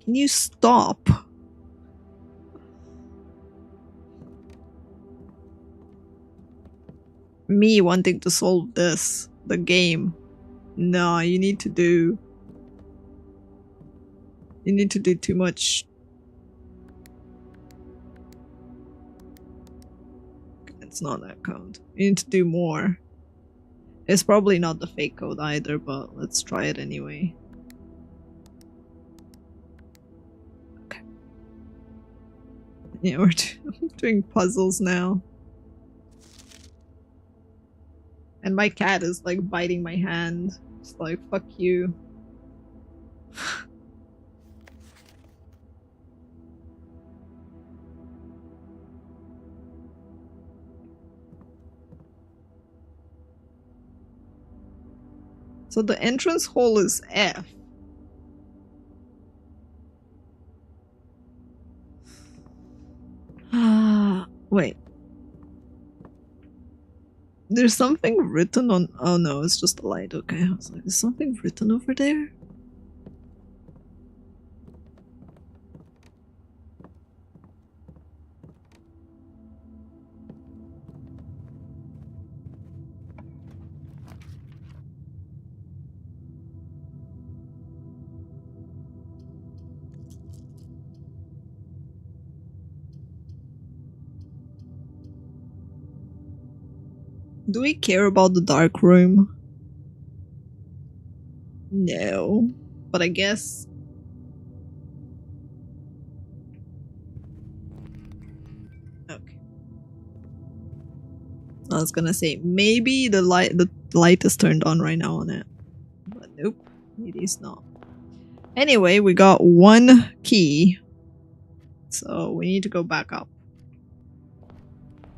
Speaker 1: Can you stop? Me wanting to solve this, the game. No, you need to do too much. It's not that code. You need to do more. It's probably not the fake code either, but let's try it anyway. Okay. Yeah, we're doing puzzles now. And my cat is like biting my hand. It's like, fuck you. So the entrance hole is F. Wait. There's something written on. Oh no, it's just a light. Okay, I was like, there's something written over there? Do we care about the dark room? No. But I guess... Okay. I was gonna say, maybe the light is turned on right now on it. But nope, it is not. Anyway, we got 1 key. So we need to go back up.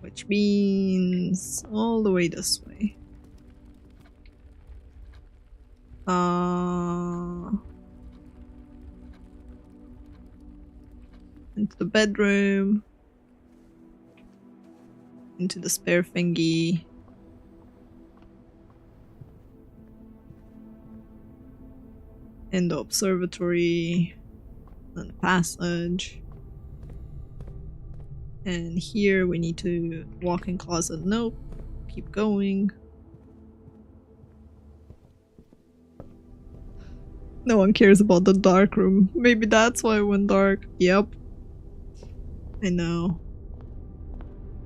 Speaker 1: Which means all the way this way. Into the bedroom. Into the spare thingy. In the observatory. Then the passage. And here we need to walk in closet. Nope. Keep going. No one cares about the dark room. Maybe that's why it went dark. Yep. I know.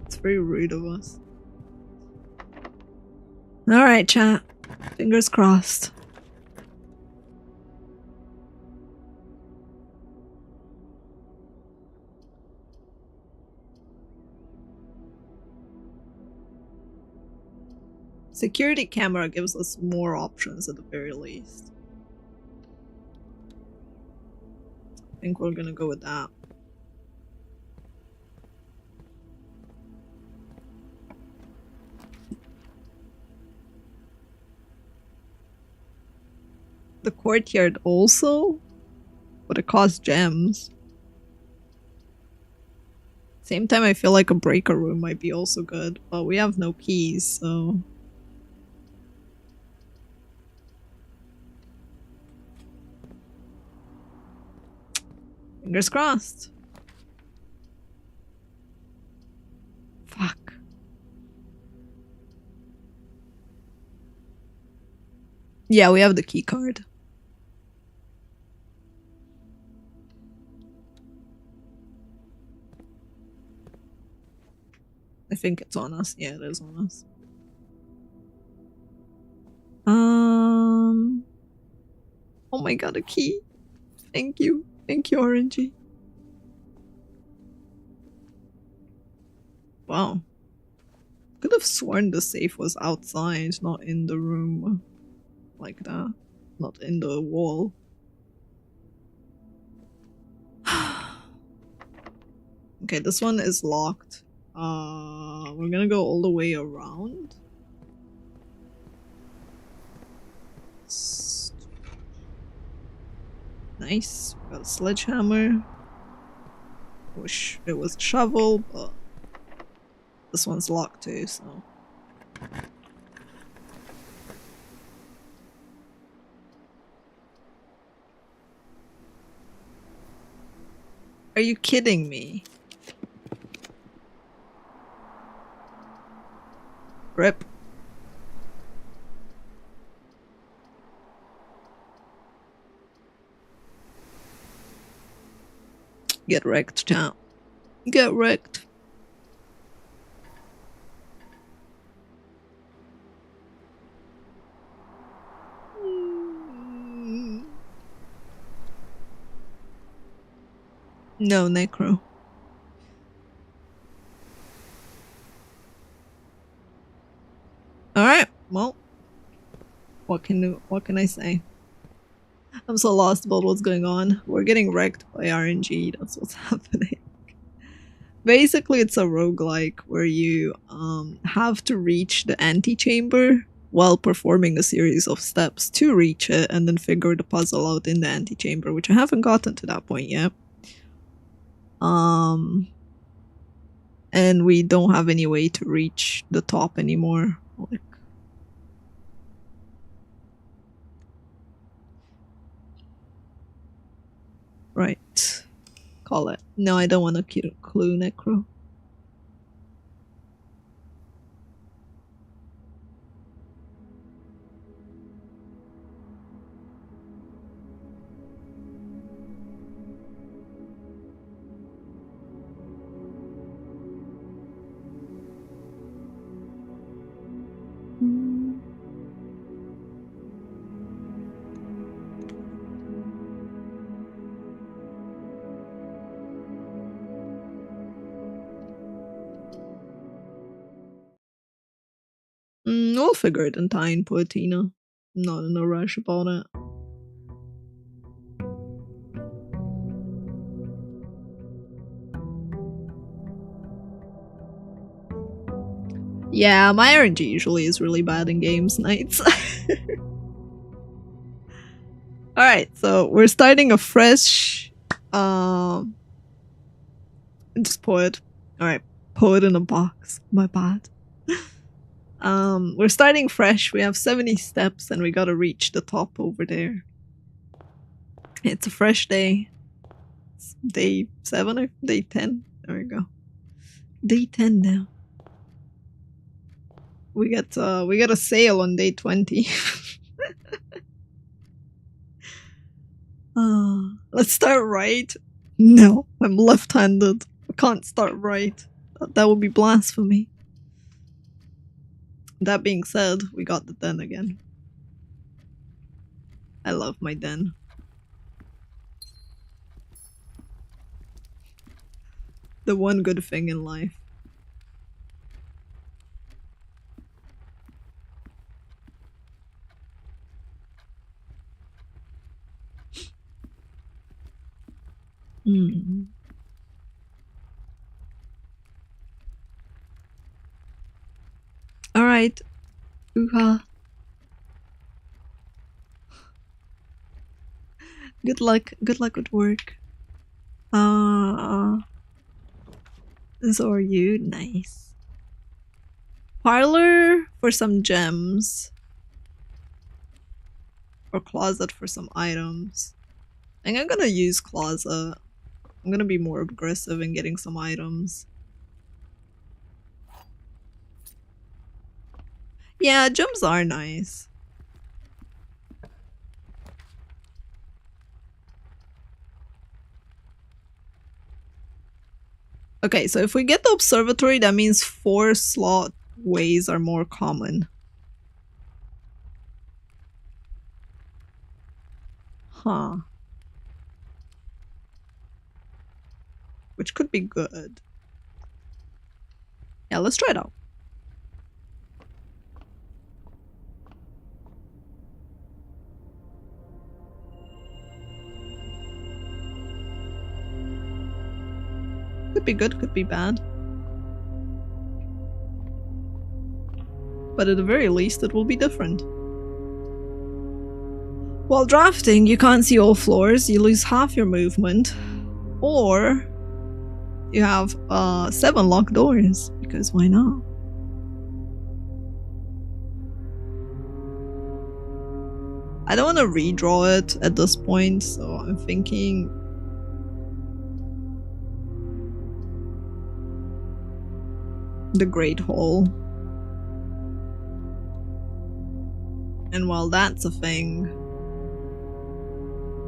Speaker 1: It's very rude of us. Alright, chat. Fingers crossed. Security camera gives us more options at the very least. I think we're gonna go with that. The courtyard also? But it costs gems. Same time, I feel like a breaker room might be also good, but we have no keys, so... Fingers crossed. Fuck. Yeah, we have the key card. I think it's on us. Yeah, it is on us. Oh my god, a key. Thank you. Thank you, RNG. Wow. Could have sworn the safe was outside, not in the room. Like that. Not in the wall. Okay, this one is locked. We're gonna go all the way around. Nice. Got a sledgehammer. Wish it was a shovel, but this one's locked too, so. Are you kidding me? Rip. Get wrecked, champ. Get wrecked. No, necro. Alright, well. What can I say? I'm so lost about what's going on. We're getting wrecked by RNG, that's what's happening. Basically, it's a roguelike where you have to reach the antechamber while performing a series of steps to reach it and then figure the puzzle out in the antechamber, which I haven't gotten to that point yet. And we don't have any way to reach the top anymore. Like, right. Call it. No, I don't want to clue necro. We'll figure it in time, Poetina. I'm not in a rush about it. Yeah, my RNG usually is really bad in games nights. Alright, so we're starting a fresh just poet. Alright, poet in a box. My bad. We're starting fresh. We have 70 steps and we gotta reach the top over there. It's a fresh day. It's day 7 or day 10? There we go. Day 10 now. We got a sale on day 20. Let's start right. No, I'm left-handed. I can't start right. That would be blasphemy. That being said, we got the den again. I love my den. The one good thing in life. Alright. Ooh-ha. Good luck with work. So are you. Nice. Parlor for some gems. Or closet for some items. I think I'm gonna use closet. I'm gonna be more aggressive in getting some items. Yeah, gems are nice. Okay, so if we get the observatory, that means 4 slot ways are more common. Huh. Which could be good. Yeah, let's try it out. Could be good, could be bad. But at the very least, it will be different. While drafting, you can't see all floors, you lose half your movement. Or you have 7 locked doors, because why not? I don't want to redraw it at this point, so I'm thinking the Great Hall. And while that's a thing,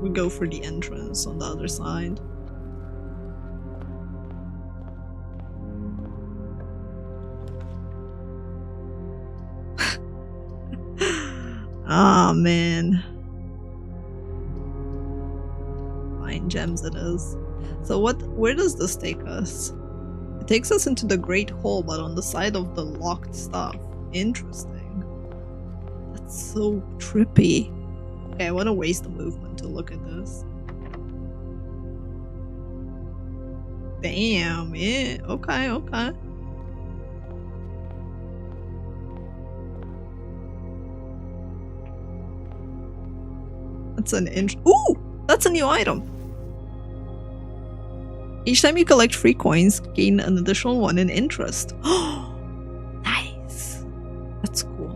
Speaker 1: we go for the entrance on the other side. Ah, man. Fine, gems it is. So where does this take us? It takes us into the Great Hall, but on the side of the locked stuff. Interesting. That's so trippy. Okay, I want to waste the movement to look at this. Damn, yeah, okay, okay. That's an ooh! That's a new item! Each time you collect free coins, gain an additional 1 in interest. Oh, nice! That's cool.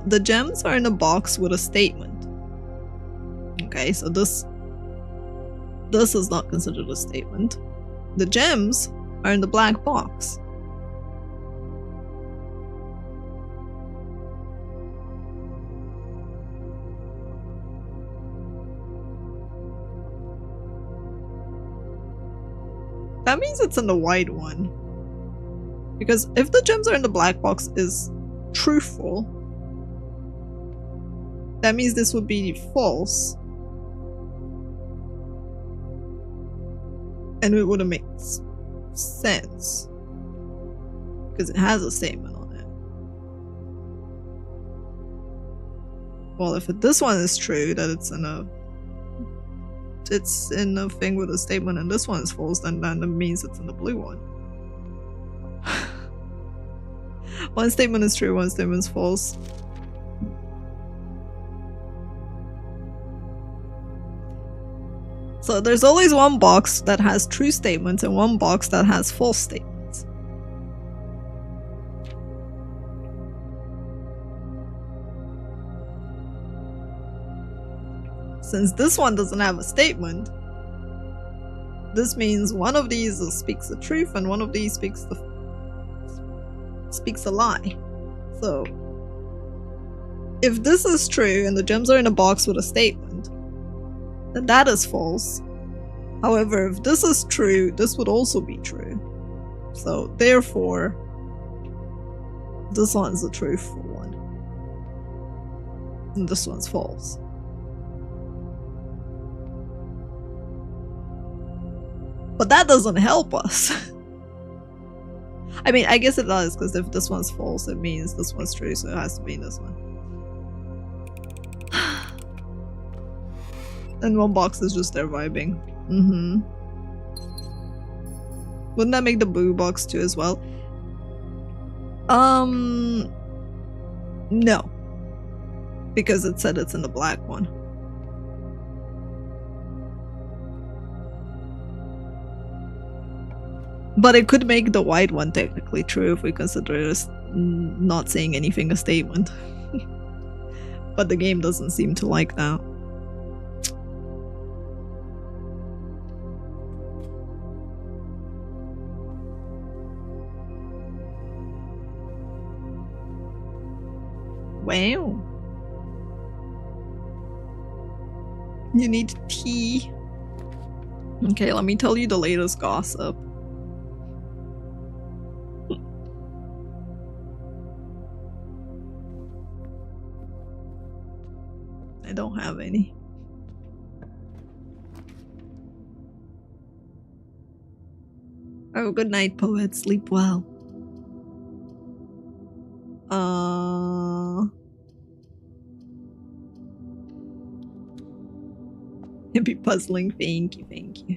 Speaker 1: The gems are in a box with a statement. Okay, so this is not considered a statement. The gems are in the black box. That means it's in the white one. Because if the gems are in the black box is truthful, that means this would be false. And it wouldn't make sense. Because it has a statement on it. Well, if this one is true, that it's in a thing with a statement and this one is false, then that means it's in the blue one. One statement is true, one statement is false. So there's always one box that has true statements and one box that has false statements. Since this one doesn't have a statement, this means one of these speaks the truth and one of these speaks a lie. So if this is true and the gems are in a box with a statement, then that is false. However, if this is true, this would also be true. So therefore, this one's the truthful one. And this one's false. But that doesn't help us. I mean, I guess it does, because if this one's false, it means this one's true, so it has to be this one. And one box is just there vibing. Wouldn't that make the blue box too as well? No. Because it said it's in the black one. But it could make the white one technically true if we consider it as not saying anything a statement. But the game doesn't seem to like that. Wow. You need tea. Okay, let me tell you the latest gossip. I don't have any. Oh, good night, poet. Sleep well. It'd be puzzling. Thank you, thank you.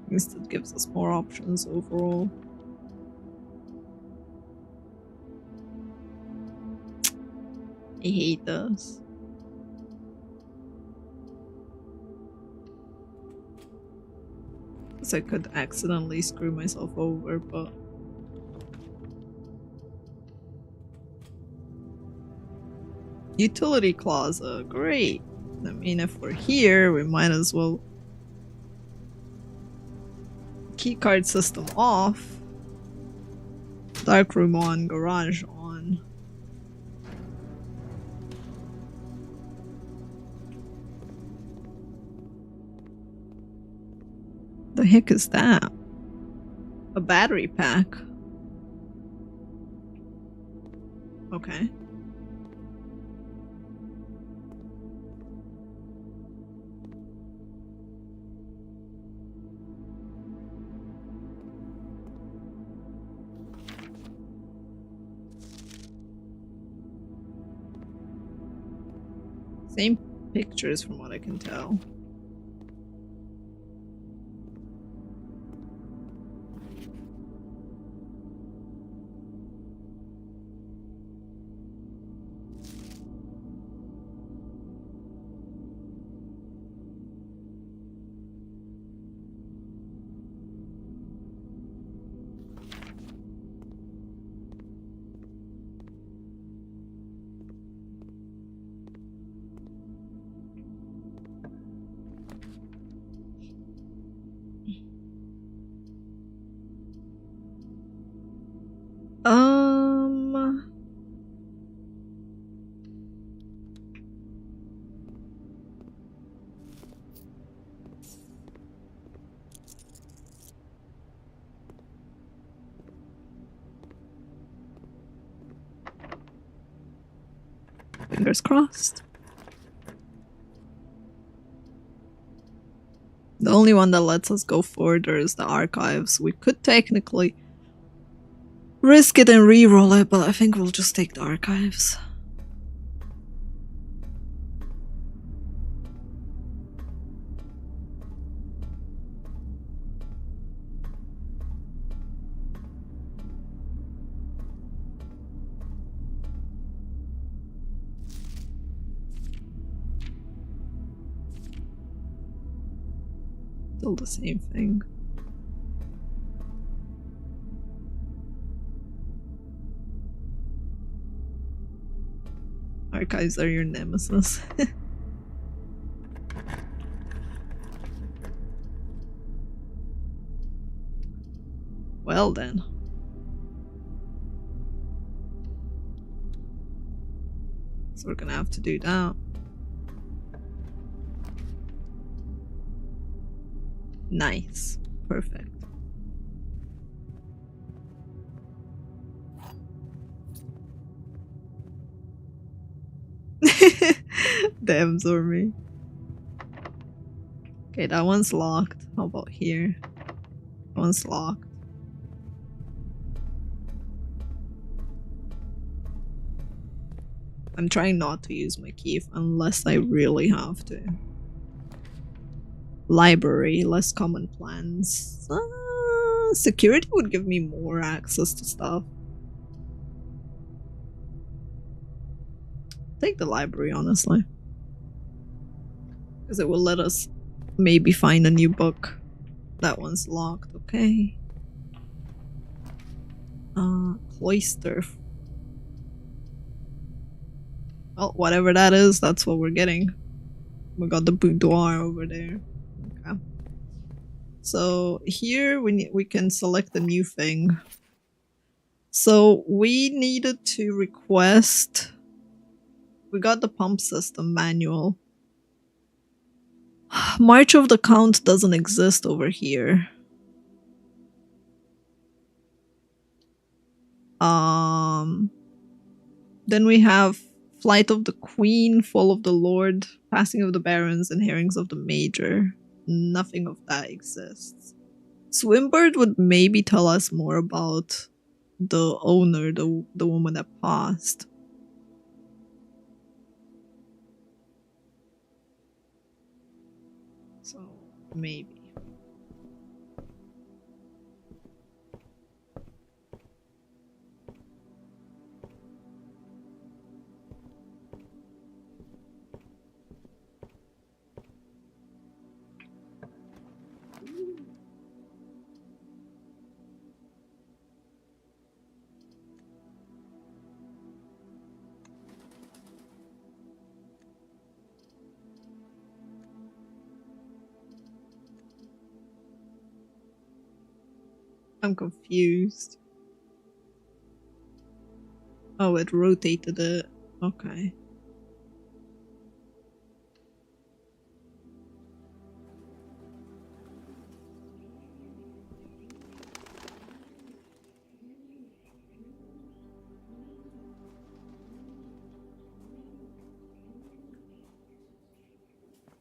Speaker 1: At least it gives us more options overall. I hate this. Because I could accidentally screw myself over, but... Utility closet, great. I mean, if we're here, we might as well... Keycard system off. Dark room on, garage on. The heck is that? A battery pack. Okay. Same pictures from what I can tell. Fingers crossed. The only one that lets us go further is the archives. We could technically risk it and re-roll it, but I think we'll just take the archives. Still the same thing. Archives are your nemesis. Well then. So we're gonna have to do that. Nice. Perfect. Damn, Zormi. Okay, that one's locked. How about here? That one's locked. I'm trying not to use my key unless I really have to. Library, less common plans. Security would give me more access to stuff. Take the library, honestly. Because it will let us maybe find a new book. That one's locked, okay. Cloister. Well, whatever that is, that's what we're getting. We got the boudoir over there. Okay. So here we can select a new thing. So we needed to request. We got the pump system manual. March of the Count doesn't exist over here. Then we have Flight of the Queen, Fall of the Lord, Passing of the Barons, and Hearings of the Major. Nothing of that exists. Swimbird would maybe tell us more about the owner, the woman that passed. So, maybe. I'm confused. Oh, it rotated it. Okay.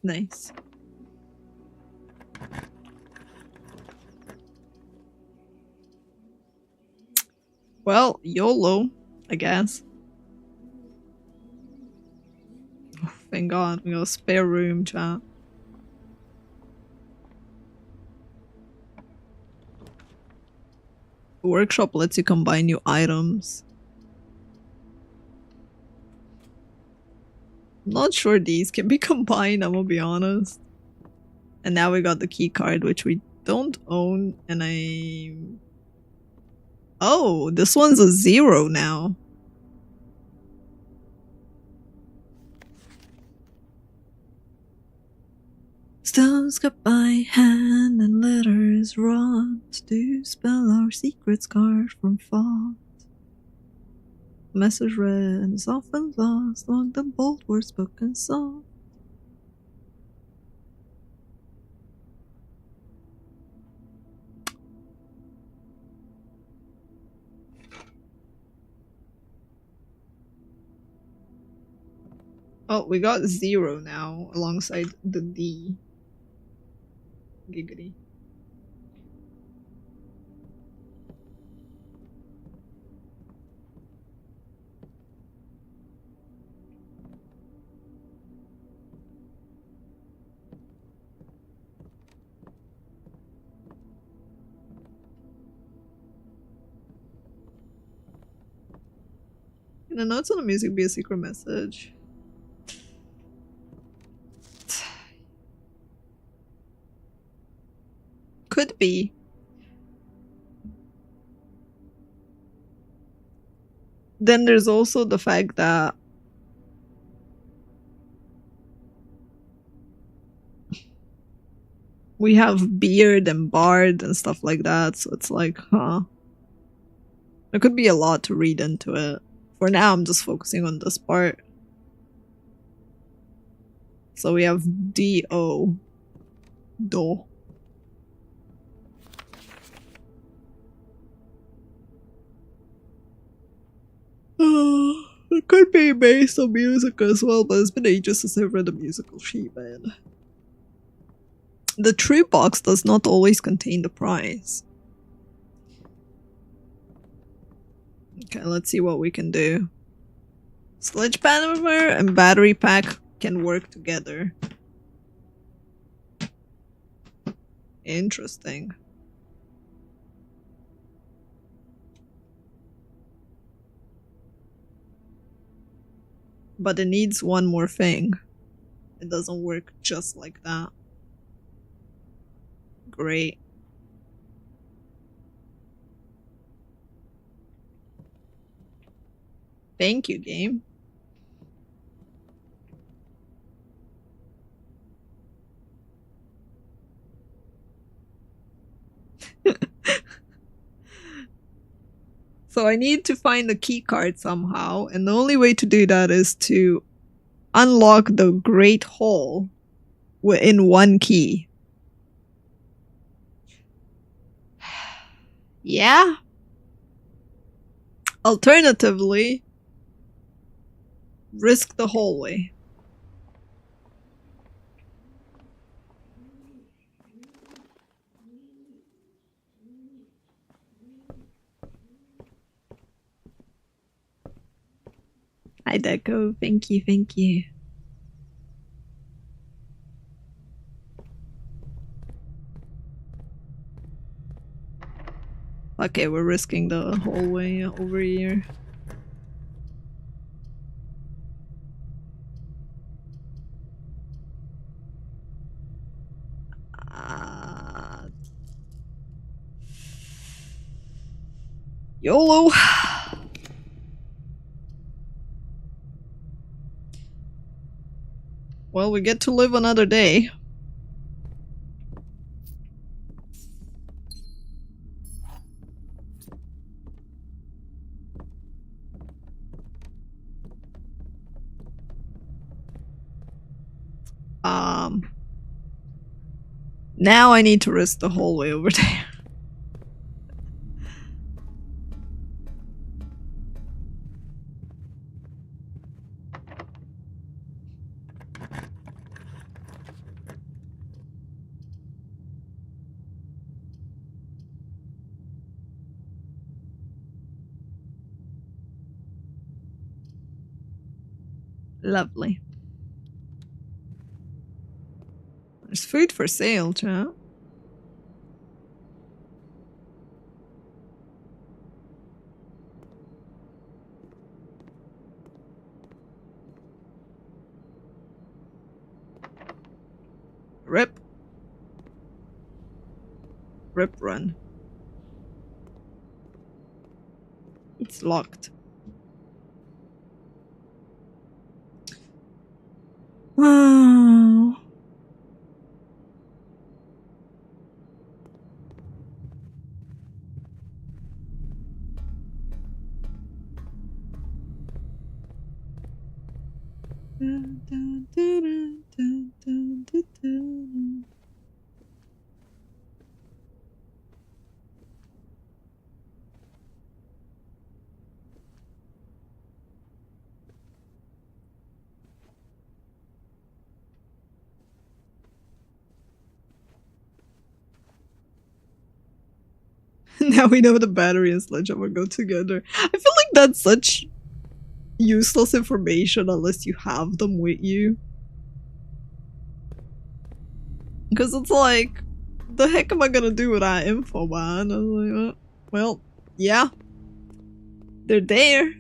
Speaker 1: Nice. Well, YOLO, I guess. Oh, thank God, we got a spare room, chat. The workshop lets you combine new items. I'm not sure these can be combined, I'm gonna be honest. And now we got the key card, which we don't own, and Oh, this one's a 0 now. Stones cut by hand and letters wrought to spell our secrets carved from thought. Message read is often lost long the bold words spoken soft. Oh, we got 0 now alongside the D. Giggity. Can the notes on the music be a secret message? Could be. Then there's also the fact that we have Beard and Bard and stuff like that, so it's like, huh. There could be a lot to read into it. For now, I'm just focusing on this part. So we have D-O. Do. It could be based on music as well, but it's been ages since I've read a musical sheet, man. The true box does not always contain the prize. Okay, let's see what we can do. Sledgehammer and battery pack can work together. Interesting. But it needs one more thing. It doesn't work just like that. Great. Thank you, game. So I need to find the key card somehow, and the only way to do that is to unlock the Great Hall in one key. Yeah? Alternatively, risk the hallway. Hi Deco, thank you, thank you. Okay, we're risking the hallway over here. YOLO! Well, we get to live another day. Now I need to risk the hallway over there. Lovely. There's food for sale, chat. Rip. Rip run. It's locked. Wow. Dun, dun, dun, dun, dun, dun, dun. Now we know the battery and sledgehammer go together. I feel like that's such useless information unless you have them with you. Because it's like, the heck am I gonna do with that info, man? I was like, well, yeah. They're there.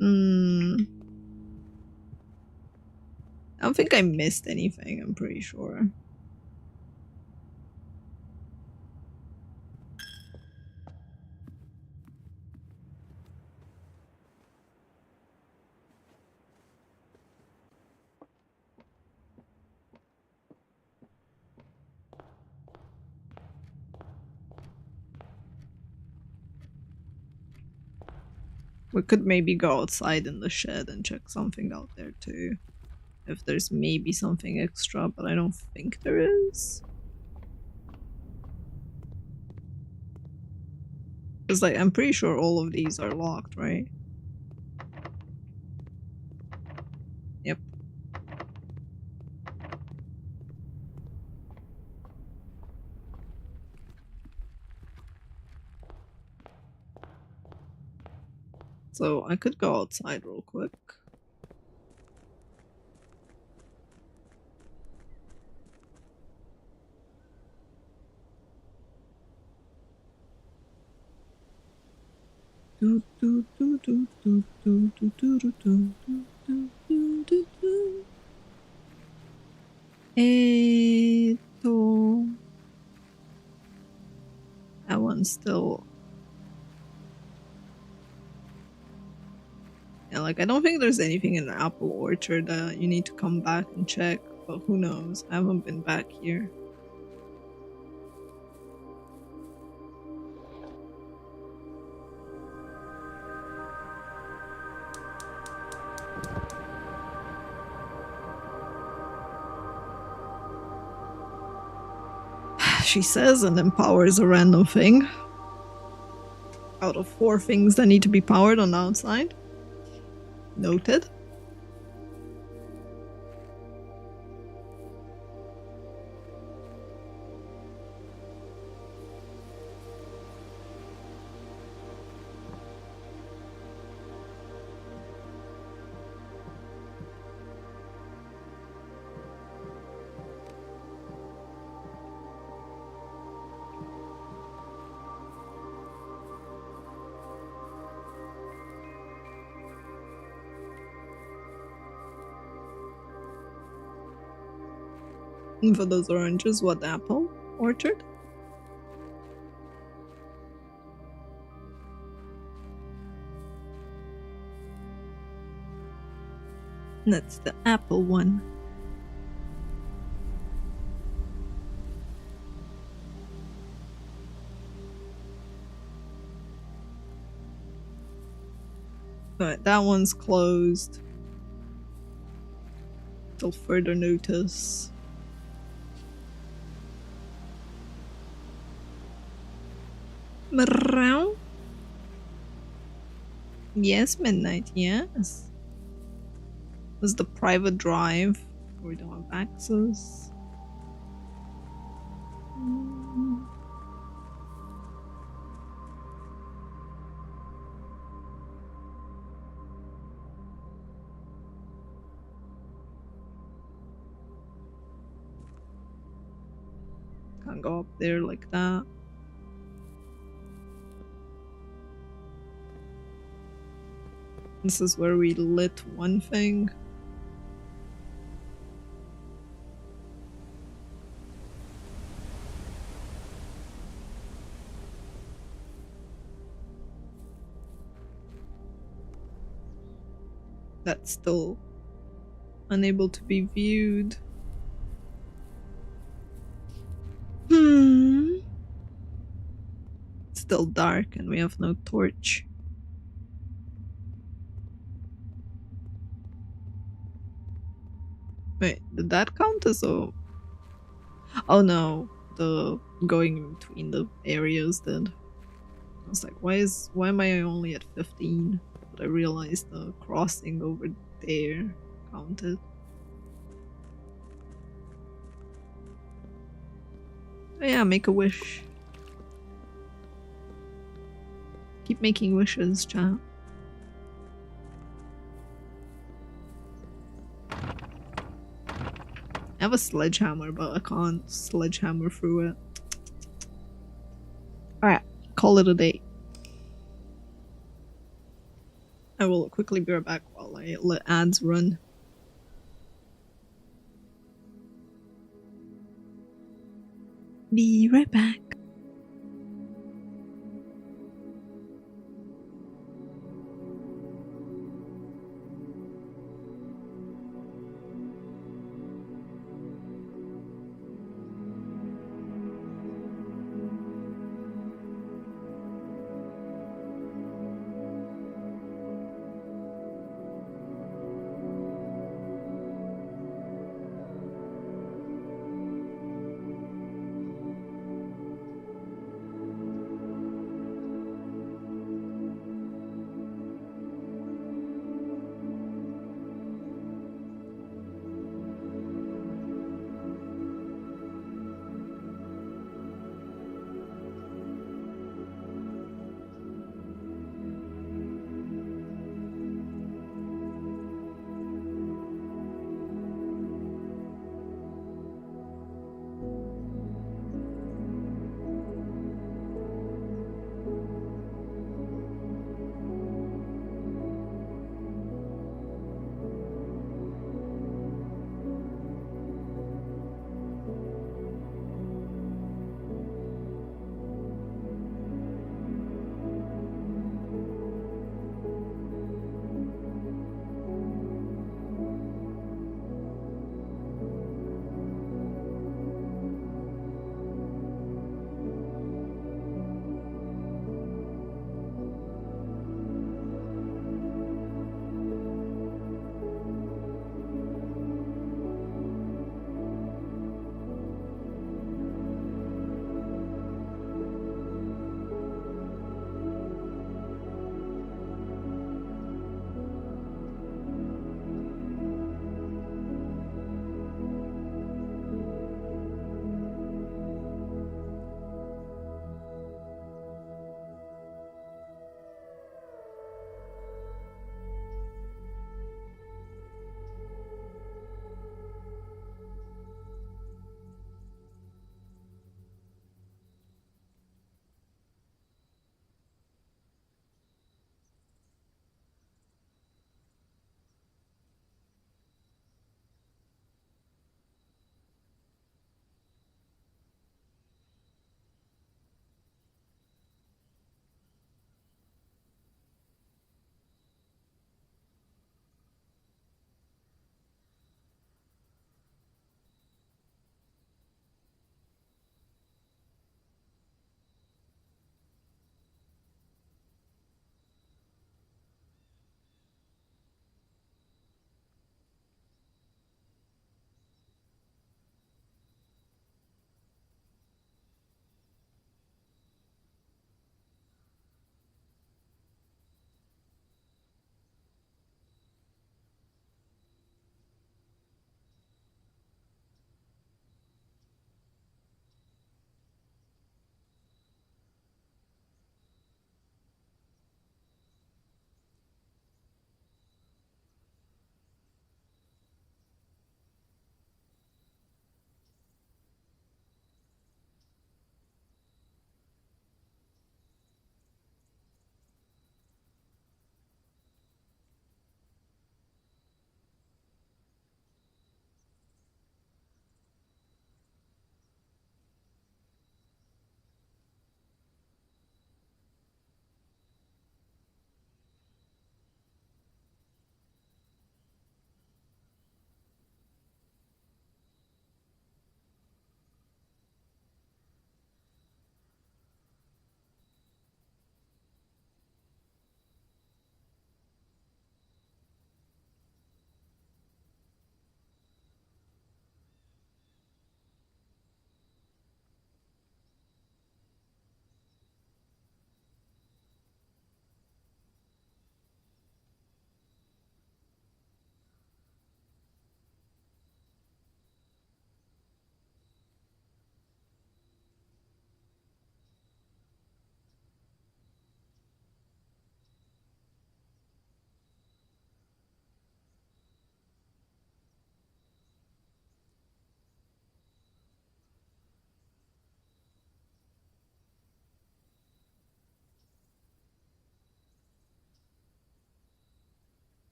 Speaker 1: I don't think I missed anything, I'm pretty sure. We could maybe go outside in the shed and check something out there too. If there's maybe something extra, but I don't think there is. Because like, I'm pretty sure all of these are locked, right? Yep. So I could go outside real quick. That one's still... Yeah, like, I don't think there's anything in the apple orchard that you need to come back and check, but who knows? I haven't been back here. She says and then powers a random thing. Out of 4 things that need to be powered on the outside. Noted. And for those oranges, what apple orchard? That's the apple one. Alright, that one's closed. Till further notice. Meow. Yes, midnight, yes. This is the private drive where we don't have access. Can't go up there like that. This is where we lit one thing. That's still unable to be viewed. It's still dark and we have no torch. Wait, did that count as a... Oh no, the going in between the areas did. I was like, why am I only at 15? But I realized the crossing over there counted. Oh yeah, make a wish. Keep making wishes, chat. I have a sledgehammer, but I can't sledgehammer through it. Alright, call it a day. I will quickly be right back while I let ads run. Be right back.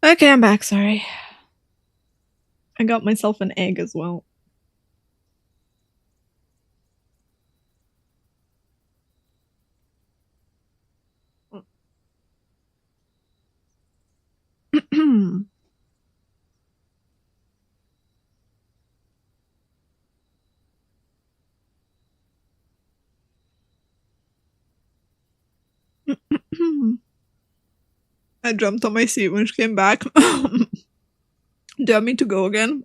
Speaker 1: Okay, I'm back, sorry. I got myself an egg as well. I jumped on my seat when she came back. Do you want me to go again?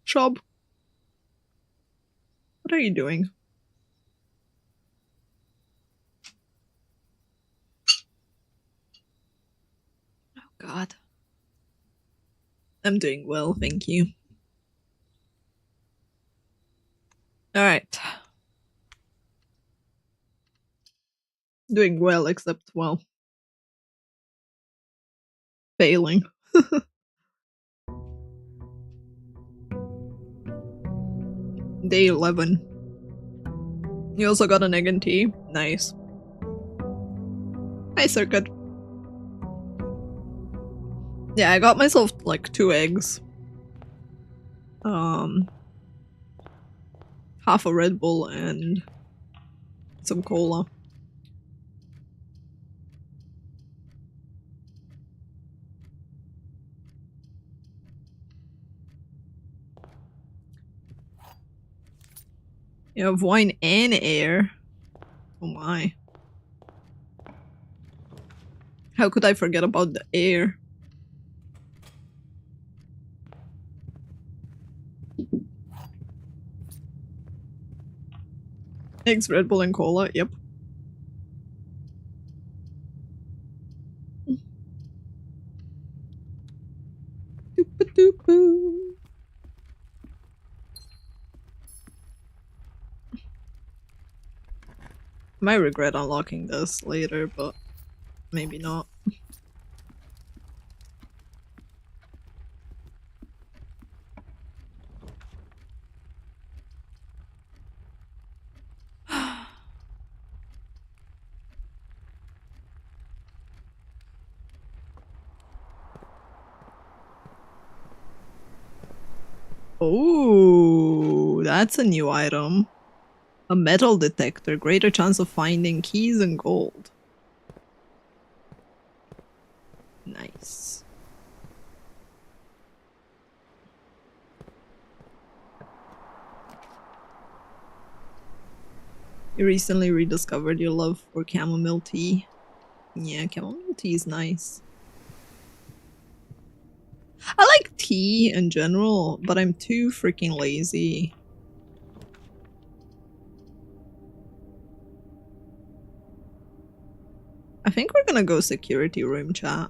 Speaker 1: Shob, what are you doing? Oh god. I'm doing well, thank you. Alright. Doing well, except, well, failing. Day 11. You also got an egg and tea? Nice. Hi, Circuit. Yeah, I got myself, like, 2 eggs. Half a Red Bull and some cola. You have wine and air? Oh my. How could I forget about the air? Eggs, Red Bull, and cola, yep. Doop-a-doop-oo. Might regret unlocking this later, but maybe not. Oh, that's a new item. A metal detector, greater chance of finding keys and gold. Nice. You recently rediscovered your love for chamomile tea. Yeah, chamomile tea is nice. I like tea in general, but I'm too freaking lazy. I think we're gonna go security room, chat.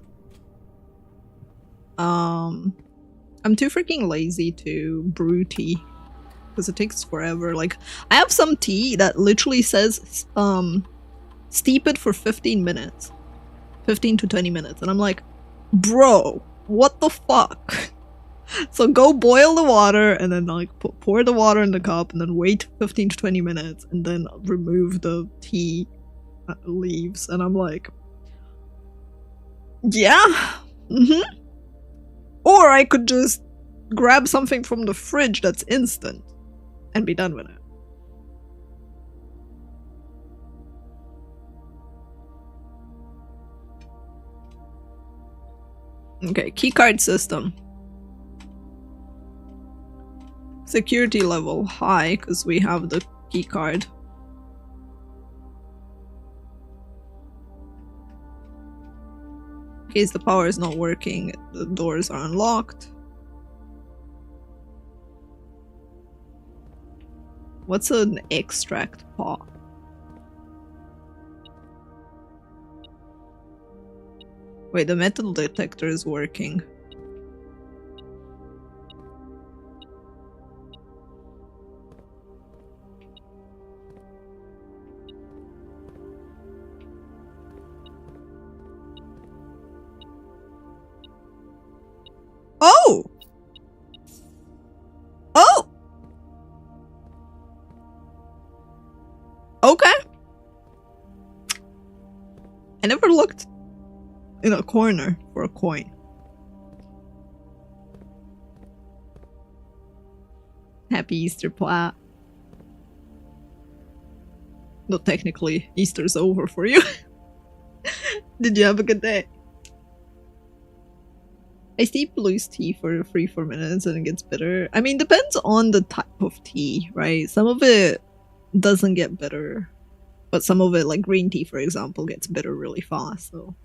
Speaker 1: I'm too freaking lazy to brew tea because it takes forever. Like, I have some tea that literally says, steep it for 15 minutes. 15 to 20 minutes. And I'm like, bro, what the fuck? So go boil the water and then like pour the water in the cup and then wait 15 to 20 minutes and then remove the tea leaves. And I'm like, yeah. Or I could just grab something from the fridge that's instant and be done with it. Okay, keycard system. Security level high because we have the keycard. In case the power is not working, the doors are unlocked. What's an extract pot? Wait, the metal detector is working. Oh! Okay. I never looked in a corner for a coin. Happy Easter, Plat. No, technically, Easter's over for you. Did you have a good day? I steep loose tea for 3-4 minutes and it gets bitter. I mean, depends on the type of tea, right? Some of it doesn't get bitter, but some of it, like green tea, for example, gets bitter really fast. So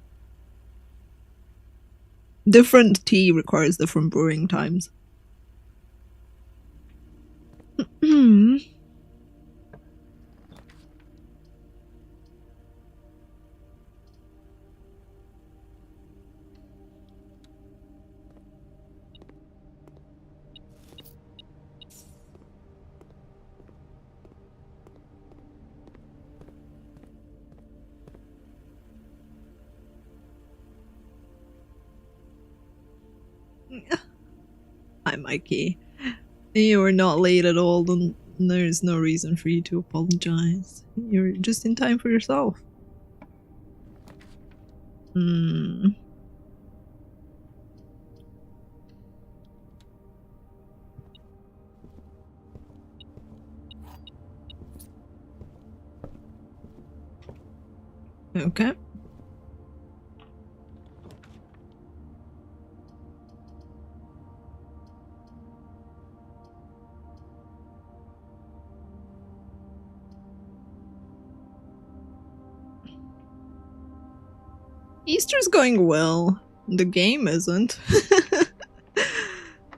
Speaker 1: different tea requires different brewing times. Hi, Mikey. You are not late at all, then there's no reason for you to apologize. You're just in time for yourself. Okay. Easter's going well. The game isn't.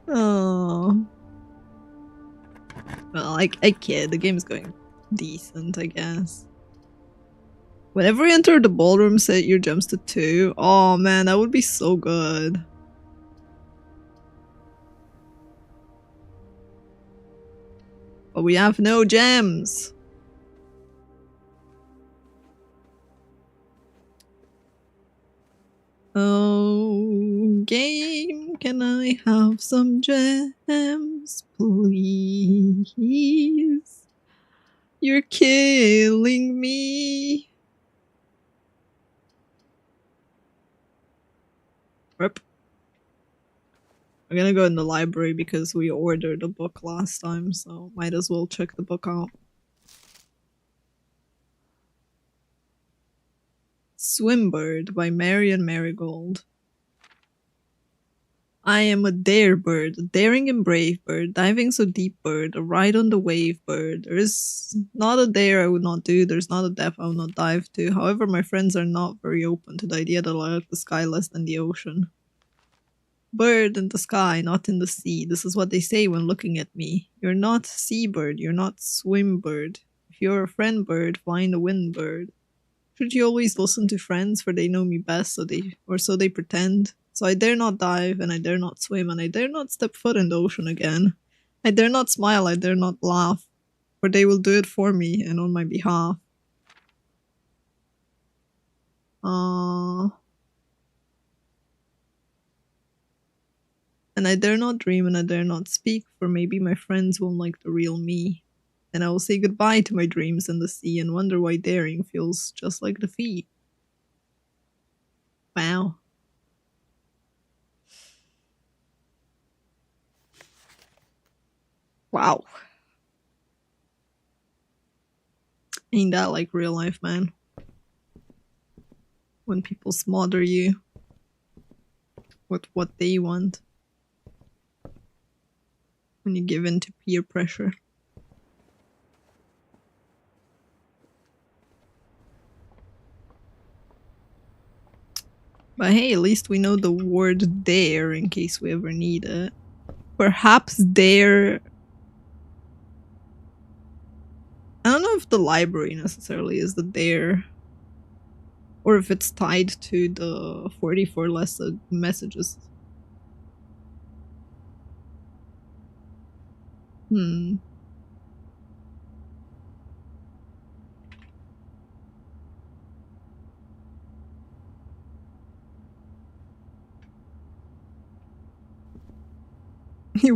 Speaker 1: Oh. Well, I kid. The game's going decent, I guess. Whenever you enter the ballroom, set your gems to 2. Oh man, that would be so good. But we have no gems. Oh, game, can I have some gems, please? You're killing me. Rip. I'm gonna go in the library because we ordered a book last time, so might as well check the book out. Swimbird by Marion Marigold. I am a dare bird, a daring and brave bird, diving so deep bird, a ride on the wave bird. There is not a dare I would not do, there's not a depth I would not dive to. However, my friends are not very open to the idea that I like the sky less than the ocean. Bird in the sky, not in the sea. This is what they say when looking at me. You're not seabird, you're not swim bird. If you're a friend bird, find a wind bird. Should you always listen to friends, for they know me best, so they pretend. So I dare not dive, and I dare not swim, and I dare not step foot in the ocean again. I dare not smile, I dare not laugh, for they will do it for me and on my behalf. And I dare not dream and I dare not speak, for maybe my friends won't like the real me. And I will say goodbye to my dreams in the sea and wonder why daring feels just like defeat. Wow. Wow. Ain't that like real life, man? When people smother you with what they want. When you give in to peer pressure. But hey, at least we know the word dare in case we ever need it. Perhaps dare... I don't know if the library necessarily is the dare. Or if it's tied to the 44 less messages. You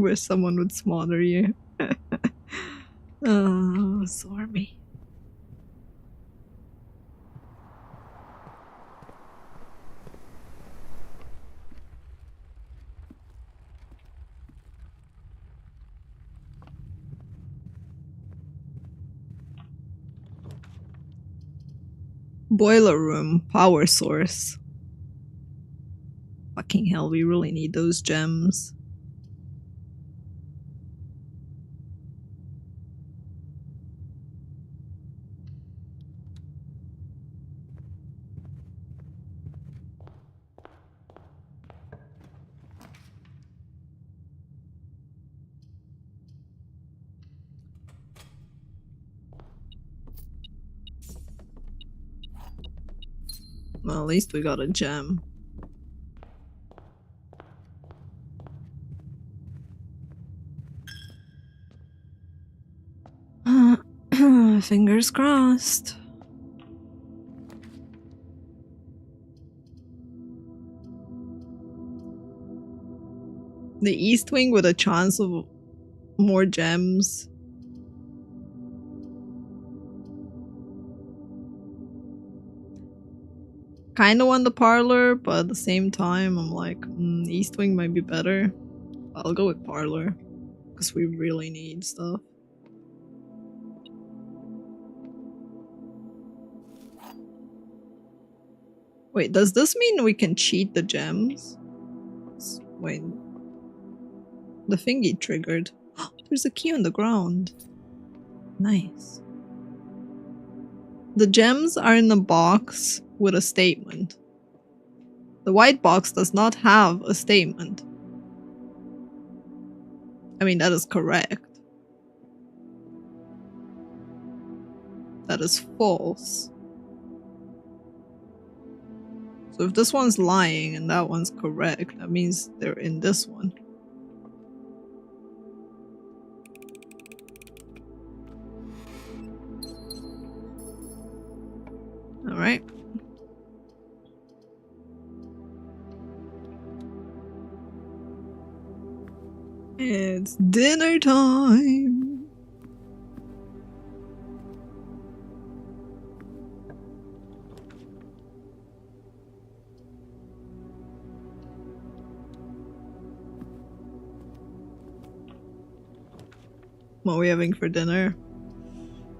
Speaker 1: wish someone would smother you. Oh, Stormy. Boiler room, power source. Fucking hell, we really need those gems. Well, at least we got a gem. Fingers crossed. The East Wing with a chance of more gems. Kinda want the parlor, but at the same time, I'm like, East Wing might be better. I'll go with parlor, because we really need stuff. Wait, does this mean we can cheat the gems? Wait. The thingy triggered. There's a key on the ground. Nice. The gems are in a box with a statement. The white box does not have a statement. I mean, that is correct. That is false. So if this one's lying and that one's correct, that means they're in this one. Alright. It's dinner time! What are we having for dinner?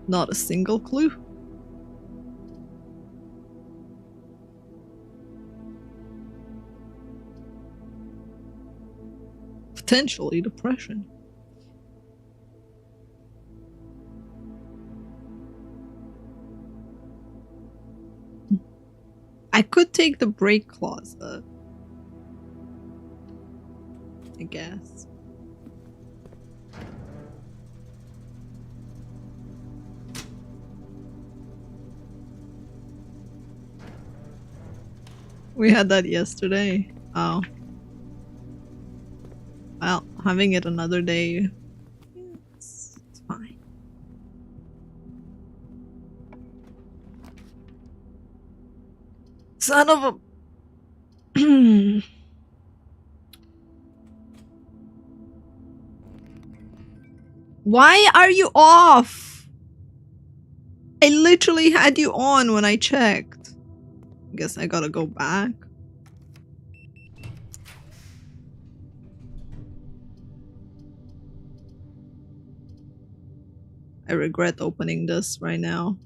Speaker 1: Not a single clue. Potentially depression. I could take the break closet, I guess. We had that yesterday. Oh. Well, having it another day, it's fine. Son of a... Why are you off? I literally had you on when I checked. Guess I gotta go back. I regret opening this right now.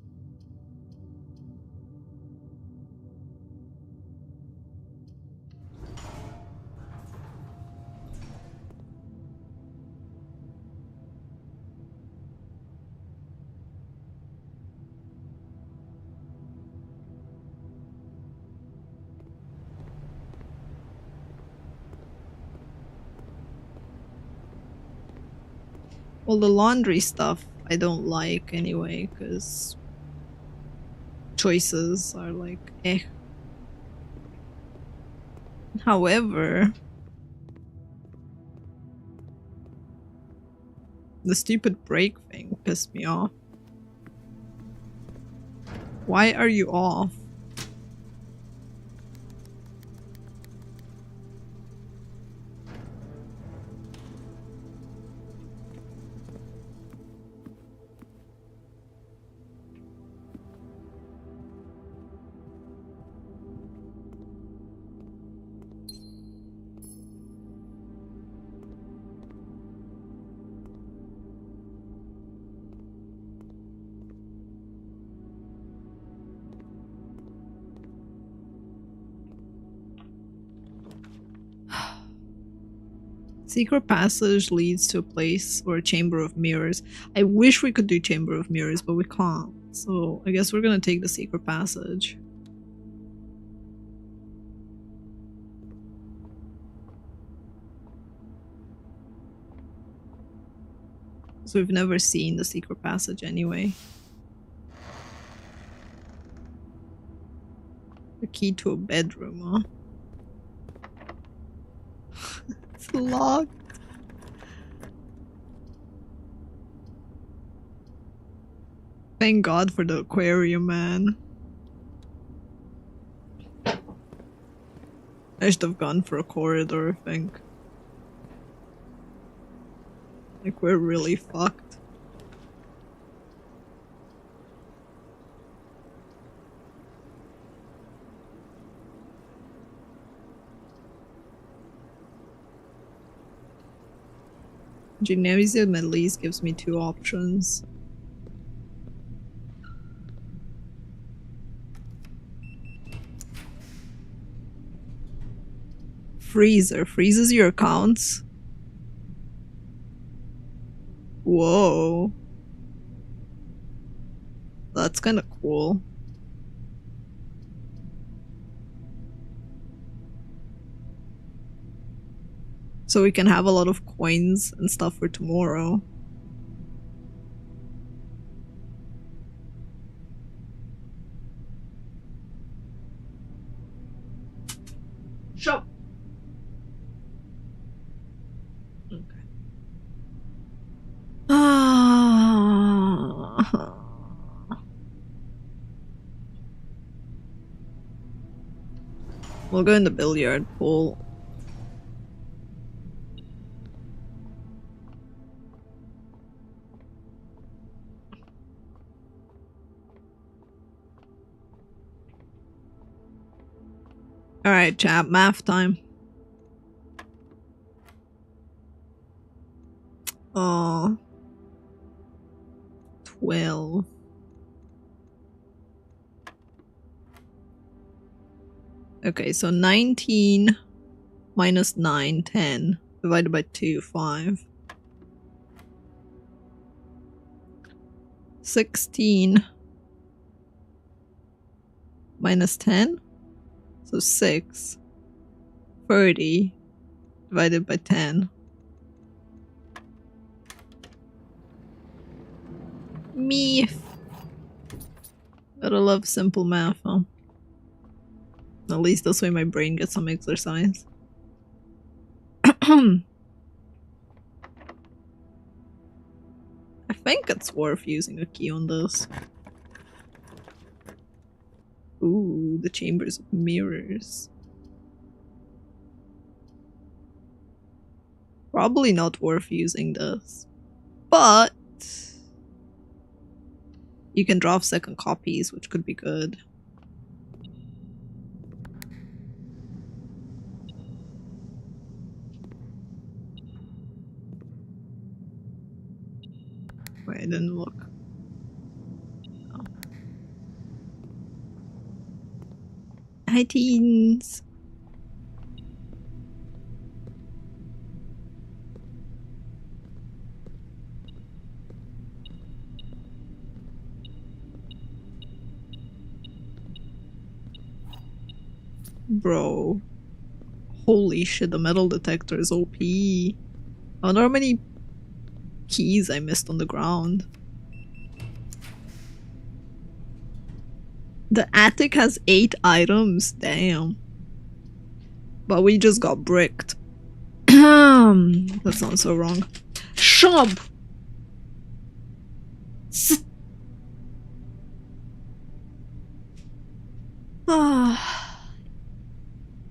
Speaker 1: Well, the laundry stuff I don't like anyway, because choices are like, eh. However, the stupid break thing pissed me off. Why are you off? Secret passage leads to a place or a chamber of mirrors. I wish we could do chamber of mirrors, but we can't. So I guess we're gonna take the secret passage. So we've never seen the secret passage anyway. The key to a bedroom, huh? It's locked. Thank God for the aquarium, man. I should have gone for a corridor, I think. Like, we're really fucked. Gymnasium at least gives me 2 options. Freezer freezes your accounts. Whoa. That's kind of cool. So we can have a lot of coins and stuff for tomorrow. Shop. Okay. We'll go in the billiard pool. Alright, chat, math time. Oh. 12. Okay, so 19 minus 9, 10. Divided by 2, 5. 16 minus 10. So 6. 30 divided by 10. Me. Gotta love simple math, huh? At least this way my brain gets some exercise. I think it's worth using a key on this. Ooh, the chambers of mirrors. Probably not worth using this. But you can draw second copies, which could be good. Wait, I didn't look. Oh. Hi, teens. Bro. Holy shit, the metal detector is OP. I wonder how many keys I missed on the ground. The attic has 8 items. Damn. But we just got bricked. That sounds so wrong. Shop!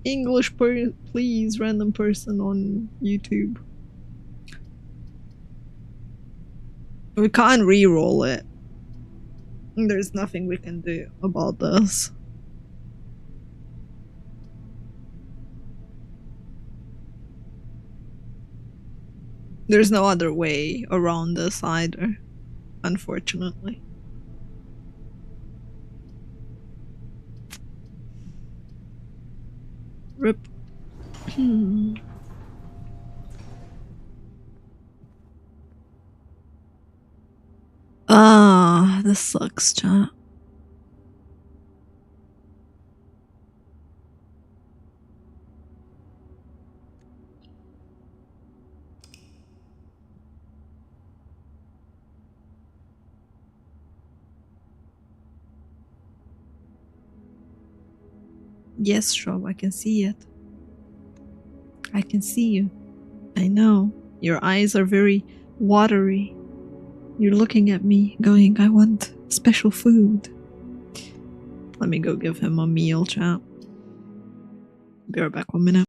Speaker 1: English please, random person on YouTube. We can't re-roll it. There's nothing we can do about this. There's no other way around this either, unfortunately. RIP. Ah, this sucks, chat. Yes, Shrub, I can see it. I can see you. I know. Your eyes are very watery. You're looking at me, going, I want special food. Let me go give him a meal, chat. Be right back 1 minute.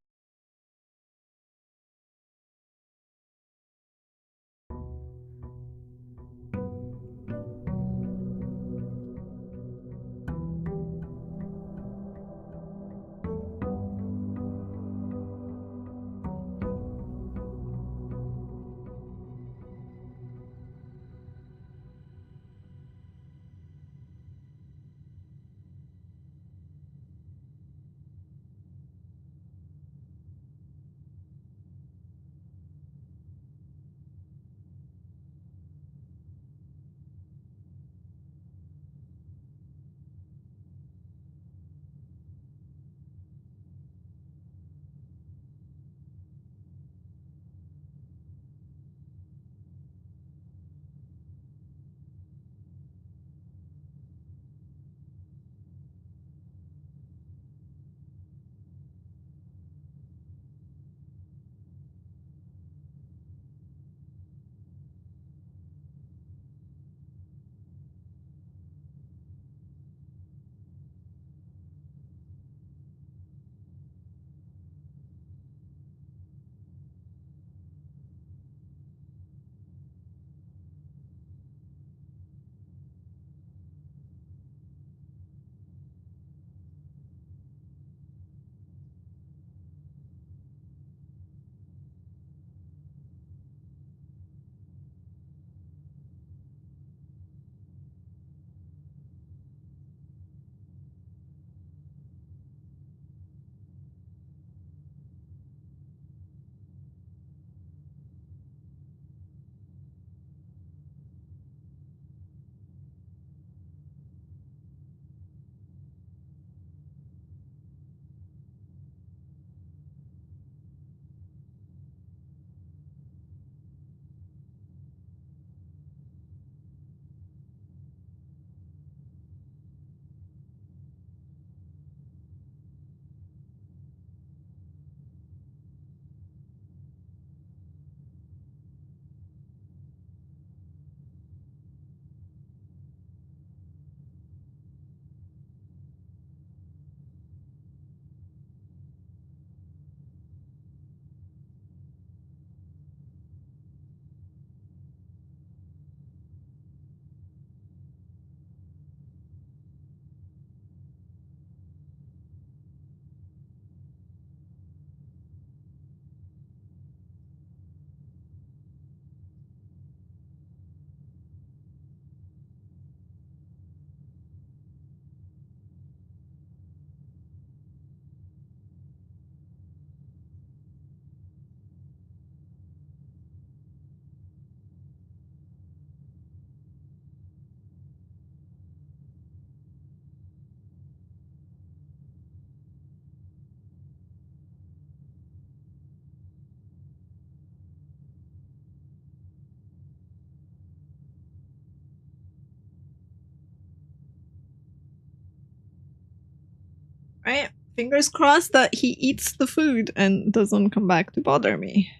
Speaker 1: Right? Fingers crossed that he eats the food and doesn't come back to bother me.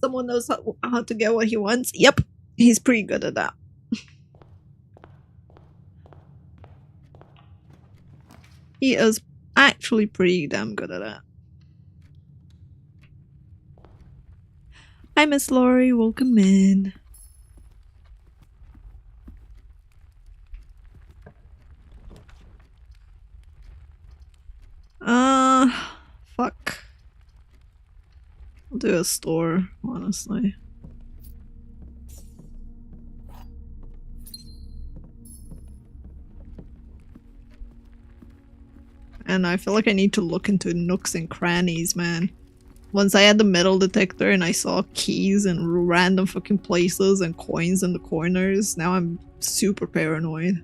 Speaker 1: Someone knows how to get what he wants. Yep, he's pretty good at that. He is actually pretty damn good at that. Hi, Miss Laurie. Welcome in. Fuck. I'll do a store, honestly. And I feel like I need to look into nooks and crannies, man. Once I had the metal detector and I saw keys in random fucking places and coins in the corners, now I'm super paranoid.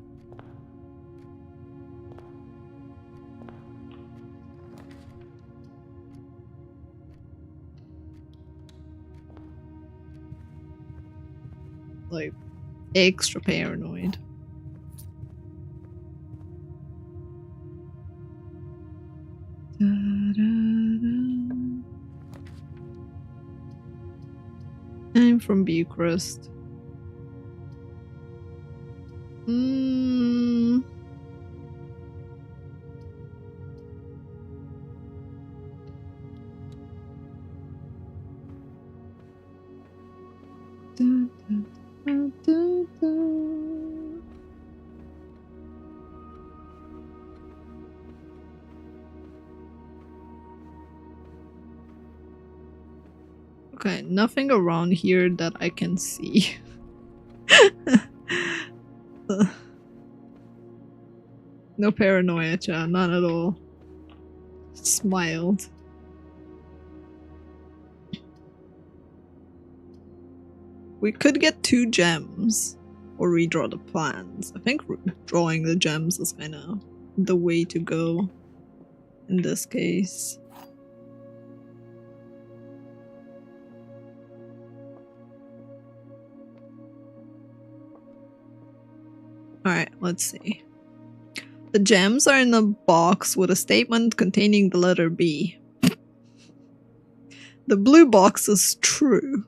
Speaker 1: Like, extra paranoid. I'm from Bucharest. Okay, nothing around here that I can see. No paranoia, chat, none at all. Smiled. We could get 2 gems or redraw the plans. I think drawing the gems is kind of the way to go in this case. Alright, let's see. The gems are in a box with a statement containing the letter B. The blue box is true.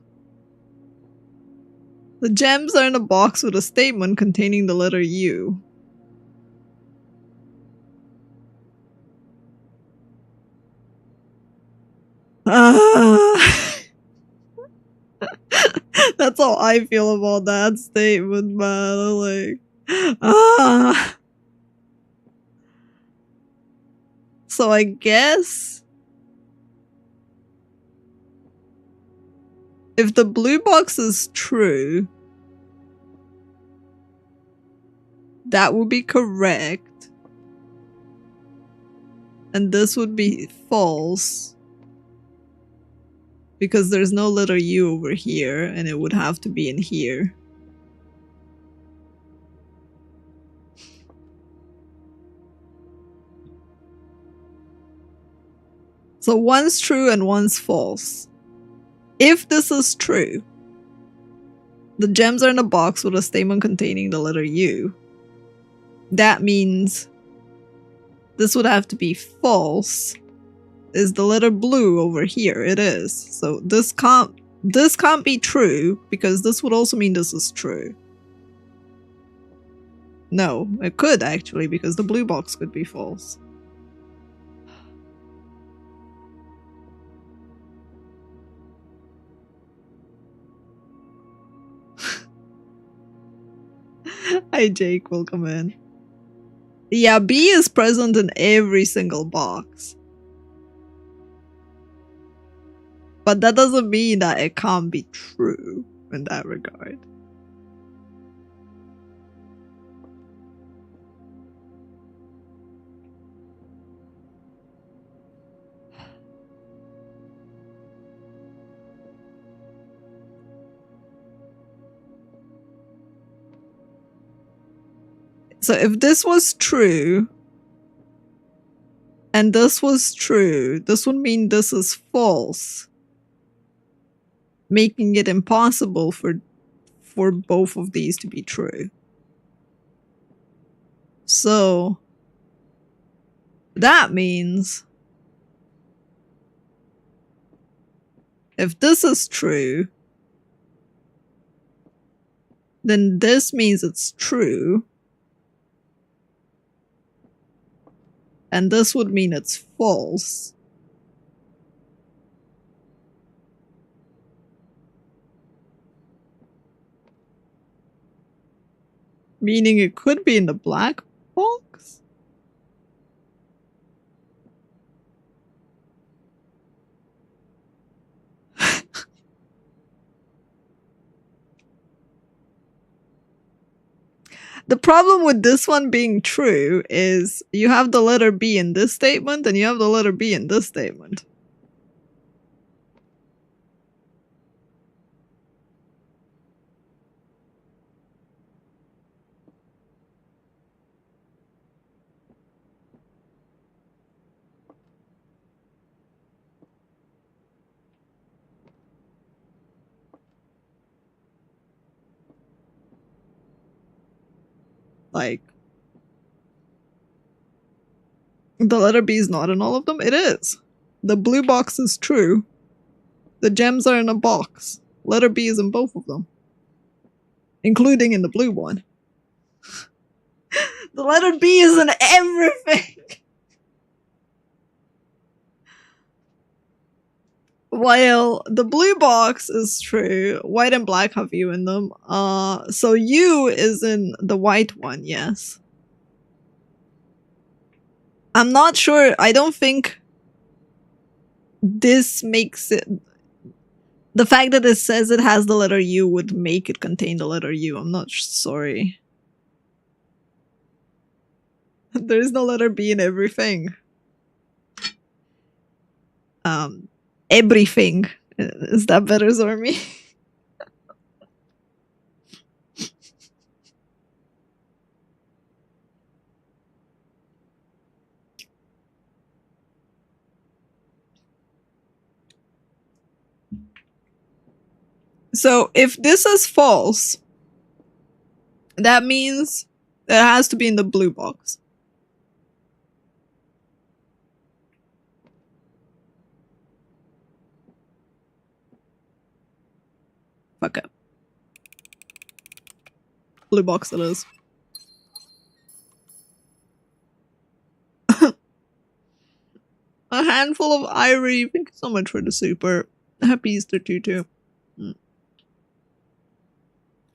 Speaker 1: The gems are in a box with a statement containing the letter U. That's how I feel about that statement, man. Like, So I guess if the blue box is true, that would be correct. And this would be false. Because there's no letter U over here, and it would have to be in here. So one's true and one's false. If this is true, the gems are in a box with a statement containing the letter U. That means this would have to be false. Is the letter blue over here? It is. So this can't be true, because this would also mean this is true. No, it could actually, because the blue box could be false. Hi Jake, welcome in. Yeah, B is present in every single box. But that doesn't mean that it can't be true in that regard. So if this was true, and this was true, this would mean this is false. Making it impossible for both of these to be true. So that means if this is true, then this means it's true. And this would mean it's false. Meaning it could be in the black box? The problem with this one being true is you have the letter B in this statement and you have the letter B in this statement. Like, the letter B is not in all of them? It is. The blue box is true. The gems are in a box. Letter B is in both of them. Including in the blue one. The letter B is in everything! While the blue box is true, white and black have U in them. So U is in the white one, yes. I'm not sure, I don't think this makes it... The fact that it says it has the letter U would make it contain the letter U. I'm not sorry. There is no letter B in everything. Everything. Is that better, Zormi? So, if this is false, that means it has to be in the blue box. Fuck it. Blue box it is. A handful of ivory. Thank you so much for the super. Happy Easter tutu.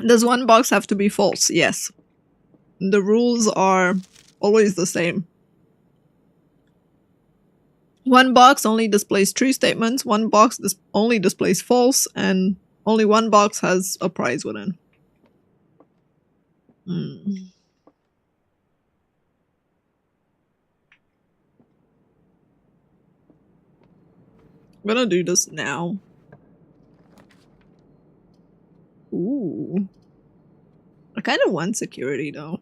Speaker 1: Does one box have to be false? Yes. The rules are always the same. One box only displays true statements, one box only displays false, and only one box has a prize within. I'm gonna do this now. Ooh. I kind of want security though.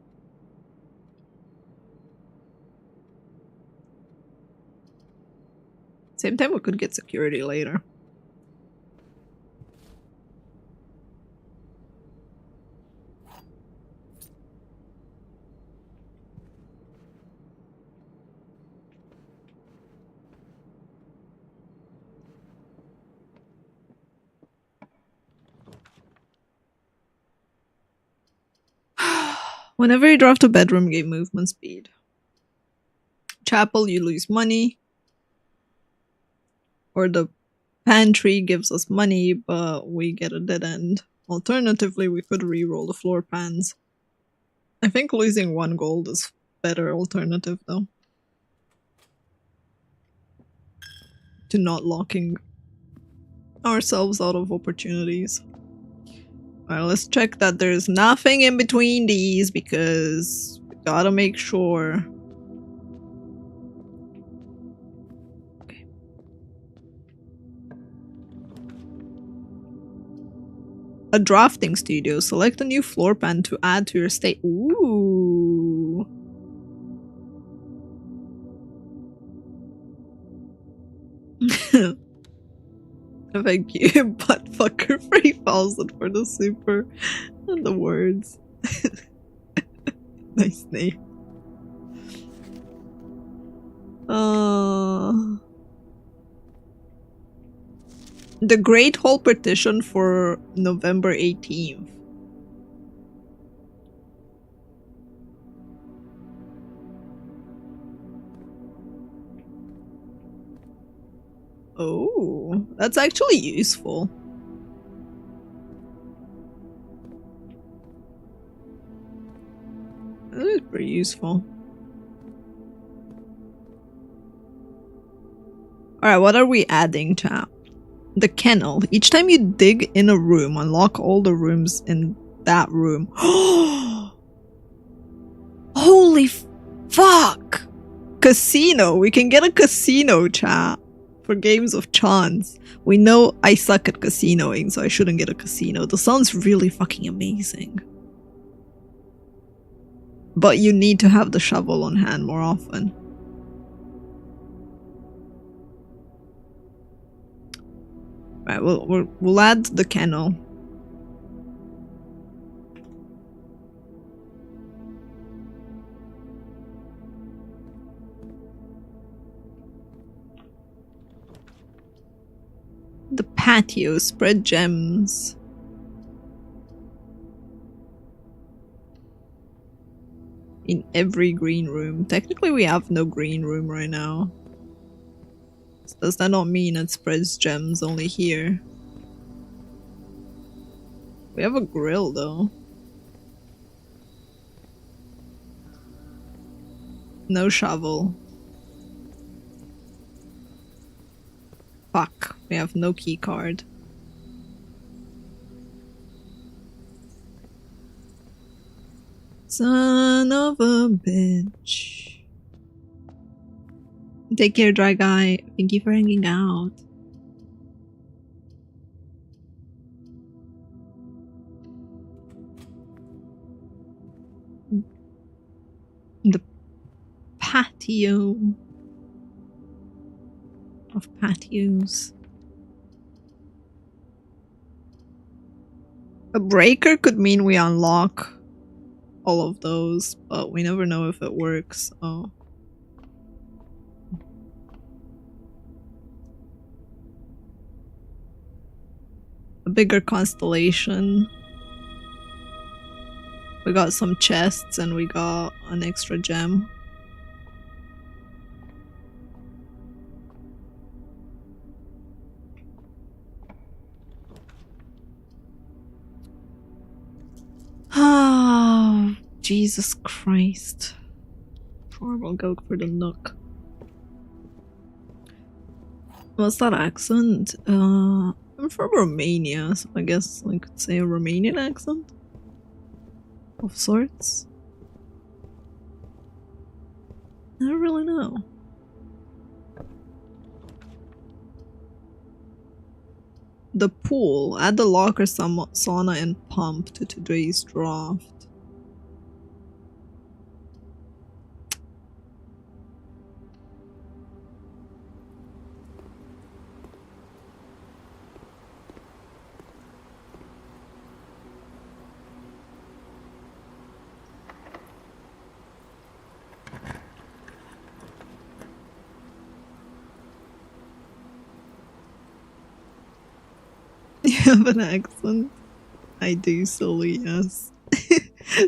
Speaker 1: Same time we could get security later. Whenever you draft a bedroom, gain movement speed. Chapel, you lose money. Or the pantry gives us money, but we get a dead end. Alternatively, we could re-roll the floor pans. I think losing 1 gold is better alternative, though. To not locking ourselves out of opportunities. Alright, let's check that there's nothing in between these, because we gotta make sure. Okay. A drafting studio. Select a new floor pan to add to your state. Ooh. Thank you, buttfucker 3000 for the super and the words. Nice name. The Great Hall petition for November 18th. Oh, that's actually useful. That is pretty useful. Alright, what are we adding, chat? The kennel. Each time you dig in a room, unlock all the rooms in that room. Holy fuck! Casino! We can get a casino, chat. For games of chance. We know I suck at casinoing, so I shouldn't get a casino. This sounds really fucking amazing. But you need to have the shovel on hand more often. Right, we'll add the kennel. patio, spread gems. In every green room. Technically we have no green room right now. Does that not mean it spreads gems only here? We have a grill though. No shovel. Fuck, we have no key card. Son of a bitch. Take care, Dry Guy. Thank you for hanging out. The patio of patios. A breaker could mean we unlock all of those, but we never know if it works. Oh. A bigger constellation. We got some chests and we got an extra gem. Oh, Jesus Christ. Sure, we'll go for the nook. What's that accent? I'm from Romania, so I guess I could say a Romanian accent? Of sorts? I don't really know. The pool. Add the locker, sauna, and pump to today's draft. You have an accent? I do, solely, yes.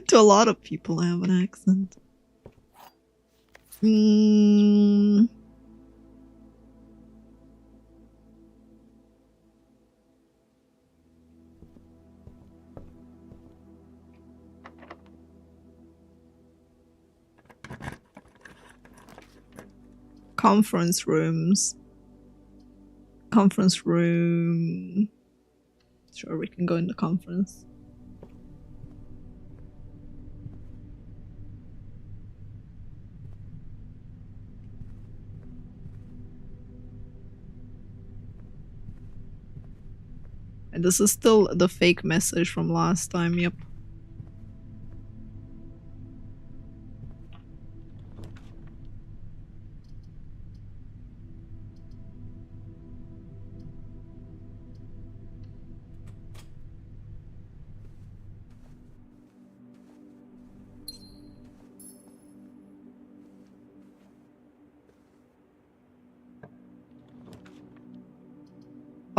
Speaker 1: To a lot of people, I have an accent. Conference rooms. Conference room. Sure, we can go in the conference. And this is still the fake message from last time, yep.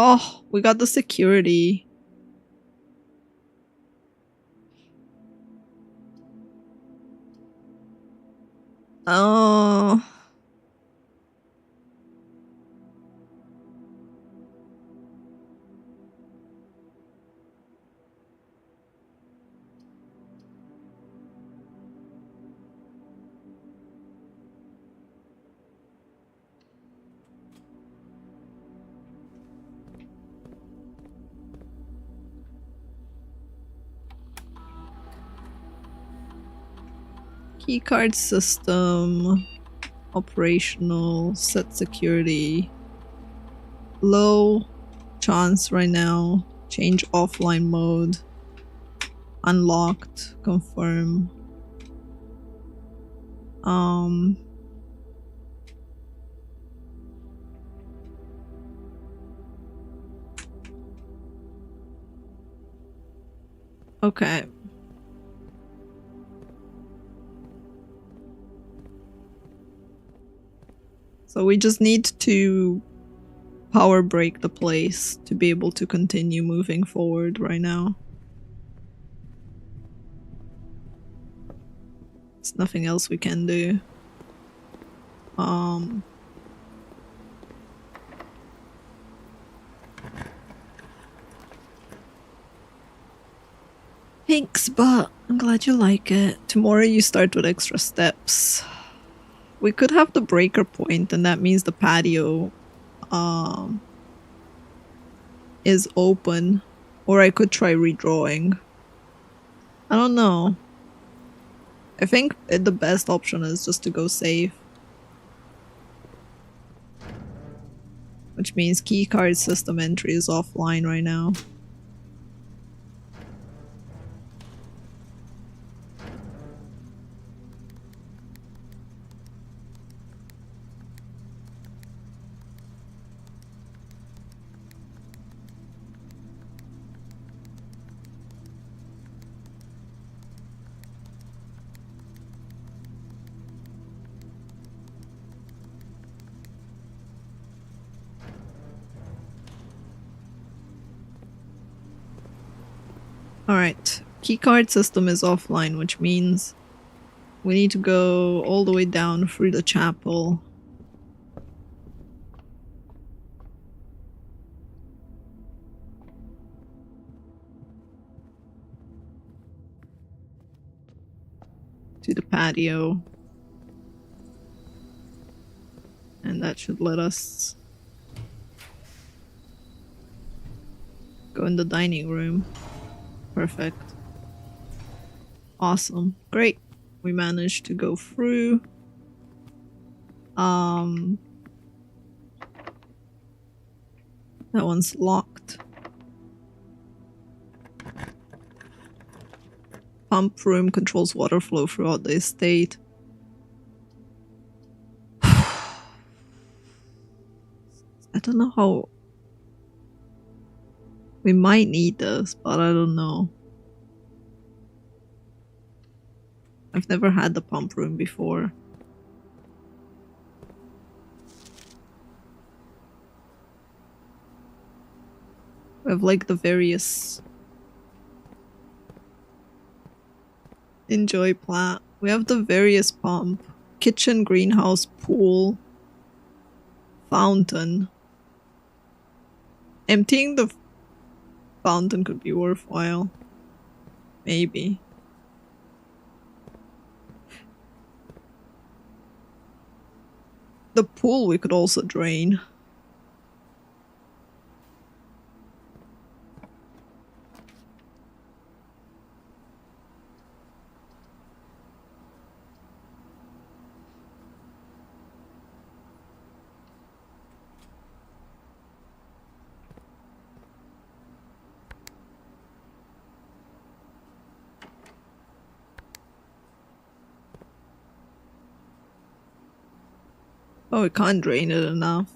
Speaker 1: Oh, we got the security. Oh. Keycard system, operational, set security, low chance right now, change offline mode, unlocked, confirm. Okay. So we just need to power break the place to be able to continue moving forward right now. There's nothing else we can do. Thanks, but I'm glad you like it. Tomorrow you start with extra steps. We could have the breaker point, and that means the patio is open. Or I could try redrawing. I don't know. I think the best option is just to go safe. Which means keycard system entry is offline right now. Alright, keycard system is offline, which means we need to go all the way down through the chapel. To the patio. And that should let us go in the dining room. Perfect. Awesome. Great. We managed to go through. That one's locked. Pump room controls water flow throughout the estate. I don't know how... We might need this, but I don't know. I've never had the pump room before. We have like the various... Enjoy plat. We have the various pump. Kitchen, greenhouse, pool, fountain. Emptying the fountain could be worthwhile. Maybe. The pool we could also drain. Oh, we can't drain it enough.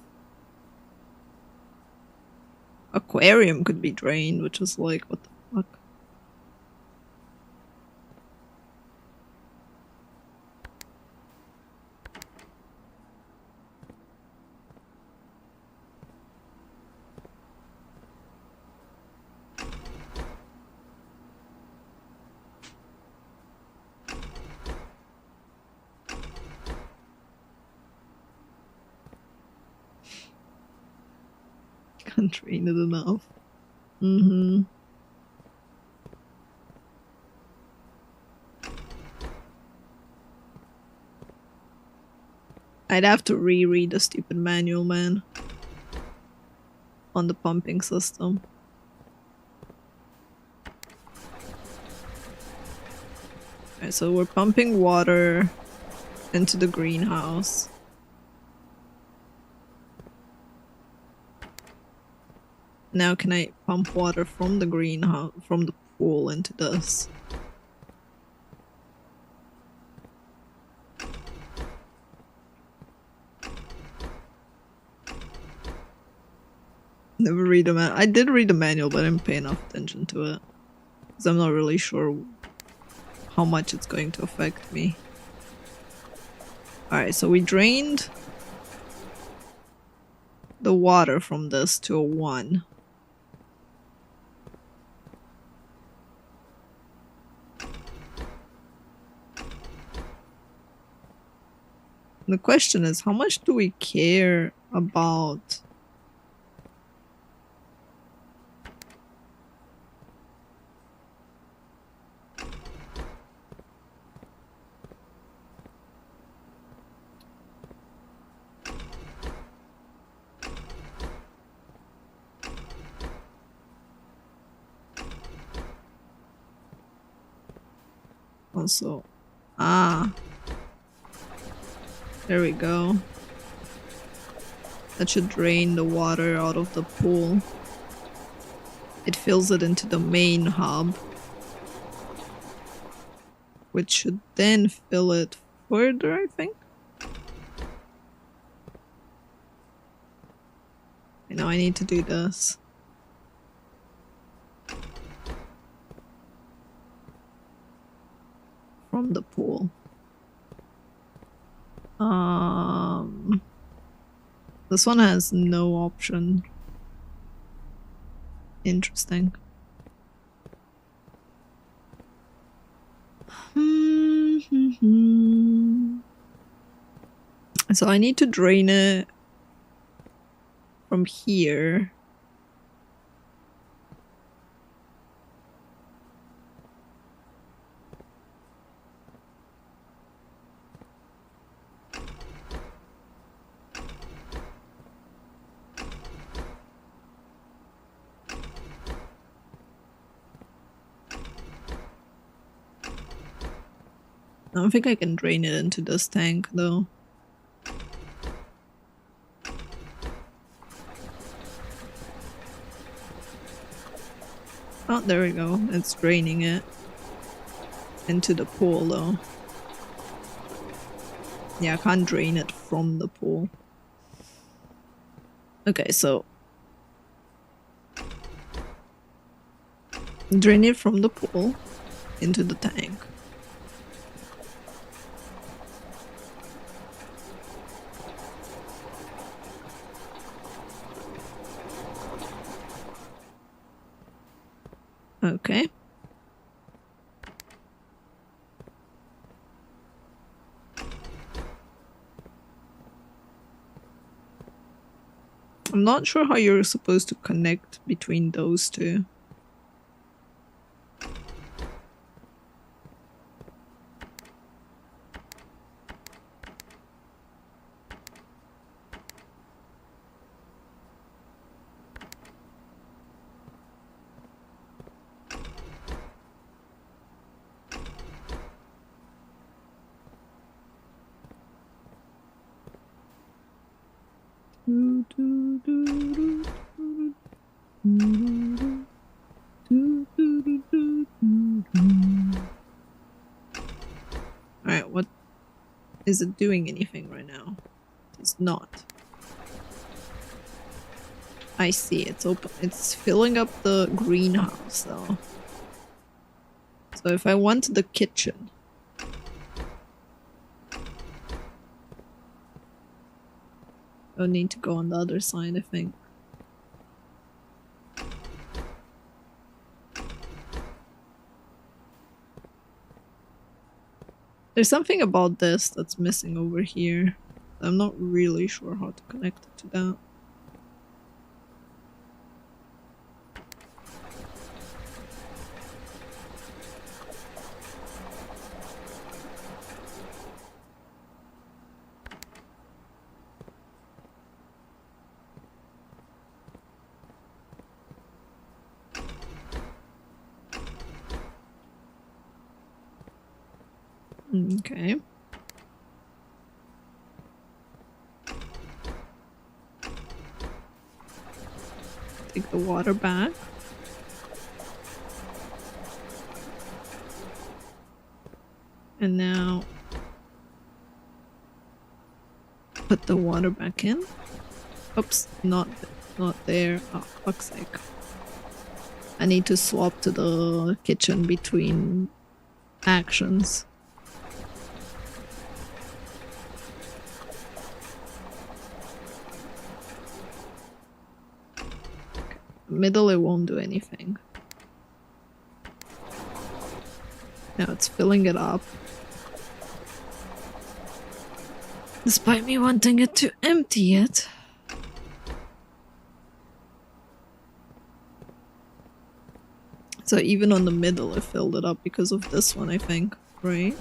Speaker 1: Aquarium could be drained, which is like, what the fuck? Can't drain it enough. I'd have to reread the stupid manual, man. On the pumping system. Alright, so we're pumping water into the greenhouse. Now can I pump water from the greenhouse, from the pool into this? Never read a manual. I did read the manual, but I didn't pay enough attention to it. Because I'm not really sure how much it's going to affect me. Alright, so we drained the water from this to a 1. The question is, how much do we care about also? There we go. That should drain the water out of the pool. It fills it into the main hub, which should then fill it further, I think. I know I need to do this. From the pool. This one has no option. Interesting. So I need to drain it from here. I don't think I can drain it into this tank though. Oh, there we go. It's draining it into the pool though. Yeah, I can't drain it from the pool. Okay, so drain it from the pool into the tank. Okay. I'm not sure how you're supposed to connect between those two. Alright, what is it doing anything right now? It's not. I see, it's open. It's filling up the greenhouse though. So if I want the kitchen, I'll need to go on the other side, I think. There's something about this that's missing over here. I'm not really sure how to connect it to that. Okay. Take the water back. And now put the water back in. Oops, not there. Oh, fuck's sake. I need to swap to the kitchen between actions. Middle, it won't do anything. Now it's filling it up. Despite me wanting it to empty it. So even on the middle, it filled it up because of this one, I think, right?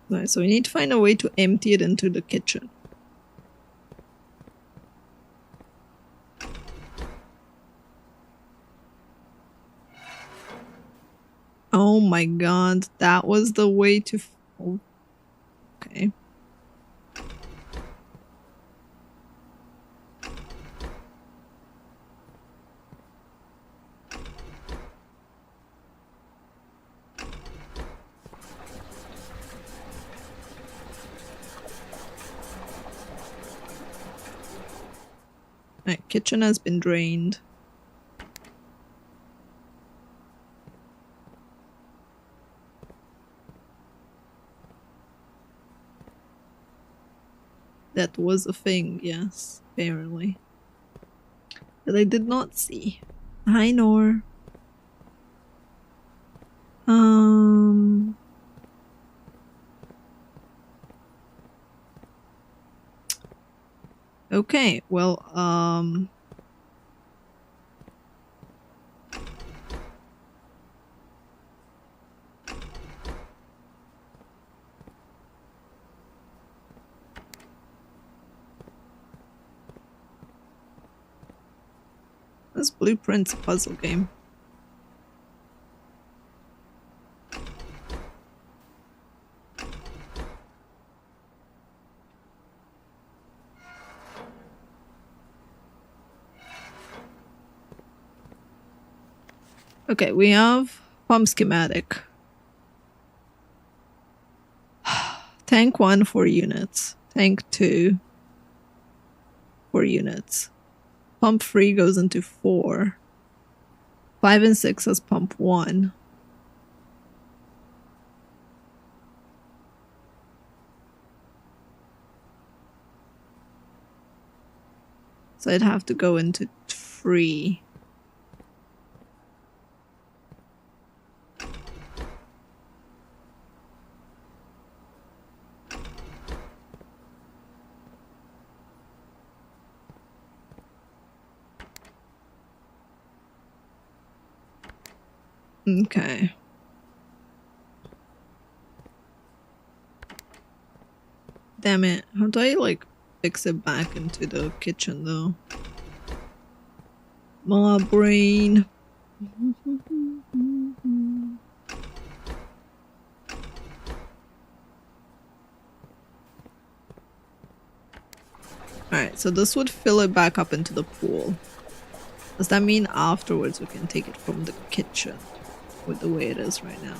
Speaker 1: Right, so we need to find a way to empty it into the kitchen. Oh my god, that was the way to... Oh, okay. Right, kitchen has been drained. That was a thing, yes, apparently. That I did not see. Hi, Nor. Okay, well, this blueprint's a puzzle game. Okay, we have pump schematic. Tank 1, 4 units. Tank 2, 4 units. Pump 3 goes into 4. 5 and 6 has pump 1. So I'd have to go into 3. Okay. Damn it. How do I, like, fix it back into the kitchen, though? My brain. Alright, so this would fill it back up into the pool. Does that mean afterwards we can take it from the kitchen? With the way it is right now.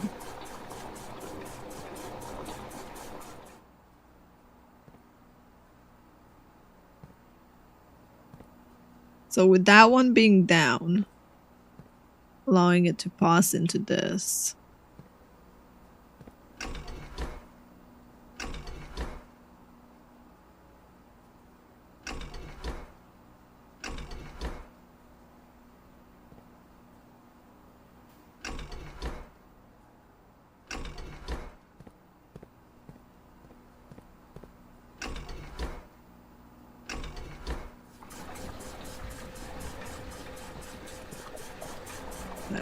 Speaker 1: So with that one being down, allowing it to pass into this.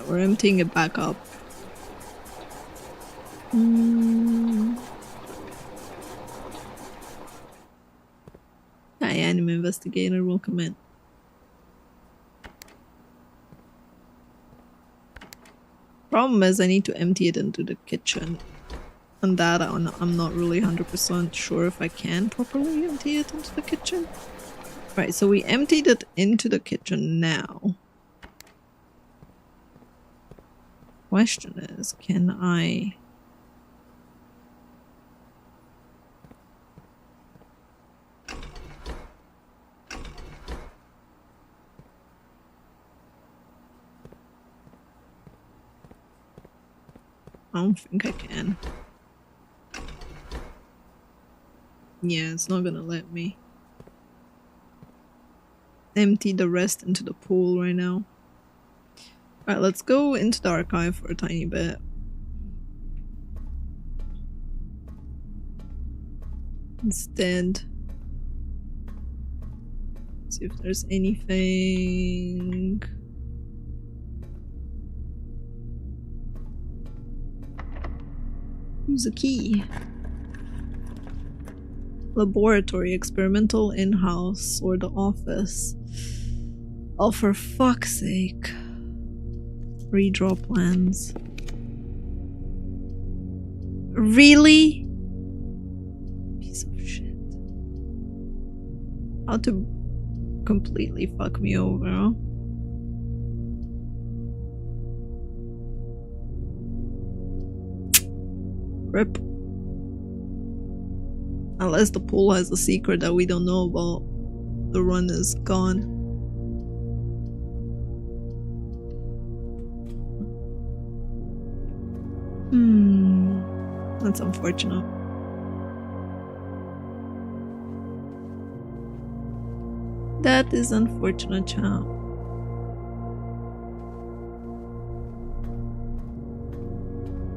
Speaker 1: We're emptying it back up. Hi, anime investigator, welcome in. Problem is I need to empty it into the kitchen. And that I'm not really 100% sure if I can properly empty it into the kitchen. Right, so we emptied it into the kitchen now. Question is, can I... I don't think I can. Yeah, it's not gonna let me empty the rest into the pool right now. Alright, let's go into the archive for a tiny bit. Instead, see if there's anything. Use a key. Laboratory, experimental, in-house, or the office. Oh, for fuck's sake. Redraw plans. Really? Piece of shit. How to completely fuck me over, huh? Rip. Unless the pool has a secret that we don't know about, the run is gone. That's unfortunate. That is unfortunate, child.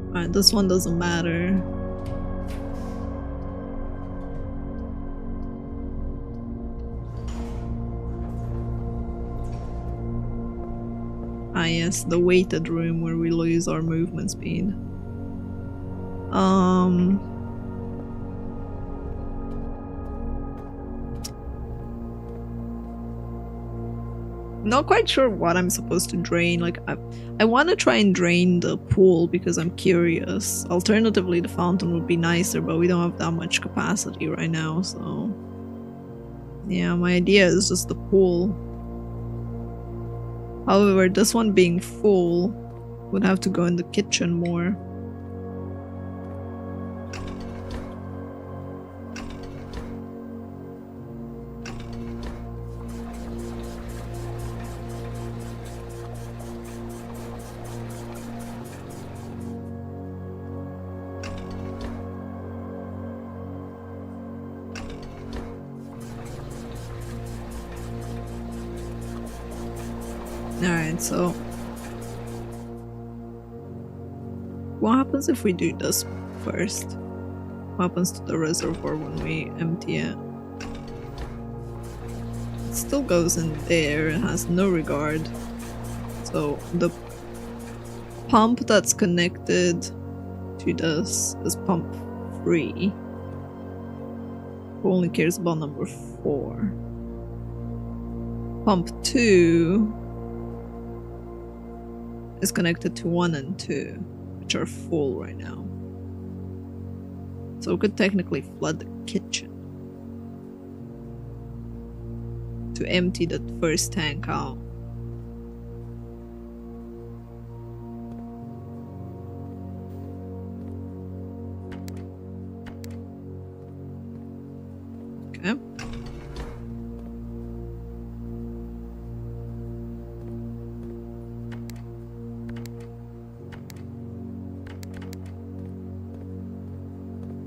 Speaker 1: Alright, this one doesn't matter. Ah yes, the weighted room where we lose our movement speed. Not quite sure what I'm supposed to drain. Like, I want to try and drain the pool because I'm curious. Alternatively, the fountain would be nicer, but we don't have that much capacity right now, so... Yeah, my idea is just the pool. However, this one being full would have to go in the kitchen more. Alright, so what happens if we do this first? What happens to the reservoir when we empty it? It still goes in there, it has no regard. So the pump that's connected to this is pump 3. Who only cares about number 4. Pump 2 is connected to 1 and 2, which are full right now. So we could technically flood the kitchen to empty that first tank out. Okay.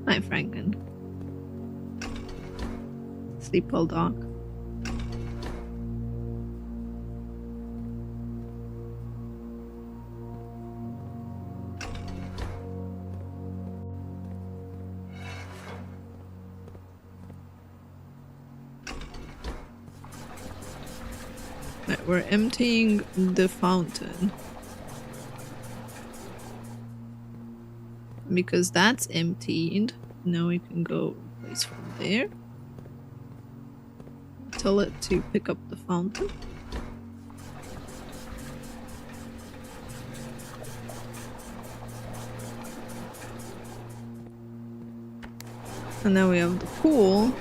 Speaker 1: Hi, Franken. Sleep well, dog. Right, we're emptying the fountain. Because that's emptied, now we can go place from there. Tell it to pick up the fountain. And now we have the pool.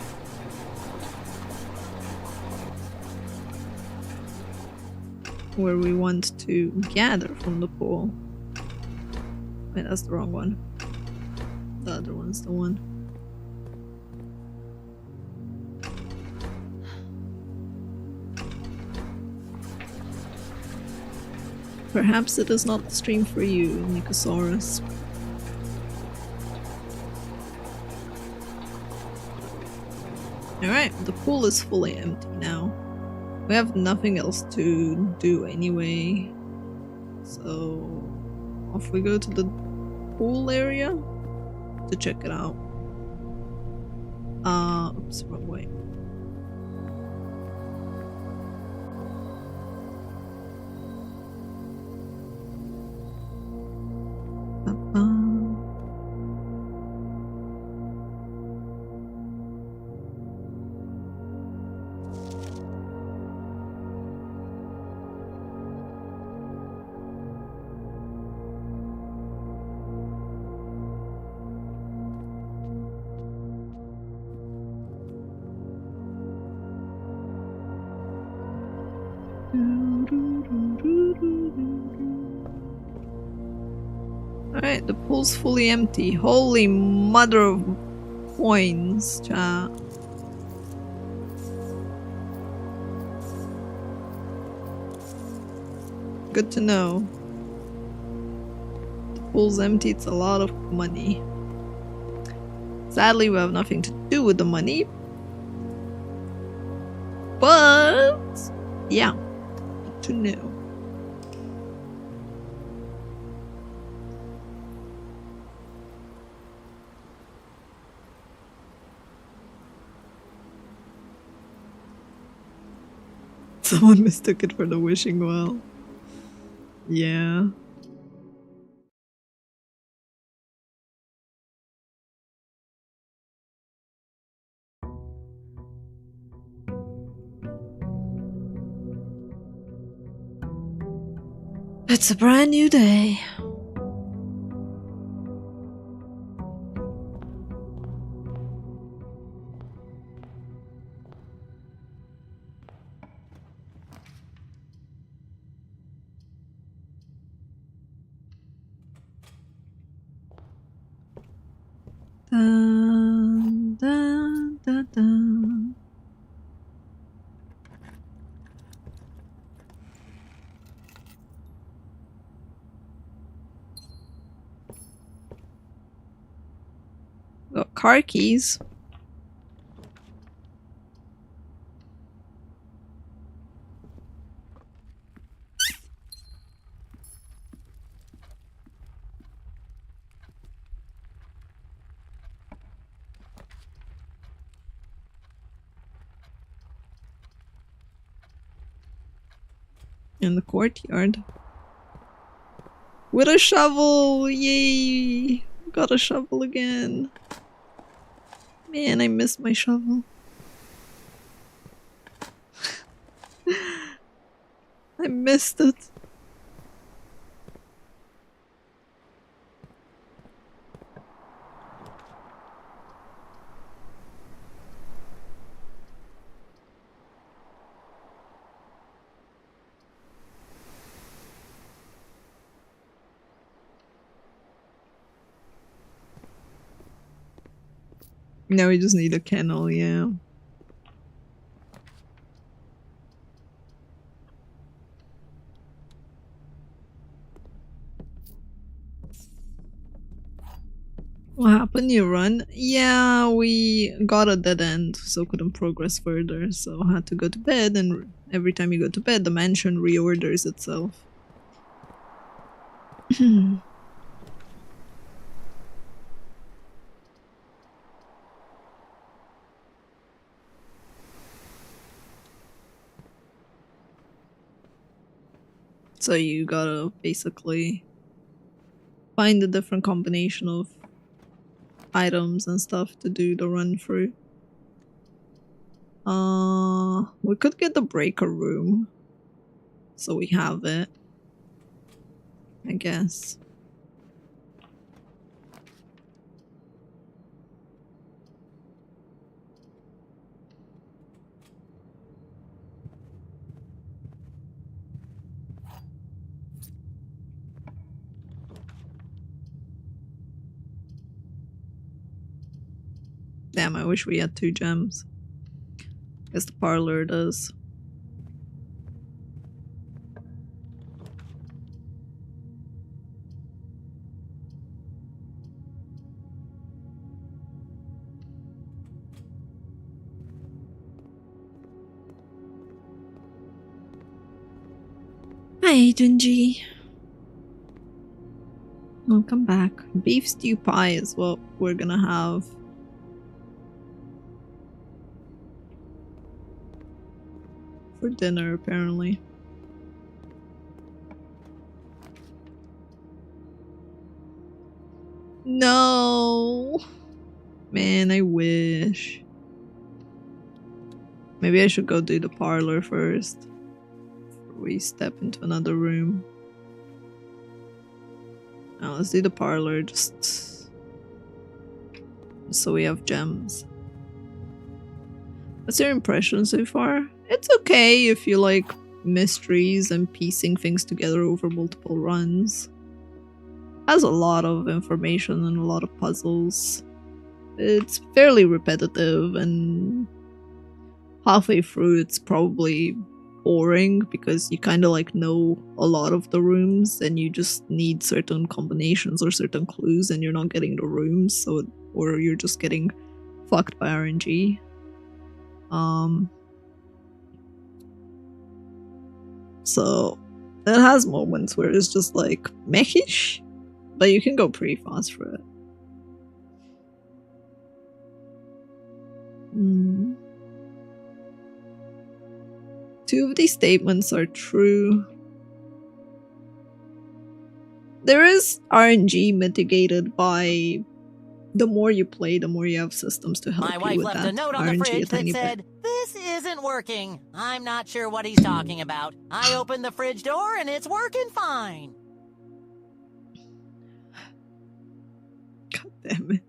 Speaker 1: Where we want to gather from the pool. Wait, that's the wrong one. The other one's the one. Perhaps it is not the stream for you, Nicosaurus. Alright, the pool is fully empty now. We have nothing else to do anyway. So off we go to the pool area to check it out. Oops, wrong way. Alright, the pool's fully empty. Holy mother of coins, chat. Good to know. The pool's empty, it's a lot of money. Sadly, we have nothing to do with the money. But yeah, good to know. Someone mistook it for the wishing well. Yeah. It's a brand new day. Dun, dun, dun, dun. Got car keys. In the courtyard. With a shovel! Yay! Got a shovel again. Man, I missed my shovel. I missed it. Now we just need a kennel, yeah. What happened? You run? Yeah, we got a dead end, so couldn't progress further, so had to go to bed, and every time you go to bed, the mansion reorders itself. So you gotta basically find a different combination of items and stuff to do the run through. We could get the breaker room. So we have it. I guess. Damn, I wish we had 2 gems. Guess the parlor does. Hi, Junji. Welcome back. Beef stew pie is what we're gonna have. For dinner, apparently. No! Man, I wish. Maybe I should go do the parlor first. Before we step into another room. Now let's do the parlor just so we have gems. What's your impression so far? It's okay if you like mysteries and piecing things together over multiple runs. Has a lot of information and a lot of puzzles. It's fairly repetitive, and halfway through it's probably boring because you kind of like know a lot of the rooms and you just need certain combinations or certain clues and you're not getting the rooms, so or you're just getting fucked by RNG. So it has moments where it's just like mechish, but you can go pretty fast for it. Two of these statements are true. There is RNG mitigated by the more you play, the more you have systems to help
Speaker 3: My
Speaker 1: you
Speaker 3: wife
Speaker 1: with
Speaker 3: left
Speaker 1: that
Speaker 3: a note on the
Speaker 1: RNG a
Speaker 3: fridge that
Speaker 1: tiny
Speaker 3: said,
Speaker 1: bit.
Speaker 3: "This isn't working. I'm not sure what he's talking about. I opened the fridge door and it's working fine."
Speaker 1: God damn it.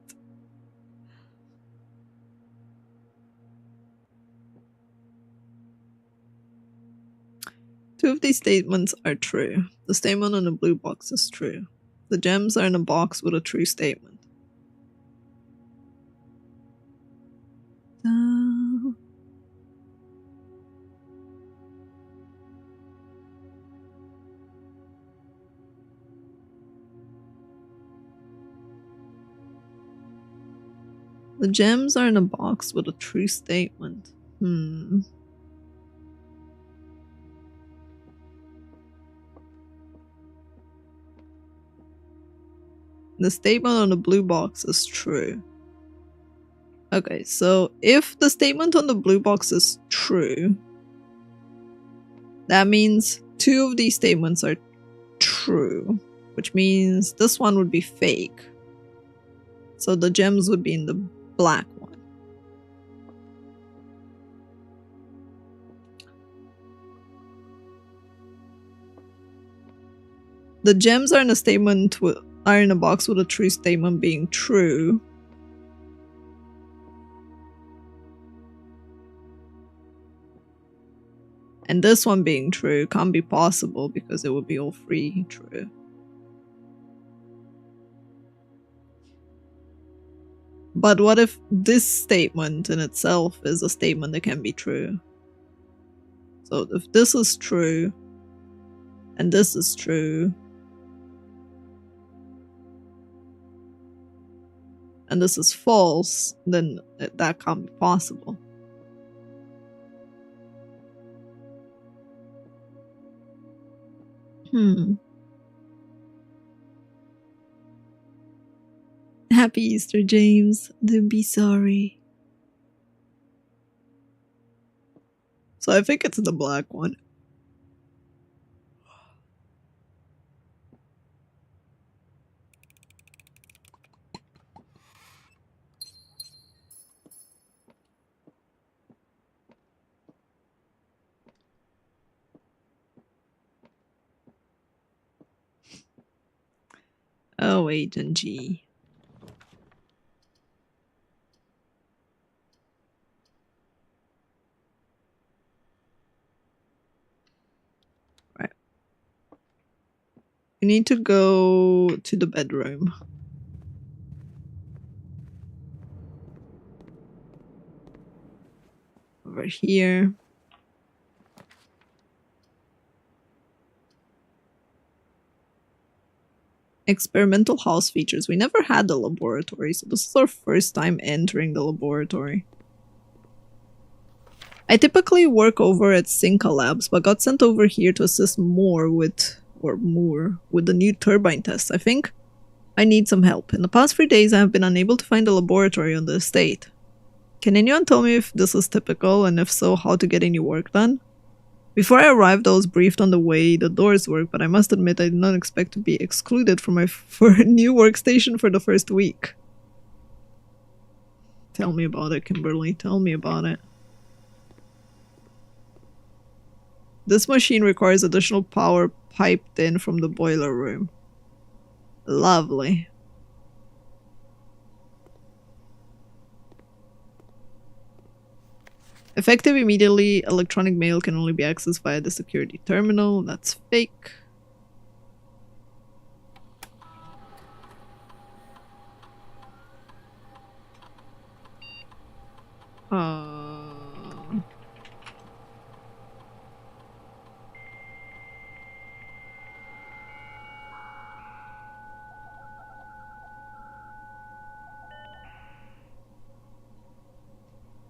Speaker 1: Two of these statements are true. The statement on the blue box is true. The gems are in a box with a true statement. The gems are in a box with a true statement. The statement on the blue box is true. Okay, so if the statement on the blue box is true, that means two of these statements are true, which means this one would be fake. So the gems would be in the black one. The gems are in a statement are in a box with a true statement being true. And this one being true can't be possible because it would be all three true. But what if this statement in itself is a statement that can be true? So if this is true, and this is true, and this is false, then that can't be possible. Happy Easter, James. Don't be sorry. So I think it's the black one. Oh, Agent G. Right. We need to go to the bedroom. Over here. Experimental house features. We never had the laboratory, so this is our first time entering the laboratory. I typically work over at Sinclair Labs, but got sent over here to assist Moore with the new turbine tests. I think I need some help. In the past 3 days, I have been unable to find a laboratory on the estate. Can anyone tell me if this is typical, and if so, how to get any work done? Before I arrived, I was briefed on the way the doors work, but I must admit I did not expect to be excluded from my new workstation for the first week. Tell me about it, Kimberly. Tell me about it. This machine requires additional power piped in from the boiler room. Lovely. Effective immediately, electronic mail can only be accessed via the security terminal. That's fake.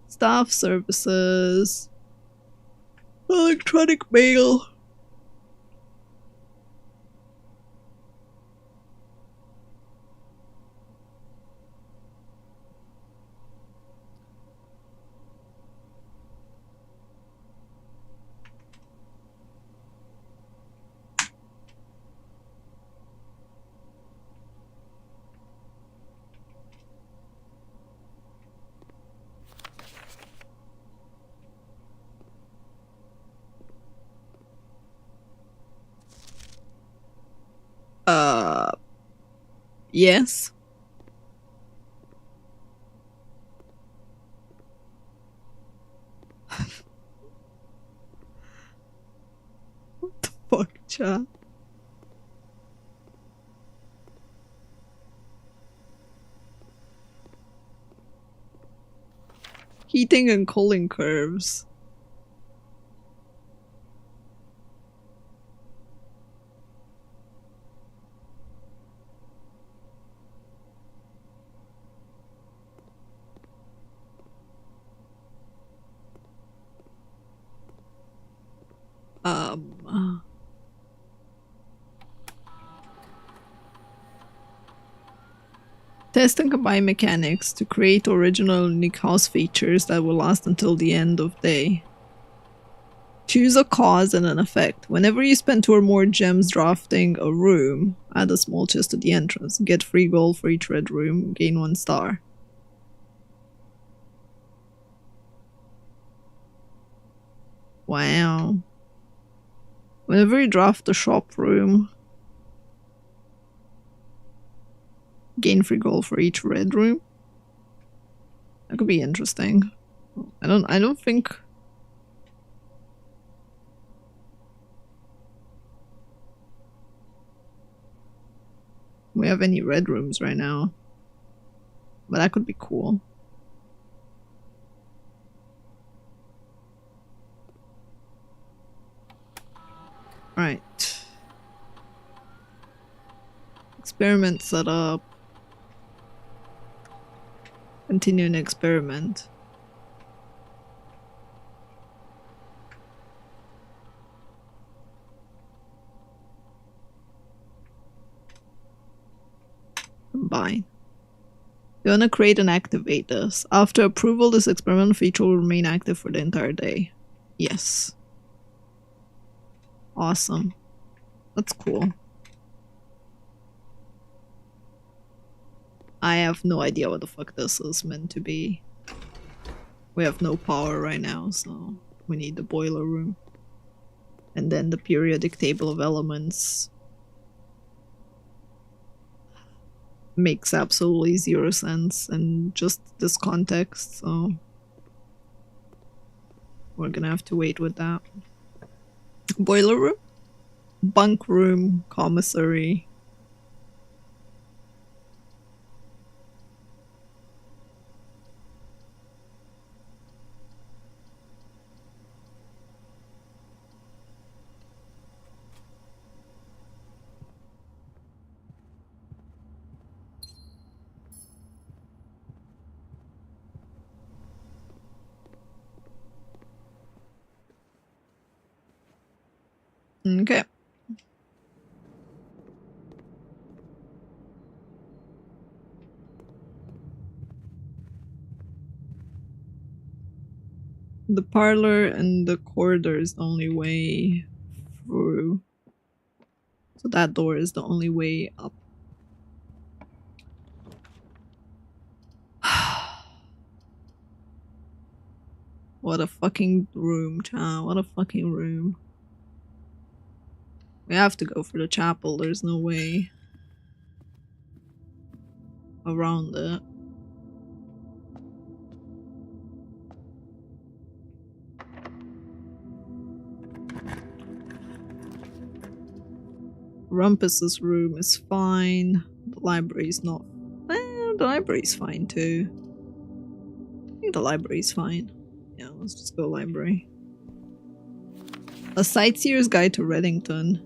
Speaker 1: Staff services. Electronic mail. Yes. What the fuck, chat? Heating and cooling curves. Test and combine mechanics to create original unique house features that will last until the end of day. Choose a cause and an effect. Whenever you spend 2 or more gems drafting a room, add a small chest to the entrance. Get free gold for each red room. Gain 1 star. Wow. Whenever you draft a shop room, gain free gold for each red room. That could be interesting. I don't think we have any red rooms right now. But that could be cool. Right. Experiment setup. Continue an experiment. Combine. You want to create and activate this. After approval, this experiment feature will remain active for the entire day. Yes. Awesome. That's cool. I have no idea what the fuck this is meant to be. We have no power right now, so we need the boiler room. And then the periodic table of elements makes absolutely 0 sense in just this context, so we're gonna have to wait with that. Boiler room? Bunk room, commissary. Okay. The parlor and the corridor is the only way through. So that door is the only way up. What a fucking room, child. What a fucking room. We have to go for the chapel. There's no way around it. Rumpus's room is fine. The library's not. The library's fine too. I think the library's fine. Yeah, let's just go library. A Sightseer's Guide to Reddington.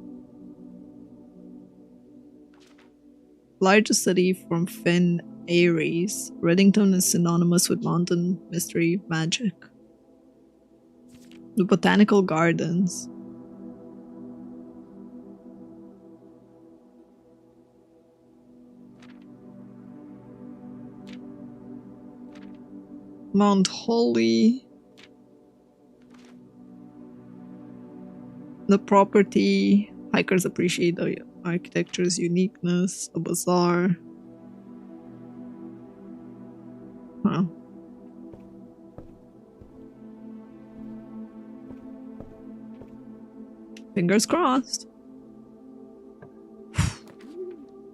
Speaker 1: Largest city from Finn Aries. Reddington is synonymous with mountain mystery magic. The Botanical Gardens. Mount Holly. The property. Hikers appreciate the architecture's uniqueness. The bazaar. Huh. Fingers crossed.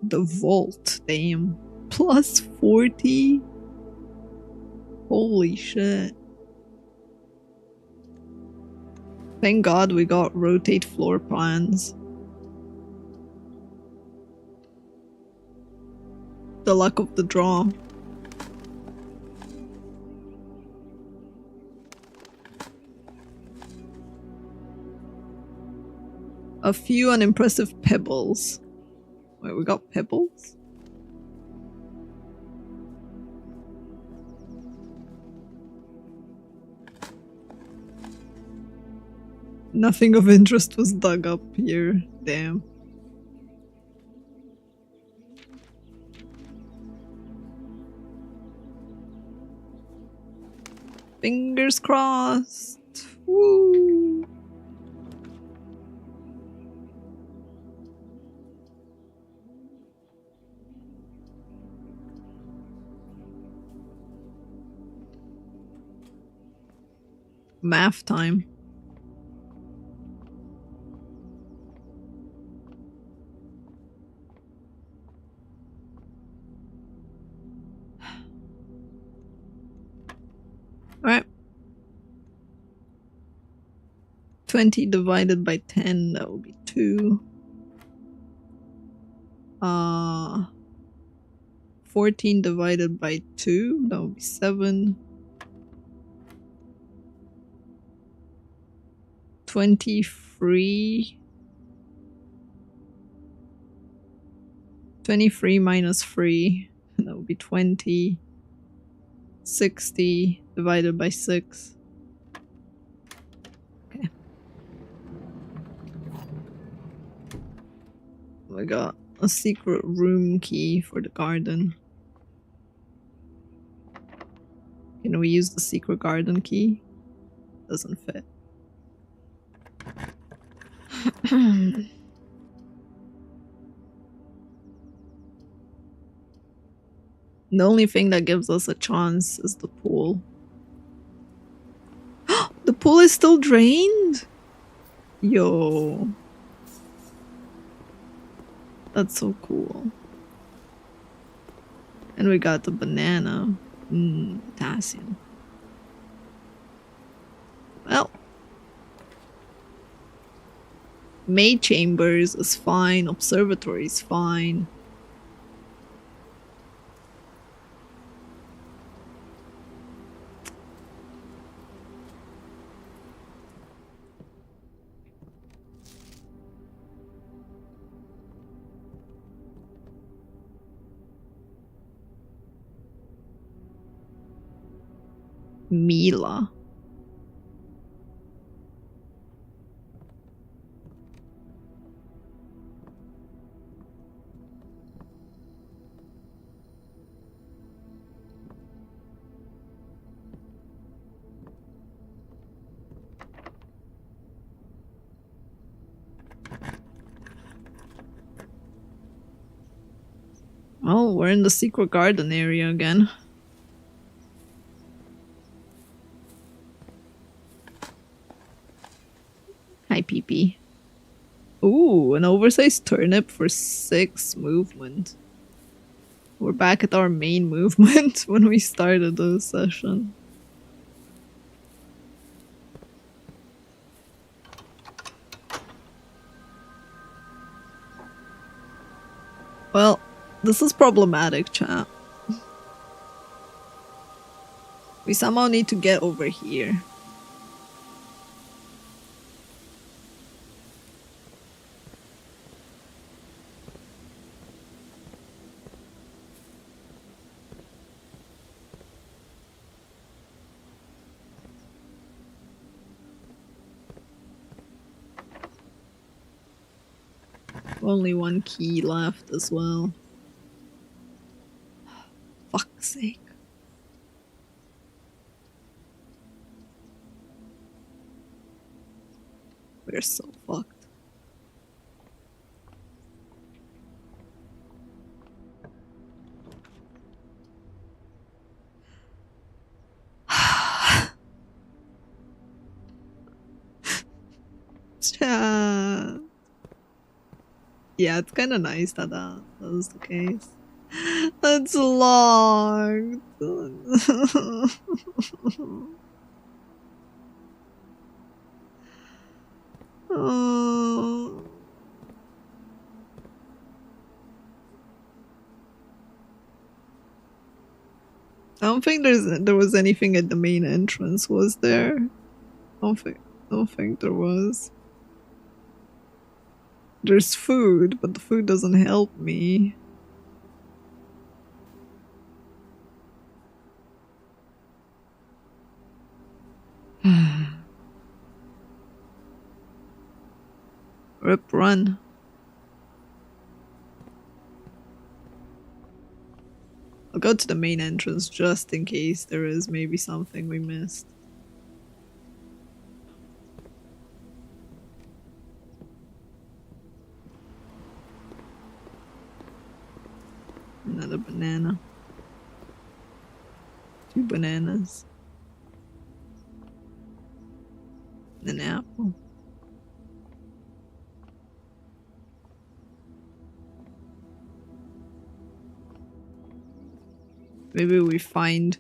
Speaker 1: The vault, damn. Plus 40? Holy shit. Thank God we got rotate floor plans. The luck of the draw. A few unimpressive pebbles. Wait, we got pebbles? Nothing of interest was dug up here. Damn. Fingers crossed. Woo. Math time. Alright. 20 divided by 10, that would be 2. 14 divided by 2, that would be 7. 23. 23 minus 3, that would be 20. 60 divided by 6. Okay. We got a secret room key for the garden. Can we use the secret garden key? Doesn't fit. The only thing that gives us a chance is the pool. The pool is still drained? Yo. That's so cool. And we got the banana. Potassium. Well. Maid chambers is fine. Observatory is fine. Mila. Oh, we're in the secret garden area again. Hi, PP. Ooh, an oversized turnip for 6 movement. We're back at our main movement when we started the session. Well, this is problematic, chat. We somehow need to get over here. Only one key left as well. Fuck's sake. We're so fucked. Chat. Yeah, it's kind of nice that that was the case. That's locked. Oh. I don't think there was anything at the main entrance, was there? I don't think there was. There's food, but the food doesn't help me. Rip, run. I'll go to the main entrance just in case there is maybe something we missed. Another banana. 2 bananas. An apple. Maybe we find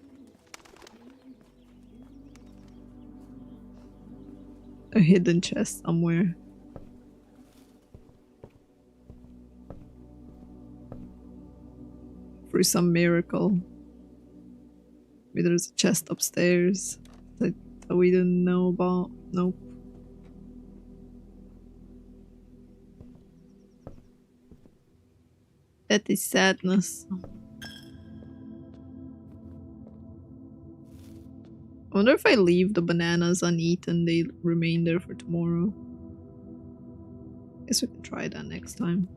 Speaker 1: a hidden chest somewhere. Through some miracle. Maybe there's a chest upstairs that we didn't know about. Nope. That is sadness. I wonder if I leave the bananas uneaten, they remain there for tomorrow. Guess we can try that next time.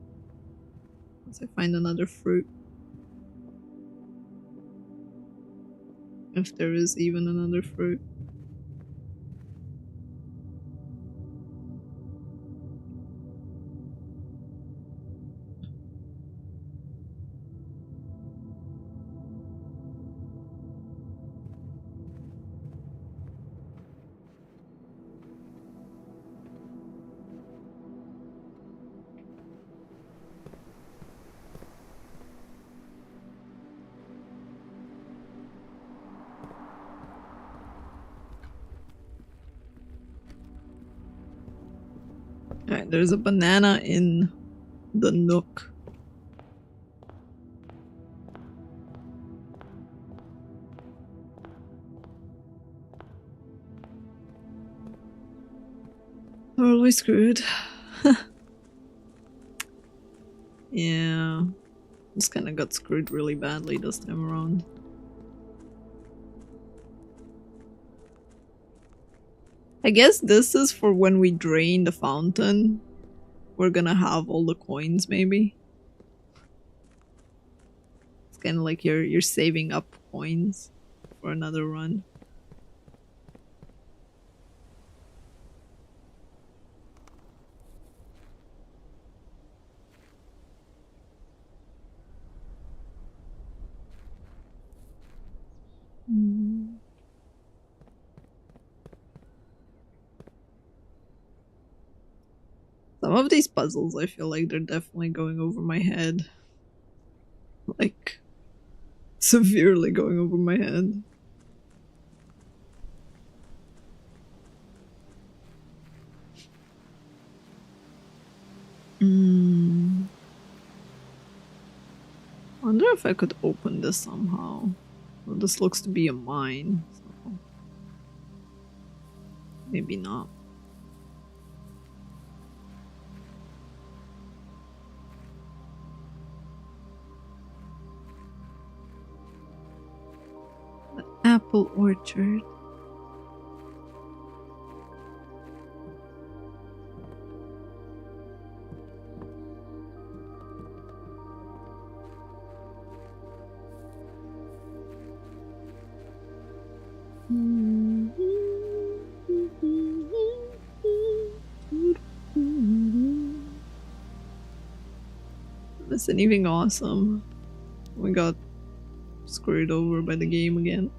Speaker 1: Once I find another fruit. If there is even another fruit. Alright, there's a banana in the nook. Are we screwed? Yeah. Just kinda got screwed really badly this time around. I guess this is for when we drain the fountain. We're gonna have all the coins, maybe. It's kind of like you're saving up coins for another run. Some of these puzzles, I feel like they're definitely going over my head. Like, severely going over my head. Wonder if I could open this somehow. Well, this looks to be a mine, so maybe not. The apple orchard. Is anything awesome? We got screwed over by the game again.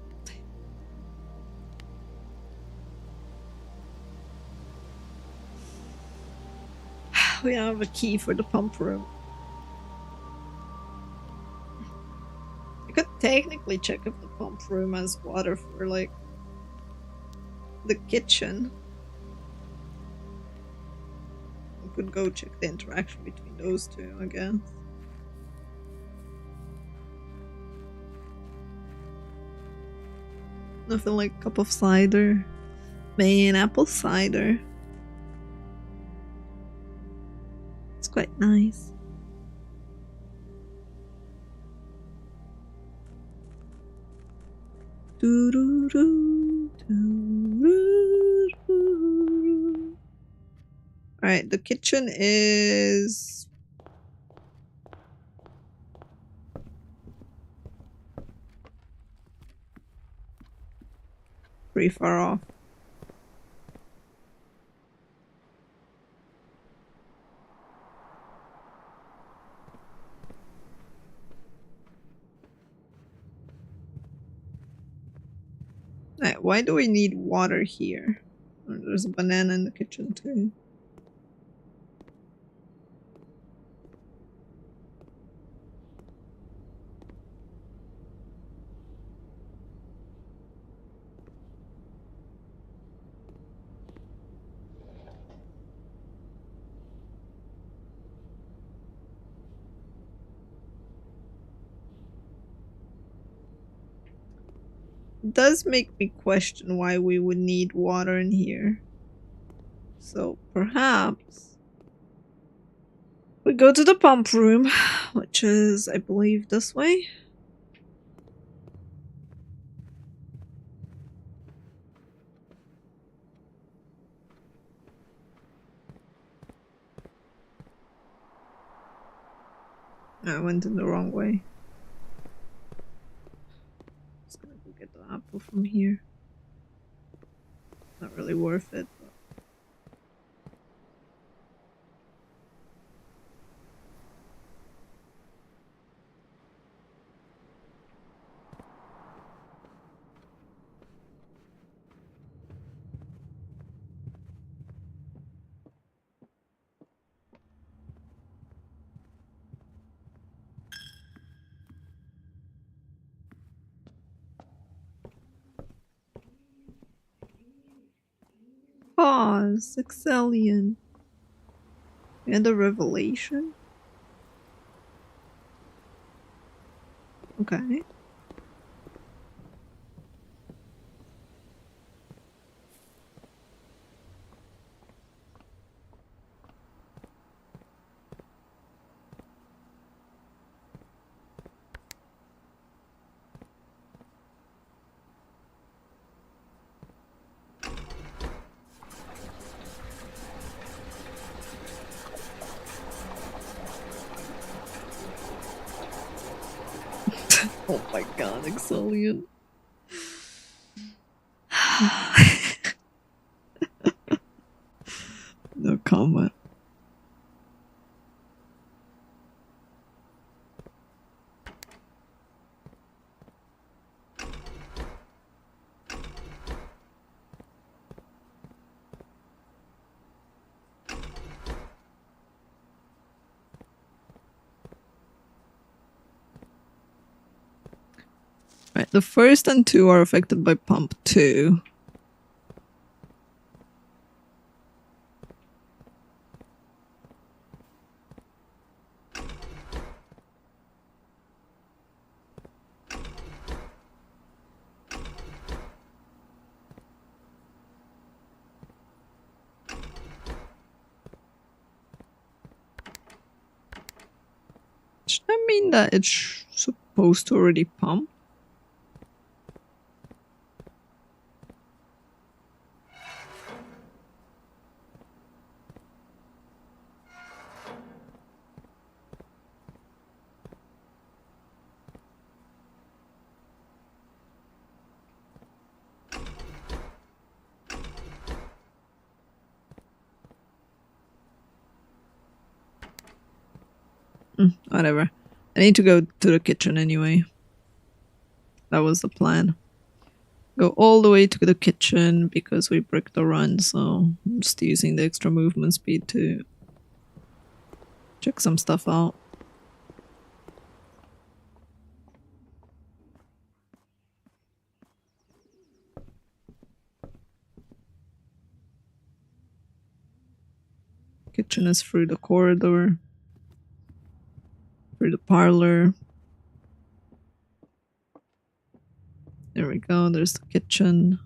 Speaker 1: We have a key for the pump room. I could technically check if the pump room has water for like the kitchen. We could go check the interaction between those two, I guess. Nothing like a cup of cider. Man, apple cider. It's quite nice. Alright, the kitchen is pretty far off. Alright, why do we need water here? Oh, there's a banana in the kitchen too. Does make me question why we would need water in here. So perhaps we go to the pump room, which is, I believe, this way. I went in the wrong way. Get the apple from here. Not really worth it, but Paws, Excellion. And a revelation? Okay. Oh my god, Excellion. No comment. Right, the first and 2 are affected by pump 2. Should that mean that it's supposed to already pump? Whatever. I need to go to the kitchen anyway. That was the plan. Go all the way to the kitchen because we bricked the run, so I'm just using the extra movement speed to check some stuff out. Kitchen is through the corridor. Through the parlor. There we go, there's the kitchen.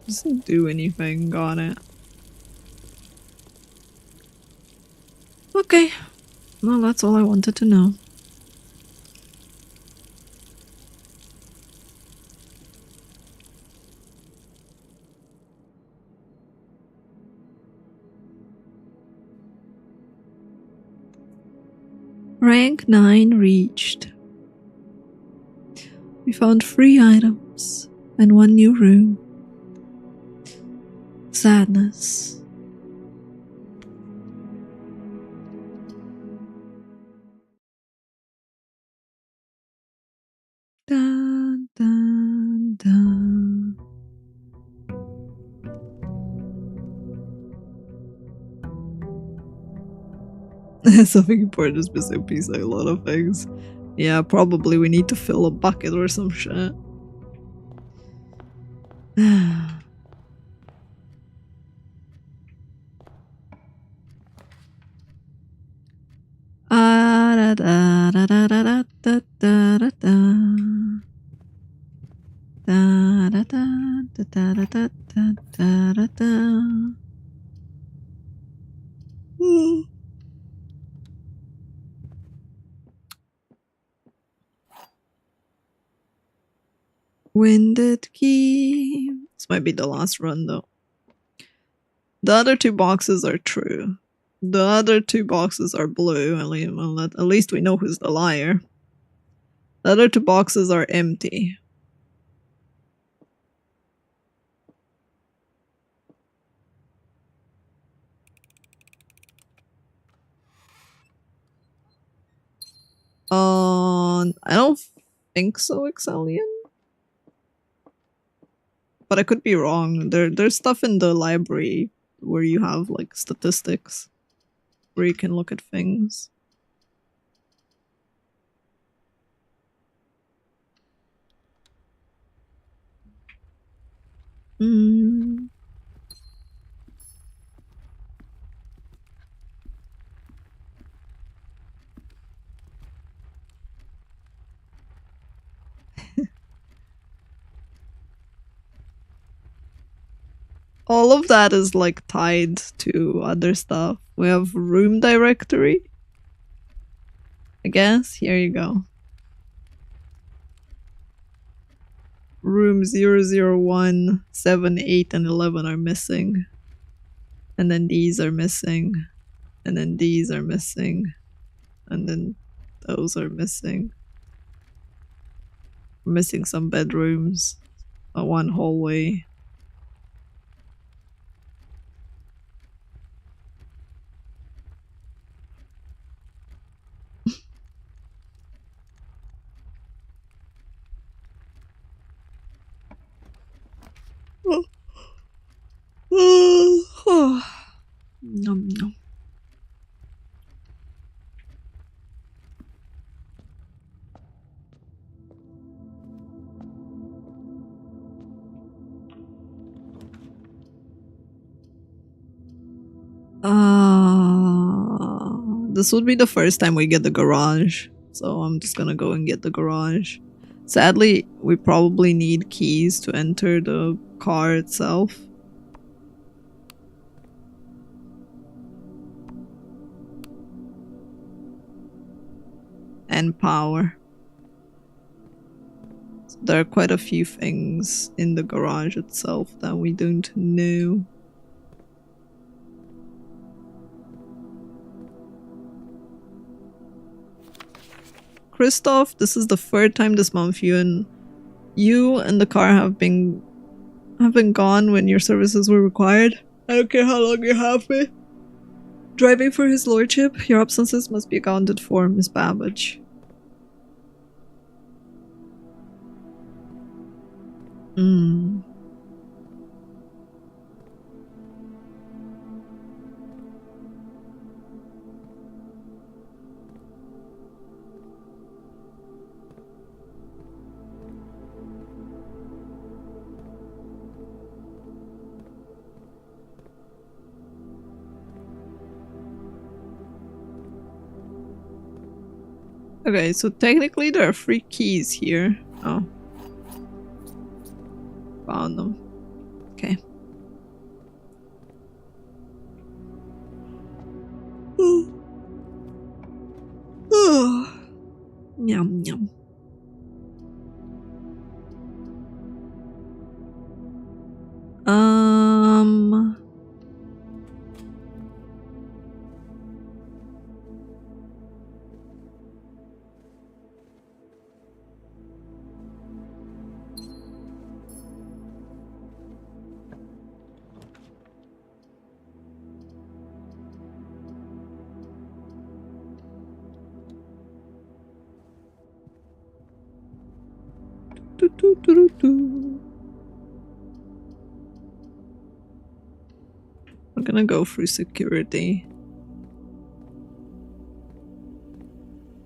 Speaker 1: Doesn't do anything, got it. Okay, well that's all I wanted to know. Rank 9 reached. We found 3 items and 1 new room. Sadness. Dun, dun, dun. Something important is missing piece, a lot of things. Yeah, probably we need to fill a bucket or some shit. Da da da da da da da da da. Da da da da da da da da da da. Winded key. This might be the last run though. The other 2 boxes are true. The other 2 boxes are blue. At least we know who's the liar. The other 2 boxes are empty. I don't think so, Exalian. But I could be wrong. There's stuff in the library where you have like statistics where you can look at things. All of that is like tied to other stuff. We have room directory. I guess. Here you go. Room 001, 7, 8, and 11 are missing. And then these are missing. And then these are missing. And then those are missing. We're missing some bedrooms. One hallway. This would be the first time we get the garage, so I'm just gonna go and get the garage. Sadly, we probably need keys to enter the car itself. And power. So there are quite a few things in the garage itself that we don't know. Christoph, this is the third time this month you and the car have been gone when your services were required. I don't care how long you have been driving for his lordship. Your absences must be accounted for, Miss Babbage. Okay, so technically there are 3 keys here. Oh. Found them. Okay. Yum yum. We're gonna go through security.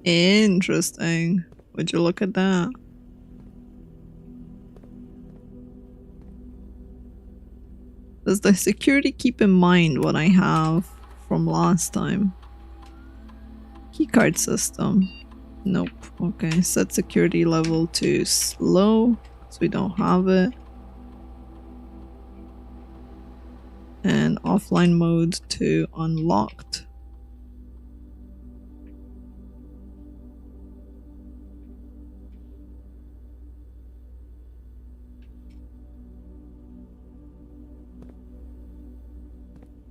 Speaker 1: Interesting. Would you look at that? Does the security keep in mind what I have from last time? Keycard system. Nope. Okay, set security level to slow, so we don't have it. And offline mode to unlocked.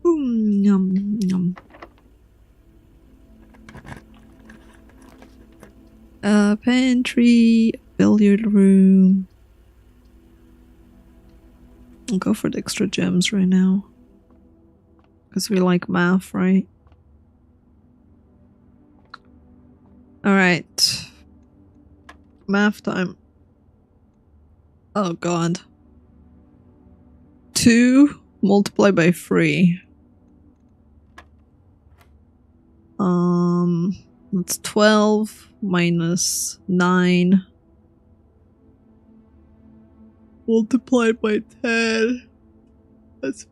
Speaker 1: Yum yum. Pantry, billiard room. I'll go for the extra gems right now. Because we like math, right? Alright. Math time. Oh god. 2 multiplied by 3. That's 12 minus 9 multiplied by 10. That's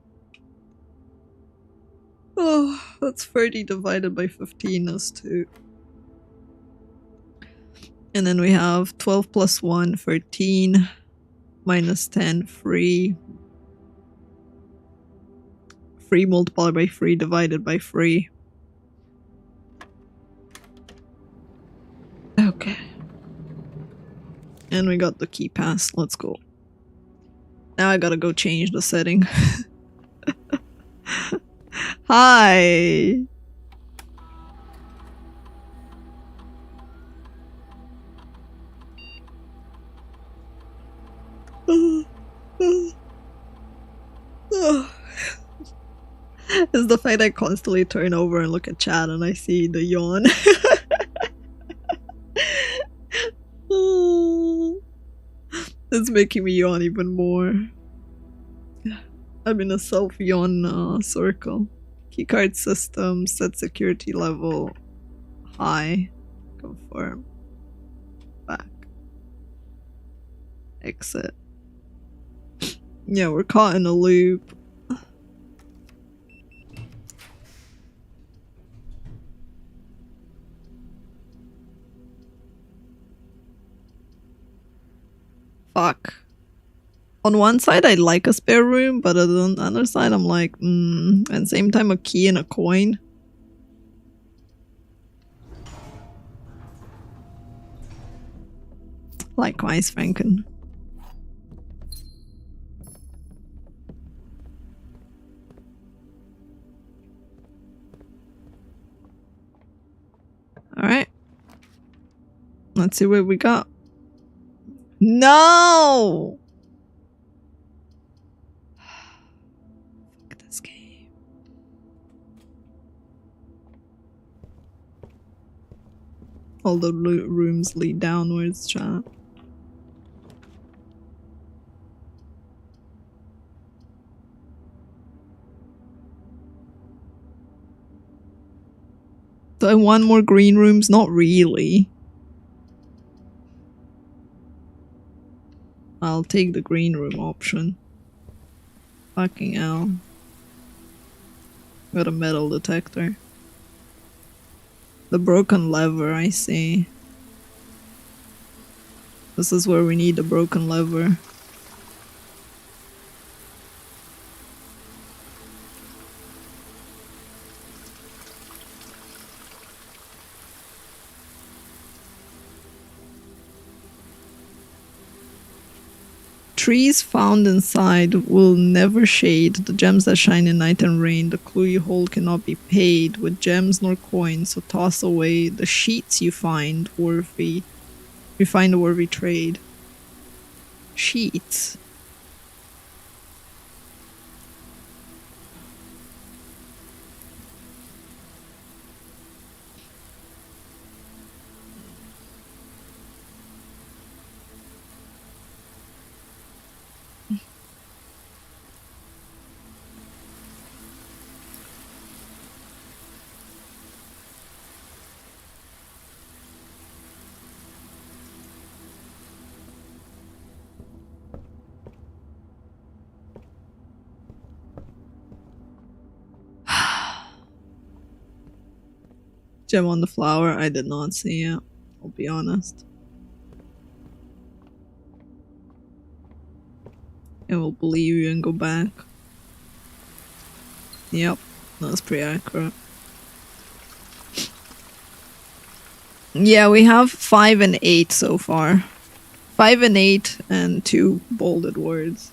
Speaker 1: 30 divided by 15 is 2. And then we have 12 plus 1, 13 minus 10, 3. 3 multiplied by 3 divided by 3. Okay. And we got the key pass. Let's go. Now I gotta go change the setting. Hi! It's the fact I constantly turn over and look at chat and I see the yawn. It's making me yawn even more. I'm in a self-yawn circle. Keycard system, set security level high. Confirm. Back. Exit. Yeah, we're caught in a loop. Fuck. On one side, I'd like a spare room, but on the other side, I'm like, and same time, a key and a coin. Likewise, Franken. Alright. Let's see what we got. No! Fuck this game. All the rooms lead downwards, chat. Do I want more green rooms? Not really. I'll take the green room option. Fucking hell. Got a metal detector. The broken lever, I see. This is where we need the broken lever. Trees found inside will never shade. The gems that shine in night and rain. The clue you hold cannot be paid with gems nor coins, so toss away the sheets you find worthy. You find a worthy trade. Sheets. Gem on the flower, I did not see it. I'll be honest. I will believe you and go back. Yep, that's pretty accurate. Yeah, we have 5 and 8 so far. 5 and 8 and 2 bolded words.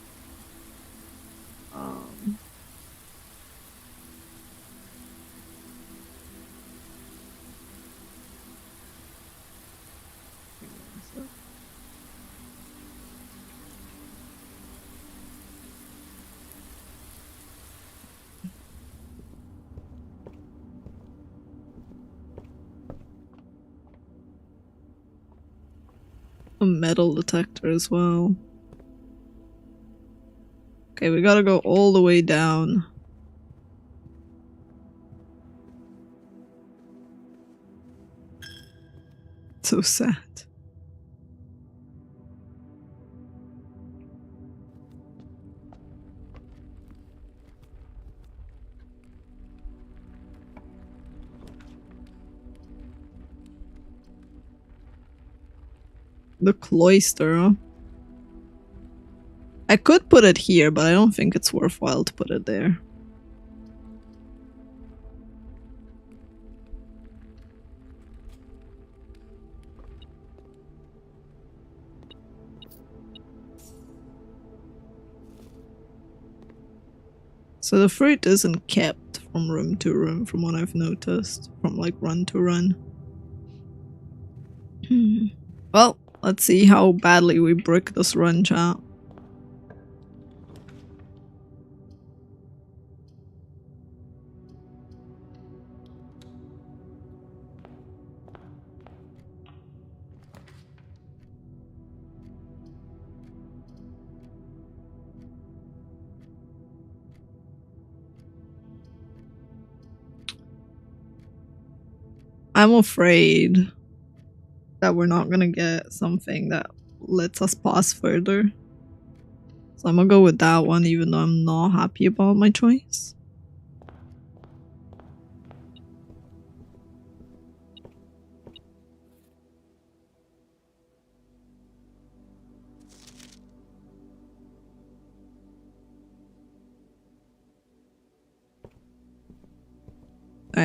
Speaker 1: A metal detector as well. Okay, we gotta go all the way down. So sad. The cloister. I could put it here, but I don't think it's worthwhile to put it there. So the fruit isn't kept from room to room, from what I've noticed. From like run to run. Well, let's see how badly we brick this run, chat. I'm afraid that we're not gonna get something that lets us pass further. So I'm gonna go with that one, even though I'm not happy about my choice.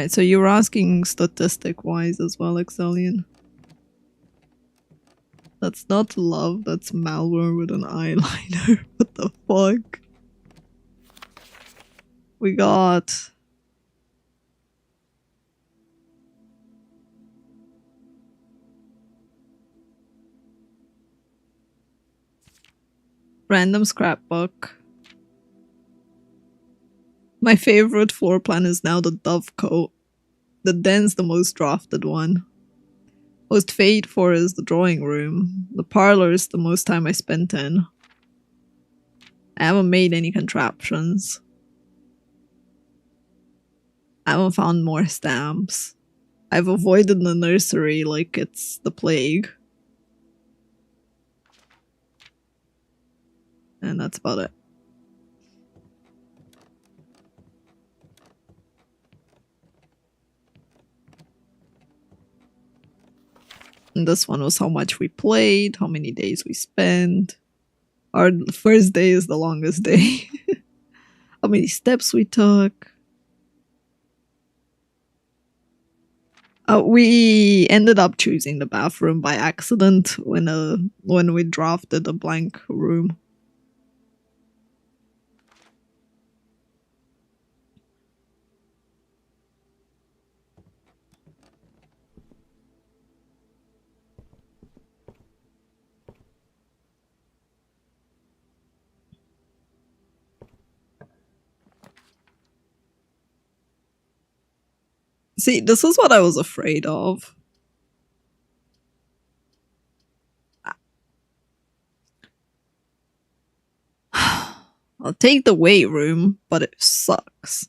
Speaker 1: Alright, so you were asking statistic-wise as well, Exelian. That's not love, that's malware with an eyeliner. What the fuck? We got... Random scrapbook. My favorite floor plan is now the Dove Coat. The den's the most drafted one. Most paid for is the drawing room. The parlor is the most time I spent in. I haven't made any contraptions. I haven't found more stamps. I've avoided the nursery like it's the plague. And that's about it. And this one was how much we played, how many days we spent. Our first day is the longest day. How many steps we took. We ended up choosing the bathroom by accident when we drafted a blank room. See, this is what I was afraid of. I'll take the weight room, but it sucks.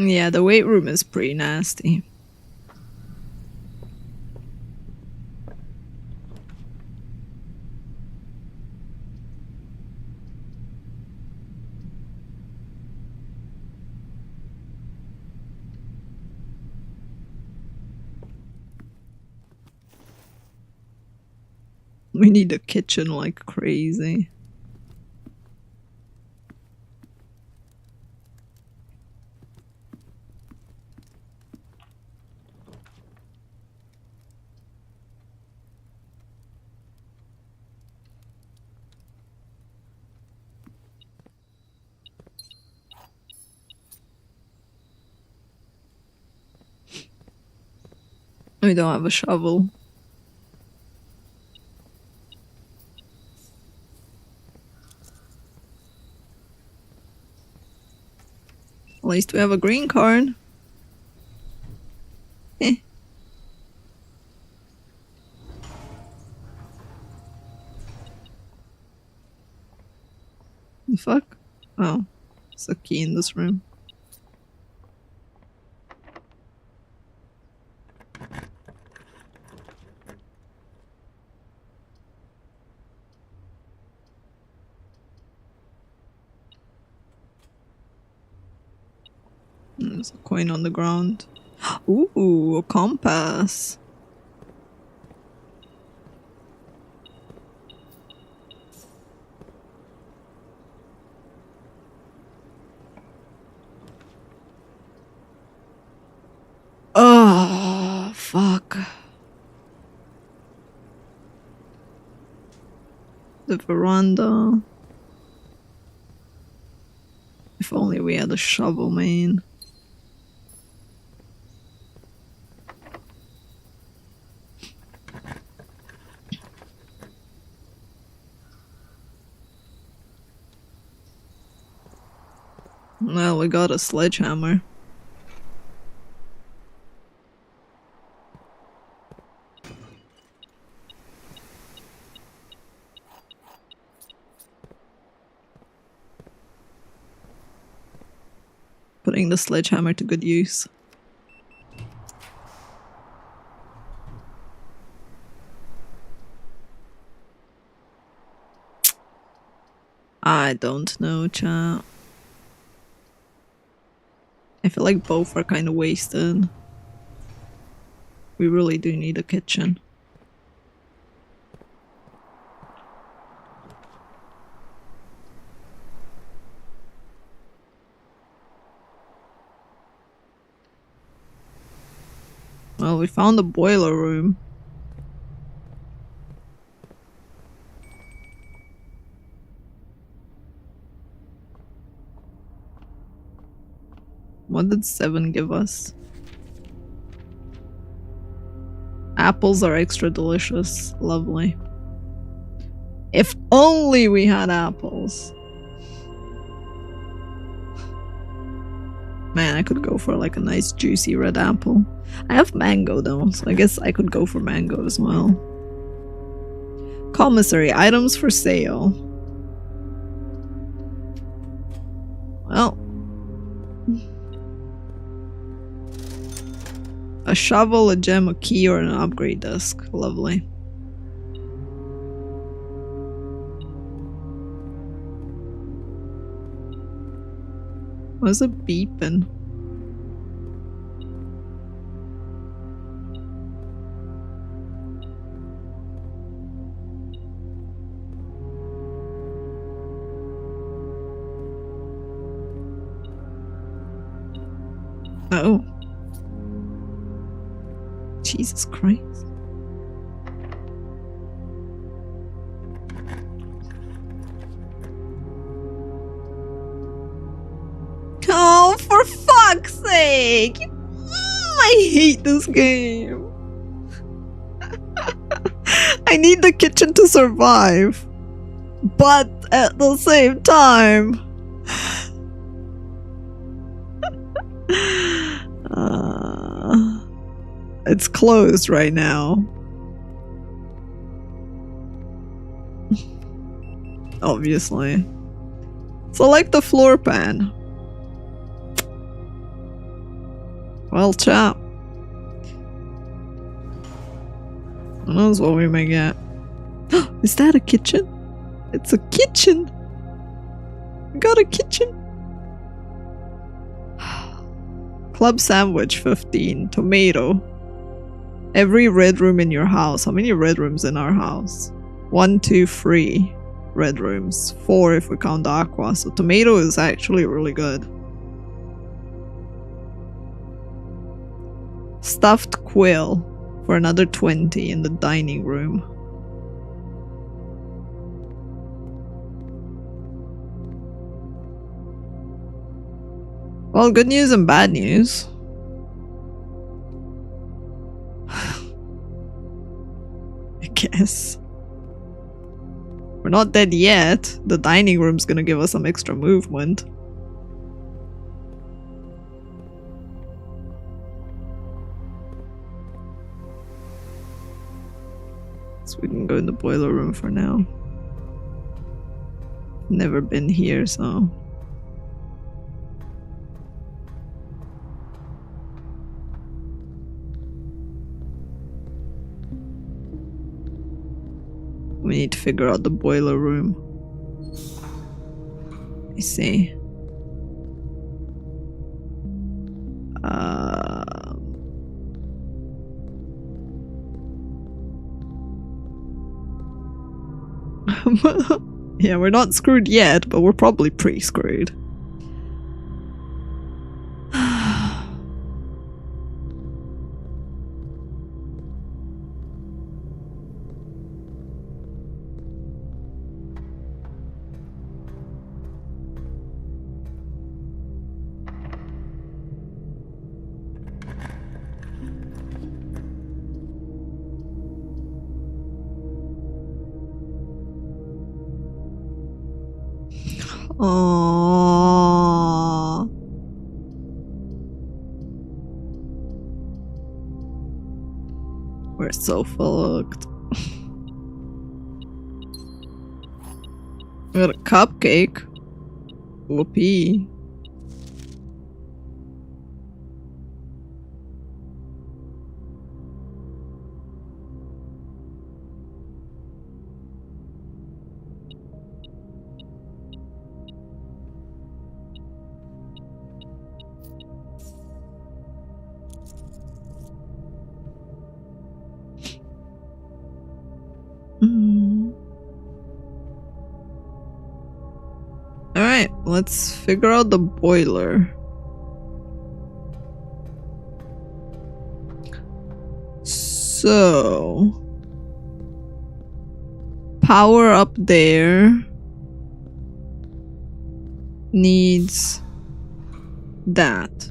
Speaker 1: Yeah, the weight room is pretty nasty. We need a kitchen like crazy. We don't have a shovel. At least we have a green card. Eh. The fuck? Oh, it's a key in this room. There's a coin on the ground. Ooh, a compass. Oh, fuck. The veranda. If only we had a shovel, man. Well, we got a sledgehammer. Putting the sledgehammer to good use. I don't know, chat. I feel like both are kind of wasted. We really do need a kitchen. Well, we found the boiler room. What did 7 give us? Apples are extra delicious. Lovely. If only we had apples. Man, I could go for like a nice juicy red apple. I have mango though, so I guess I could go for mango as well. Commissary, items for sale. Well. A shovel, a gem, a key, or an upgrade disc. Lovely. What's a beeping? Oh. Jesus Christ. Oh, for fuck's sake! I hate this game. I need the kitchen to survive. But at the same time... it's closed right now. Obviously. Select the floor pan. Well, chat. Who knows what we may get? Is that a kitchen? It's a kitchen! We got a kitchen! Club sandwich 15. Tomato. Every red room in your house. How many red rooms in our house? 1, 2, 3 red rooms. 4 if we count the aqua. So tomato is actually really good. Stuffed quill for another 20 in the dining room. Well, good news and bad news. I guess. We're not dead yet. The dining room's gonna give us some extra movement. So we can go in the boiler room for now. Never been here, so... we need to figure out the boiler room. I see. Yeah, we're not screwed yet, but we're probably pretty screwed. Aww. We're so fucked. We got a cupcake. Whoopee. Alright, let's figure out the boiler. So... power up there needs that.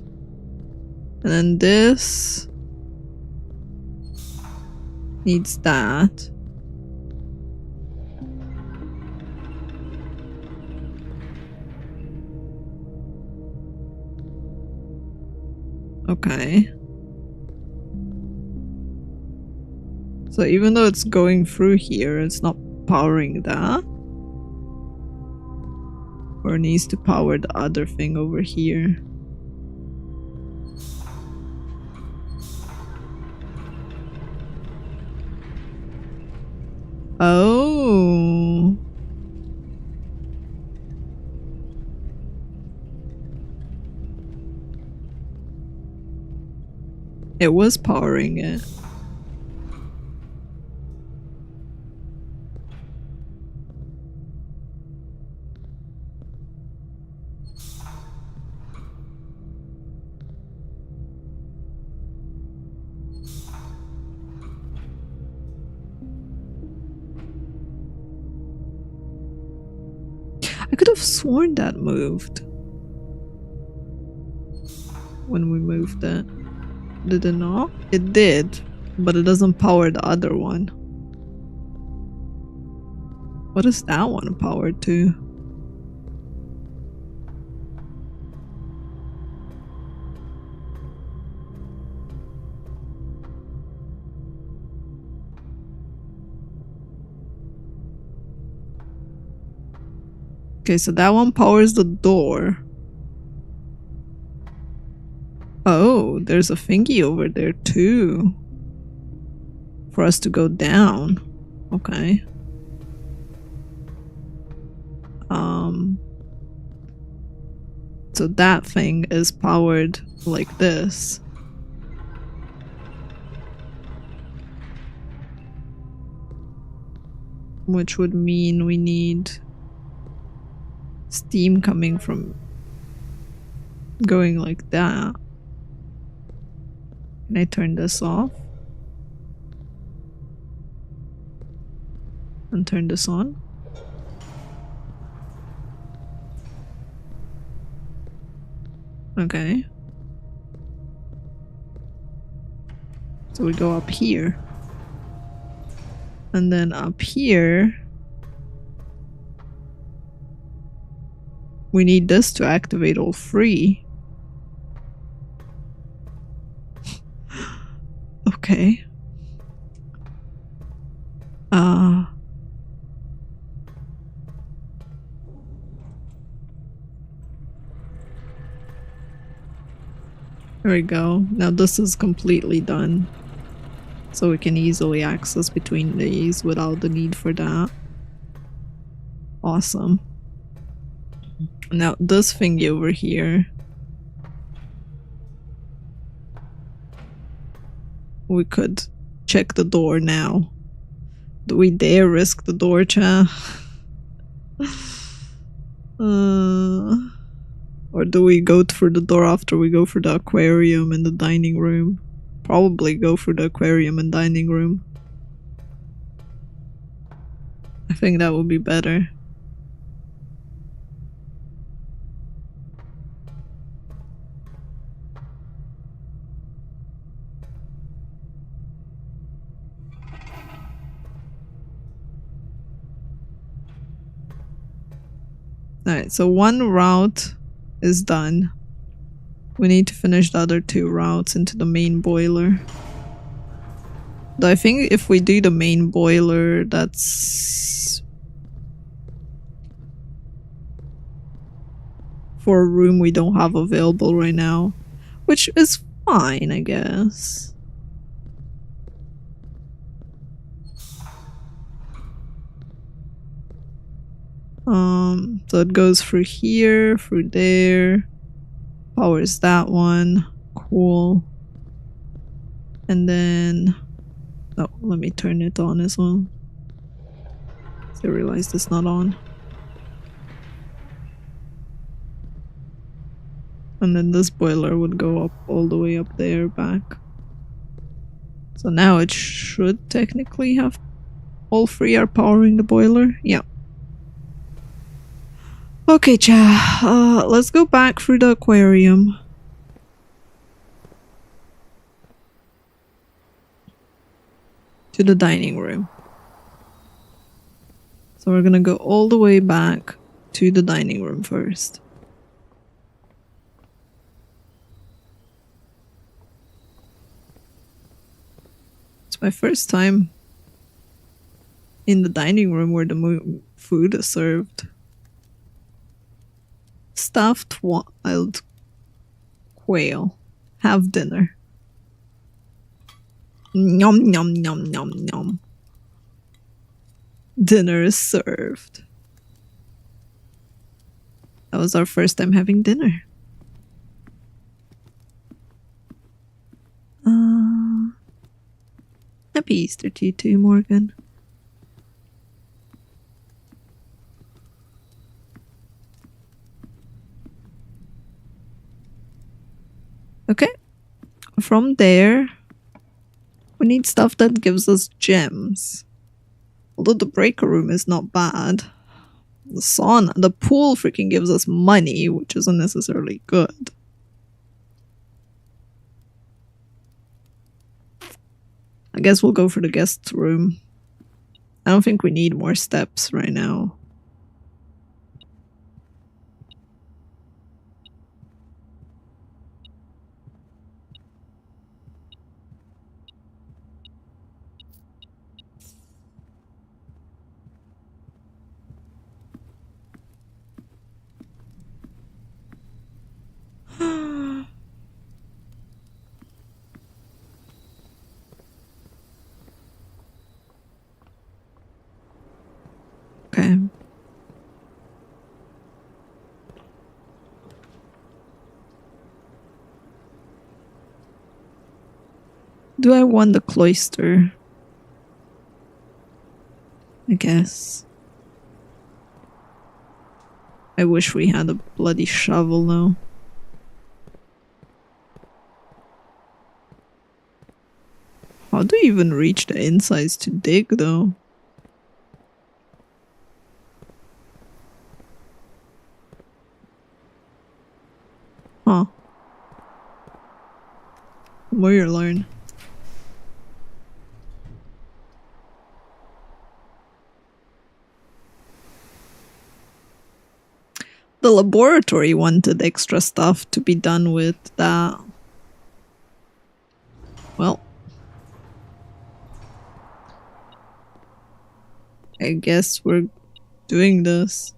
Speaker 1: And then this needs that. Okay. So even though it's going through here, it's not powering that. Or it needs to power the other thing over here. Oh. It was powering it. I could have sworn that moved when we moved it. Did it not? It did, but it doesn't power the other one. What is that one powered to? Okay, so that one powers the door. Oh, there's a thingy over there too. For us to go down. Okay. So that thing is powered like this. Which would mean we need steam coming from going like that. Can I turn this off? And turn this on? Okay. So we go up here. And then up here we need this to activate all three. Okay. There we go. Now this is completely done. So we can easily access between these without the need for that. Awesome. Now this thingy over here. We could check the door now. Do we dare risk the door, chat? Or do we go through the door after we go through the aquarium and the dining room? Probably go through the aquarium and dining room. I think that would be better. Alright, so one route is done. We need to finish the other two routes into the main boiler. Though I think if we do the main boiler, that's for a room we don't have available right now. Which is fine, I guess. So it goes through here, through there, powers that one, cool. And then, oh, let me turn it on as well. So I realized it's not on. And then this boiler would go up all the way up there back. So now it should technically have all three are powering the boiler. Yeah. Okay, cha. Let's go back through the aquarium. To the dining room. So we're gonna go all the way back to the dining room first. It's my first time in the dining room where the food is served. Stuffed wild quail. Have dinner. Nom nom nom nom nom. Dinner is served. That was our first time having dinner. Happy Easter to you too, Morgan. Okay. From there, we need stuff that gives us gems. Although the breaker room is not bad. The sauna, the pool freaking gives us money, which isn't necessarily good. I guess we'll go for the guest room. I don't think we need more steps right now. Okay. Do I want the cloister? I guess. I wish we had a bloody shovel now. How do you even reach the insides to dig though? Huh. The more you learn. The laboratory wanted extra stuff to be done with that. Well. I guess we're doing this.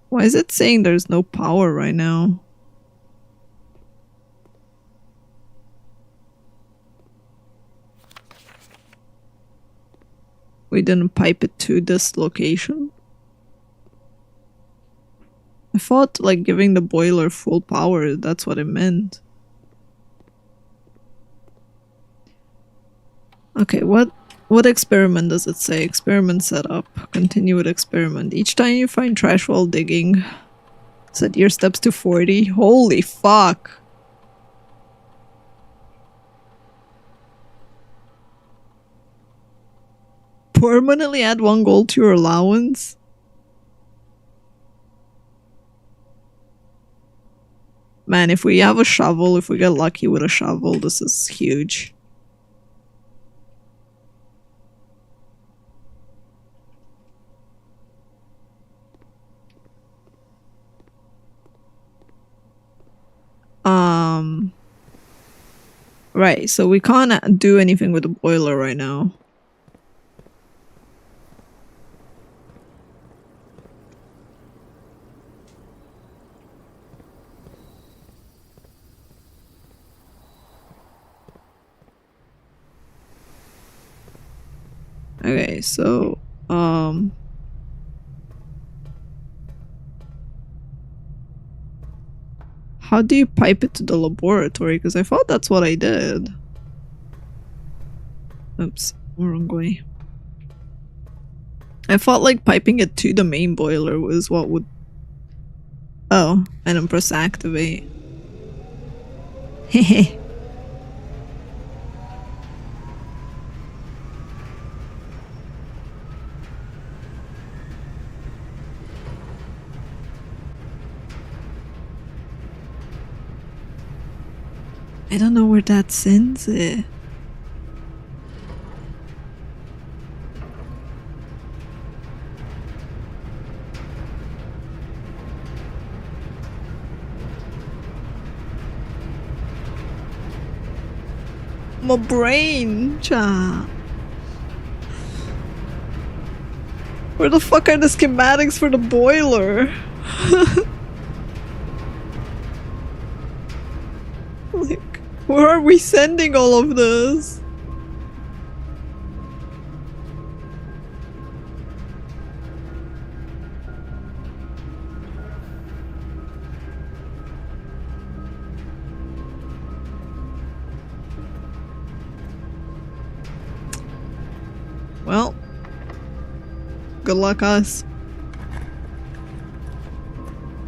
Speaker 1: Why is it saying there's no power right now? We didn't pipe it to this location? I thought like giving the boiler full power, that's what it meant. Okay, what experiment does it say? Experiment setup. Continue with experiment. Each time you find trash while digging, set your steps to 40. Holy fuck! Permanently add 1 gold to your allowance? Man, if we have a shovel, if we get lucky with a shovel, this is huge. Right, so we can't do anything with the boiler right now. Okay, so how do you pipe it to the laboratory? Because I thought that's what I did. Oops, wrong way. I thought like piping it to the main boiler was what would... Oh, and then press activate. Hehe. I don't know where that sends it. My brain, cha. Where the fuck are the schematics for the boiler? Like, where are we sending all of this? Well, good luck us.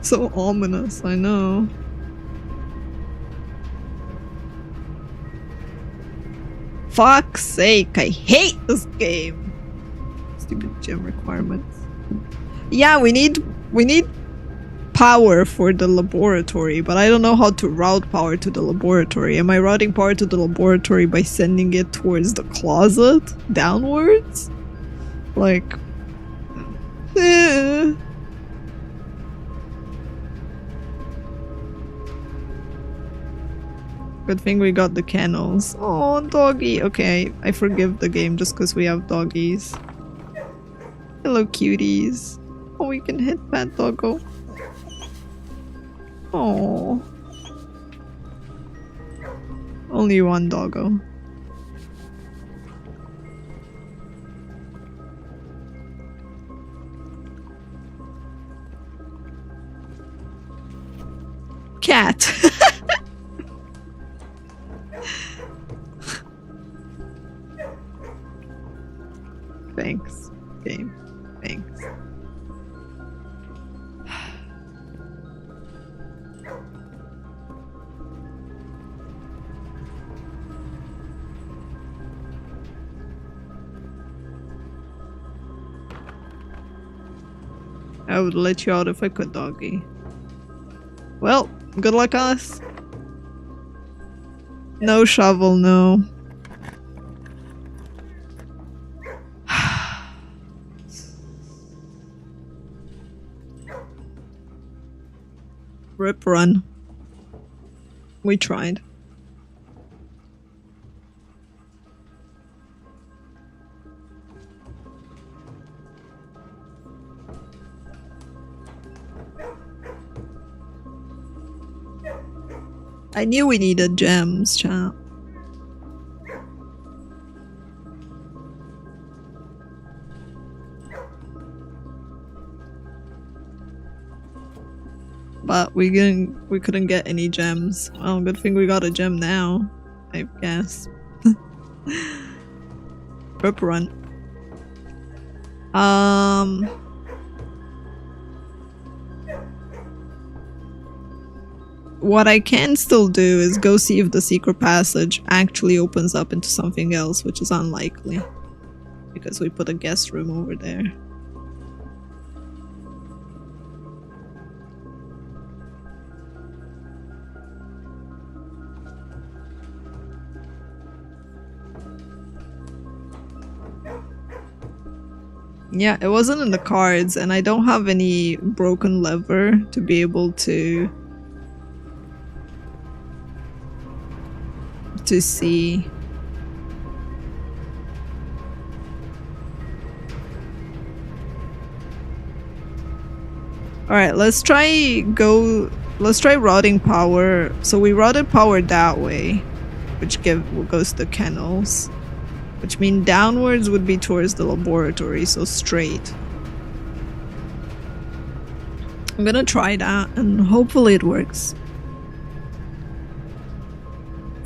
Speaker 1: So ominous, I know. Fuck's sake, I hate this game. Stupid gym requirements. Yeah, we need power for the laboratory, but I don't know how to route power to the laboratory. Am I routing power to the laboratory by sending it towards the closet? Downwards? Like... Good thing we got the kennels. Oh, doggy. Okay, I forgive the game just because we have doggies. Hello, cuties. Oh, we can hit that doggo. Oh. Only one doggo. Cat. Thanks, game. Thanks. I would let you out if I could, doggy. Well, good luck, us. No shovel, no. Rip run. We tried. I knew we needed gems, chat. But we couldn't get any gems. Well, good thing we got a gem now, I guess. Rip run. What I can still do is go see if the secret passage actually opens up into something else, which is unlikely. Because we put a guest room over there. Yeah, it wasn't in the cards, and I don't have any broken lever to be able to see. Alright, let's try routing power. So we routed power that way, which goes to kennels. Which means downwards would be towards the laboratory, so straight. I'm gonna try that and hopefully it works.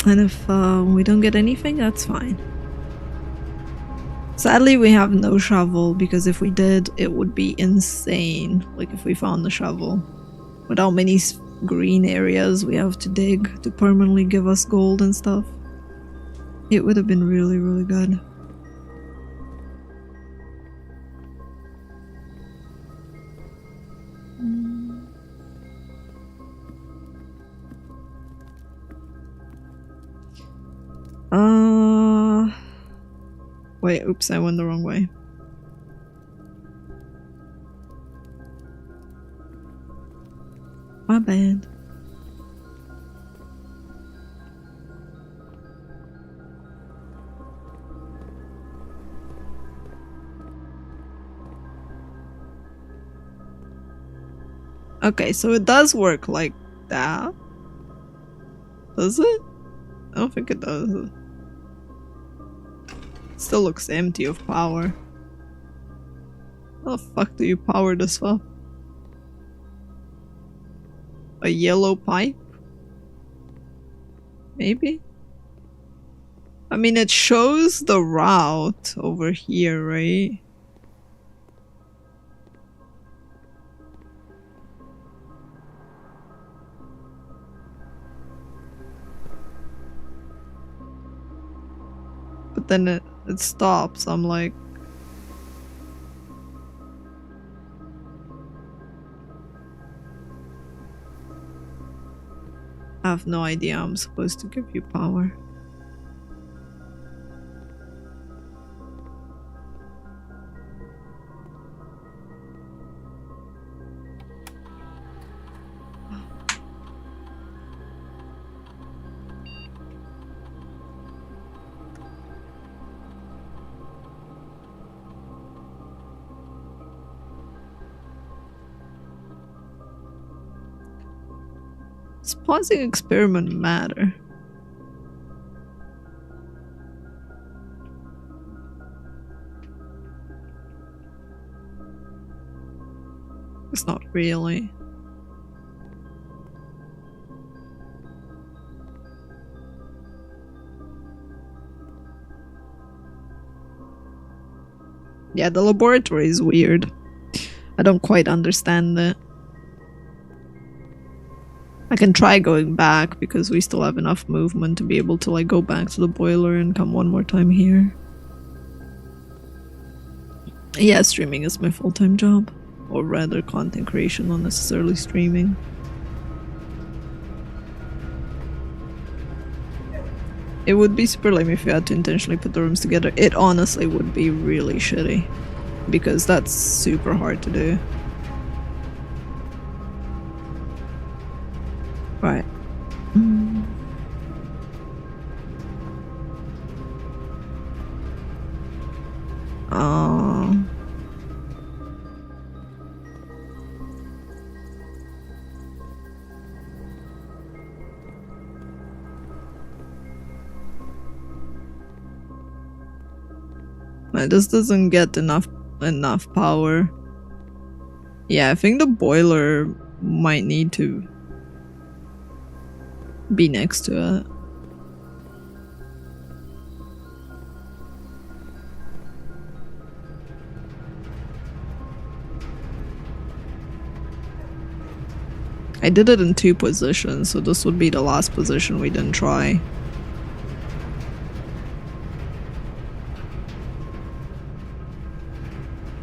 Speaker 1: And if we don't get anything, that's fine. Sadly, we have no shovel because if we did, it would be insane. Like if we found the shovel. Without many green areas we have to dig to permanently give us gold and stuff. It would have been really, really good. Wait, oops, I went the wrong way. My bad. Okay, so it does work like that. Does it? I don't think it does. Still looks empty of power. How the fuck do you power this up? A yellow pipe? Maybe? I mean, it shows the route over here, right? But then it stops. I'm like, I have no idea I'm supposed to give you power. Does pausing experiment matter? It's not really. Yeah, the laboratory is weird. I don't quite understand it. I can try going back because we still have enough movement to be able to like go back to the boiler and come one more time here. Yeah, streaming is my full-time job. Or rather content creation, not necessarily streaming. It would be super lame if you had to intentionally put the rooms together. It honestly would be really shitty. Because that's super hard to do. Right. This doesn't get enough power. Yeah, I think the boiler might need to be next to it. I did it in 2 positions, so this would be the last position we didn't try.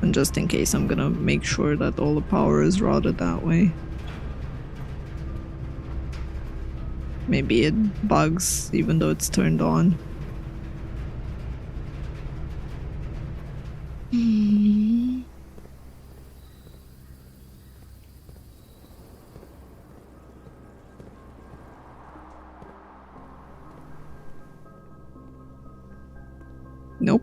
Speaker 1: And just in case, I'm gonna make sure that all the power is routed that way. Maybe it bugs even though it's turned on. Nope.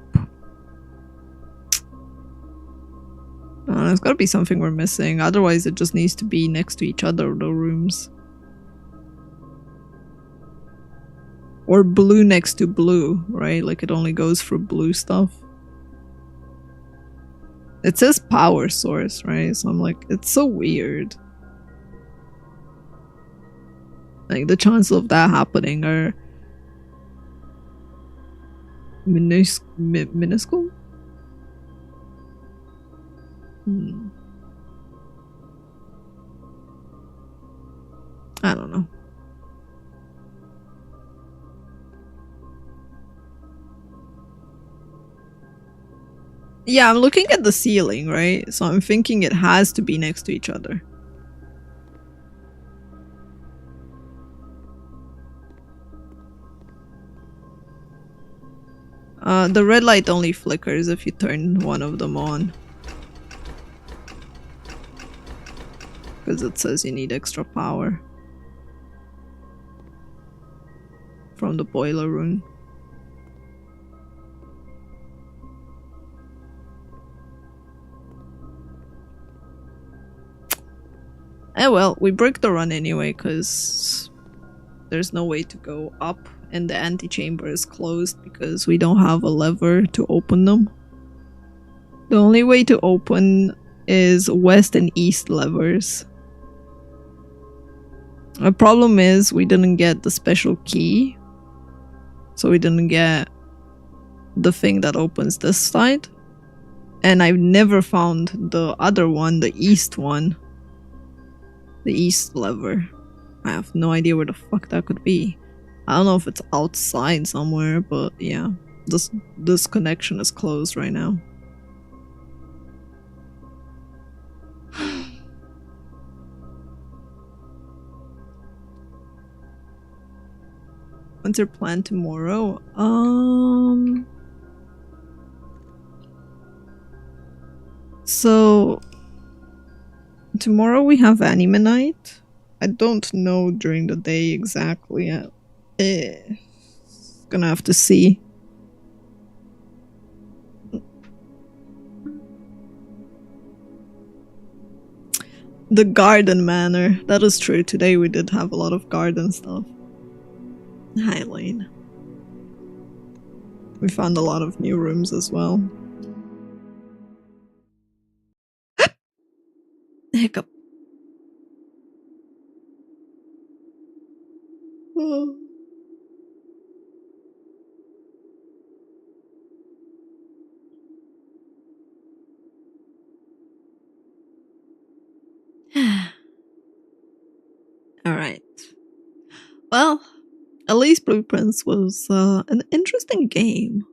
Speaker 1: There's gotta be something we're missing, otherwise it just needs to be next to each other, the rooms. Or blue next to blue, right? Like it only goes for blue stuff. It says power source, right? So I'm like, it's so weird. Like the chances of that happening are minuscule? I don't know. Yeah, I'm looking at the ceiling, right? So I'm thinking it has to be next to each other. The red light only flickers if you turn one of them on. Because it says you need extra power. From the boiler room. Eh well, we break the run anyway because there's no way to go up and the antechamber is closed because we don't have a lever to open them. The only way to open is west and east levers. The problem is we didn't get the special key, so we didn't get the thing that opens this side. And I've never found the other one, the east one. The east lever. I have no idea where the fuck that could be. I don't know if it's outside somewhere, but yeah. This connection is closed right now. What's your plan tomorrow? So tomorrow we have anime night. I don't know during the day exactly. Gonna have to see. The garden manor. That is true. Today we did have a lot of garden stuff. Hi, Lane. We found a lot of new rooms as well. Hiccup. Oh. Alright. Well, at least Blueprints was an interesting game.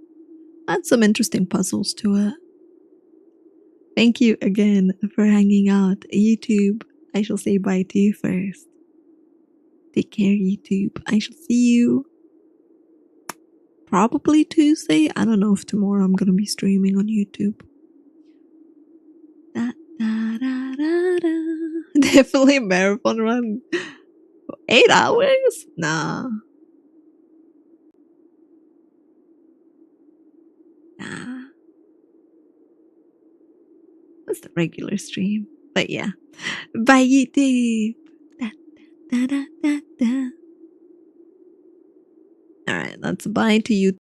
Speaker 1: Had some interesting puzzles to it. Thank you again for hanging out. YouTube, I shall say bye to you first. Take care, YouTube. I shall see you probably Tuesday. I don't know if tomorrow I'm gonna be streaming on YouTube. Da, da, da, da, da. Definitely a marathon run. 8 hours? Nah. Nah. That's the regular stream. But yeah. Bye, YouTube. Da, da, da, da, da. Alright, that's bye to you.